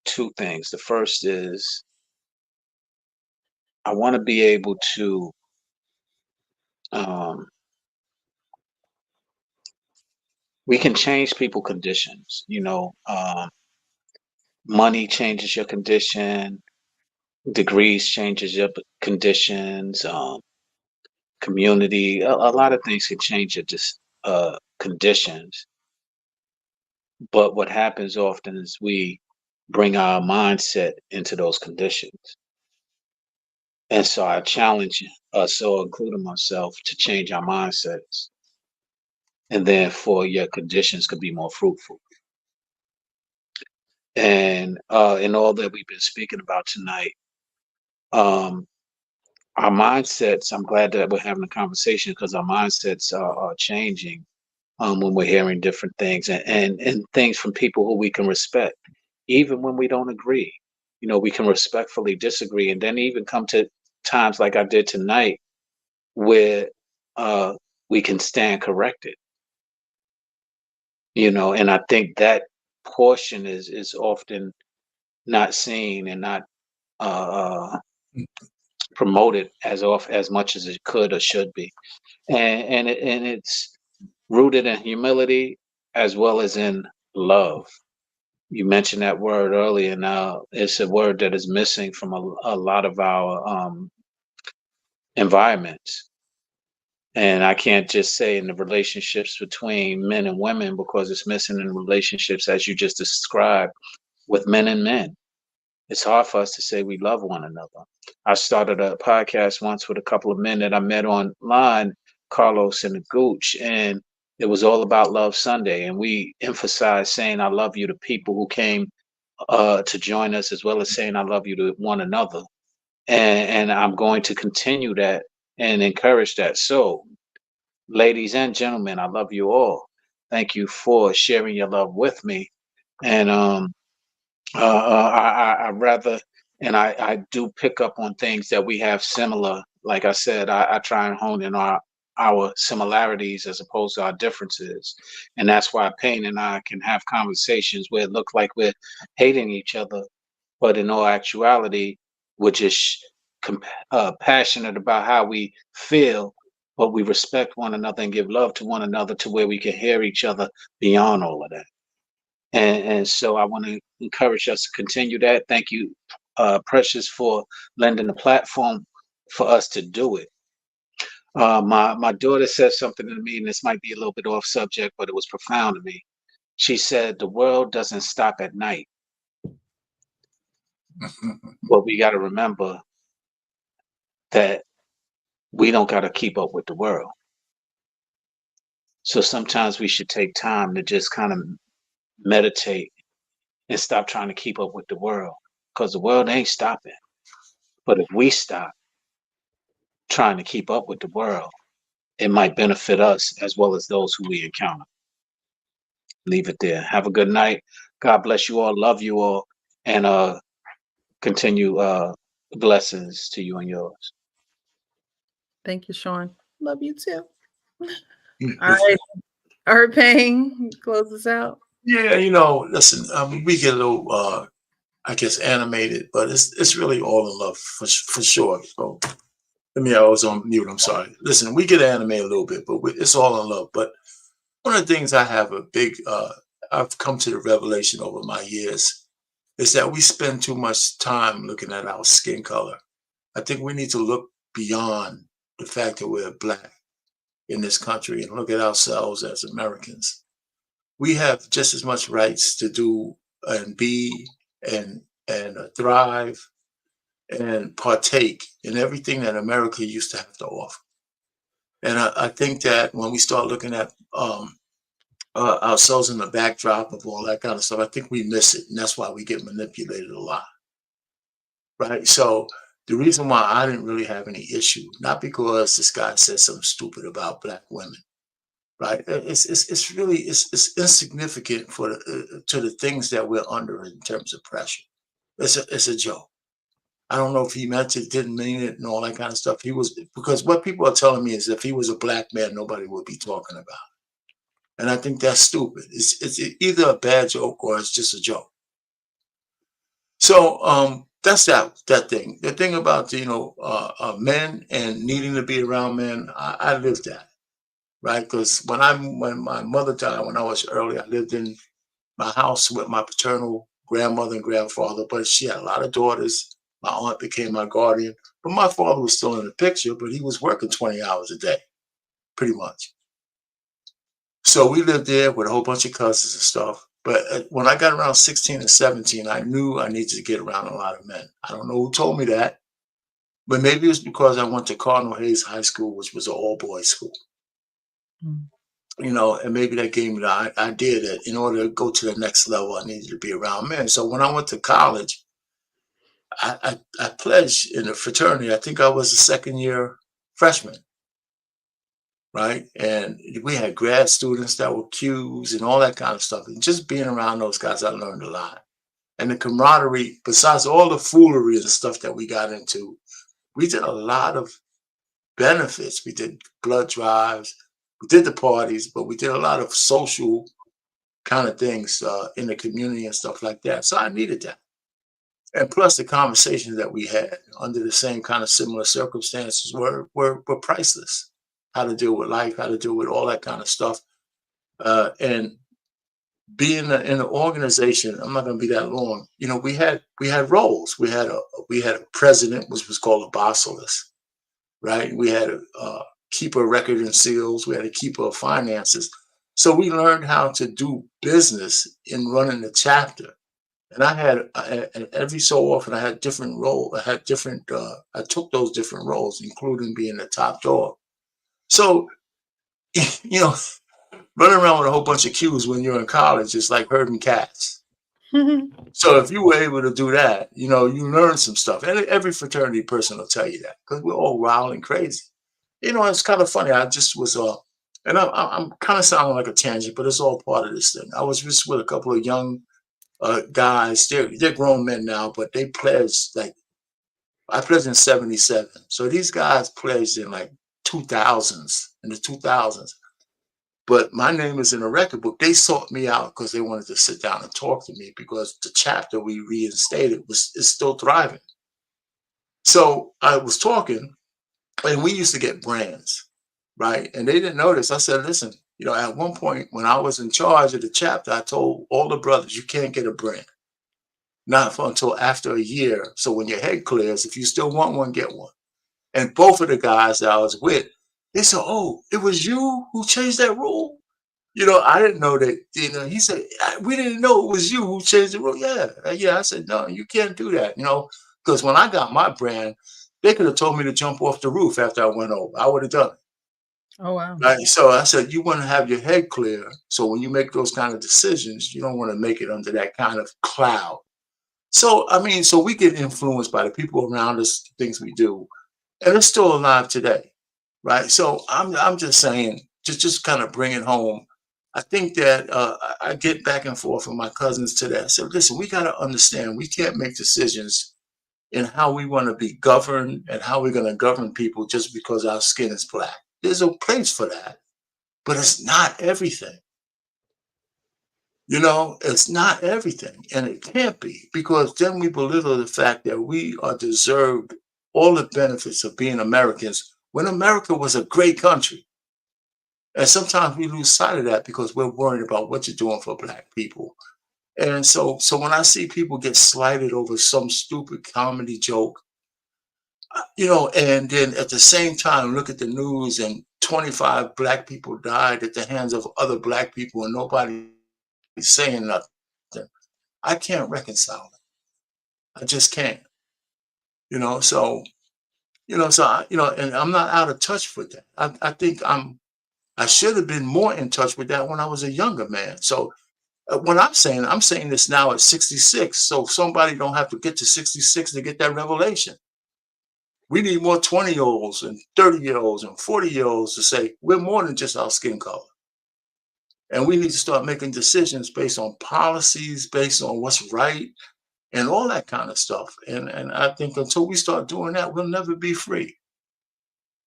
two things. The first is I want to be able to um we can change people conditions, money changes your condition, degrees changes your conditions, community, a lot of things can change your conditions. But what happens often is we bring our mindset into those conditions. And so I challenge us, so including myself, to change our mindsets. And therefore your conditions could be more fruitful. And in all that we've been speaking about tonight, our mindsets, I'm glad that we're having a conversation, because our mindsets are changing when we're hearing different things and things from people who we can respect, even when we don't agree. We can respectfully disagree, and then even come to times like I did tonight where we can stand corrected. And I think that portion is often not seen and not promoted as much as it could or should be, and it's rooted in humility as well as in love. You mentioned that word earlier. Now it's a word that is missing from a lot of our environments. And I can't just say in the relationships between men and women, because it's missing in relationships as you just described with men and men. It's hard for us to say we love one another. I started a podcast once with a couple of men that I met online, Carlos and the Gooch, and it was all about Love Sunday. And we emphasized saying I love you to people who came to join us, as well as saying I love you to one another. And I'm going to continue that and encourage that. So, ladies and gentlemen, I love you all. Thank you for sharing your love with me. And I rather, and I do pick up on things that we have similar. Like I said, I try and hone in our similarities as opposed to our differences. And that's why Payne and I can have conversations where it looks like we're hating each other, but in all actuality, we're just passionate about how we feel, but we respect one another and give love to one another to where we can hear each other beyond all of that. And so I want to encourage us to continue that. Thank you, Precious, for lending the platform for us to do it. My daughter said something to me, and this might be a little bit off subject, but it was profound to me. She said, "The world doesn't stop at night." But we got to remember that we don't got to keep up with the world. So sometimes we should take time to just kind of meditate and stop trying to keep up with the world, because the world ain't stopping. But if we stop trying to keep up with the world, it might benefit us as well as those who we encounter. Leave it there. Have a good night. God bless you all. Love you all. And continue blessings to you and yours. Thank you, Sean. Love you too. All right. All right, Payne, close us out. Yeah, listen, we get a little, I guess, animated, but it's really all in love for sure. So, I was on mute. I'm sorry. Listen, we get animated a little bit, but it's all in love. But one of the things I have I've come to the revelation over my years is that we spend too much time looking at our skin color. I think we need to look beyond the fact that we're Black in this country and look at ourselves as Americans. We have just as much rights to do and be and thrive and partake in everything that America used to have to offer. And I think that when we start looking at ourselves in the backdrop of all that kind of stuff, I think we miss it. And that's why we get manipulated a lot. Right? So the reason why I didn't really have any issue, not because this guy said something stupid about Black women, right? It's really insignificant to the things that we're under in terms of pressure. It's a joke. I don't know if he meant it, didn't mean it, and all that kind of stuff. Because what people are telling me is if he was a Black man, nobody would be talking about it. And I think that's stupid. It's either a bad joke or it's just a joke. So that's that thing. The thing about men and needing to be around men, I lived that, right? Because when my mother died when I was early, I lived in my house with my paternal grandmother and grandfather, but she had a lot of daughters. My aunt became my guardian, but my father was still in the picture, but he was working 20 hours a day, pretty much. So we lived there with a whole bunch of cousins and stuff. But when I got around 16 and 17, I knew I needed to get around a lot of men. I don't know who told me that, but maybe it was because I went to Cardinal Hayes High School, which was an all-boys school. And maybe that gave me the idea that in order to go to the next level, I needed to be around men. So when I went to college, I pledged in a fraternity. I think I was a second-year freshman, right? And we had grad students that were Qs and all that kind of stuff. And just being around those guys, I learned a lot. And the camaraderie, besides all the foolery and the stuff that we got into, we did a lot of benefits. We did blood drives, we did the parties, but we did a lot of social kind of things in the community and stuff like that. So I needed that. And plus the conversations that we had under the same kind of similar circumstances were priceless. How to deal with life, how to deal with all that kind of stuff. And being in an organization, I'm not going to be that long. We had roles. We had a president, which was called a basileus, right? We had keep a record in sales. We had to keep our finances. So we learned how to do business in running the chapter. And I had every so often I had different roles. I had different. I took those different roles, including being the top dog. So, you know, running around with a whole bunch of cues when you're in college is like herding cats. So if you were able to do that, you know, you learn some stuff. And every fraternity person will tell you that because we're all wild and crazy. You know, it's kind of funny. I just was and I'm kind of sounding like a tangent, but it's all part of this thing. I was just with a couple of young guys. They're grown men now, but they pledged like I pledged in '77. So these guys pledged in like 2000s, in the 2000s. But my name is in the record book. They sought me out because they wanted to sit down and talk to me because the chapter we reinstated is still thriving. So I was talking, and we used to get brands, right? And they didn't notice. I said, listen, you know, at one point when I was in charge of the chapter, I told all the brothers, you can't get a brand, not until after a year. So when your head clears, if you still want one, get one. And both of the guys that I was with, they said, oh, it was you who changed that rule? You know, I didn't know that, you know, he said, we didn't know it was you who changed the rule. Yeah. Yeah. I said, no, you can't do that. You know, because when I got my brand, they could have told me to jump off the roof after I went over. I would have done it. Oh, wow. Right. So I said, you want to have your head clear. So when you make those kind of decisions, you don't want to make it under that kind of cloud. So, I mean, so we get influenced by the people around us, things we do, and it's still alive today. Right. So I'm just saying, just kind of bring it home. I think that I get back and forth with my cousins to that. So listen, we got to understand we can't make decisions in how we want to be governed and how we're going to govern people just because our skin is black. There's a place for that, but it's not everything. You know, it's not everything, and it can't be because then we belittle the fact that we are deserved all the benefits of being Americans when America was a great country. And sometimes we lose sight of that because we're worried about what you're doing for black people. And so when I see people get slighted over some stupid comedy joke, you know, and then at the same time look at the news and 25 black people died at the hands of other black people and nobody is saying nothing, I can't reconcile it. I just can't. You know, so and I'm not out of touch with that. I think I should have been more in touch with that when I was a younger man. So when I'm saying this now at 66, so somebody don't have to get to 66 to get that revelation. We need more 20-year-olds and 30-year-olds and 40-year-olds to say we're more than just our skin color. And we need to start making decisions based on policies, based on what's right, and all that kind of stuff. And I think until we start doing that, we'll never be free.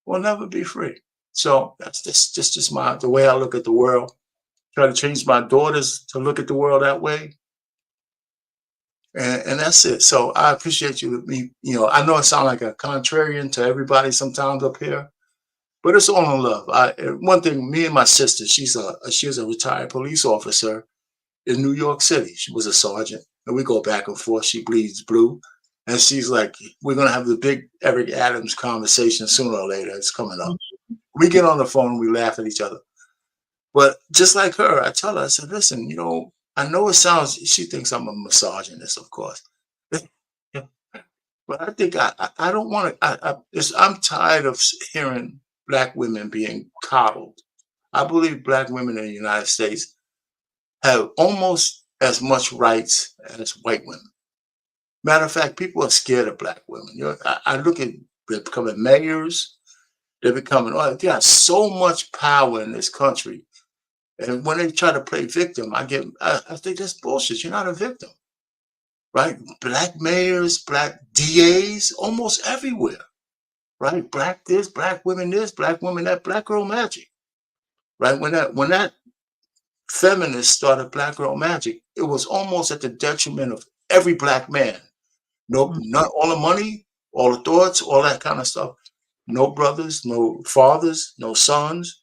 We'll never be free. So that's just the way I look at the world. Try to change my daughters to look at the world that way. And that's it. So I appreciate you with me. You know, I know I sound like a contrarian to everybody sometimes up here, but it's all in love. One thing, me and my sister, she's a retired police officer in New York City. She was a sergeant, and we go back and forth. She bleeds blue, and she's like, "We're gonna have the big Eric Adams conversation sooner or later. It's coming up." We get on the phone, and we laugh at each other. But just like her, I tell her, I said, "Listen, you know, I know it sounds." She thinks I'm a misogynist, of course. But I think I don't want to. I'm tired of hearing black women being coddled. I believe black women in the United States have almost as much rights as white women. Matter of fact, people are scared of black women. You know, I look at they're becoming mayors. They're becoming. Oh, they got so much power in this country, and when they try to play victim, I think that's bullshit. You're not a victim, right? Black mayors, black DAs, almost everywhere, right? Black this, black women this, black women that, black girl magic, right? When that feminists started Black Girl Magic, it was almost at the detriment of every black man. Not all the money, all the thoughts, all that kind of stuff. No brothers, no fathers, no sons,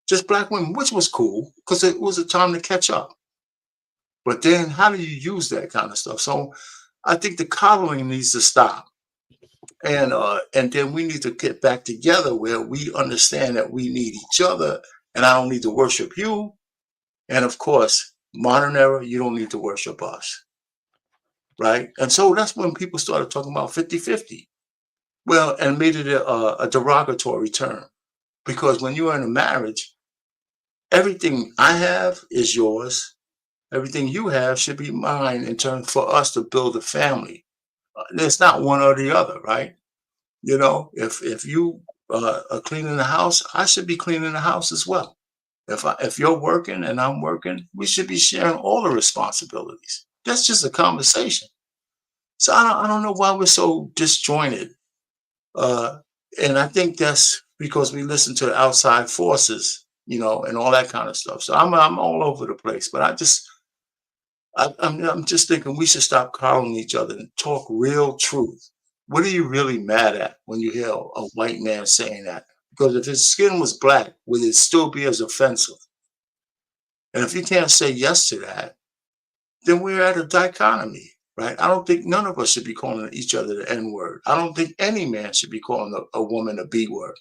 just black women, which was cool because it was a time to catch up. But then how do you use that kind of stuff? So I think the coddling needs to stop. And then we need to get back together where we understand that we need each other, and I don't need to worship you. And of course, modern era, you don't need to worship us. Right? And so that's when people started talking about 50-50. Well, and made it a derogatory term. Because when you are in a marriage, everything I have is yours. Everything you have should be mine in turn for us to build a family. It's not one or the other, right? You know, if you are cleaning the house, I should be cleaning the house as well. If you're working and I'm working, we should be sharing all the responsibilities. That's just a conversation. So I don't know why we're so disjointed. Uh, and I think that's because we listen to the outside forces, you know, and all that kind of stuff. So I'm all over the place. But I'm just thinking we should stop calling each other and talk real truth. What are you really mad at when you hear a white man saying that? Because if his skin was black, would it still be as offensive? And if you can't say yes to that, then we're at a dichotomy, right? I don't think none of us should be calling each other the N word. I don't think any man should be calling a woman a B word,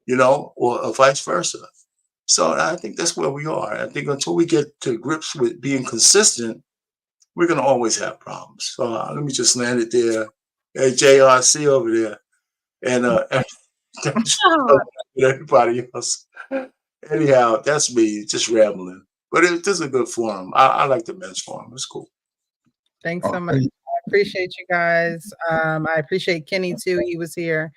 you know, or vice versa. So I think that's where we are. I think until we get to grips with being consistent, we're going to always have problems. So let me just land it there. Hey, JRC over there. And everybody else. Anyhow, that's me just rambling. But this is a good forum. I like the men's forum. It's cool. Thanks so much. I appreciate you guys. I appreciate Kenny too. He was here.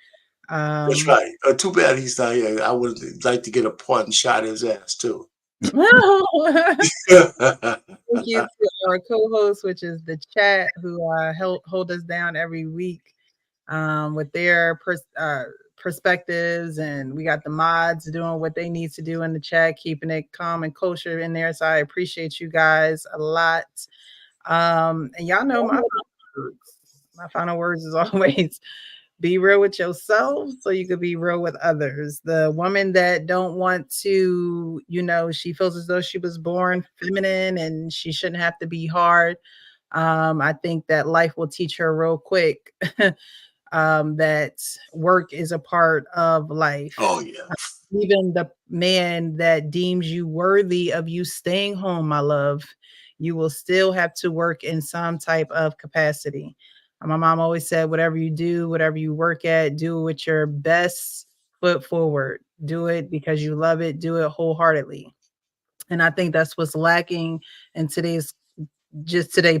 That's right. Too bad he's not here. I would like to get a point and shot his ass too. Thank you to our co-host, which is the chat, who hold us down every week with their perspectives, and we got the mods doing what they need to do in the chat, keeping it calm and kosher in there. So I appreciate you guys a lot. And y'all know my final words is always be real with yourself so you could be real with others. The woman that don't want to, you know, she feels as though she was born feminine and she shouldn't have to be hard. I think that life will teach her real quick that work is a part of life. Oh yeah. Even the man that deems you worthy of you staying home, my love, you will still have to work in some type of capacity. My mom always said, whatever you do, whatever you work at, do it with your best foot forward. Do it because you love it. Do it wholeheartedly. And I think that's what's lacking in today,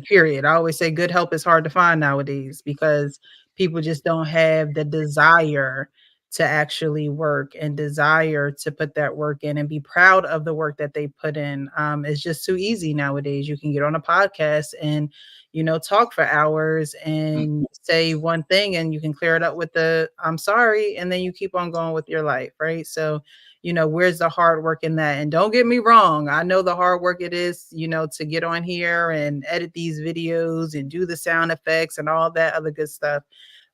period. I always say good help is hard to find nowadays because people just don't have the desire to actually work and desire to put that work in and be proud of the work that they put in. It's just too easy nowadays. You can get on a podcast and, you know, talk for hours and say one thing and you can clear it up with the I'm sorry, and then you keep on going with your life, right? So, you know, where's the hard work in that? And don't get me wrong, I know the hard work it is, you know, to get on here and edit these videos and do the sound effects and all that other good stuff.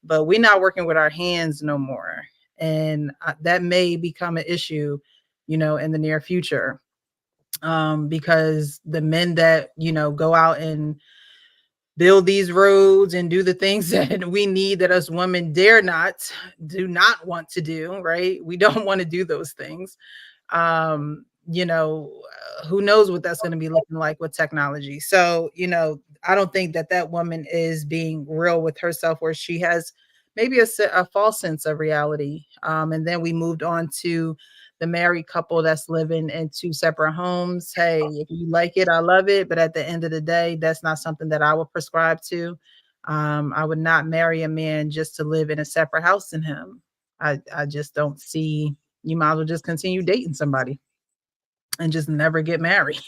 But we're not working with our hands no more. And that may become an issue, you know, in the near future. Because the men that, you know, go out and build these roads and do the things that we need that us women do not want to do, right? We don't want to do those things. You know, who knows what that's going to be looking like with technology. So, you know, I don't think that woman is being real with herself where she has maybe a false sense of reality. And then we moved on to the married couple that's living in two separate homes. Hey, if you like it, I love it. But at the end of the day, that's not something that I would prescribe to. I would not marry a man just to live in a separate house than him. I just don't see, you might as well just continue dating somebody and just never get married.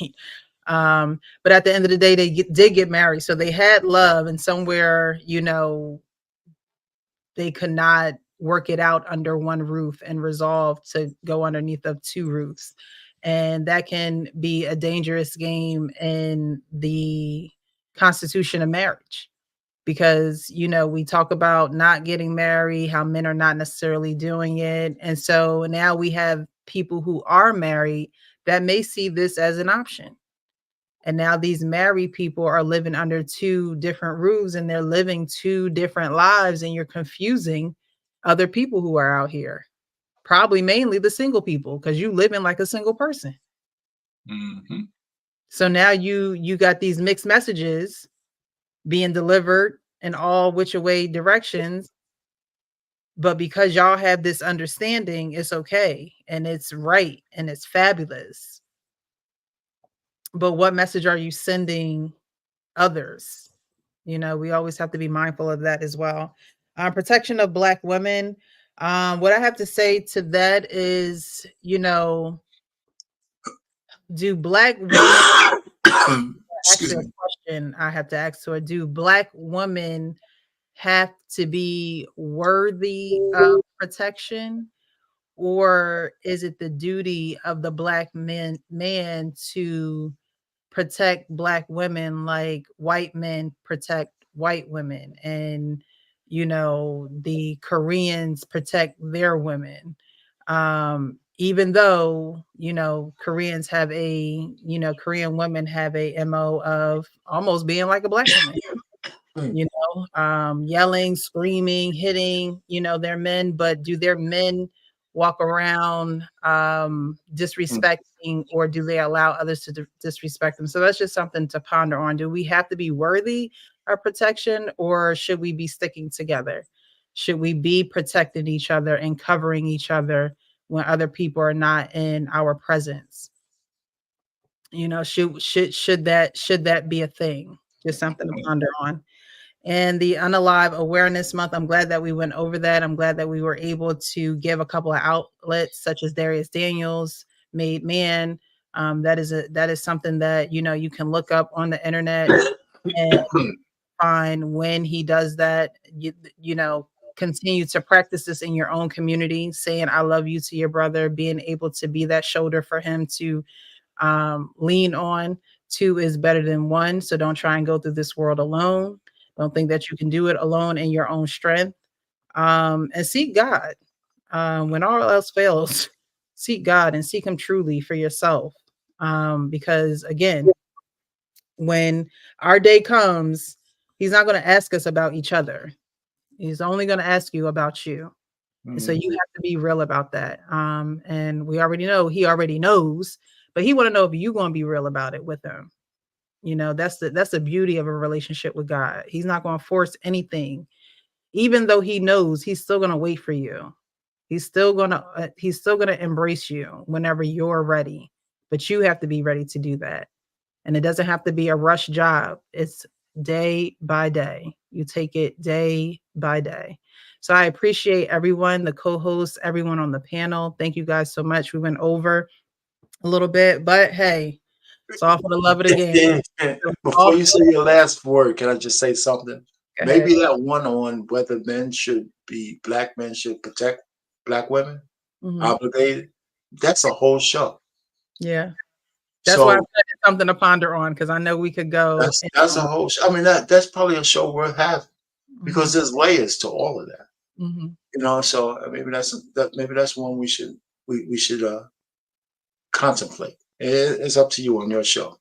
But at the end of the day, they did get married. So they had love, and somewhere, you know, they could not work it out under one roof and resolve to go underneath of two roofs. And that can be a dangerous game in the constitution of marriage because, you know, we talk about not getting married, how men are not necessarily doing it. And so now we have people who are married that may see this as an option. And now these married people are living under two different roofs and they're living two different lives, and you're confusing other people who are out here. Probably mainly the single people, because you living like a single person. Mm-hmm. So now you got these mixed messages being delivered in all which way directions. But because y'all have this understanding, it's okay and it's right and it's fabulous. But what message are you sending others? You know, we always have to be mindful of that as well. Protection of Black women. What I have to say to that is, you know, do Black women actually a question I have to ask her, do Black women have to be worthy of protection? Or is it the duty of the Black man to protect Black women like white men protect white women, and you know the Koreans protect their women, even though you know Koreans have a Korean women have a MO of almost being like a Black woman, you know, yelling, screaming, hitting, you know, their men. But do their men walk around disrespecting, or do they allow others to disrespect them? So that's just something to ponder on. Do we have to be worthy of protection, or should we be sticking together? Should we be protecting each other and covering each other when other people are not in our presence? You know, should that be a thing? Just something to ponder on. And the UnAlive Awareness Month, I'm glad that we went over that. I'm glad that we were able to give a couple of outlets such as Darius Daniels, Made Man. That is something that you know you can look up on the internet and find when he does that. You know, continue to practice this in your own community, saying "I love you" to your brother, being able to be that shoulder for him to lean on. Two is better than one, so don't try and go through this world alone. Don't think that you can do it alone in your own strength. And seek God. When all else fails, seek God and seek Him truly for yourself. Because again, when our day comes, He's not going to ask us about each other. He's only going to ask you about you. And so you have to be real about that. And we already know He already knows, but He want to know if you going to be real about it with Him. You know, that's the beauty of a relationship with God. He's not going to force anything. Even though He knows, He's still going to wait for you. He's still going to embrace you whenever you're ready. But you have to be ready to do that. And it doesn't have to be a rush job. It's day by day. You take it day by day. So I appreciate everyone, the co-hosts, everyone on the panel. Thank you guys so much. We went over a little bit, but hey, it's all for the love of the game. Before you say your last word, can I just say something? Maybe that one on whether Black men should protect Black women, obligated. That's a whole show. Yeah. That's why I said it's something to ponder on, because I know we could go. That's a whole show. I mean, that's probably a show worth having, because there's layers to all of that. You know, so maybe that's one we should contemplate. It's up to you on your show.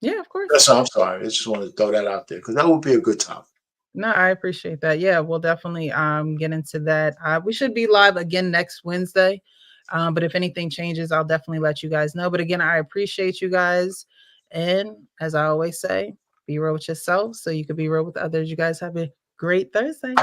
Yeah, of course. I'm sorry. I just wanted to throw that out there because that would be a good topic. No, I appreciate that. Yeah, we'll definitely get into that. We should be live again next Wednesday. But if anything changes, I'll definitely let you guys know. But again, I appreciate you guys. And as I always say, be real with yourself so you can be real with others. You guys have a great Thursday.